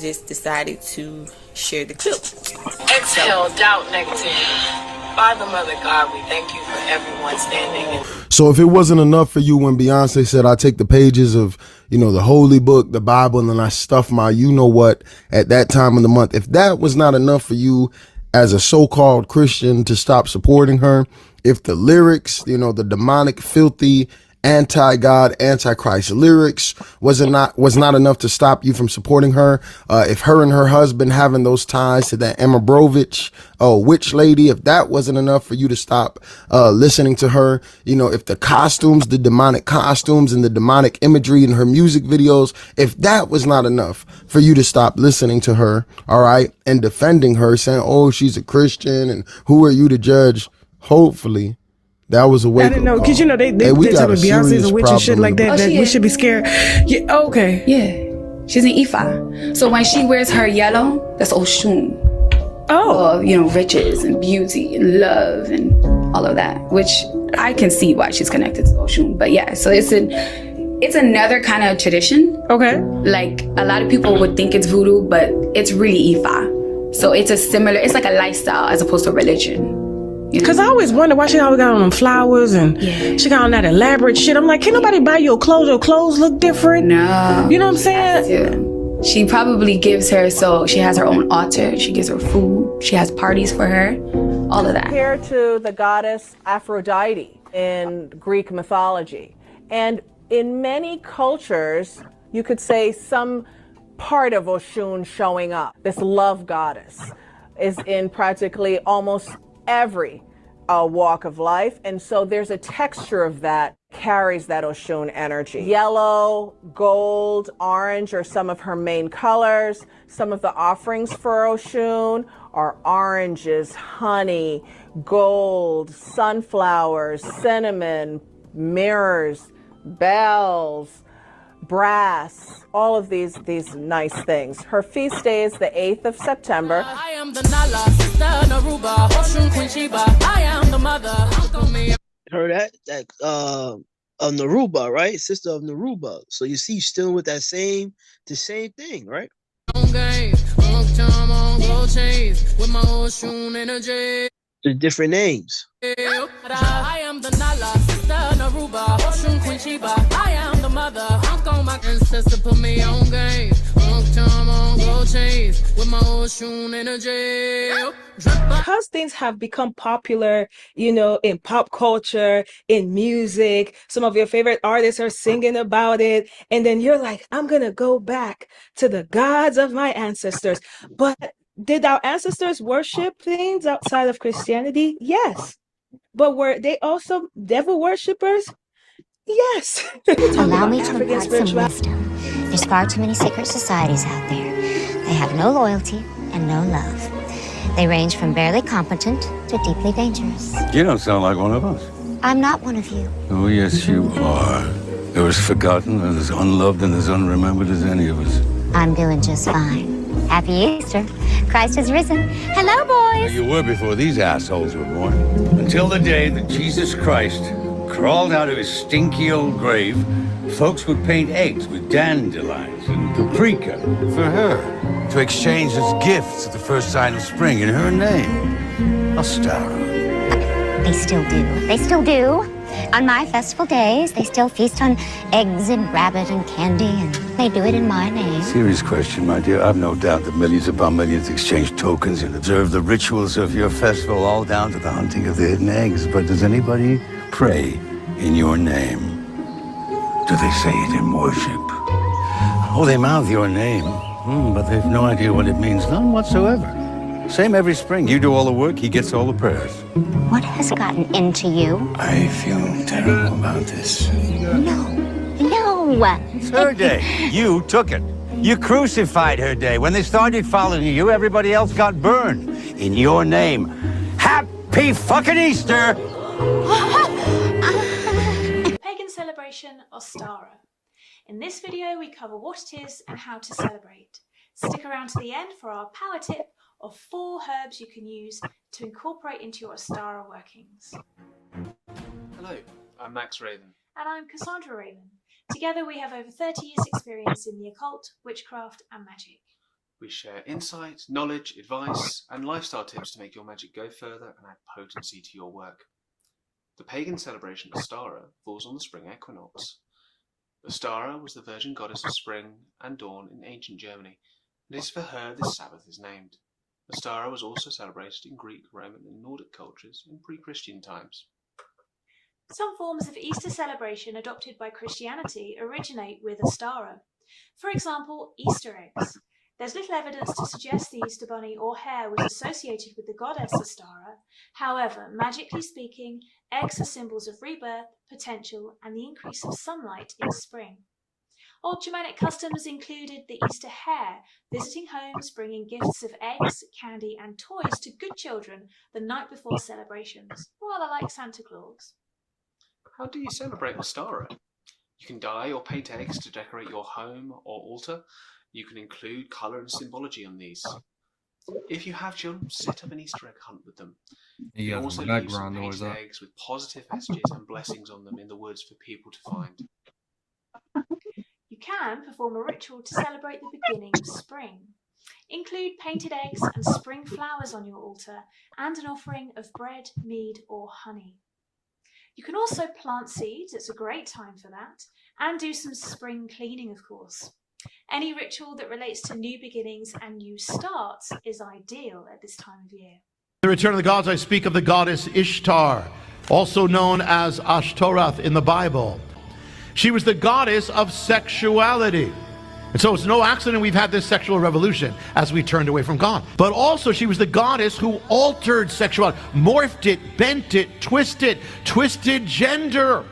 Just decided to share the clip. Exhale, doubt, negativity. Father, Mother, God, we thank you for everyone standing. So if it wasn't enough for you when Beyonce said, I take the pages of, the holy book, the Bible, and then I stuff my you-know-what at that time of the month, if that was not enough for you as a so-called Christian to stop supporting her, if the lyrics, the demonic, filthy, anti-God, anti-Christ lyrics was not enough to stop you from supporting her, if her and her husband having those ties to that Emma Brovich, witch lady, if that wasn't enough for you to stop listening to her, if the costumes, the demonic costumes and the demonic imagery in her music videos, if that was not enough for you to stop listening to her, all right, and defending her, saying, oh, she's a Christian and who are you to judge? Hopefully that was a wake-up I didn't know, because we they got tell me Beyonce's a witch and shit like that, Oh, that she we is. should be scared. Yeah, okay. Yeah. She's an Ifa. So when she wears her yellow, that's Oshun. Oh. Riches and beauty and love and all of that, which I can see why she's connected to Oshun. But yeah, so it's another kind of tradition. Okay. Like a lot of people would think it's voodoo, but it's really Ifa. So it's like a lifestyle as opposed to religion. Because I always wonder why she always got on them flowers and she got on that elaborate shit. I'm like, can nobody buy your clothes? Your clothes look different. No. You know what I'm saying? She probably gives her, so she has her own altar. She gives her food. She has parties for her. All of that. Compared to the goddess Aphrodite in Greek mythology. And in many cultures, you could say some part of Oshun showing up. This love goddess is in practically almost every walk of life, and so there's a texture of that carries that Oshun energy. Yellow, gold, orange are some of her main colors. Some of the offerings for Oshun are oranges, honey, gold, sunflowers, cinnamon, mirrors, bells, brass, all of these nice things. Her feast day is the 8th of September. I am the Nala, sister Naruba, Oshun Queen Sheba. I am the mother. Heard that Naruba, right? Sister of Naruba. So you see, still with the same thing, right? The different names. I am the Nala, sister Naruba, Oshun Queen Sheba. I am the mother. My ancestor put me on game. Long time on gold chains with my Oshun energy. Because things have become popular, in pop culture, in music, some of your favorite artists are singing about it, and then you're like, I'm gonna go back to the gods of my ancestors. But did our ancestors worship things outside of Christianity? Yes. But were they also devil worshippers? Yes. Allow me to impart some wisdom. There's far too many secret societies out there. They have no loyalty and no love. They range from barely competent to deeply dangerous. You don't sound like one of us. I'm not one of you. Oh, yes, you are. You're as forgotten and as unloved and as unremembered as any of us. I'm doing just fine. Happy Easter. Christ has risen. Hello, boys. You were before these assholes were born. Until the day that Jesus Christ crawled out of his stinky old grave, folks would paint eggs with dandelions and paprika for her, to exchange as gifts at the first sign of spring in her name, Ostara. They still do. They still do. On my festival days, they still feast on eggs and rabbit and candy, and they do it in my name. Serious question, my dear. I've no doubt that millions upon millions exchange tokens and observe the rituals of your festival, all down to the hunting of the hidden eggs. But does anybody pray in your name? Do they say it in worship? Oh, they mouth your name, but they've no idea what it means. None whatsoever. Same every spring. You do all the work, he gets all the prayers. What has gotten into you? I feel terrible about this. No. It's her day. You took it. You crucified her day. When they started following you, everybody else got burned. In your name. Happy fucking Easter! Pagan celebration Ostara. In this video, we cover what it is and how to celebrate. Stick around to the end for our power tip of 4 herbs you can use to incorporate into your Ostara workings. Hello, I'm Max Raven. And I'm Cassandra Raven. Together we have over 30 years experience in the occult, witchcraft and magic. We share insight, knowledge, advice and lifestyle tips to make your magic go further and add potency to your work. The pagan celebration Ostara falls on the spring equinox. Ostara was the virgin goddess of spring and dawn in ancient Germany, and it is for her this Sabbath is named. Ostara was also celebrated in Greek, Roman and Nordic cultures in pre-Christian times. Some forms of Easter celebration adopted by Christianity originate with Ostara. For example, Easter eggs. There's little evidence to suggest the Easter bunny or hare was associated with the goddess Ostara. However, magically speaking, eggs are symbols of rebirth, potential, and the increase of sunlight in spring. Old Germanic customs included the Easter hare, visiting homes, bringing gifts of eggs, candy, and toys to good children the night before celebrations, rather like Santa Claus. How do you celebrate Ostara? You can dye or paint eggs to decorate your home or altar. You can include colour and symbology on these. If you have children, set up an Easter egg hunt with them. You can also leave some painted eggs with positive messages and blessings on them in the woods for people to find. You can perform a ritual to celebrate the beginning of spring. Include painted eggs and spring flowers on your altar and an offering of bread, mead or honey. You can also plant seeds, it's a great time for that, and do some spring cleaning, of course. Any ritual that relates to new beginnings and new starts is ideal at this time of year. The return of the gods, I speak of the goddess Ishtar, also known as Ashtoreth in the Bible. She was the goddess of sexuality. And so it's no accident we've had this sexual revolution as we turned away from God. But also she was the goddess who altered sexuality, morphed it, bent it, twisted gender.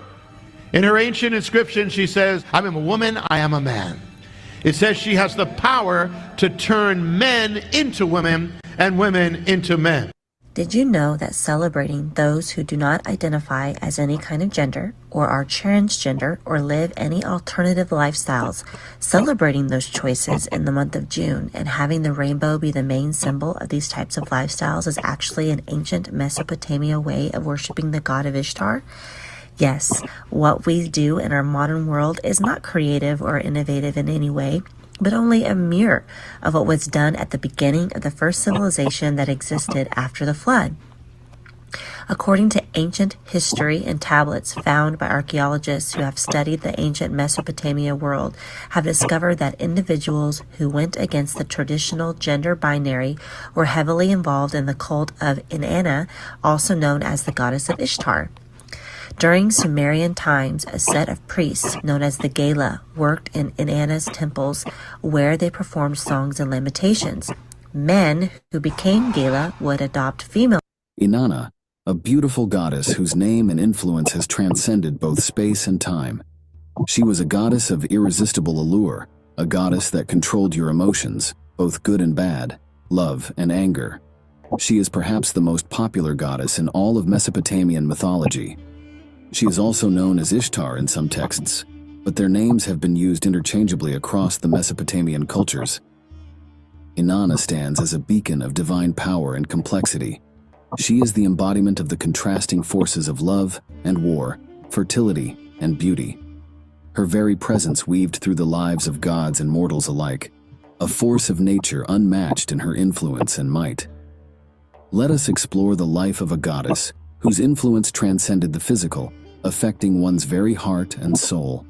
In her ancient inscription, she says, I am a woman, I am a man. It says she has the power to turn men into women and women into men. Did you know that celebrating those who do not identify as any kind of gender or are transgender or live any alternative lifestyles, celebrating those choices in the month of June and having the rainbow be the main symbol of these types of lifestyles is actually an ancient Mesopotamia way of worshiping the god of Ishtar? Yes, what we do in our modern world is not creative or innovative in any way, but only a mirror of what was done at the beginning of the first civilization that existed after the flood. According to ancient history and tablets found by archaeologists who have studied the ancient Mesopotamia world, have discovered that individuals who went against the traditional gender binary were heavily involved in the cult of Inanna, also known as the goddess of Ishtar. During Sumerian times, a set of priests known as the Gala worked in Inanna's temples where they performed songs and lamentations. Men who became Gala would adopt female. Inanna, a beautiful goddess whose name and influence has transcended both space and time. She was a goddess of irresistible allure, a goddess that controlled your emotions, both good and bad, love and anger. She is perhaps the most popular goddess in all of Mesopotamian mythology. She is also known as Ishtar in some texts, but their names have been used interchangeably across the Mesopotamian cultures. Inanna stands as a beacon of divine power and complexity. She is the embodiment of the contrasting forces of love and war, fertility and beauty. Her very presence weaved through the lives of gods and mortals alike, a force of nature unmatched in her influence and might. Let us explore the life of a goddess whose influence transcended the physical, affecting one's very heart and soul.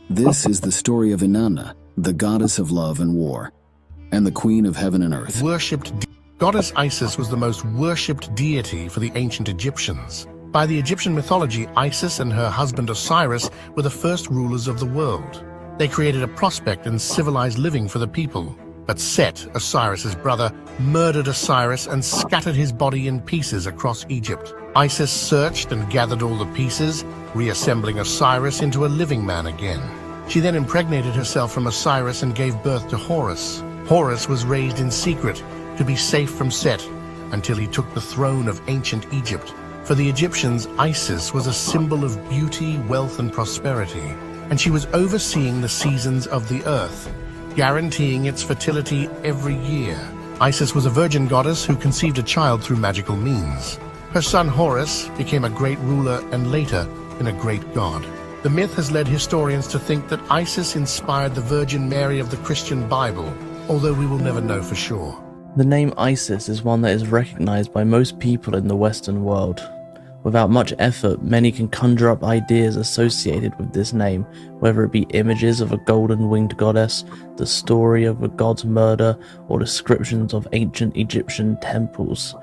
This is the story of Inanna, the goddess of love and war, and the queen of heaven and earth. Goddess Isis was the most worshipped deity for the ancient Egyptians. By the Egyptian mythology, Isis and her husband Osiris were the first rulers of the world. They created a prospect and civilized living for the people. But Set, Osiris's brother, murdered Osiris and scattered his body in pieces across Egypt. Isis searched and gathered all the pieces, reassembling Osiris into a living man again. She then impregnated herself from Osiris and gave birth to Horus. Horus was raised in secret to be safe from Set until he took the throne of ancient Egypt. For the Egyptians, Isis was a symbol of beauty, wealth, and prosperity, and she was overseeing the seasons of the earth, guaranteeing its fertility every year. Isis was a virgin goddess who conceived a child through magical means. Her son Horus became a great ruler and later a great god. The myth has led historians to think that Isis inspired the Virgin Mary of the Christian Bible, although we will never know for sure. The name Isis is one that is recognized by most people in the Western world. Without much effort, many can conjure up ideas associated with this name, whether it be images of a golden winged goddess, the story of a god's murder, or descriptions of ancient Egyptian temples.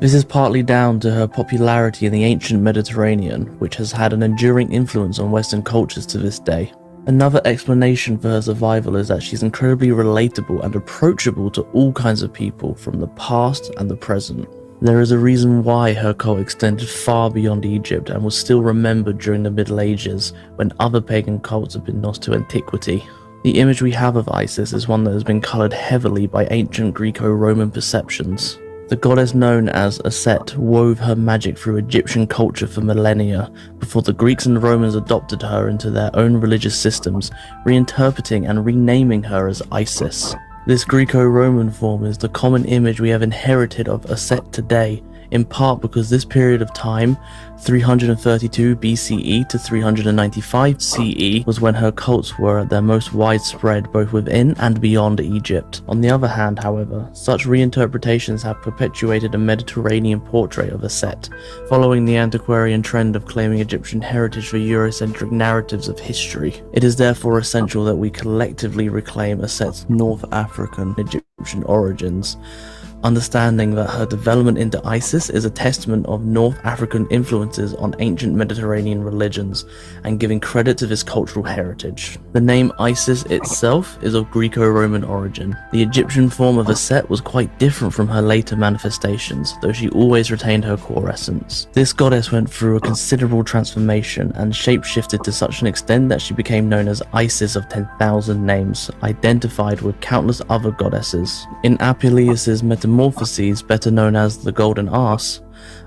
This is partly down to her popularity in the ancient Mediterranean, which has had an enduring influence on Western cultures to this day. Another explanation for her survival is that she's incredibly relatable and approachable to all kinds of people from the past and the present. There is a reason why her cult extended far beyond Egypt and was still remembered during the Middle Ages, when other pagan cults have been lost to antiquity. The image we have of Isis is one that has been coloured heavily by ancient Greco-Roman perceptions. The goddess known as Aset wove her magic through Egyptian culture for millennia, before the Greeks and Romans adopted her into their own religious systems, reinterpreting and renaming her as Isis. This Greco-Roman form is the common image we have inherited of Aset today, in part because this period of time, 332 BCE to 395 CE, was when her cults were at their most widespread both within and beyond Egypt. On the other hand, however, such reinterpretations have perpetuated a Mediterranean portrait of Aset, following the antiquarian trend of claiming Egyptian heritage for Eurocentric narratives of history. It is therefore essential that we collectively reclaim Aset's North African Egyptian origins, understanding that her development into Isis is a testament of North African influences on ancient Mediterranean religions, and giving credit to this cultural heritage. The name Isis itself is of Greco-Roman origin. The Egyptian form of Aset was quite different from her later manifestations, though she always retained her core essence. This goddess went through a considerable transformation and shape-shifted to such an extent that she became known as Isis of 10,000 names, identified with countless other goddesses. In Apuleius's Metamorphoses, better known as the Golden Arse,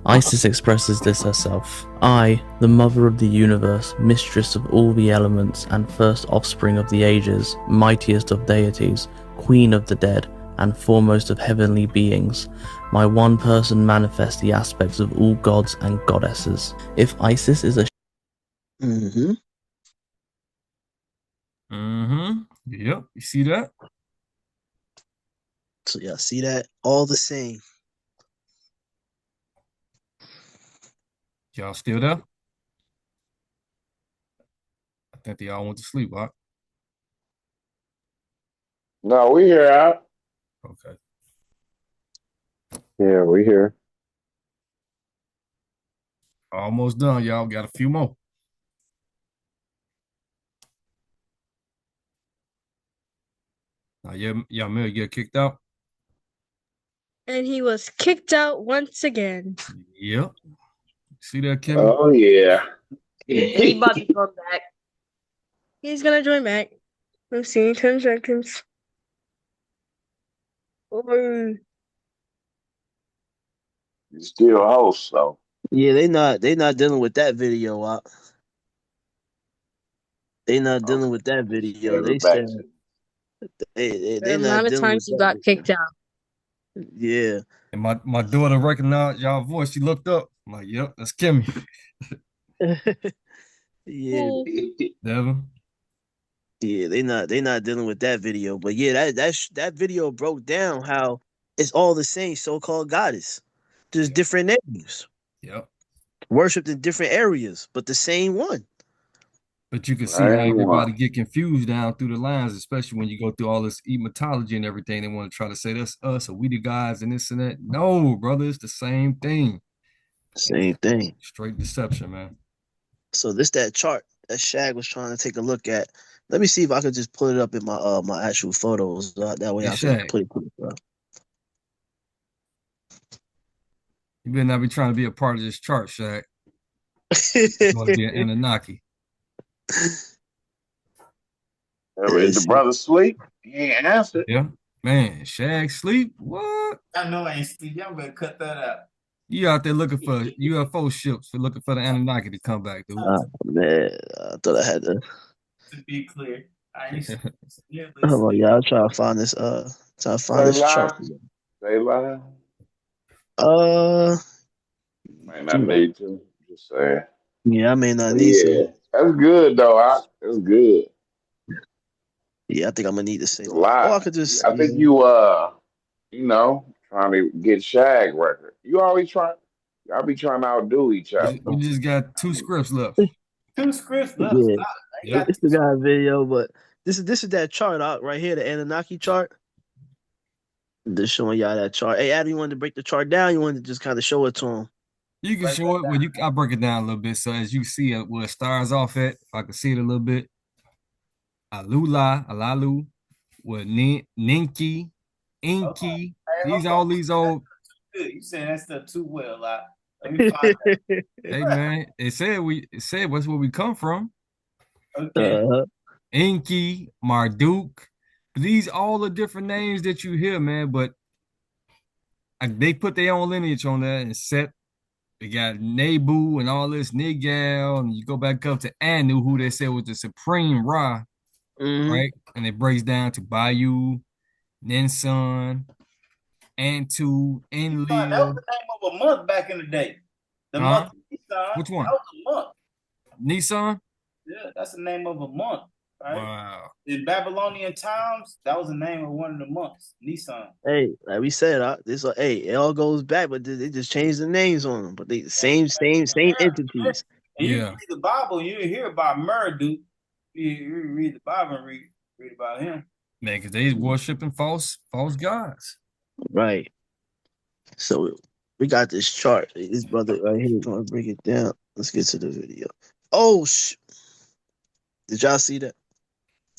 Isis expresses this herself. I, the mother of the universe, mistress of all the elements, and first offspring of the ages, mightiest of deities, queen of the dead, and foremost of heavenly beings, my one person manifests the aspects of all gods and goddesses. If Isis is a Mm-hmm. Yep, you see that? So y'all see that? All the same. Y'all still there? I think they all went to sleep, right? No, we here out. Okay. Yeah, we here. Almost done, y'all. Got a few more. Now, Yamil get kicked out? And he was kicked out once again. Yep. See that, Kim? Oh, yeah. He about to come back. He's gonna join back. We've seen 10 seconds. Oh. He's still a host, so. Yeah, they not dealing with that video. They not dealing with that video. They said they The not amount of dealing times with you that got kicked out. Yeah. And my daughter recognized y'all voice. She looked up. I'm like, yep, that's Kimmy. Yeah. Devin. Yeah, they not dealing with that video. But yeah, that video broke down how it's all the same so-called goddess. Just different names. Yep. Worshipped in different areas, but the same one. But you can see how everybody get confused down through the lines, especially when you go through all this mythology and everything. They want to try to say that's us or we the guys and this and that. No, brother, it's the same thing. Same thing. Straight deception, man. So that chart that Shag was trying to take a look at. Let me see if I could just pull it up in my actual photos. That way Hey, I can Shaq, put it. you better not be trying to be a part of this chart, Shaq. You want to be an Anunnaki. Is the brother sleep? He ain't answered. Yeah. Man, Shaq sleep? What? I know I ain't sleep. Y'all better cut that out. You out there looking for UFO ships for looking for the Anunnaki to come back, dude. Man, I thought I had to. To be clear, I ain't sleep. Hold on, y'all. Try to find this. Try to find Say this chart. live. Say live. Might not Yeah, need to. Just say. yeah, I may not But need yeah, to. that's good though. That's good. Yeah, I think I'm gonna need to say It's a live. Or I lot. could just. I think trying to get Shag record. You always try. Y'all be trying to outdo each other. We just got 2 scripts left. 2 scripts left. Yeah, Yep. it's the guy video, but this is that chart out right here, the Anunnaki chart. Just showing y'all that chart. Hey, Adam, you wanted to break the chart down? You wanted to just kind of show it to him? You can show it, but I'll break it down a little bit. So as you see it, where it stars off at, if I can see it a little bit. Alula, Alalu, with Ninki, Inky. These old. Good. You saying that stuff too well. Let me find that. Hey man, it said what's where we come from. Okay. Inky, Marduk. These all the different names that you hear, man. But they put their own lineage on that and set. They got Nebu and all this Nigal, and you go back up to Anu, who they said was the supreme Ra, right? And it breaks down to Bayou, Ninsun, Antu, Enlil. That was the name of a month back in the day. The month Nissan. Which one? That was a month. Nissan? Yeah, that's the name of a month. Right? Wow. In Babylonian times, that was the name of one of the months. Nissan. Hey, like we said, it all goes back, but they just changed the names on them, but they same entities. And you read the Bible, you hear about Marduk. You read the Bible and read about him. Man, because they worshiping false gods. Right. So we got this chart. This brother right here is gonna break it down. Let's get to the video. Oh did y'all see that?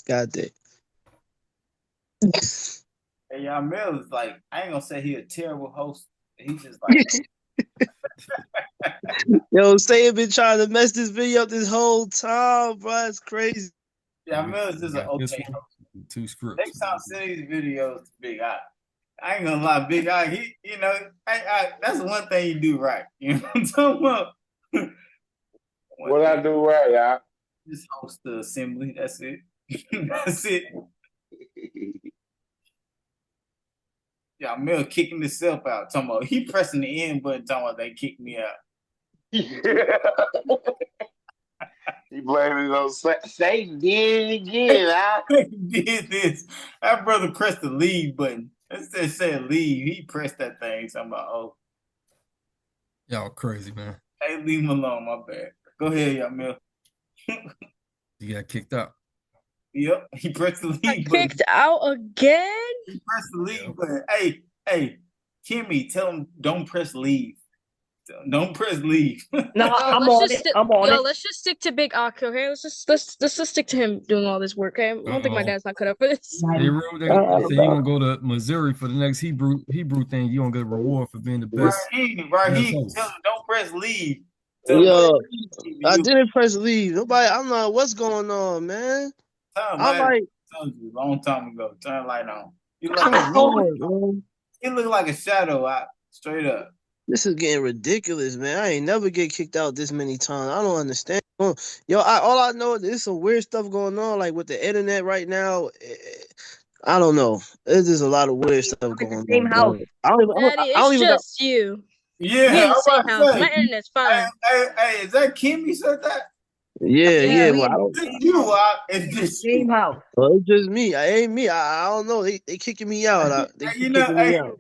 God damn. Hey, y'all, Mel is like, I ain't gonna say he a terrible host. He's just like Yo, Say been trying to mess this video up this whole time, bro. It's crazy. Yeah, Mel is just an okay host. 2 scripts. Next time, send these videos to Big Eye. I ain't gonna lie, Big Eye. He, that's one thing you do right. You know what I'm talking about? What I do right, y'all? Just host the assembly. That's it. That's it. Yeah, Mel kicking himself out. Talking about he pressing the end button. Talking about they kicked me out. He blamed it on Satan. Did it again, huh? He did this. That brother pressed the leave button. Instead of saying leave, he pressed that thing. Talking about Y'all crazy, man. hey, leave him alone. My bad. Go ahead, y'all, Mel. You got kicked out. Yep, he pressed the leave button. Kicked out again? He pressed the leave button. Hey, Kimmy, tell him don't press leave. Don't press leave. No, I'm on it. I'm on it. Let's just stick to Big Ak, okay? Let's just stick to him doing all this work, okay? I don't think my dad's not cut up for this. They said you gonna go to Missouri for the next Hebrew thing. You gonna get a reward for being the best. Right, tell him don't press leave. Yo, I didn't press leave. Nobody, I'm not. What's going on, man? I'm like, told you a long time ago. Turn the light on. You come on, man. It look like a shadow. Straight up. This is getting ridiculous, man. I ain't never get kicked out this many times. I don't understand. Yo, all I know is there's some weird stuff going on, like with the internet right now. I don't know. There's just a lot of weird stuff going on. Same house. It's just you. Yeah, Me in I the was same about to house. say. My internet's fine. Hey, is that Kimmy said that? Yeah. Well, it's just same house. Well, it's just me. I ain't me. I don't know. They kicking me out. They keep kicking me out.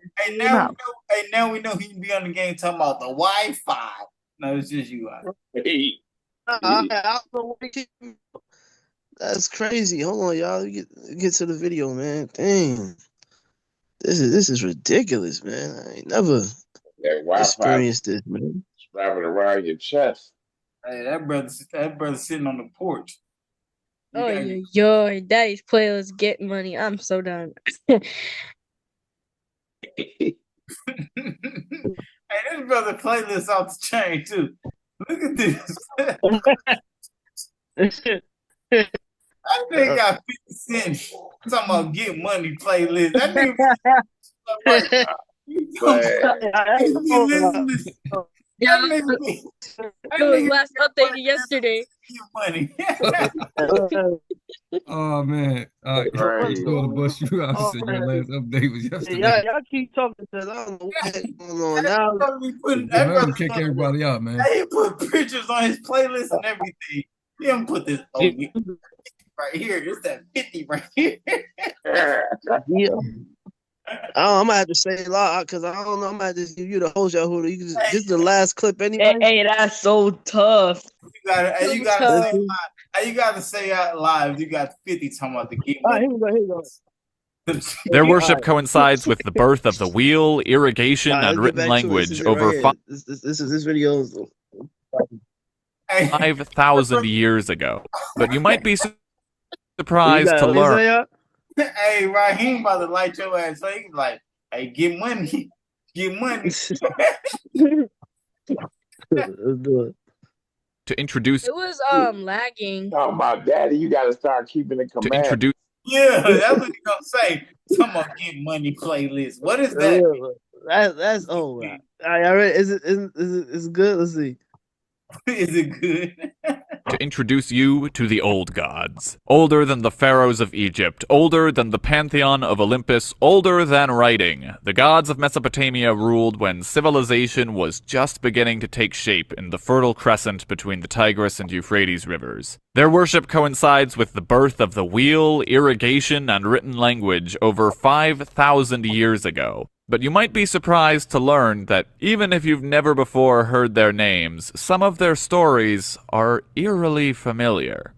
Now we know he can be on the game talking about the Wi-Fi. No, it's just you. I don't know what they kick me out. That's crazy. Hold on, y'all. Get to the video, man. Dang. This is ridiculous, man. I ain't never experienced this, man. Strap it around your chest. Hey, that brother sitting on the porch. Oh yeah, yo, Daddy's playlist get money. I'm so done. Hey, this brother playlist off the chain too. Look at this. That nigga got 50 cents. Talking about get money playlist. That nigga right now. You talking about he listening. Yeah, That nigga be it was last updated yesterday. get money. Oh man, I'm gonna bust you out and say your last update was yesterday. Y'all keep talking because I don't know what's going on now. I'm gonna kick everybody out, man. He put pictures on his playlist and everything. He didn't put this right here. It's that 50 right here. Yeah. Oh, I'm gonna have to say a lot because I don't know. I'm gonna have to give you the whole show. Who you just, this is the last clip anyway. Hey, that's so tough. You gotta say out live. You got 50 talking about the game. All right, here we go. Their worship coincides with the birth of the wheel, irrigation, and written language over this video is 5,000 years ago. But you might be surprised to learn. Hey, Raheem about to light your ass. So he's like, hey, get money. Get money. To introduce It was lagging. Oh my daddy, you gotta start keeping it command. to introduce Yeah, that's what you gonna say. Talking about get money playlist. What is that? That's oh. I read. Is it good? Let's see. Is it good? to introduce you to the old gods. Older than the pharaohs of Egypt, older than the pantheon of Olympus, older than writing. The gods of Mesopotamia ruled when civilization was just beginning to take shape in the Fertile Crescent between the Tigris and Euphrates rivers. Their worship coincides with the birth of the wheel, irrigation, and written language over 5,000 years ago. But you might be surprised to learn that even if you've never before heard their names, some of their stories are eerily familiar.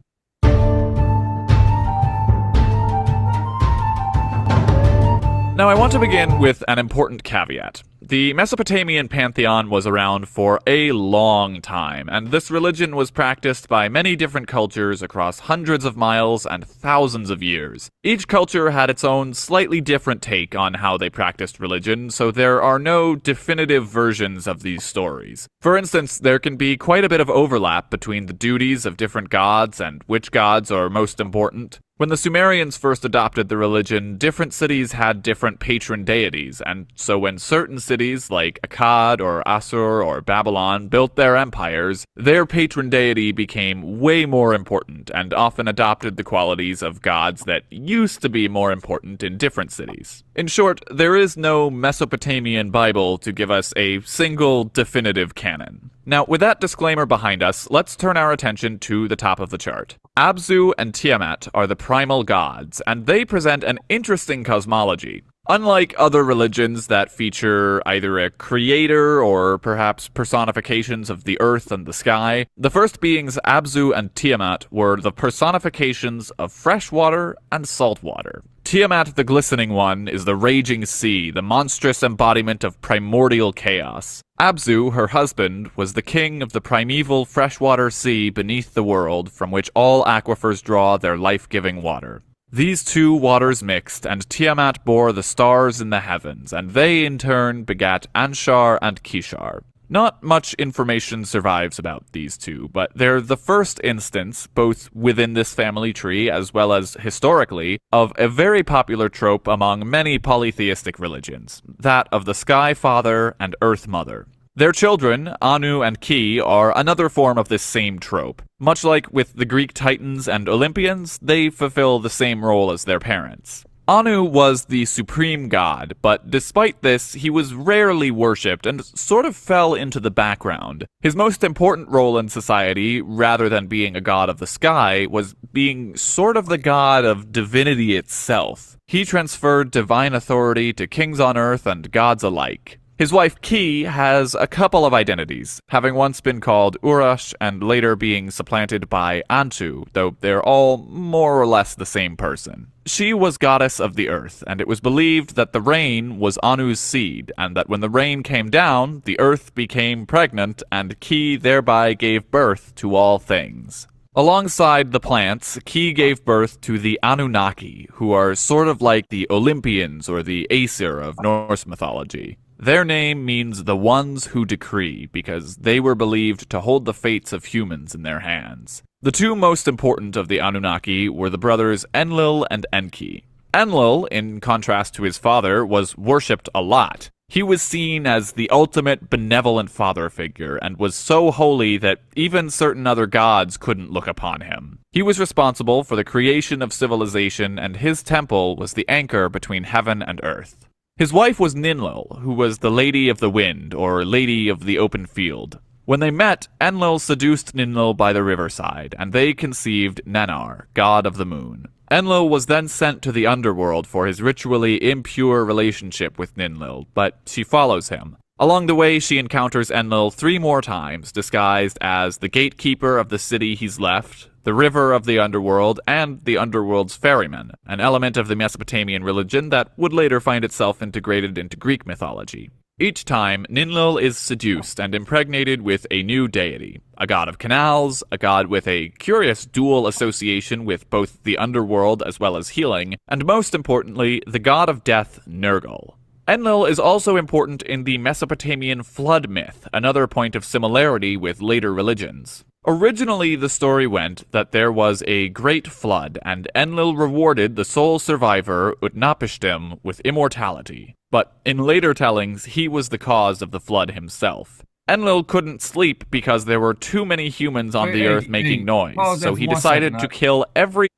Now, I want to begin with an important caveat. The Mesopotamian pantheon was around for a long time, and this religion was practiced by many different cultures across hundreds of miles and thousands of years. Each culture had its own slightly different take on how they practiced religion, so there are no definitive versions of these stories. For instance, there can be quite a bit of overlap between the duties of different gods and which gods are most important. When the Sumerians first adopted the religion, different cities had different patron deities, and so when certain cities like Akkad or Assur or Babylon built their empires, their patron deity became way more important and often adopted the qualities of gods that used to be more important in different cities. In short, there is no Mesopotamian Bible to give us a single definitive canon. Now, with that disclaimer behind us, let's turn our attention to the top of the chart. Abzu and Tiamat are the primal gods, and they present an interesting cosmology. Unlike other religions that feature either a creator or perhaps personifications of the earth and the sky, the first beings Abzu and Tiamat were the personifications of fresh water and salt water. Tiamat, the glistening one, is the raging sea, the monstrous embodiment of primordial chaos. Abzu, her husband, was the king of the primeval freshwater sea beneath the world from which all aquifers draw their life-giving water. These two waters mixed, and Tiamat bore the stars in the heavens, and they in turn begat Anshar and Kishar. Not much information survives about these two, but they're the first instance, both within this family tree as well as historically, of a very popular trope among many polytheistic religions, that of the Sky Father and Earth Mother. Their children, Anu and Ki, are another form of this same trope. Much like with the Greek Titans and Olympians, they fulfill the same role as their parents. Anu was the supreme god, but despite this, he was rarely worshipped and sort of fell into the background. His most important role in society, rather than being a god of the sky, was being sort of the god of divinity itself. He transferred divine authority to kings on earth and gods alike. His wife Ki has a couple of identities, having once been called Urash and later being supplanted by Antu, though they're all more or less the same person. She was goddess of the earth, and it was believed that the rain was Anu's seed, and that when the rain came down, the earth became pregnant, and Ki thereby gave birth to all things. Alongside the plants, Ki gave birth to the Anunnaki, who are sort of like the Olympians or the Aesir of Norse mythology. Their name means the ones who decree, because they were believed to hold the fates of humans in their hands. The two most important of the Anunnaki were the brothers Enlil and Enki. Enlil, in contrast to his father, was worshipped a lot. He was seen as the ultimate benevolent father figure and was so holy that even certain other gods couldn't look upon him. He was responsible for the creation of civilization, and his temple was the anchor between heaven and earth. His wife was Ninlil, who was the Lady of the Wind, or Lady of the Open Field. When they met, Enlil seduced Ninlil by the riverside, and they conceived Nannar, god of the moon. Enlil was then sent to the underworld for his ritually impure relationship with Ninlil, but she follows him. Along the way, she encounters Enlil 3 more times, disguised as the gatekeeper of the city he's left, the river of the underworld, and the underworld's ferryman, an element of the Mesopotamian religion that would later find itself integrated into Greek mythology. Each time, Ninlil is seduced and impregnated with a new deity, a god of canals, a god with a curious dual association with both the underworld as well as healing, and most importantly, the god of death, Nergal. Enlil is also important in the Mesopotamian flood myth, another point of similarity with later religions. Originally, the story went that there was a great flood, and Enlil rewarded the sole survivor, Utnapishtim, with immortality. But in later tellings, he was the cause of the flood himself. Enlil couldn't sleep because there were too many humans on the earth making noise, so he decided to kill every...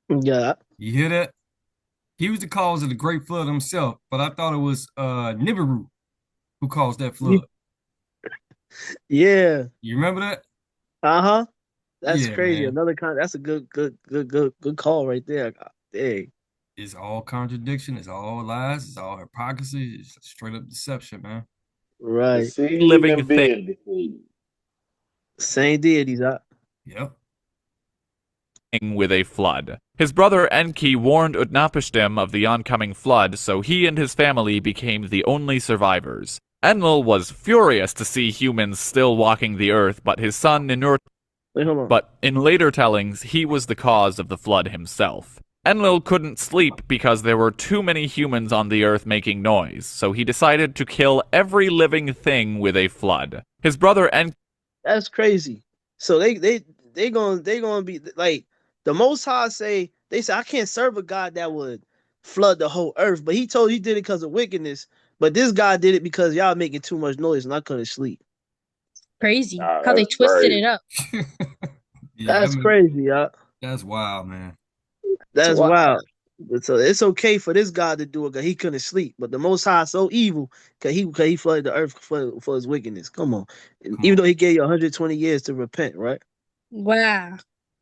Yeah. You hear that? He was the cause of the Great Flood himself, but I thought it was Nibiru who caused that flood. Yeah. You remember that? Uh-huh. That's Yeah, crazy. man. Another that's a good call right there. Dang. It's all contradiction. It's all lies. It's all hypocrisy. It's straight up deception, man. Right. Living and being deceived. Same deities. Yep. With a flood. His brother Enki warned Utnapishtim of the oncoming flood, so he and his family became the only survivors. Enlil was furious to see humans still walking the earth, but his son Ninurta... But in later tellings, he was the cause of the flood himself. Enlil couldn't sleep because there were too many humans on the earth making noise, so he decided to kill every living thing with a flood. His brother Enki... That's crazy. So they gonna be like, the Most High say I can't serve a God that would flood the whole earth, but he did it because of wickedness. But this guy did it because y'all making too much noise and I couldn't sleep. Crazy how they twisted it up. That's crazy, y'all. That's wild, man. That's wild. So it's okay for this God to do it because he couldn't sleep. But the Most High is so evil because he flooded the earth for his wickedness. Come on. Even though he gave you 120 years to repent, right? Wow.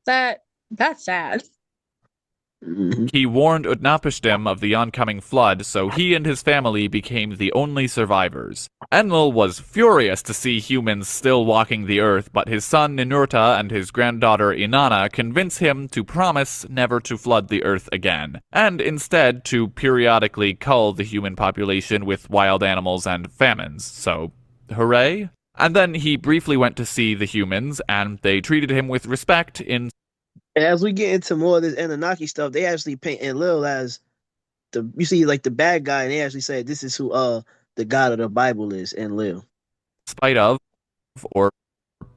That's sad. He warned Utnapishtim of the oncoming flood, so he and his family became the only survivors. Enlil was furious to see humans still walking the earth, but his son Ninurta and his granddaughter Inanna convince him to promise never to flood the earth again, and instead to periodically cull the human population with wild animals and famines. So, hooray? And then he briefly went to see the humans, and they treated him with respect in... As we get into more of this Anunnaki stuff, they actually paint Enlil as you see like the bad guy, and they actually say this is who the God of the Bible is, Enlil. Spite of, or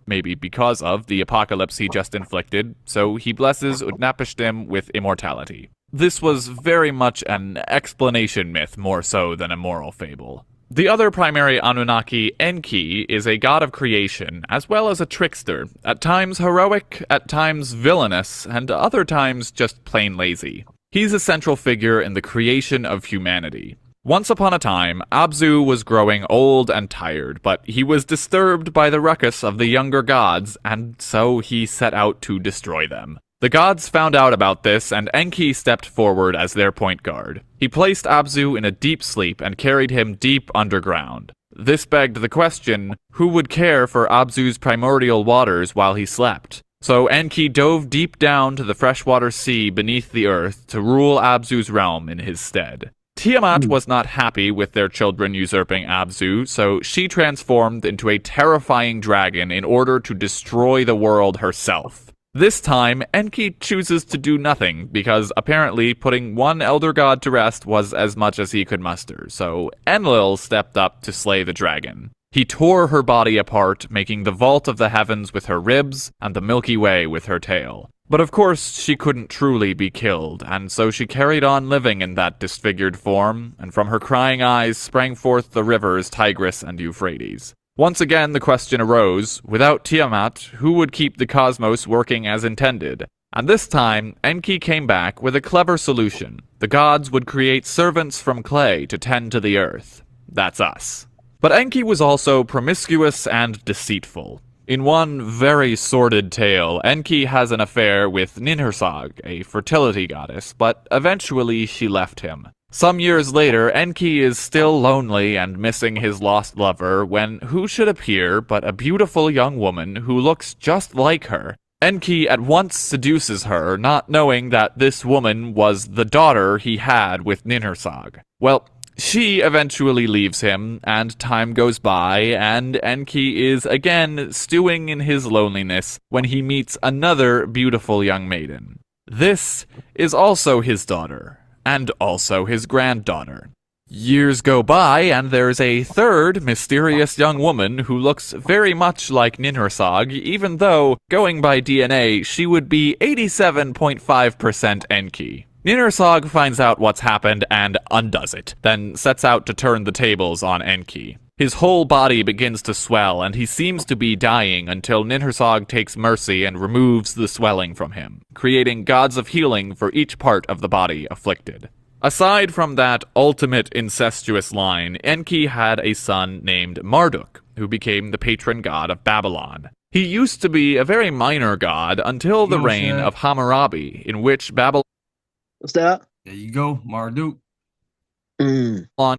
maybe because of, the apocalypse he just inflicted, so he blesses Utnapishtim with immortality. This was very much an explanation myth more so than a moral fable. The other primary Anunnaki, Enki, is a god of creation, as well as a trickster, at times heroic, at times villainous, and other times just plain lazy. He's a central figure in the creation of humanity. Once upon a time, Abzu was growing old and tired, but he was disturbed by the ruckus of the younger gods, and so he set out to destroy them. The gods found out about this, and Enki stepped forward as their point guard. He placed Abzu in a deep sleep and carried him deep underground. This begged the question, who would care for Abzu's primordial waters while he slept? So Enki dove deep down to the freshwater sea beneath the earth to rule Abzu's realm in his stead. Tiamat was not happy with their children usurping Abzu, so she transformed into a terrifying dragon in order to destroy the world herself. This time, Enki chooses to do nothing, because apparently putting one elder god to rest was as much as he could muster, so Enlil stepped up to slay the dragon. He tore her body apart, making the vault of the heavens with her ribs and the Milky Way with her tail. But of course, she couldn't truly be killed, and so she carried on living in that disfigured form, and from her crying eyes sprang forth the rivers Tigris and Euphrates. Once again, the question arose, without Tiamat, who would keep the cosmos working as intended? And this time, Enki came back with a clever solution. The gods would create servants from clay to tend to the earth. That's us. But Enki was also promiscuous and deceitful. In one very sordid tale, Enki has an affair with Ninhursag, a fertility goddess, but eventually she left him. Some years later, Enki is still lonely and missing his lost lover when who should appear but a beautiful young woman who looks just like her. Enki at once seduces her, not knowing that this woman was the daughter he had with Ninhursag. Well, she eventually leaves him, and time goes by, and Enki is again stewing in his loneliness when he meets another beautiful young maiden. This is also his daughter, and also his granddaughter. Years go by, and there's a third mysterious young woman who looks very much like Ninhursag, even though, going by DNA, she would be 87.5% Enki. Ninhursag finds out what's happened and undoes it, then sets out to turn the tables on Enki. His whole body begins to swell, and he seems to be dying until Ninhursag takes mercy and removes the swelling from him, creating gods of healing for each part of the body afflicted. Aside from that ultimate incestuous line, Enki had a son named Marduk, who became the patron god of Babylon. He used to be a very minor god until the reign of Hammurabi, in which Babylon What's that? There you go, Marduk.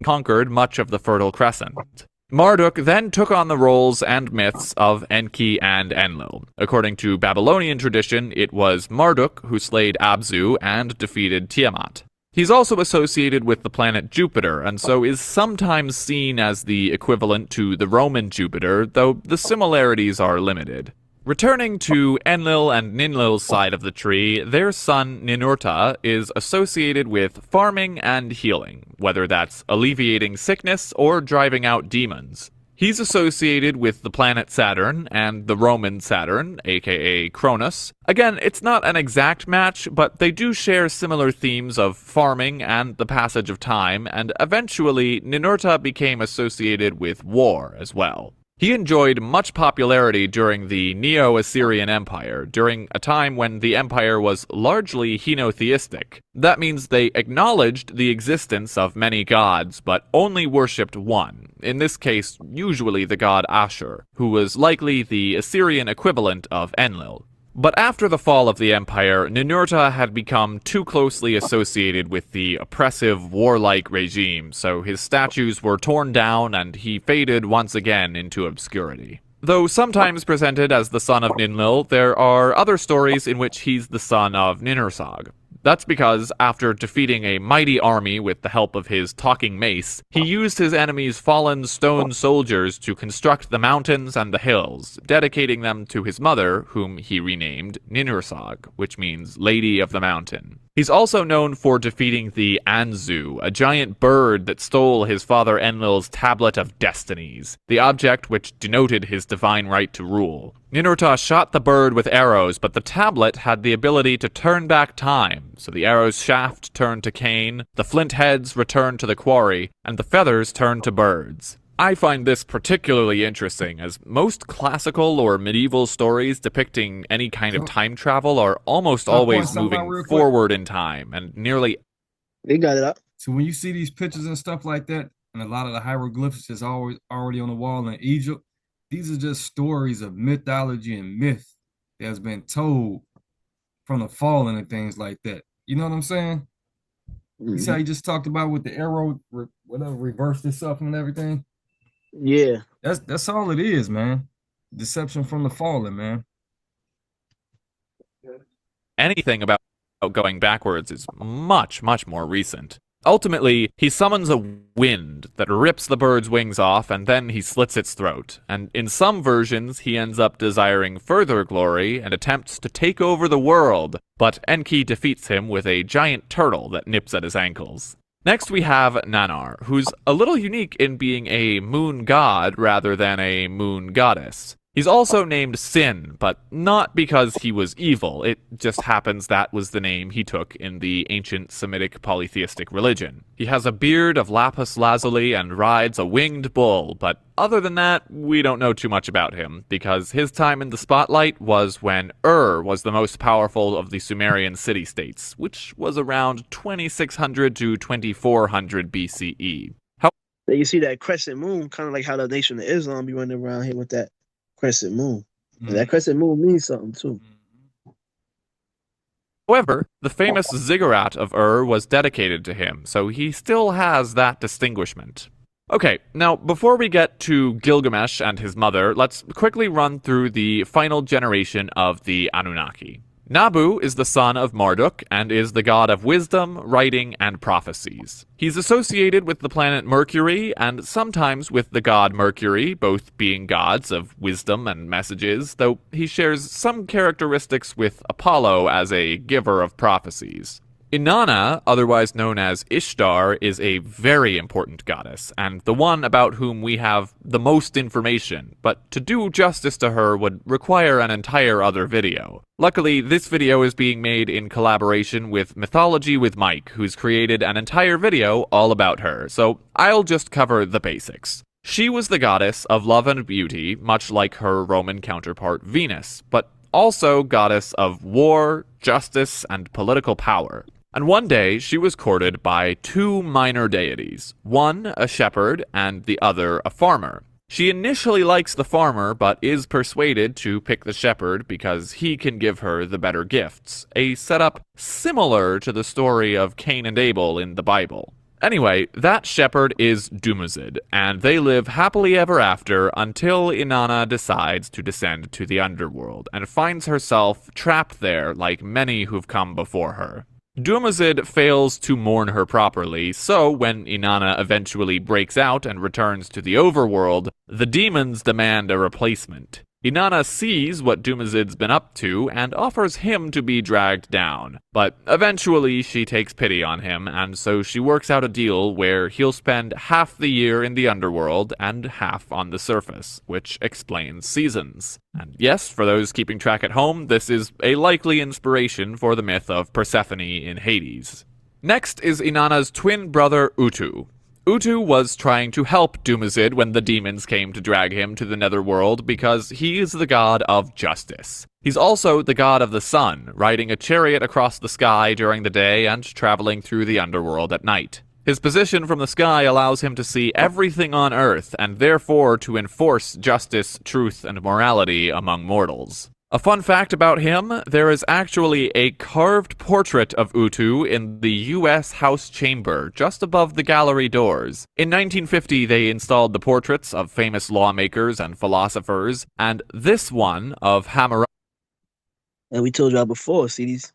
Conquered much of the Fertile Crescent. Marduk then took on the roles and myths of Enki and Enlil. According to Babylonian tradition, it was Marduk who slayed Abzu and defeated Tiamat. He's also associated with the planet Jupiter, and so is sometimes seen as the equivalent to the Roman Jupiter, though the similarities are limited. Returning to Enlil and Ninlil's side of the tree, their son Ninurta is associated with farming and healing, whether that's alleviating sickness or driving out demons. He's associated with the planet Saturn and the Roman Saturn, aka Cronus. Again, it's not an exact match, but they do share similar themes of farming and the passage of time, and eventually Ninurta became associated with war as well. He enjoyed much popularity during the Neo-Assyrian Empire, during a time when the empire was largely henotheistic. That means they acknowledged the existence of many gods, but only worshipped one, in this case usually the god Ashur, who was likely the Assyrian equivalent of Enlil. But after the fall of the empire, Ninurta had become too closely associated with the oppressive, warlike regime, so his statues were torn down and he faded once again into obscurity. Though sometimes presented as the son of Ninlil, there are other stories in which he's the son of Ninhursag. That's because, after defeating a mighty army with the help of his talking mace, he used his enemy's fallen stone soldiers to construct the mountains and the hills, dedicating them to his mother, whom he renamed Ninhursag, which means Lady of the Mountain. He's also known for defeating the Anzu, a giant bird that stole his father Enlil's Tablet of Destinies, the object which denoted his divine right to rule. Ninurta shot the bird with arrows, but the tablet had the ability to turn back time, so the arrow's shaft turned to Cain, the flint heads returned to the quarry, and the feathers turned to birds. I find this particularly interesting, as most classical or medieval stories depicting any kind of time travel are almost always moving forward in time, and nearly... They got it up. So when you see these pictures and stuff like that, and a lot of the hieroglyphics is always already on the wall in Egypt, these are just stories of mythology and myth that has been told from the fallen and things like that. You know what I'm saying? You see how you just talked about with the arrow, whatever, reversed itself and everything? Yeah. That's all it is, man. Deception from the fallen, man. Anything about going backwards is much, much more recent. Ultimately, he summons a wind that rips the bird's wings off, and then he slits its throat. And in some versions, he ends up desiring further glory and attempts to take over the world, but Enki defeats him with a giant turtle that nips at his ankles. Next we have Nanar, who's a little unique in being a moon god rather than a moon goddess. He's also named Sin, but not because he was evil. It just happens that was the name he took in the ancient Semitic polytheistic religion. He has a beard of lapis lazuli and rides a winged bull, but other than that, we don't know too much about him, because his time in the spotlight was when was the most powerful of the Sumerian city-states, which was around 2600 to 2400 BCE. You see that crescent moon, kind of like how the Nation of Islam be running around here with that crescent moon. And that crescent moon means something too. However, the famous ziggurat of was dedicated to him, so he still has that distinguishment. Okay, now before we get to Gilgamesh and his mother, let's quickly run through the final generation of the Anunnaki. Nabu is the son of Marduk and is the god of wisdom, writing, and prophecies. He's associated with the planet Mercury and sometimes with the god Mercury, both being gods of wisdom and messages, though he shares some characteristics with Apollo as a giver of prophecies. Inanna, otherwise known as Ishtar, is a very important goddess, and the one about whom we have the most information, but to do justice to her would require an entire other video. Luckily, this video is being made in collaboration with Mythology with Mike, who's created an entire video all about her, so I'll just cover the basics. She was the goddess of love and beauty, much like her Roman counterpart Venus, but also goddess of war, justice, and political power. And one day, she was courted by two minor deities, one a shepherd and the other a farmer. She initially likes the farmer, but is persuaded to pick the shepherd because he can give her the better gifts, a setup similar to the story of Cain and Abel in the Bible. Anyway, that shepherd is Dumuzid, and they live happily ever after until Inanna decides to descend to the underworld and finds herself trapped there like many who've come before her. Dumuzid fails to mourn her properly, so when Inanna eventually breaks out and returns to the overworld, the demons demand a replacement. Inanna sees what Dumuzid's been up to and offers him to be dragged down, but eventually she takes pity on him, and so she works out a deal where he'll spend half the year in the underworld and half on the surface, which explains seasons. And yes, for those keeping track at home, this is a likely inspiration for the myth of Persephone in Hades. Next is Inanna's twin brother Utu. Utu was trying to help Dumuzid when the demons came to drag him to the netherworld because he is the god of justice. He's also the god of the sun, riding a chariot across the sky during the day and traveling through the underworld at night. His position from the sky allows him to see everything on Earth and therefore to enforce justice, truth, and morality among mortals. A fun fact about him, there is actually a carved portrait of Utu in the U.S. House chamber, just above the gallery doors. In 1950, they installed the portraits of famous lawmakers and philosophers, and this one of Hammurabi. And we told y'all before, see these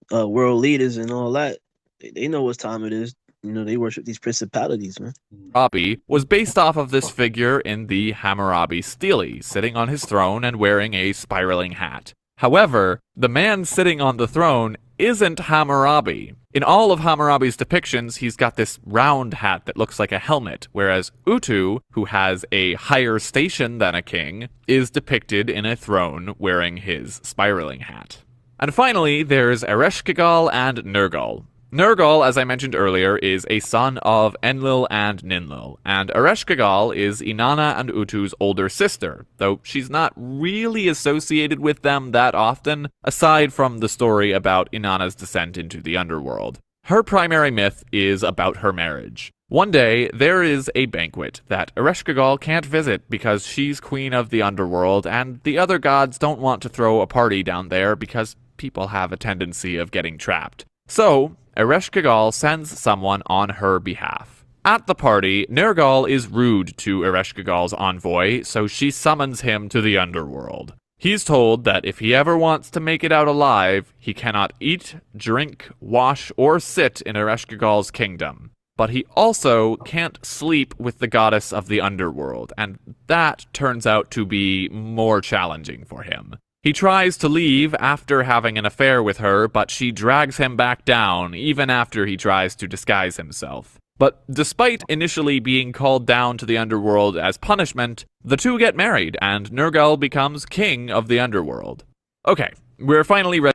world leaders and all that, they know what time it is. You know, they worship these principalities, man. Hammurabi was based off of this figure in the Hammurabi stele, sitting on his throne and wearing a spiraling hat. However, the man sitting on the throne isn't Hammurabi. In all of Hammurabi's depictions, he's got this round hat that looks like a helmet, whereas Utu, who has a higher station than a king, is depicted in a throne wearing his spiraling hat. And finally, there's Ereshkigal and Nergal. Nergal, as I mentioned earlier, is a son of Enlil and Ninlil, and Ereshkigal is Inanna and Utu's older sister, though she's not really associated with them that often, aside from the story about Inanna's descent into the underworld. Her primary myth is about her marriage. One day, there is a banquet that Ereshkigal can't visit because she's queen of the underworld, and the other gods don't want to throw a party down there because people have a tendency of getting trapped. So, Ereshkigal sends someone on her behalf. At the party, Nergal is rude to Ereshkigal's envoy, so she summons him to the underworld. He's told that if he ever wants to make it out alive, he cannot eat, drink, wash, or sit in Ereshkigal's kingdom. But he also can't sleep with the goddess of the underworld, and that turns out to be more challenging for him. He tries to leave after having an affair with her, but she drags him back down even after he tries to disguise himself. But despite initially being called down to the underworld as punishment, the two get married, and Nergal becomes king of the underworld. Okay, we're finally ready.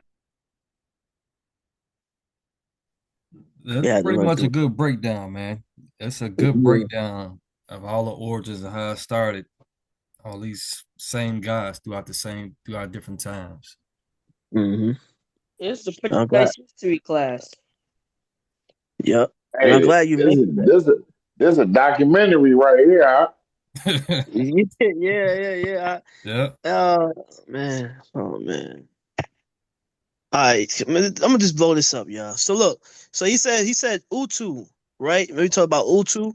That's pretty much a good breakdown, man. That's a good breakdown of all the origins and how it started. All these same guys throughout different times. Mm-hmm. It's a pretty nice history class. Yep. Hey, I'm glad you mentioned that. This a documentary right here. Huh? Yeah. Yeah. Oh man. All right, I'm gonna just blow this up, y'all. So look, so he said Utu, right? When we talk about Utu,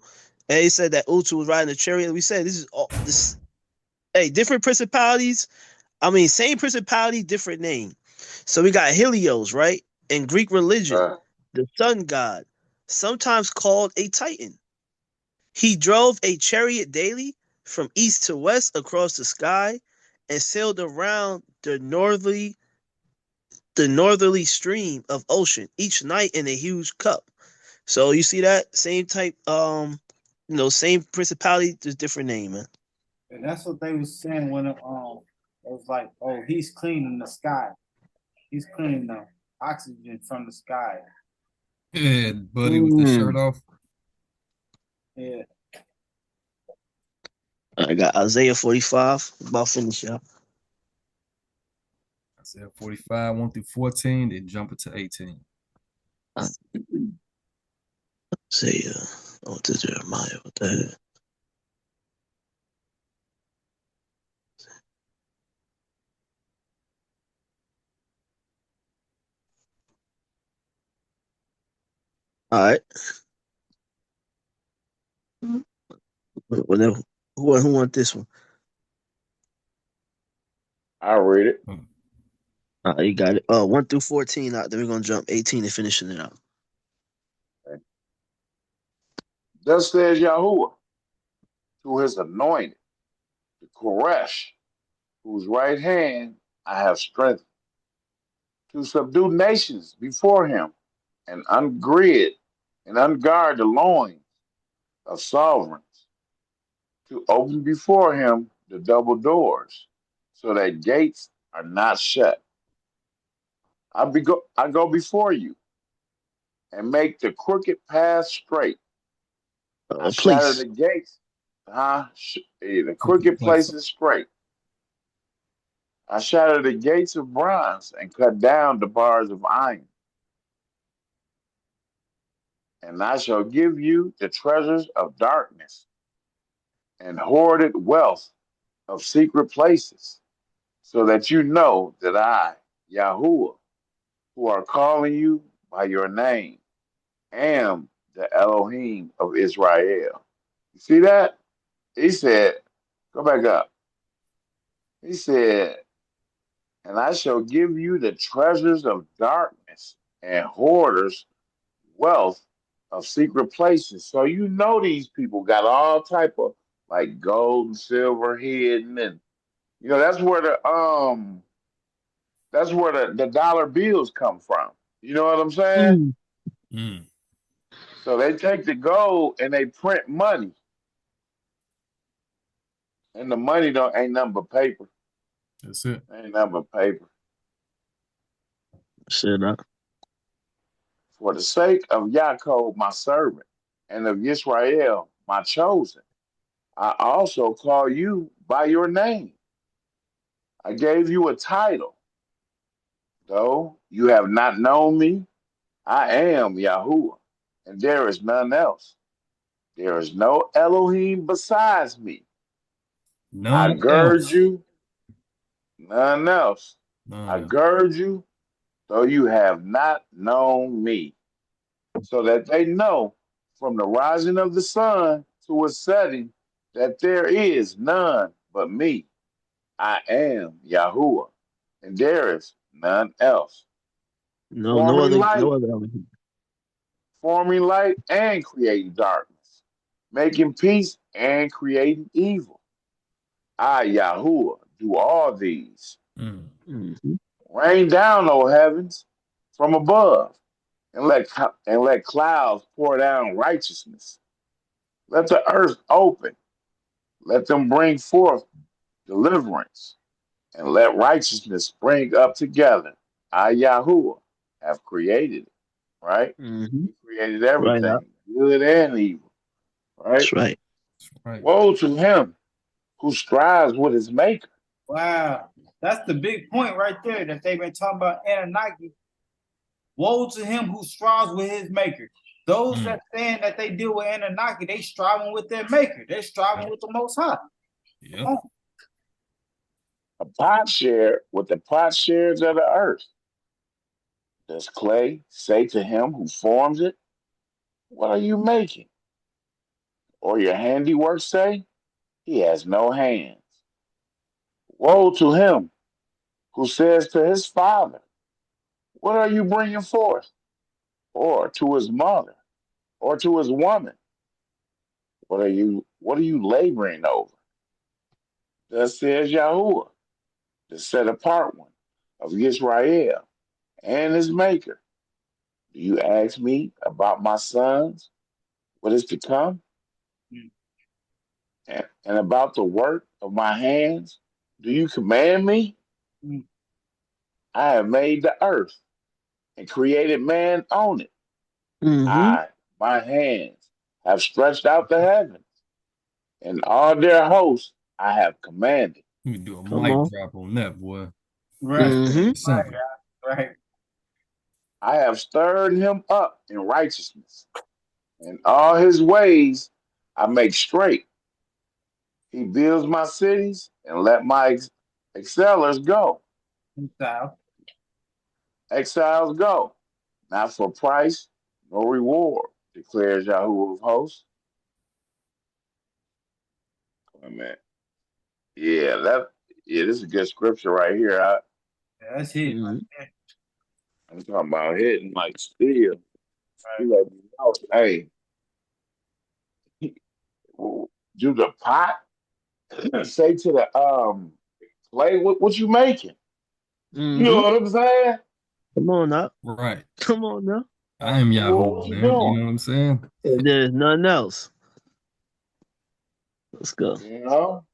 and he said that Utu was riding a chariot. We said this is all this. Hey, different principalities. I mean, same principality, different name. So we got Helios, right? In Greek religion, the sun god, sometimes called a titan. He drove a chariot daily from east to west across the sky and sailed around the northerly stream of ocean each night in a huge cup. So you see that same type, same principality, just different name, man. And that's what they was saying when it was like, oh, he's cleaning the sky. He's cleaning the oxygen from the sky. Yeah, buddy with the shirt off. Yeah. I got Isaiah 45. About finished, y'all. Isaiah 45, 1 through 14, then jump it to 18. Isaiah. Oh, to Jeremiah. What the hell? All right. Whatever. Who want this one? I'll read it. You got it. 1 through 14 out. Then we're gonna jump 18 and finishing it out. Okay. Thus says Yahuwah to his anointed, the Koresh, whose right hand I have strengthened, to subdue nations before him, and ungird and unguard the loins of sovereigns, to open before him the double doors, so that gates are not shut. I go before you and make the crooked path straight. I shatter the gates. The crooked places straight. I shatter the gates of bronze and cut down the bars of iron. And I shall give you the treasures of darkness and hoarded wealth of secret places, so that you know that I, Yahuwah, who are calling you by your name, am the Elohim of Israel. You see that? He said, go back up. He said, and I shall give you the treasures of darkness and hoarders wealth of secret places. So you know these people got all type of like gold and silver hidden, and that's where the dollar bills come from. You know what I'm saying? So they take the gold and they print money. And the money ain't nothing but paper. That's it. Ain't nothing but paper. Shit up. For the sake of Yaakov, my servant, and of Israel, my chosen, I also call you by your name. I gave you a title. Though you have not known me, I am Yahuwah, and there is none else. There is no Elohim besides me. I gird you, none else. I gird you, though you have not known me, so that they know from the rising of the sun to its setting that there is none but me. I am Yahuwah, and there is none else. No, Forming no light, other Elohim. forming light and creating darkness, making peace and creating evil. I, Yahuwah, do all these. Mm-hmm. Rain down, O heavens, from above, and let clouds pour down righteousness. Let the earth open. Let them bring forth deliverance, and let righteousness spring up together. I, Yahuwah, have created it, right? Mm-hmm. He created Right everything, up. good and evil, right? That's right. Right. Woe to him who strives with his maker. Wow. That's the big point right there that they've been talking about Anunnaki. Woe to him who strives with his maker. Those that saying that they deal with Anunnaki, they striving with their maker. They're striving with the Most High. Yeah. A pot share with the pot shares of the earth. Does clay say to him who forms it, what are you making? Or your handiwork say, he has no hands. Woe to him who says to his father, what are you bringing forth? Or to his mother, or to his woman, what are you laboring over? Thus says Yahuwah, the set apart one of Israel and his maker. Do you ask me about my sons, what is to come? And about the work of my hands, do you command me? I have made the earth and created man on it. Mm-hmm. I, my hands, have stretched out the heavens, and all their hosts I have commanded. You can do a Come mic on. drop on that, boy. Right. Mm-hmm. Simple. Right. I have stirred him up in righteousness, and all his ways I make straight. He builds my cities and let my excellers go. Exiles go, not for price nor reward, declares Yahuwah of hosts. Amen. Yeah, this is a good scripture right here. That's it. Mm-hmm. I'm talking about hitting like steel. You let me know, hey, do the pot say to the play what you making? You know Mm-hmm. what I'm saying? Come on now. Right. Come on now. I am Well, Yahoo, what you man. You doing? know what I'm saying? And there's nothing else. Let's go. You know?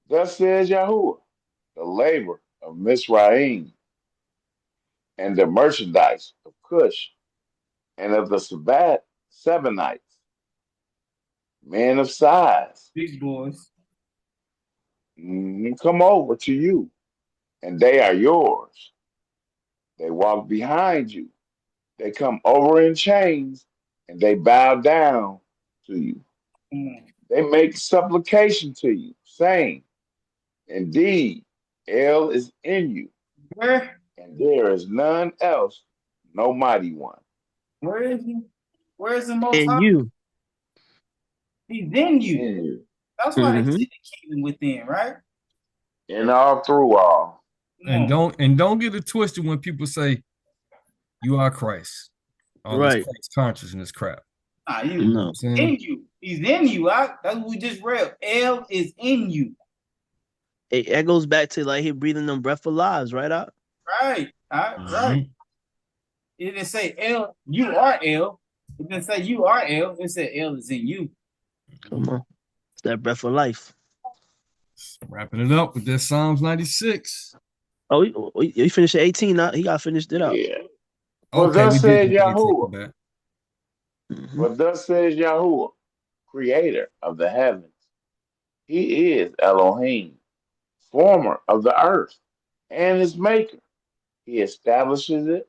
Thus says Yahuwah, the labor of Mizraim and the merchandise of Cush and of the Sabbath Sebanites, men of size, Big boys. come over to you, and they are yours. They walk behind you. They come over in chains, and they bow down to you. They make supplication to you, saying, indeed, El is in you, Where? and there is none else, no mighty one. Where is he? Where is the Most And High? you. He's in you. In you. That's why they Mm-hmm. say the kingdom within, right? And all through all. And don't get it twisted when people say you are Christ. All this Right. Christ consciousness crap. Nah, You know what No. I'm saying? in you. He's in you. That's what we just read. El is in you. It goes back to like he breathing them breath of lives, right out. Right. Right. It didn't say El, you are El. It didn't say you are El. It said El is in you. Come on. It's that breath of life. Wrapping it up with this Psalms 96. Oh, he finished at 18 now. He got finished it up. Yeah. For Okay, we thus did says get to 18 Yahuwah. back. For thus says Yahuwah, creator of the heavens. He is Elohim, former of the earth, and its maker. He establishes it.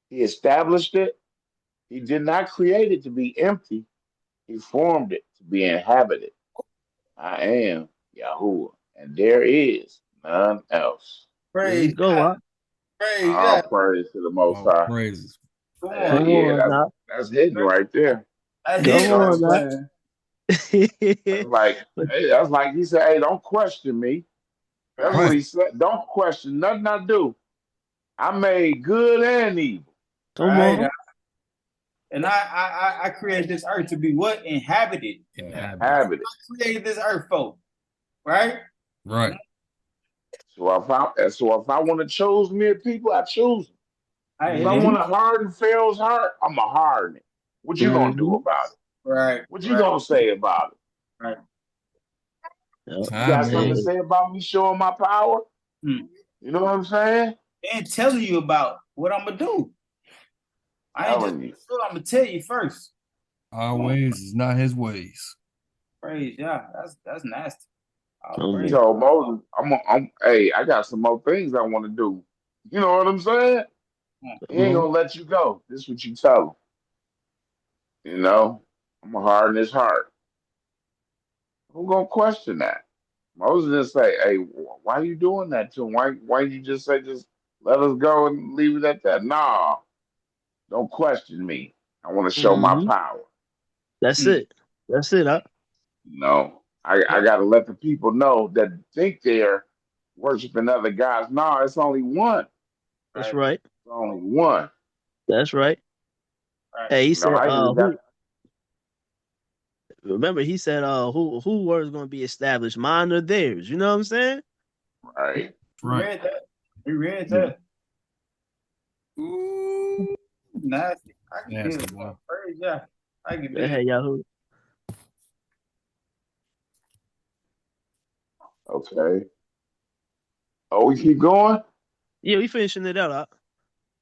He established it. He did not create it to be empty. He formed it to be inhabited. I am Yahuwah, and there is none else. There you go, huh? Praise All praise to the Most All High. praises. Come Yeah, on now. that's hitting right there. That's Come You it. know what on I'm now. saying? That's like he said, hey, don't question me. That's what Right. he said. Don't question nothing I do. I made good and evil. Come Right. on. And I created this earth to be what? Inhabited. Inhabited. I created this earth, folk. Right? Right. So if I want to choose me a people, I choose them. If I Mm-hmm. want to harden Pharaoh's heart, I'm gonna harden it. What you gonna do about it? Right. What you gonna say about it? Right. You got something to say about me showing my power? Hmm. You know what I'm saying? And telling you about what I'm gonna do. I ain't just I'm gonna tell you first. Our ways is not his ways. Praise, yeah, that's nasty. He told Moses, hey, I got some more things I want to do. You know what I'm saying? He ain't gonna let you go. This is what you tell him. You know, I'm gonna harden his heart. Who gonna question that? Moses didn't say, hey, why are you doing that to him? Why you just say just let us go and leave it at that? Nah, don't question me. I want to show my power. That's it. That's it, huh? No, I got to let the people know that think they're worshiping other gods. No, it's only one. That's right. It's only one. That's right. Hey, he said, I even got. Remember, he said, who word is going to be established, mine or theirs? You know what I'm saying? Right. Read that. We read that. Ooh, nasty. I can get it. Praise, yeah. I can do Hey, it. Yahoo. Okay. Oh, we keep going? Yeah, we finishing it out.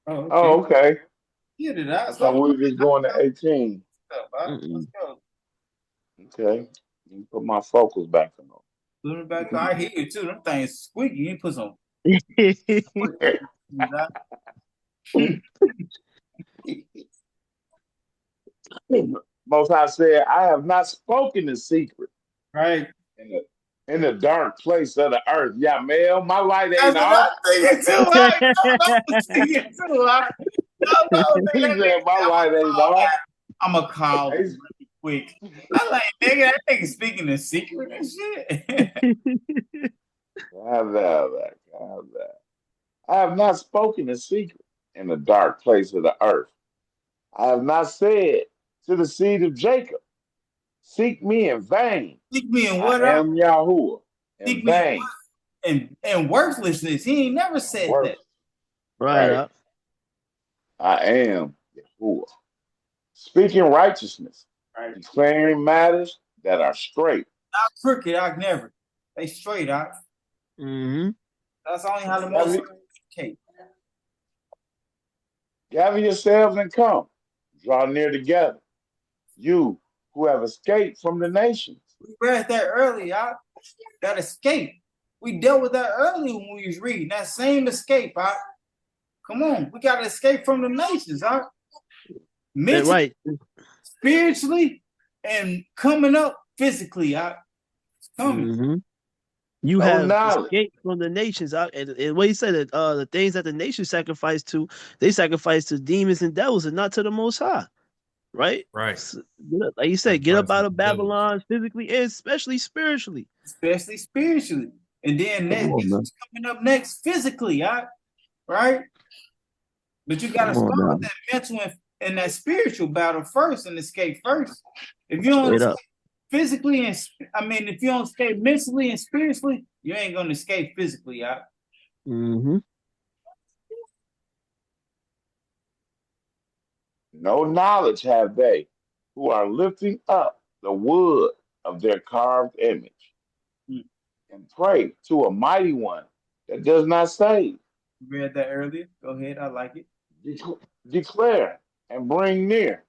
Oh, okay. Oh, okay. Get it out. I thought we were just going to 18. Let's go. Okay. Let me put my focus back on. Put it back. I hear you too. Them things squeaky. You put some. Most High said, I have not spoken in secret. Right. In the dark place of the earth. Yeah, Mel, my light ain't That's off. what I'm thinking too. I'm thinking too. He said, my light ain't off. I'm a call really quick. I'm like, nigga, that nigga speaking in secret and shit. Have that. I have not spoken in secret in the dark place of the earth. I have not said to the seed of Jacob, seek me in vain. Seek me in I what? am Yahuwah. In vain. And worthlessness. He ain't never said that. Right. I am Yahuwah. Speaking righteousness. Right. Declaring matters that are straight. Not crooked, I never. They straight out. Mm-hmm. That's only how the most communicate. Gather yourselves and come. Draw near together. You who have escaped from the nations. We read that earlier, that escape. We dealt with that earlier when we was reading. That same escape, Come on. We got to escape from the nations, mentally, right. spiritually, and coming up physically, It's coming. Mm-hmm. You have escaped from the nations. And what he said that the things that the nations sacrifice to, they sacrifice to demons and devils and not to the Most High. Right? Right. So, like you said, get up out of Babylon physically and especially spiritually. Especially spiritually. And then what's coming up next physically, right? But you got to start with that mental and that spiritual battle first and escape first. If you don't escape physically if you don't escape mentally and spiritually, you ain't going to escape physically, Mm-hmm. No knowledge have they who are lifting up the wood of their carved image and pray to a mighty one that does not save. You read that earlier. Go ahead. I like it. Declare and bring near.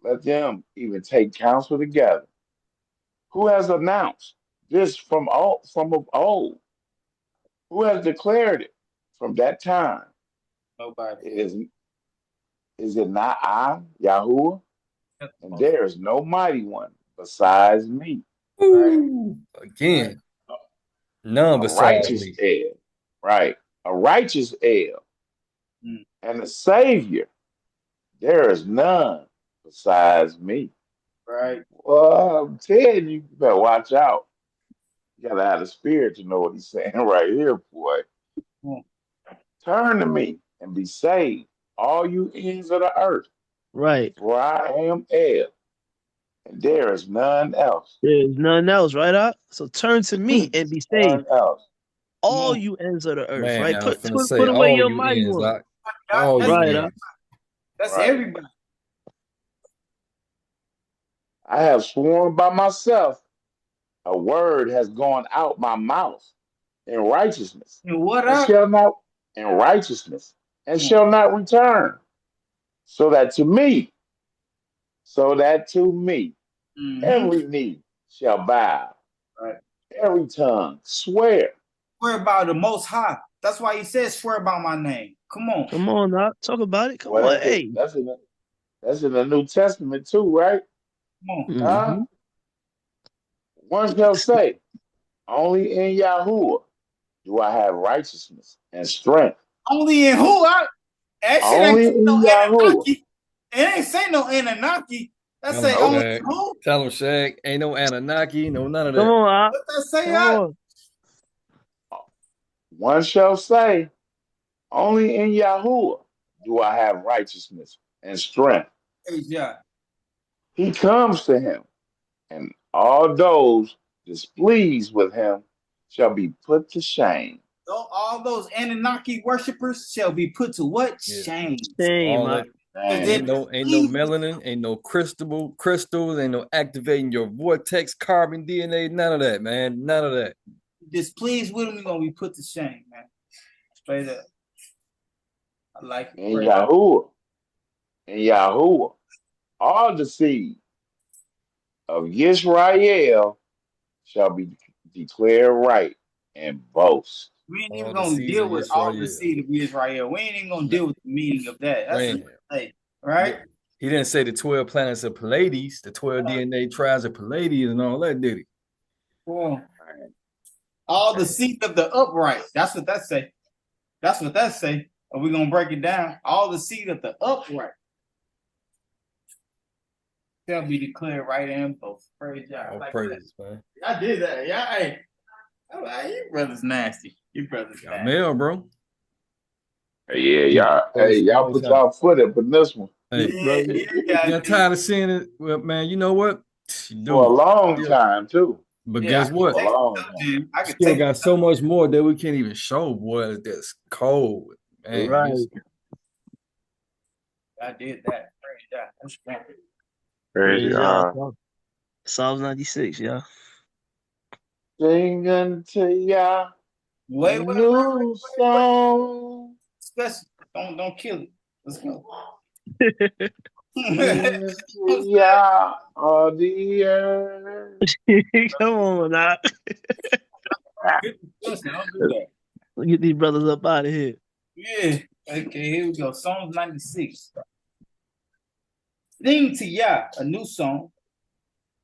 Let them even take counsel together. Who has announced this from of old? Who has declared it from that time? Nobody. Is it not I, Yahuwah? And there is no mighty one besides me. Ooh, again. None besides righteous me. El. Right. A righteous El. And a savior. There is none besides me. Right. Well, I'm telling you, you better watch out. You gotta have the spirit to know what he's saying right here, boy. Hmm. Turn to me and be saved, all you ends of the earth, Right. for I am El, and there is none else. There's none else, right? So turn to me and be saved, None else. all you ends of the earth. Man, Right. I was finna Put say away all your you mighty ends, one. all That's, you Right. ends. that's Right. everybody. I have sworn by myself, a word has gone out my mouth in righteousness, And what and up? shall not in righteousness, and Hmm. shall not return, so that to me, Mm-hmm. every knee shall bow, Right. every tongue swear. Swear by the Most High. That's why he says swear by my name. Come on. Come on, now. Talk about it. Come Well, on. Hey. that's in the New Testament too, right? Come on. Huh? Mm-hmm. One shall say, only in Yahuwah do I have righteousness and strength. Only in who? That shit ain't Only say no in Yahuwah. Anunnaki. It ain't say no Anunnaki. That Tell him, say Nope. only Shaq. who? Tell him, Shaq. Ain't no Anunnaki, no none of Come that. on, What that say? Come on. One shall say, only in Yahuwah do I have righteousness and strength. Yeah. He comes to him, and all those displeased with him shall be put to shame. All those Anunnaki worshippers shall be put to what? Yeah. Shame. Shame, All man. that. They're Shame. Ain't no displeased. melanin, ain't no crystals, ain't no activating your vortex, carbon DNA, none of that, man. None of that. Displeased with him, you're gonna be put to shame, man. Straight up. I like it. In Yahuwah, all the seed of Yisrael shall be declared right and boast. We ain't even All the gonna seeds of deal with all the Israel. seed of Israel. We ain't even gonna No, deal with the meaning of that. That's a man. hey, right? He didn't say the 12 planets of Pleiades, the 12 DNA tribes of Pleiades and all that, did he? Well, all the seed of the upright. That's what that say. That's what that say. Are we gonna break it down? All the seed of the upright shall be declared right and both. Praise God. All Like praises, man. I did that. Yeah, hey. You brothers nasty. You brothers Got nasty. mail, bro. Yeah, y'all. Hey, Most, y'all most put high. y'all foot up in this one Hey, Yeah, got tired of seeing it? Well, man, you know what? for a Dude, long time too. but Yeah, I guess can what? For a take long it up, time. Jim. I can Still take it got so much more that we can't even show, boy. That's cold, man. Right. I did that. Praise God. That's right. Praise Praise God. y'all. Psalms 96, y'all. Sing unto Yah a Wait. new song. Special. Don't kill it. Let's go. Sing unto Yah all the earth. Come on, now. Listen, don't do that. Get these brothers up out of here. Yeah. Okay, here we go. Psalms 96. Sing to Yah a new song.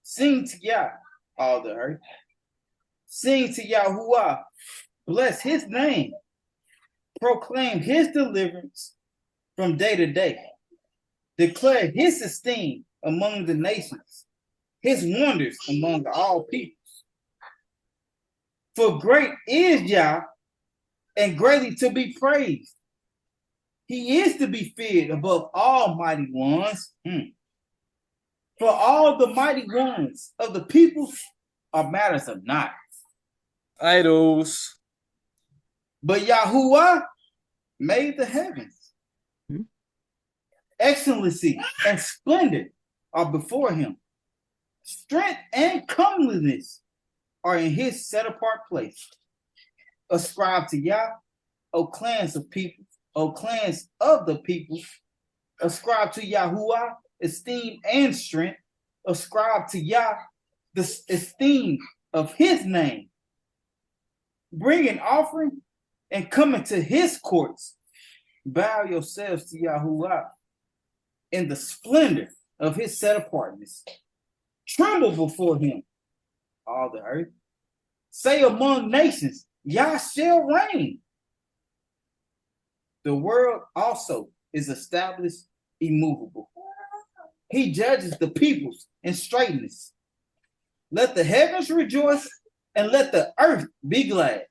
Sing to Yah all the earth. Sing to Yahuwah. Bless his name. Proclaim his deliverance from day to day. Declare his esteem among the nations, his wonders among all peoples. For great is Yah and greatly to be praised. He is to be feared above all mighty ones. For all the mighty ones of the peoples are matters of naught. Idols. But Yahuwah made the heavens. Excellency and splendor are before him. Strength and comeliness are in his set apart place. Ascribe to Yah, O clans of people, O clans of the people. Ascribe to Yahuwah esteem and strength. Ascribe to Yah the esteem of his name. Bring an offering and come into his courts. Bow yourselves to Yahuwah in the splendor of his set apartness. Tremble before him, all the earth. Say among nations, Yah shall reign. The world also is established immovable. He judges the peoples in straightness. Let the heavens rejoice and let the earth be glad.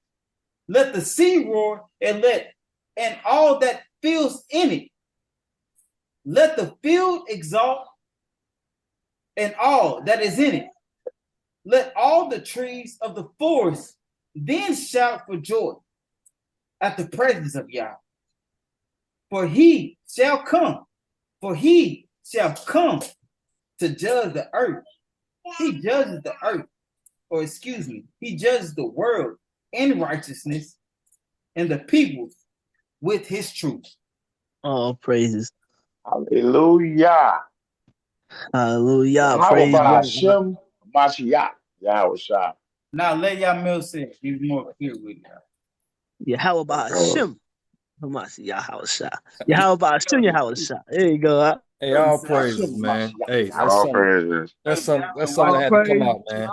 Let the sea roar and all that feels in it. Let the field exalt and all that is in it. Let all the trees of the forest then shout for joy at the presence of Yah. For he shall come to judge the earth. He judges the earth, he judges the world in righteousness and the people with his truth. Oh, praises. Hallelujah. Hallelujah. How Praise about God. Hashem Mashiach? Yahweh Shah. Now let Yamil say it. He's more clear with Yeah, how about Hashem? Yahweh Shah. Yeah, how about Hashem Yahweh Shah? There you go. Hey, all praises, man. Hey, All praises. that's something that had to come out, man.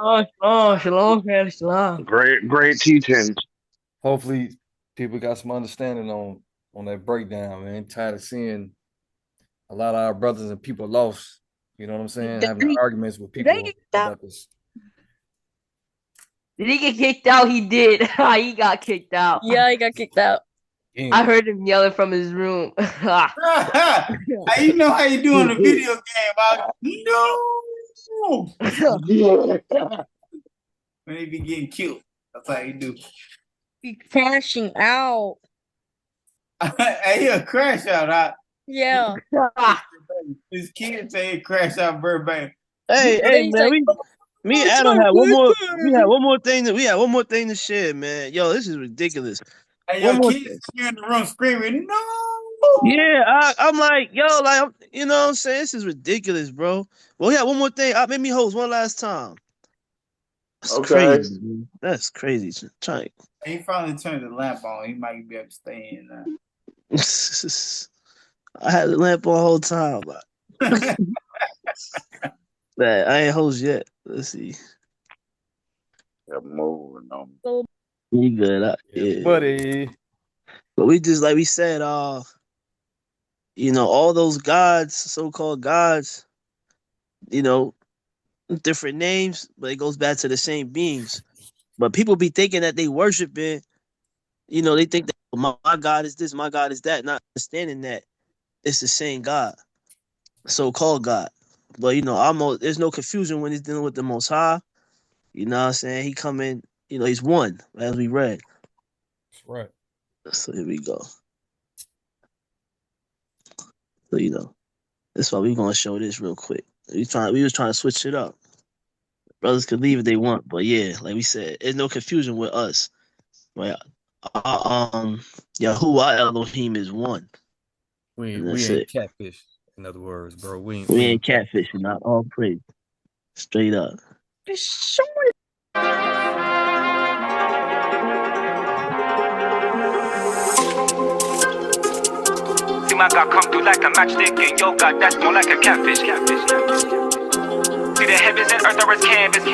Shalom. Great teaching. Hopefully, people got some understanding on that breakdown, man. Tired of seeing a lot of our brothers and people lost. You know what I'm saying? Having arguments with people about this. Did he get kicked out? He did. He got kicked out. Yeah, he got kicked out. Damn. I heard him yelling from his room. You know how you do in a video game? No. When they be getting killed, that's how you do. He crashing out. Hey, he'll crash out. Huh? Yeah. His kids say he crash out verbatim. Hey, man, me and Adam had one more. We had one more thing to share, man. Yo, this is ridiculous. Hey, your kids in the room screaming, no. Yeah, I'm like, yo, like, you know what I'm saying? This is ridiculous, bro. Well, yeah, one more thing. Let me host one last time. That's crazy, man. That's crazy. He finally turned the lamp on. He might be able to stay in now. I had the lamp on the whole time. Man, I ain't host yet. Let's see. Yeah, moving on. You good? Yeah, buddy. But we just, like we said, you know, all those gods, so-called gods, you know, different names, but it goes back to the same beings. But people be thinking that they worshiping, you know, they think that my God is this, my God is that, not understanding that it's the same God, so-called God. But, you know, there's no confusion when he's dealing with the Most High. You know what I'm saying? He come in, you know, he's one, as we read. That's right. So here we go. So, you know, that's why we're going to show this real quick. We was trying to switch it up. Brothers could leave if they want, but yeah, like we said, there's no confusion with us. Right? Yahuwah Elohim is one. We ain't catfish. In other words, bro, we ain't catfishing. Not all praise. Straight up. See my God come through like a matchstick, and your God that's more like a catfish. See the heavens and earth are as canvas.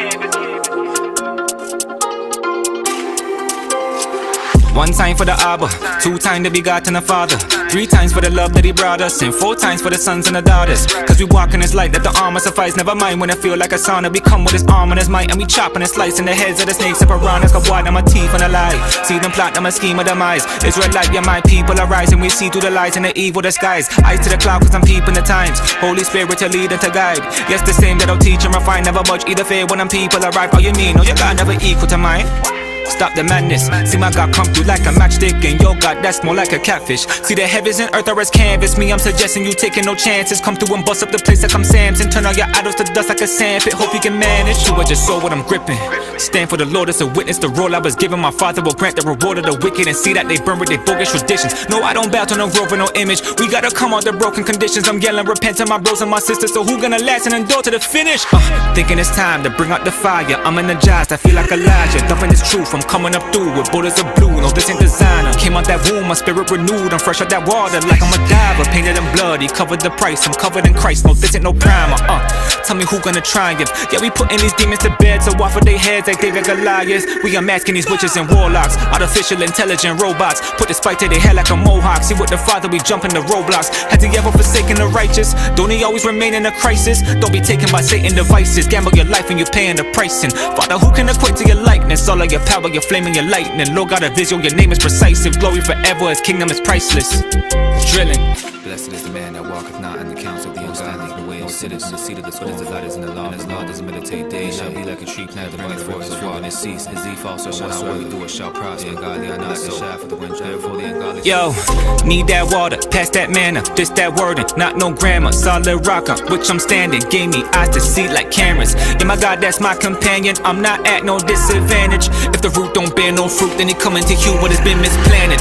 One time for the Abba, 2 times the begotten of Father, 3 times for the love that he brought us, and 4 times for the sons and the daughters. Cause we walk in his light, that the armor suffice. Never mind when I feel like a sauna. We come with his arm and his might, and we chopping and slicing the heads of the snakes up around us. Cause wide on my teeth and a lie. See them plot on my scheme of demise. Israelite, yeah, my people are rising. We see through the lies and the evil disguise. Eyes to the cloud cause I'm peeping the times. Holy Spirit to lead and to guide. Yes, the same that I'll teach and refine. Never much either fair when them people arrive. Oh, you mean, oh, your God never equal to mine? Stop the madness. See my God come through like a matchstick, and your God that's more like a catfish. See the heavens and earth are as canvas. Me, I'm suggesting you taking no chances. Come through and bust up the place like I'm Samson. Turn all your idols to dust like a sandpit. Hope you can manage. You just saw what I'm gripping. Stand for the Lord as a witness. The role I was given, my Father will grant the reward of the wicked. And see that they burn with their bogus traditions. No, I don't bow to no grove or no image. We gotta come out the broken conditions. I'm yelling, repent to my bros and my sisters. So who gonna last and endure to the finish? Thinking it's time to bring out the fire. I'm energized, I feel like Elijah. Dumping this truth from I'm coming up through with borders of blue. No, this ain't designer. Came out that womb, my spirit renewed. I'm fresh out that water like I'm a diver. Painted in blood, he covered the price. I'm covered in Christ. No, this ain't no primer. Tell me who gonna triumph? Yeah, we putting these demons to bed, so off of their heads like David Goliath. We unmasking these witches and warlocks, artificial intelligent robots. Put the spike to their head like a mohawk. See what the Father, we jumping the roadblocks. Has he ever forsaken the righteous? Don't he always remain in a crisis? Don't be taken by Satan devices. Gamble your life and you're paying the pricing. Father, who can equate to your likeness? All of your power, your flame and your lightning. Lord God of Israel, your name is precise. If glory forever, his kingdom is priceless. Drilling. Blessed is the man that walketh not in the counsel of the ungodly, the way he sitteth in the seat of the scornful. His delight is in the law, and his law does meditate day and night. Shall be like a tree planted by the rivers of water, and it cease. His leaf also shall not wither, do it shall prosper. The ungodly are not like the shaft of the wind, therefore the ungodly. Yo, need that water, pass that manna, this that wording, not no grammar. Solid rock on which I'm standing, gave me eyes to see like cameras. Yeah, my God, that's my companion, I'm not at no disadvantage. If the root don't bear no fruit, then he coming to you what has been misplanted.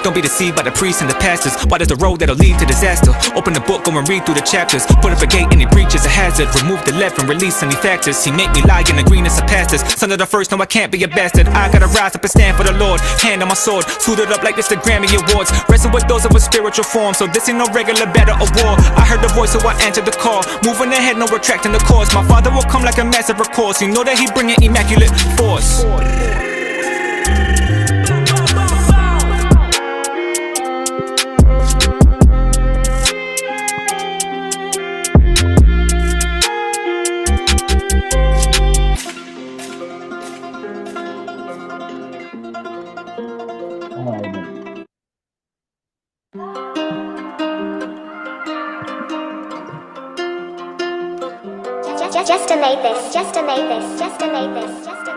Don't be deceived by the priests and the pastors. Why there's the road that'll lead to disaster? Open the book, go and read through the chapters. Put up a gate and he breaches a hazard. Remove the left and release any factors. He make me lie in the greenness of pastors. Son of the first, no I can't be a bastard. I gotta rise up and stand for the Lord. Hand on my sword, suited up like this the Grammy Awards. Wrestle with those of a spiritual form, so this ain't no regular battle or war. I heard the voice so I answered the call. Moving ahead, no retracting the course. My Father will come like a massive recourse. You know that he bringing immaculate force. Just to make this, just to make this, just to make this, just to